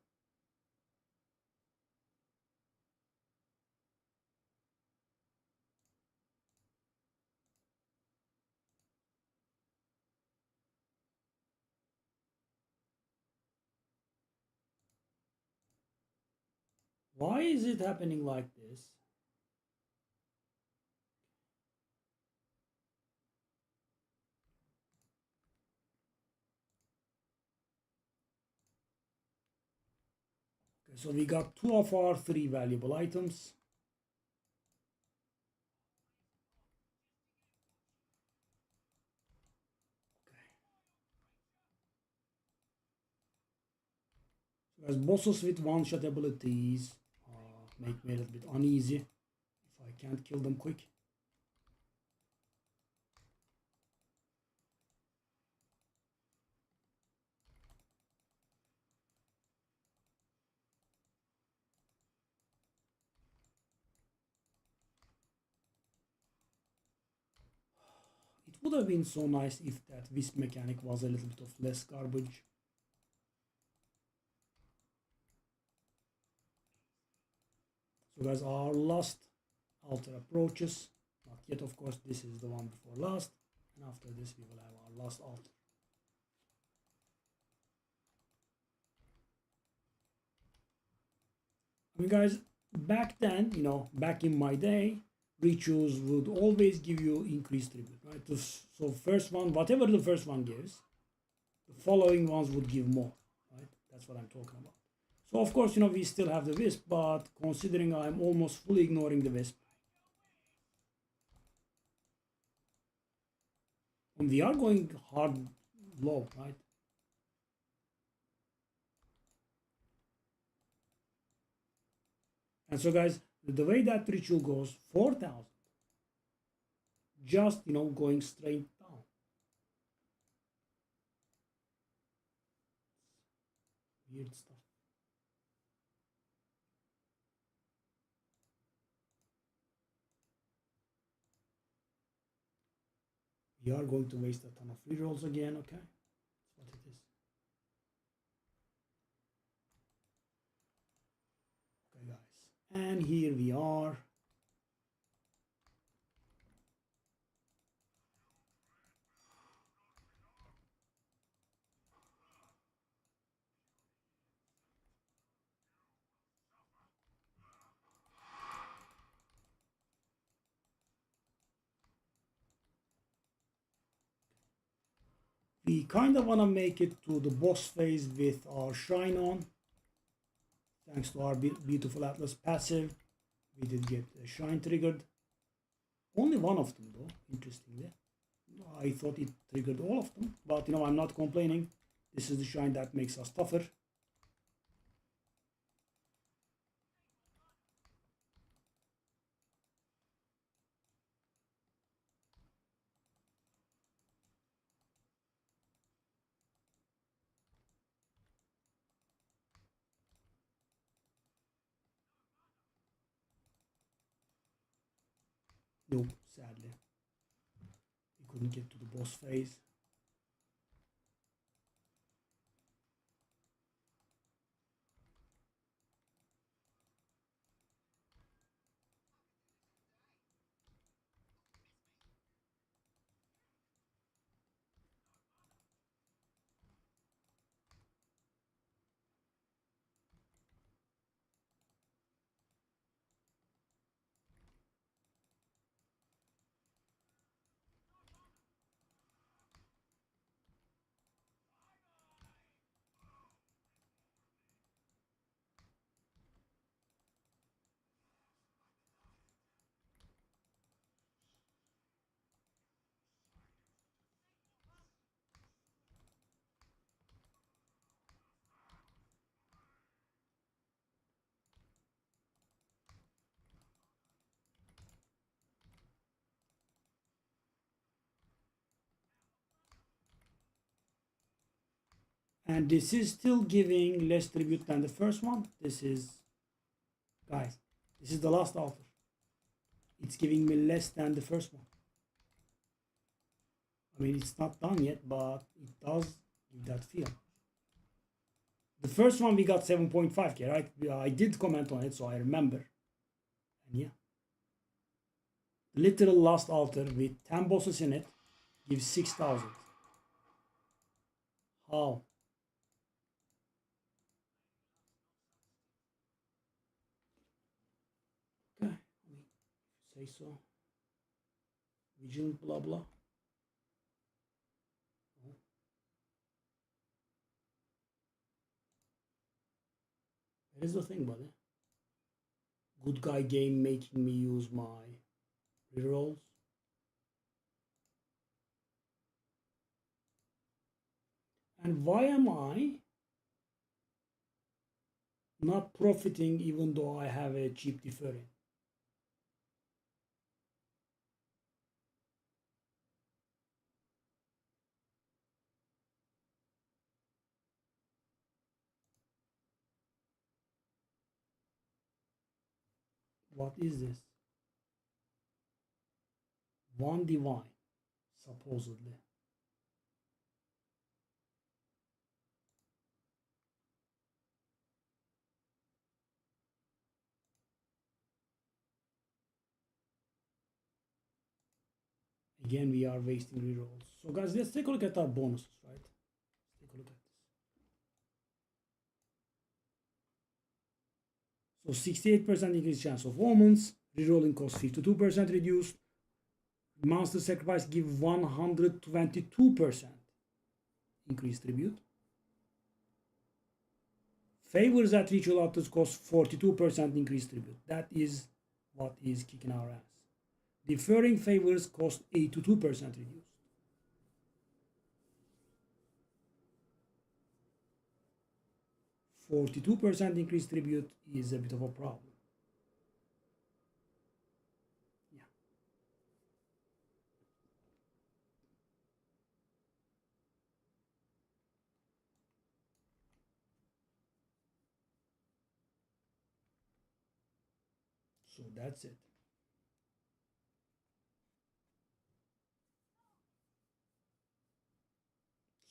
Why is it happening like this? Okay, so we got 2 of our 3 valuable items. So as bosses with one-shot abilities make me a little bit uneasy if I can't kill them quick. It would have been so nice if that wisp mechanic was a little bit of less garbage. So guys, our last altar approaches. Not yet, of course, this is the one before last. And after this, we will have our last altar. I mean, guys, back then, back in my day, rituals would always give you increased tribute, right? So first one, whatever the first one gives, the following ones would give more, right? That's what I'm talking about. So of course, we still have the wisp, but considering I'm almost fully ignoring the wisp, and we are going hard low, right? And so guys, the way that ritual goes, 4,000, just going straight down. Weird stuff. We are going to waste a ton of rerolls again, okay? That's what it is. Okay, guys. And here we are. We kind of want to make it to the boss phase with our Shrine on. Thanks to our beautiful Atlas passive, we did get a Shrine triggered. Only one of them though, interestingly. I thought it triggered all of them, but I'm not complaining. This is the Shrine that makes us tougher. Nope, sadly. We couldn't get to the boss phase. And this is still giving less tribute than the first one. This is, guys, this is the last altar. It's giving me less than the first one. I mean, it's not done yet, but it does give that feel. The first one we got 7.5k, right? I did comment on it, so I remember. And yeah. The literal last altar with 10 bosses in it gives 6,000. How? say so. Vigilant, blah blah. Here's the thing, buddy. Good guy game making me use my rerolls. And why am I not profiting even though I have a cheap deferring? What is this? One divine, supposedly. Again, we are wasting rerolls. So guys, let's take a look at our bonuses, right? Let's take a look at this. So 68% increased chance of omens, rerolling cost 52% reduced, monster sacrifice give 122% increased tribute. Favors at ritual altars cost 42% increased tribute. That is what is kicking our ass. Deferring favors cost 82% reduced. 42% increased tribute is a bit of a problem. Yeah. So that's it.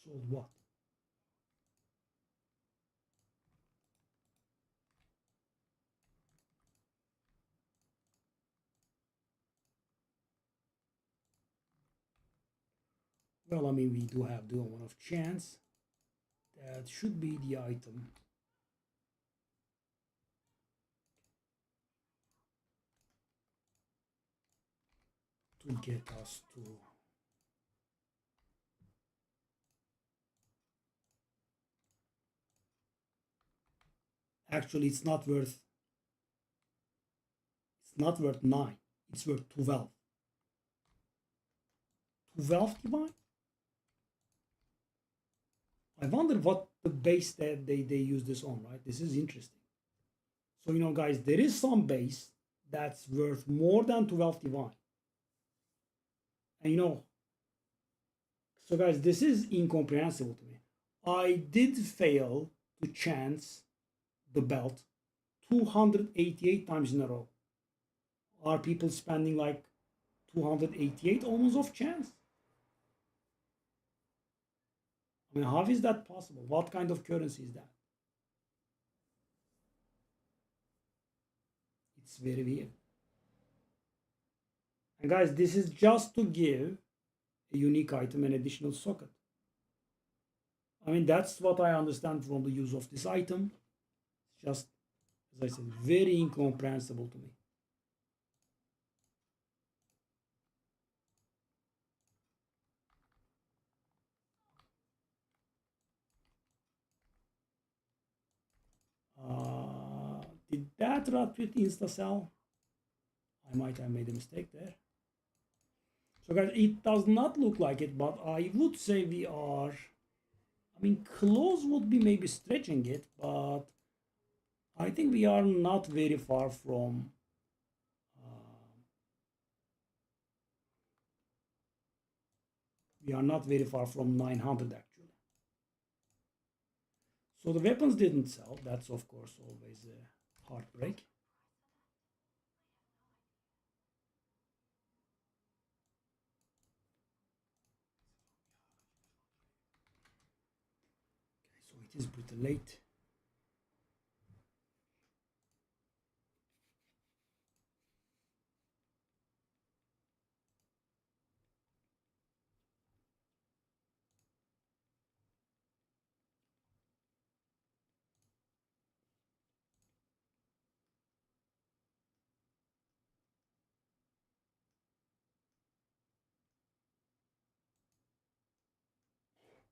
Sold what? Well, I mean, we do have the one of chance. That should be the item. To get us to actually it's not worth 9, it's worth 12. 12 divine. I wonder what the base that they use this on, right? This is interesting. So guys, there is some base that's worth more than 12 divine. And so guys, this is incomprehensible to me. I did fail to chance the belt 288 times in a row. Are people spending like 288 almost of chance? I mean, how is that possible? What kind of currency is that? It's very weird. And guys, this is just to give a unique item an additional socket. I mean, that's what I understand from the use of this item. It's just, as I said, very incomprehensible to me. Did that rat with insta sell? I might have made a mistake there. So guys, it does not look like it, but I would say we are, I mean, close would be maybe stretching it, but I think we are not very far from we are not very far from 900 actually. So the weapons didn't sell. That's of course always a heartbreak. Okay, so it is pretty late.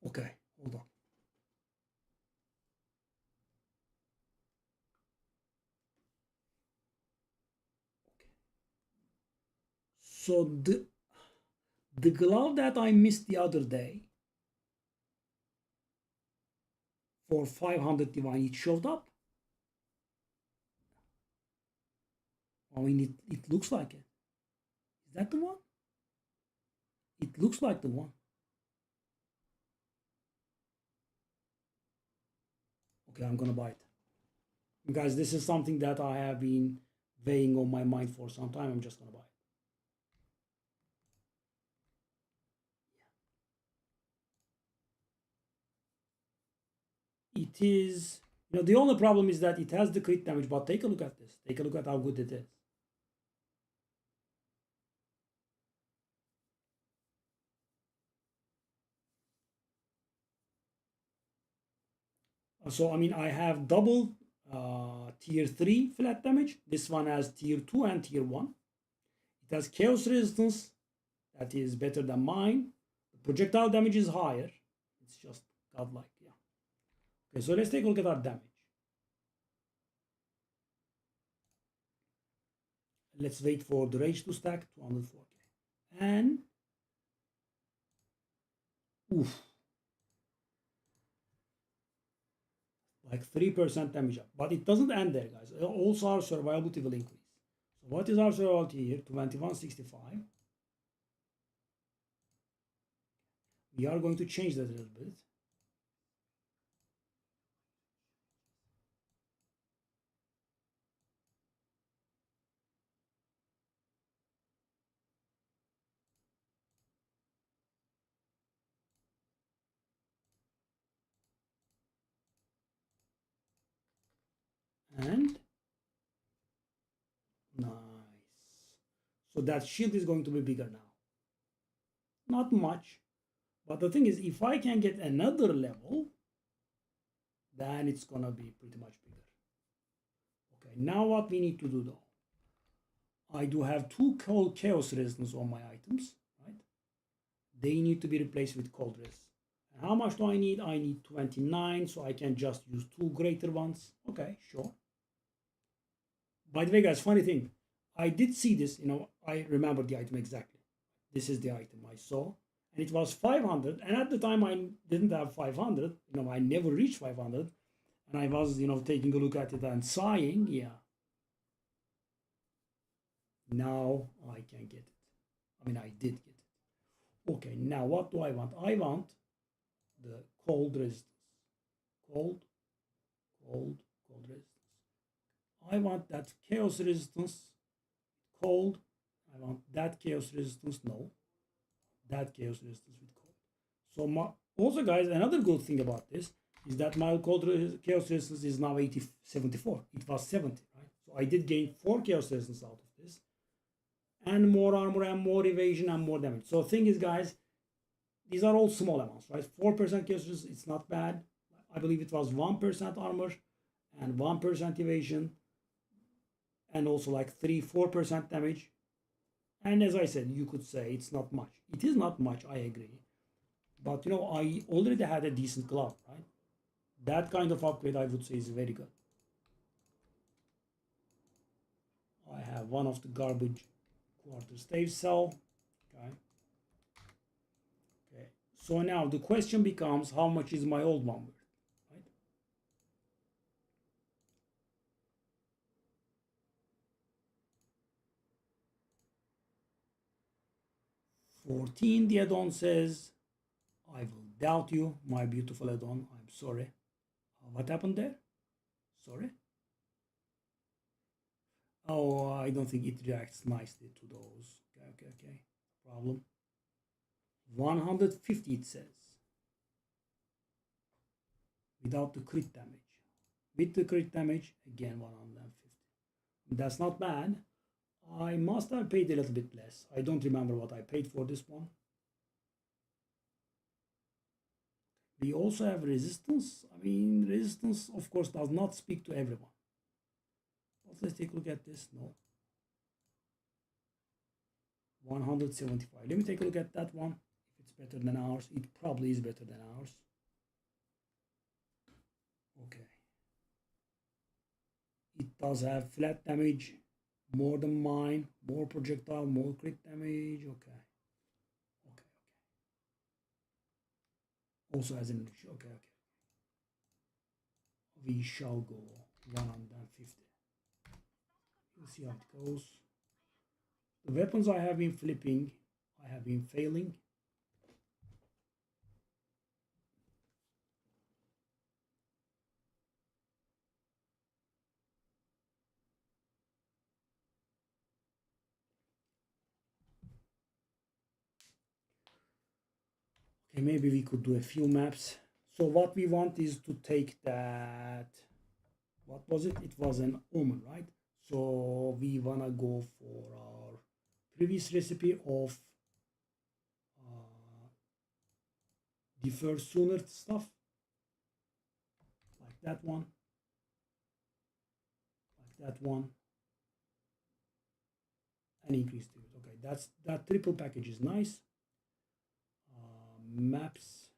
Okay, hold on. So the glove that I missed the other day for 500 divine, it showed up. I mean, it looks like it. Is that the one? It looks like the one. Okay, I'm gonna buy it. Guys, this is something that I have been weighing on my mind for some time. I'm just gonna buy it. It is, the only problem is that it has the crit damage, but take a look at this. Take a look at how good it is. So, I mean, I have double tier 3 flat damage. This one has tier 2 and tier 1. It has chaos resistance. That is better than mine. The projectile damage is higher. It's just godlike, yeah. Okay, so let's take a look at our damage. Let's wait for the rage to stack, 204k. And, oof. Like 3% damage up. But it doesn't end there, guys. Also, our survivability will increase. So what is our survivability here? 2165. We are going to change that a little bit. And nice. So that shield is going to be bigger now. Not much. But the thing is, if I can get another level, then it's going to be pretty much bigger. Okay, now what we need to do though. I do have 2 cold chaos resistance on my items, right? They need to be replaced with cold resist. And how much do I need? I need 29, so I can just use 2 greater ones. Okay, sure. By the way, guys, funny thing, I did see this, I remember the item exactly. This is the item I saw, and it was 500. And at the time, I didn't have 500. I never reached 500, and I was, taking a look at it and sighing. Yeah. Now I can get it. I mean, I did get it. Okay, now what do I want? I want the cold resistance. Cold resistance. I want that chaos resistance. Cold. I want that chaos resistance. No. That chaos resistance with cold. So also, guys, another good thing about this is that my chaos resistance is now 74. It was 70, right? So I did gain 4 chaos resistance out of this. And more armor and more evasion and more damage. So thing is, guys, these are all small amounts, right? 4% chaos resistance, it's not bad. I believe it was 1% armor and 1% evasion. And also like 3-4% damage. And as I said, you could say it's not much. It is not much, I agree. But I already had a decent glove, right? That kind of upgrade, I would say, is very good. I have one of the garbage quarter stage cell. Okay. Okay. So now the question becomes, how much is my old one worth, right? 14, the add-on says, I will doubt you, my beautiful add-on. I'm sorry. What happened there? Sorry. Oh, I don't think it reacts nicely to those. Okay. Problem. 150 it says. Without the crit damage. With the crit damage, again 150. That's not bad. I must have paid a little bit less. I don't remember what I paid for this one. We also have resistance. I mean, resistance, of course, does not speak to everyone. But let's take a look at this. No. 175. Let me take a look at that one. If It's better than ours. It probably is better than ours. Okay. It does have flat damage, more than mine, more projectile, more crit damage. Okay. Okay. Also has an okay. We shall go 150. We'll see how it goes. The weapons I have been flipping, I have been failing. Okay, maybe we could do a few maps. So what we want is to take that, what was it? It was an omen, right? So we wanna go for our previous recipe of defer sooner stuff, like that one, and increase it. Okay, that triple package is nice. Maps.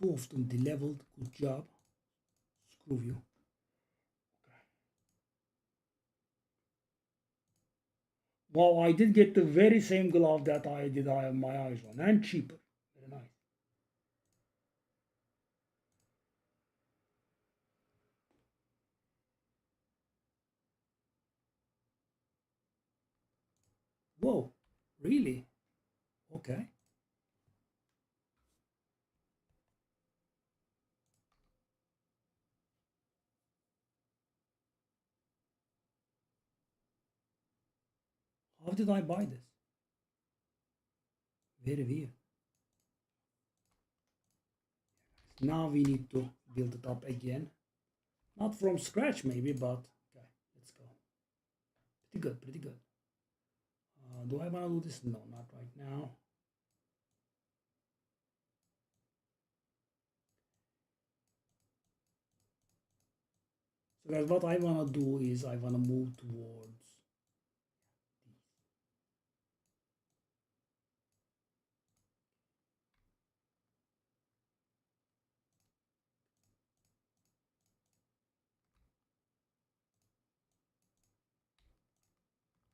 Too often deleveled. Good job. Screw you. Wow, I did get the very same glove that I did have my eyes on, and cheaper. Very nice. Whoa, really? Okay. How did I buy this? Very weird. Now we need to build it up again. Not from scratch maybe, but okay, let's go. Pretty good, pretty good. Do I want to do this? No, not right now. So guys, what I want to do is I want to move towards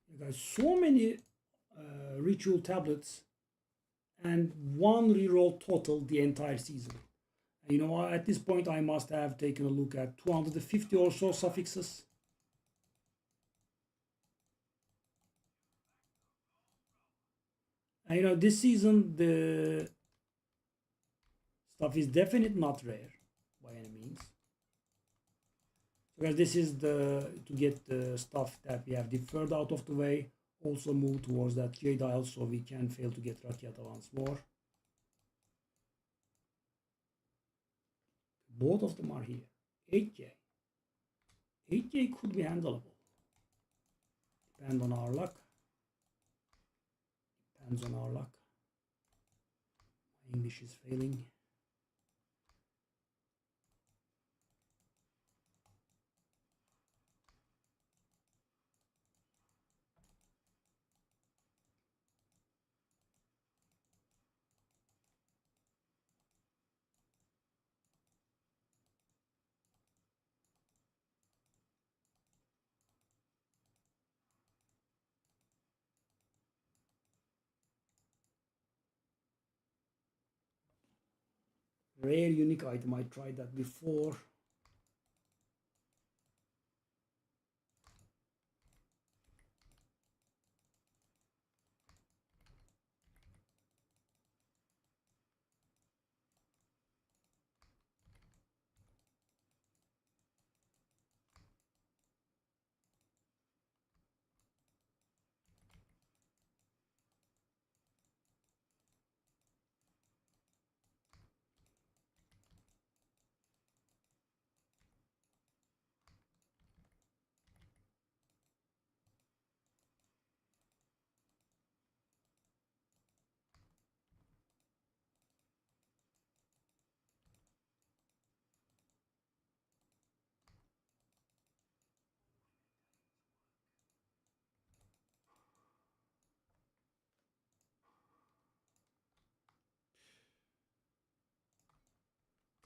you guys, so many ritual tablets and one reroll total the entire season. And you know, at this point I must have taken a look at 250 or so suffixes. And you know, this season the stuff is definitely not rare by any means. Because this is the to get the stuff that we have deferred out of the way. Also move towards that J dial so we can fail to get Rakyata once more. Both of them are here. 8J. 8J could be handleable. Depend on our luck. Depends on our luck. My English is failing. Rare unique item. I tried that before.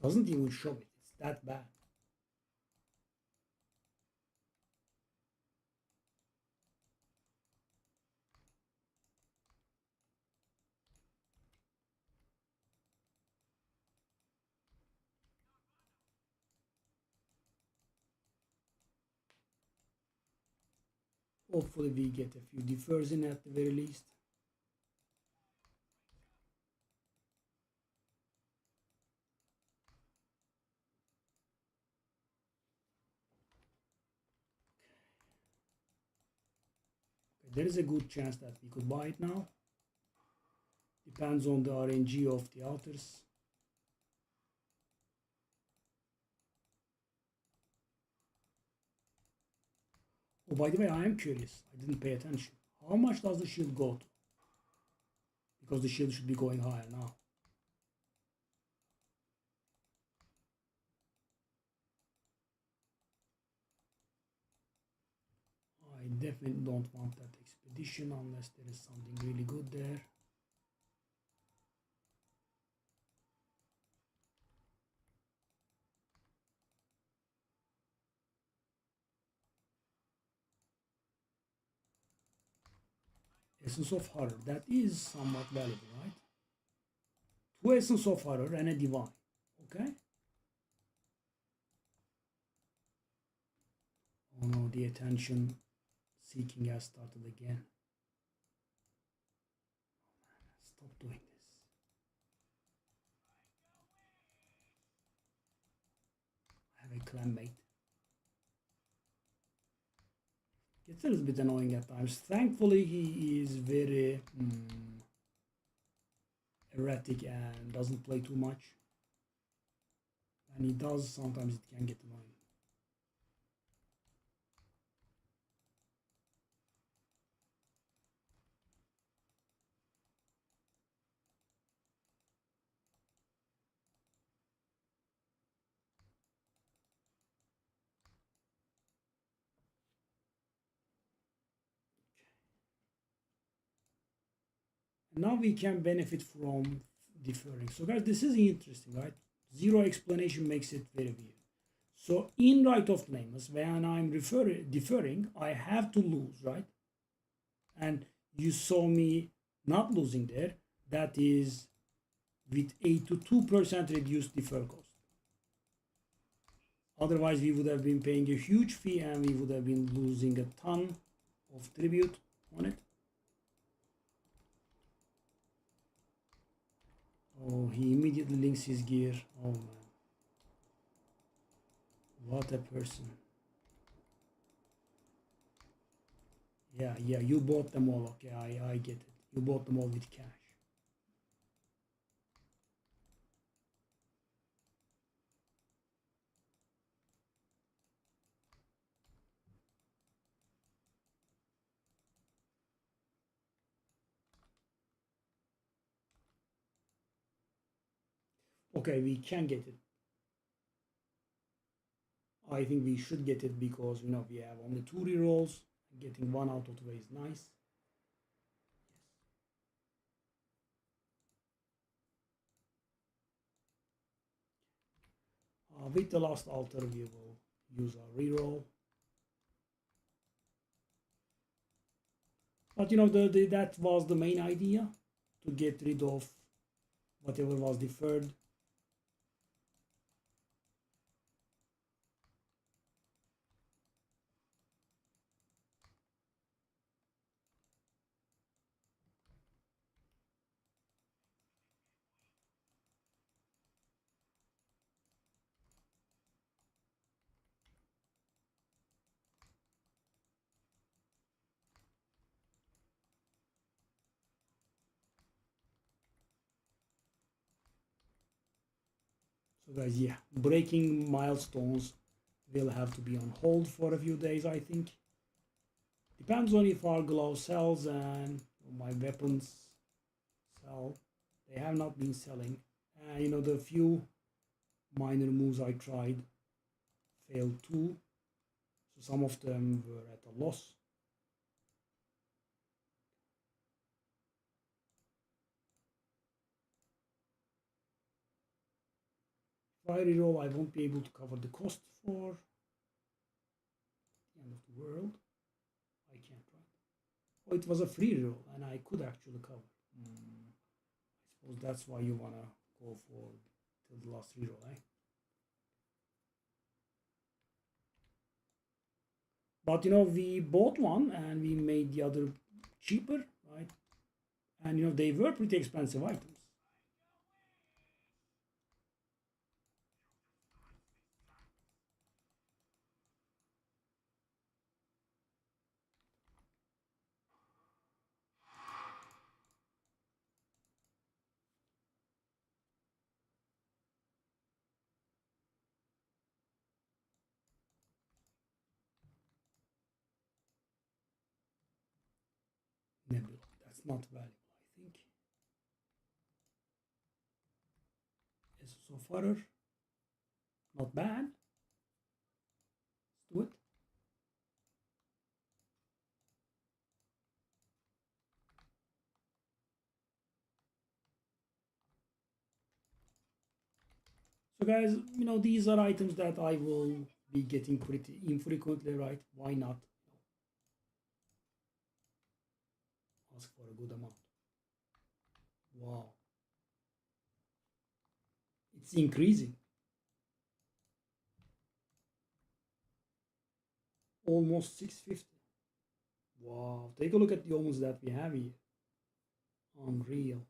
Doesn't even show it. It's that bad. Hopefully we get a few differs in at the very least. Okay, there is a good chance that we could buy it now. Depends on the RNG of the authors. Oh, by the way, I am curious. I didn't pay attention. How much does the shield go to? Because the shield should be going higher now. I definitely don't want that expedition unless there is something really good there. Essence of Horror, that is somewhat valuable, right? 2 Essence of Horror and a Divine, okay? Oh no, the attention seeking has started again. Stop doing this. I have a clanmate. It's a little bit annoying at times. Thankfully, he is very erratic and doesn't play too much. And he does, sometimes it can get annoying. Now we can benefit from deferring. So guys, this is interesting, right? Zero explanation makes it very weird. So in right of lameness, when I'm deferring, I have to lose, right? And you saw me not losing there. That is with 8 to 2% reduced defer cost. Otherwise, we would have been paying a huge fee and we would have been losing a ton of tribute on it. Oh, he immediately links his gear. Oh man. What a person. Yeah, you bought them all. Okay, I get it. You bought them all with cash. Okay, we can get it. I think we should get it because we have only 2 rerolls. Getting 1 out of the way is nice. With the last altar, we will use our reroll. But that was the main idea, to get rid of whatever was deferred. So guys, yeah, breaking milestones will have to be on hold for a few days, I think. Depends on if our glove sells and my weapons sell. They have not been selling. And the few minor moves I tried failed too. So some of them were at a loss. If I reroll, I won't be able to cover the cost for the end of the world. I can't, right? Oh, it was a free reroll, and I could actually cover. I suppose that's why you wanna go for till the last reroll, eh? But we bought one and we made the other cheaper, right? And they were pretty expensive items. Nebula, that's not valuable, I think. So far, not bad. Let's do it. So guys, these are items that I will be getting pretty infrequently, right? Why not ask for a good amount? Wow. It's increasing. Almost 650. Wow. Take a look at the omens that we have here. Unreal.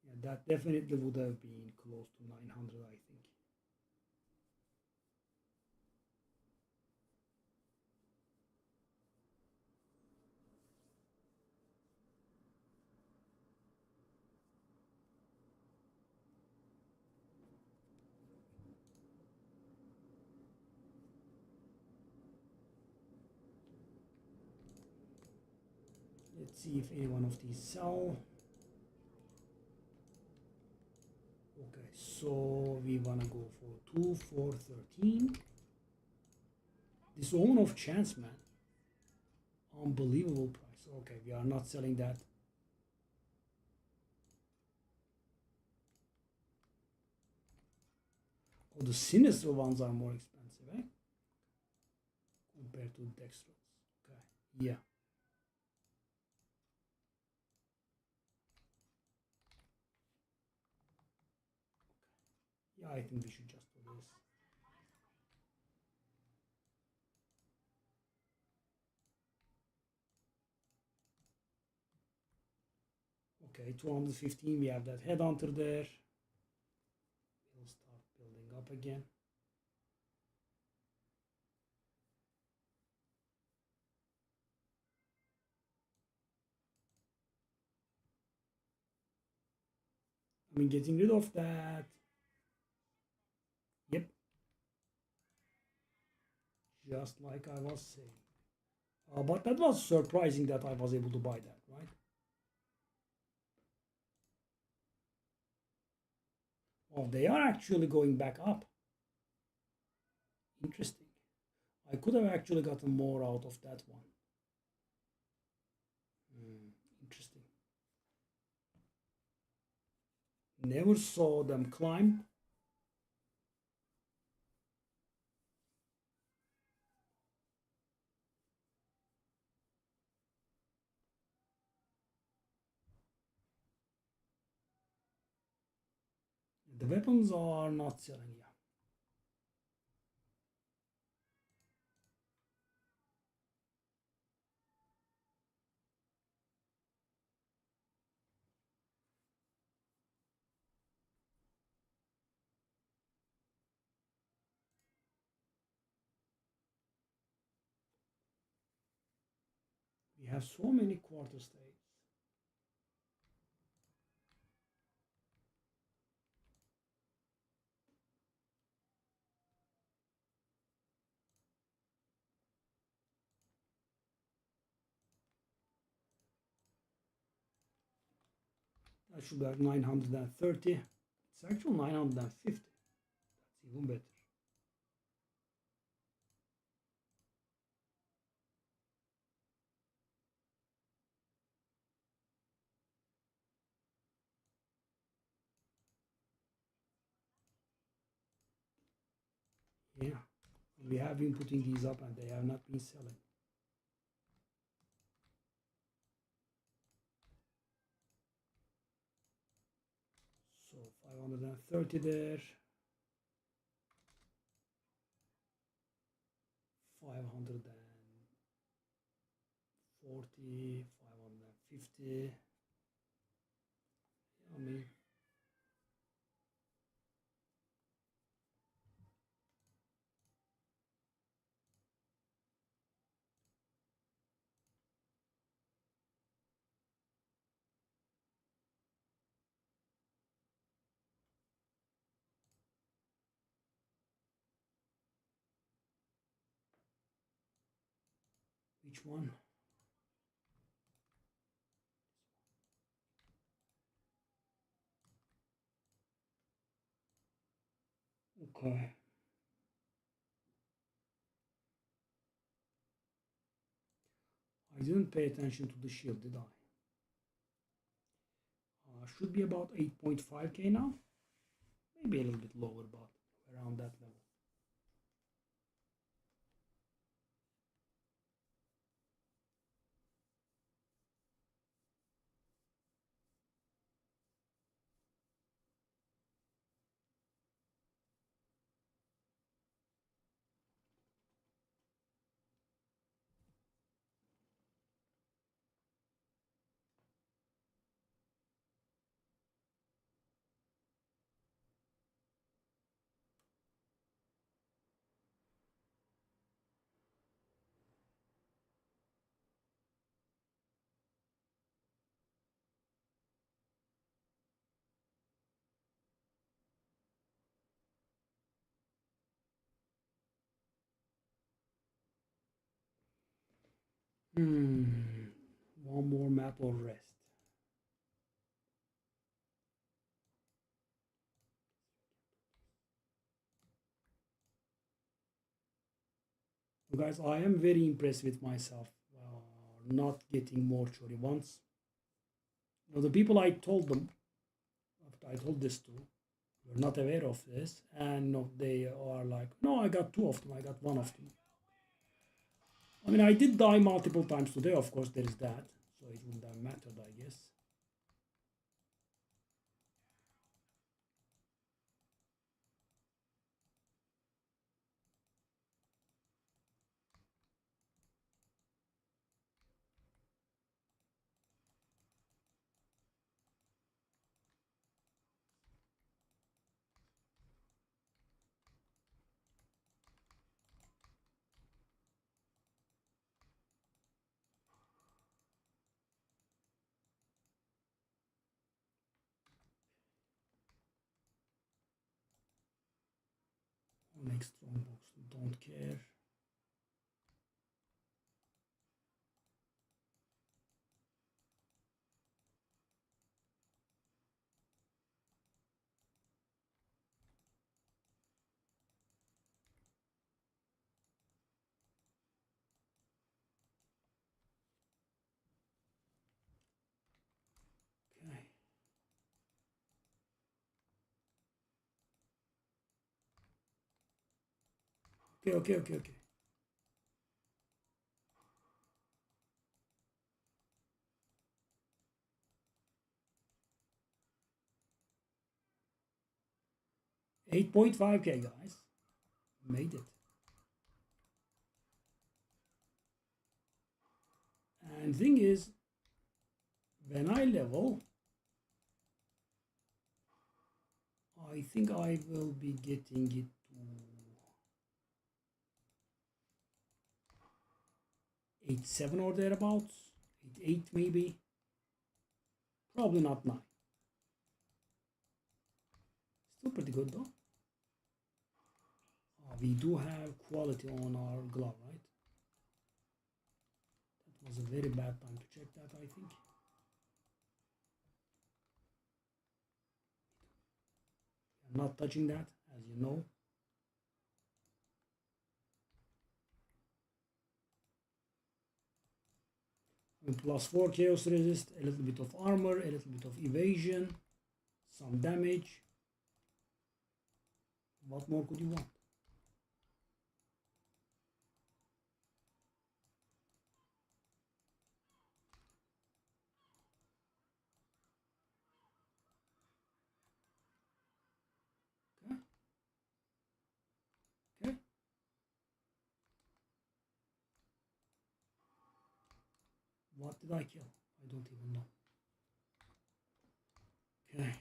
Yeah, that definitely would have been close to 900, I think. Let's see if any one of these sell. Okay, so we wanna go for 2, 4, 13. This Omen of Chance, man. Unbelievable price. Okay, we are not selling that. Oh, the sinister ones are more expensive, eh? Compared to dextrose. Okay, yeah. Yeah, I think we should just do this. Okay, 215, we have that headhunter there. We'll start building up again. I mean, getting rid of that. Yep. Just like I was saying. But that was surprising that I was able to buy that, right? Oh, they are actually going back up. Interesting. I could have actually gotten more out of that one. Interesting. Never saw them climb. The weapons are not selling yet. We have so many quarter states. That should be like 930. It's actually 950. That's even better. we have been putting these up and they have not been selling. So 530 there. 540, 550. I mean, which one? Okay. I didn't pay attention to the shield, did I? Should be about 8.5k now. Maybe a little bit lower, but around that level. One more map or rest. So guys, I am very impressed with myself. Not getting mortuary ones. The people I told them, I told this to, were not aware of this, and no, they are like, no, I got 2 of them, I got 1 of them. I mean, I did die multiple times today, of course, there is that, so it wouldn't have mattered, I guess. Next strong box, don't care. Okay. 8.5k, guys. Made it. And thing is, when I level, I think I will be getting it to 8.7 or thereabouts. 8.8 maybe. Probably not 9. Still pretty good though. We do have quality on our glove, right? That was a very bad time to check that, I think. I'm not touching that, as you know. +4 chaos resist, a little bit of armor, a little bit of evasion, some damage. What more could you want? What did I kill? I don't even know. Okay.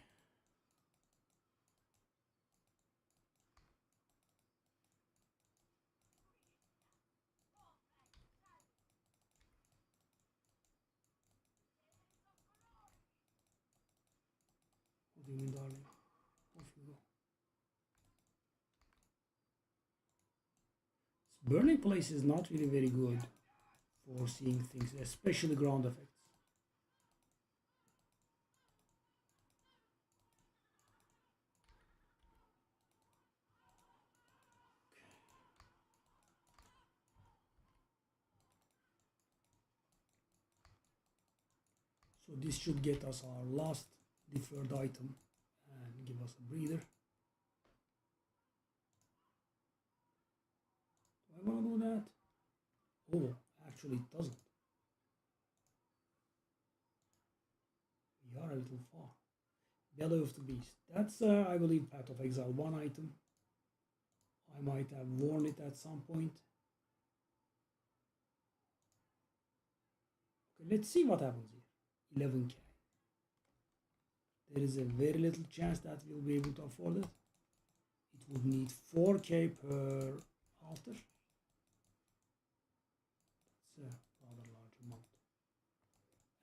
What do you mean, darling? Off you go. Burning place is not really very good for seeing things, especially ground effects. So this should get us our last deferred item and give us a breather. Do I want to do that? Oh, actually it doesn't. We are a little far. Bellow of the Beast. That's, I believe, Path of Exile 1 item. I might have worn it at some point. Okay, let's see what happens here. 11k. There is a very little chance that we'll be able to afford it. It would need 4k per altar. That's a rather large amount.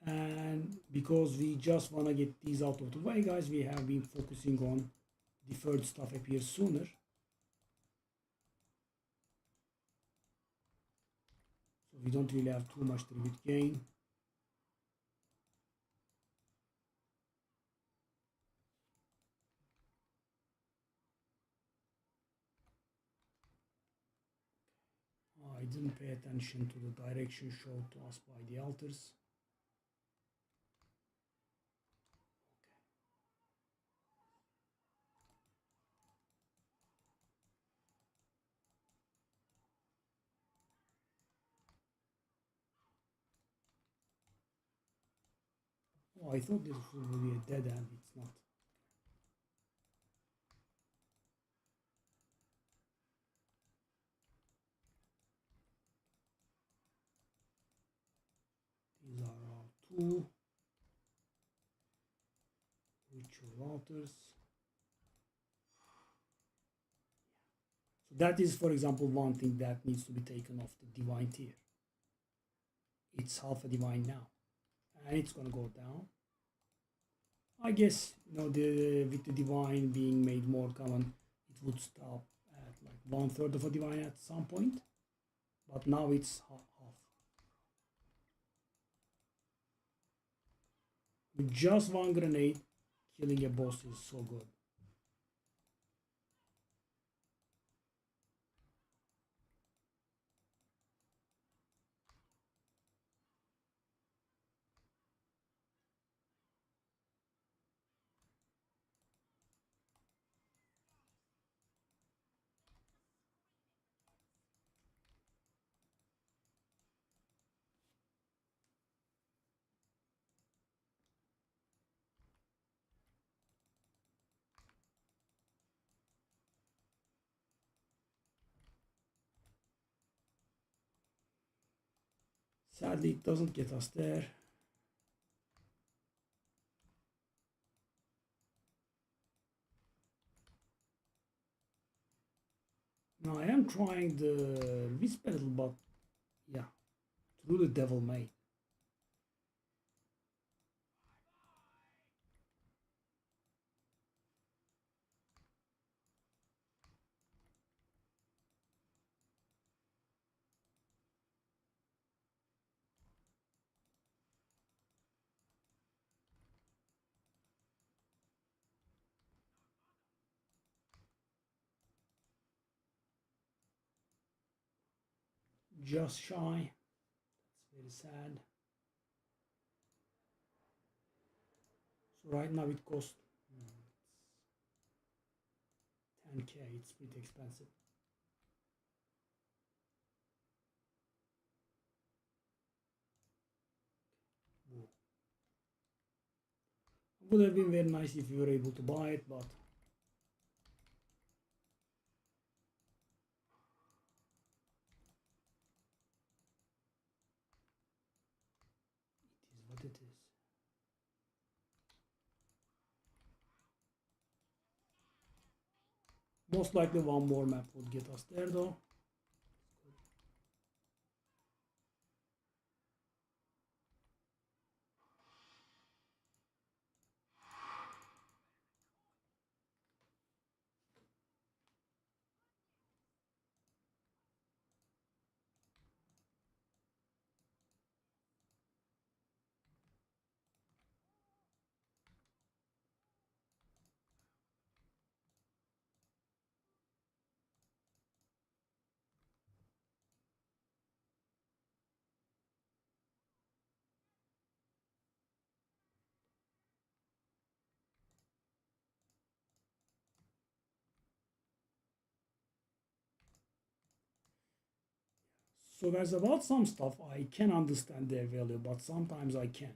And because we just want to get these out of the way, guys, we have been focusing on deferred stuff appear sooner. So we don't really have too much tribute gain. I didn't pay attention to the direction showed to us by the altars. Oh, I thought this would be a dead end. It's not. These are our two ritual altars. So that is, for example, one thing that needs to be taken off the divine tier. It's half a divine now, and it's gonna go down. I guess, you know, with the divine being made more common, it would stop at like 1/3 of a divine at some point, but now it's half. With just one grenade, killing a boss is so good. Sadly, it doesn't get us there. Now I am trying the Wisp pedal, but yeah, through the devil may. Just shy. That's very sad. So right now it costs 10k. It's pretty expensive. Whoa. Would have been very nice if we were able to buy it, but it is. Most likely one more map would get us there though. So there's about some stuff I can understand their value, but sometimes I can't.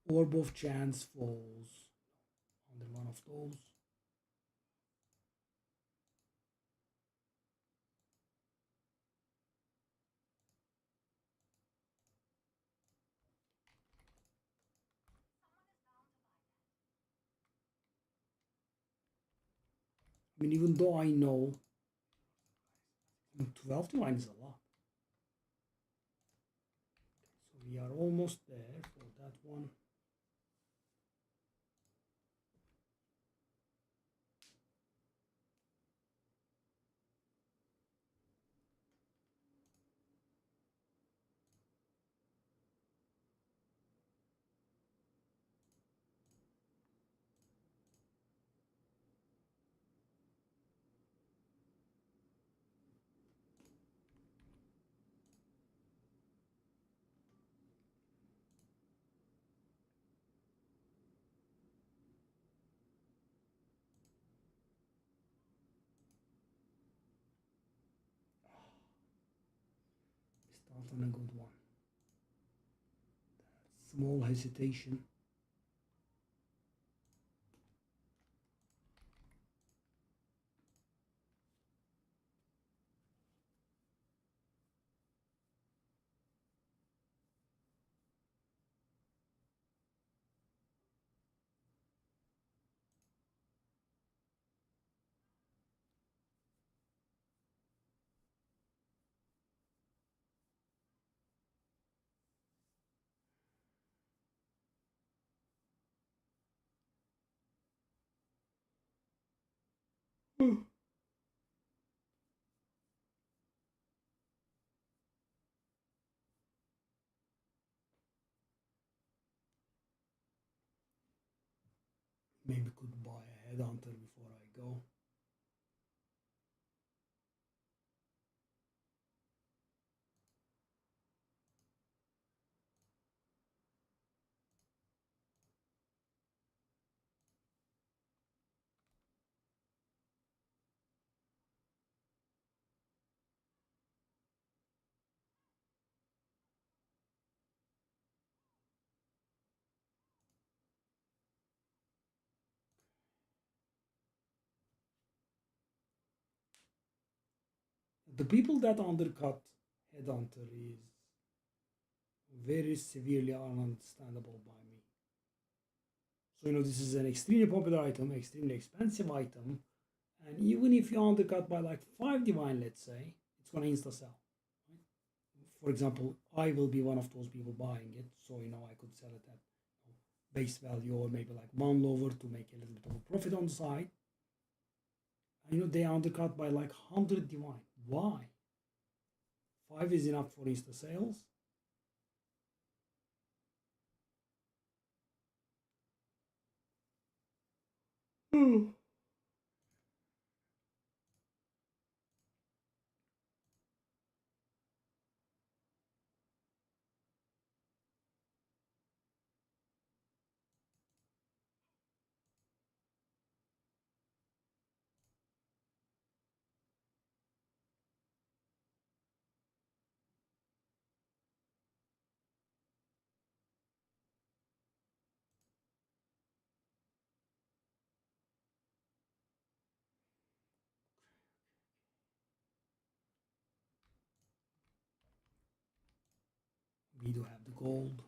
Orb of Chance falls under one of those. I mean, even though I know 12 divine is a lot. So we are almost there for that one. Start on a good one. Small hesitation. Maybe could buy a headhunter before I go. The people that undercut headhunter is very severely ununderstandable by me. So this is an extremely popular item, extremely expensive item, and even if you undercut by like 5 divine, let's say, it's gonna insta sell. Right? For example, I will be one of those people buying it, so I could sell it at base value or maybe like one lower to make a little bit of a profit on the side. And they undercut by like 100 divine. Why? 5 is enough for insta sales. me to have the gold.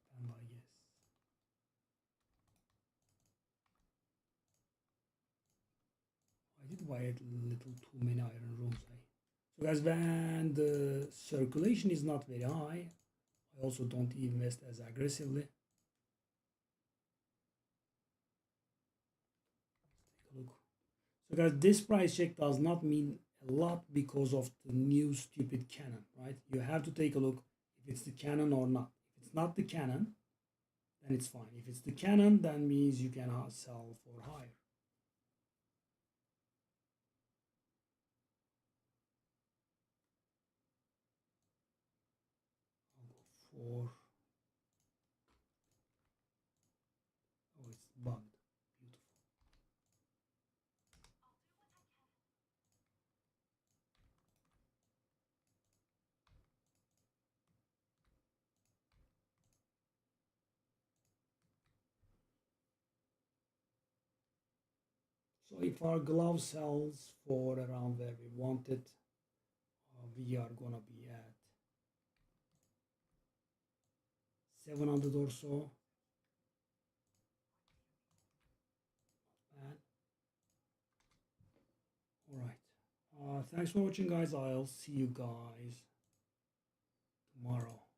Spam by yes. I did buy a little too many iron rooms. So guys, when the circulation is not very high, I also don't invest as aggressively. Let's take a look. So guys, this price check does not mean a lot because of the new stupid cannon, right? You have to take a look if it's the cannon or not. If it's not the cannon, then it's fine. If it's the cannon, that means you can sell for higher. I'll go for, oh, it's bugged. Beautiful. So if our glove sells for around where we want it, we are gonna be at 700 or so. Bad. All right. Thanks for watching, guys. I'll see you guys tomorrow.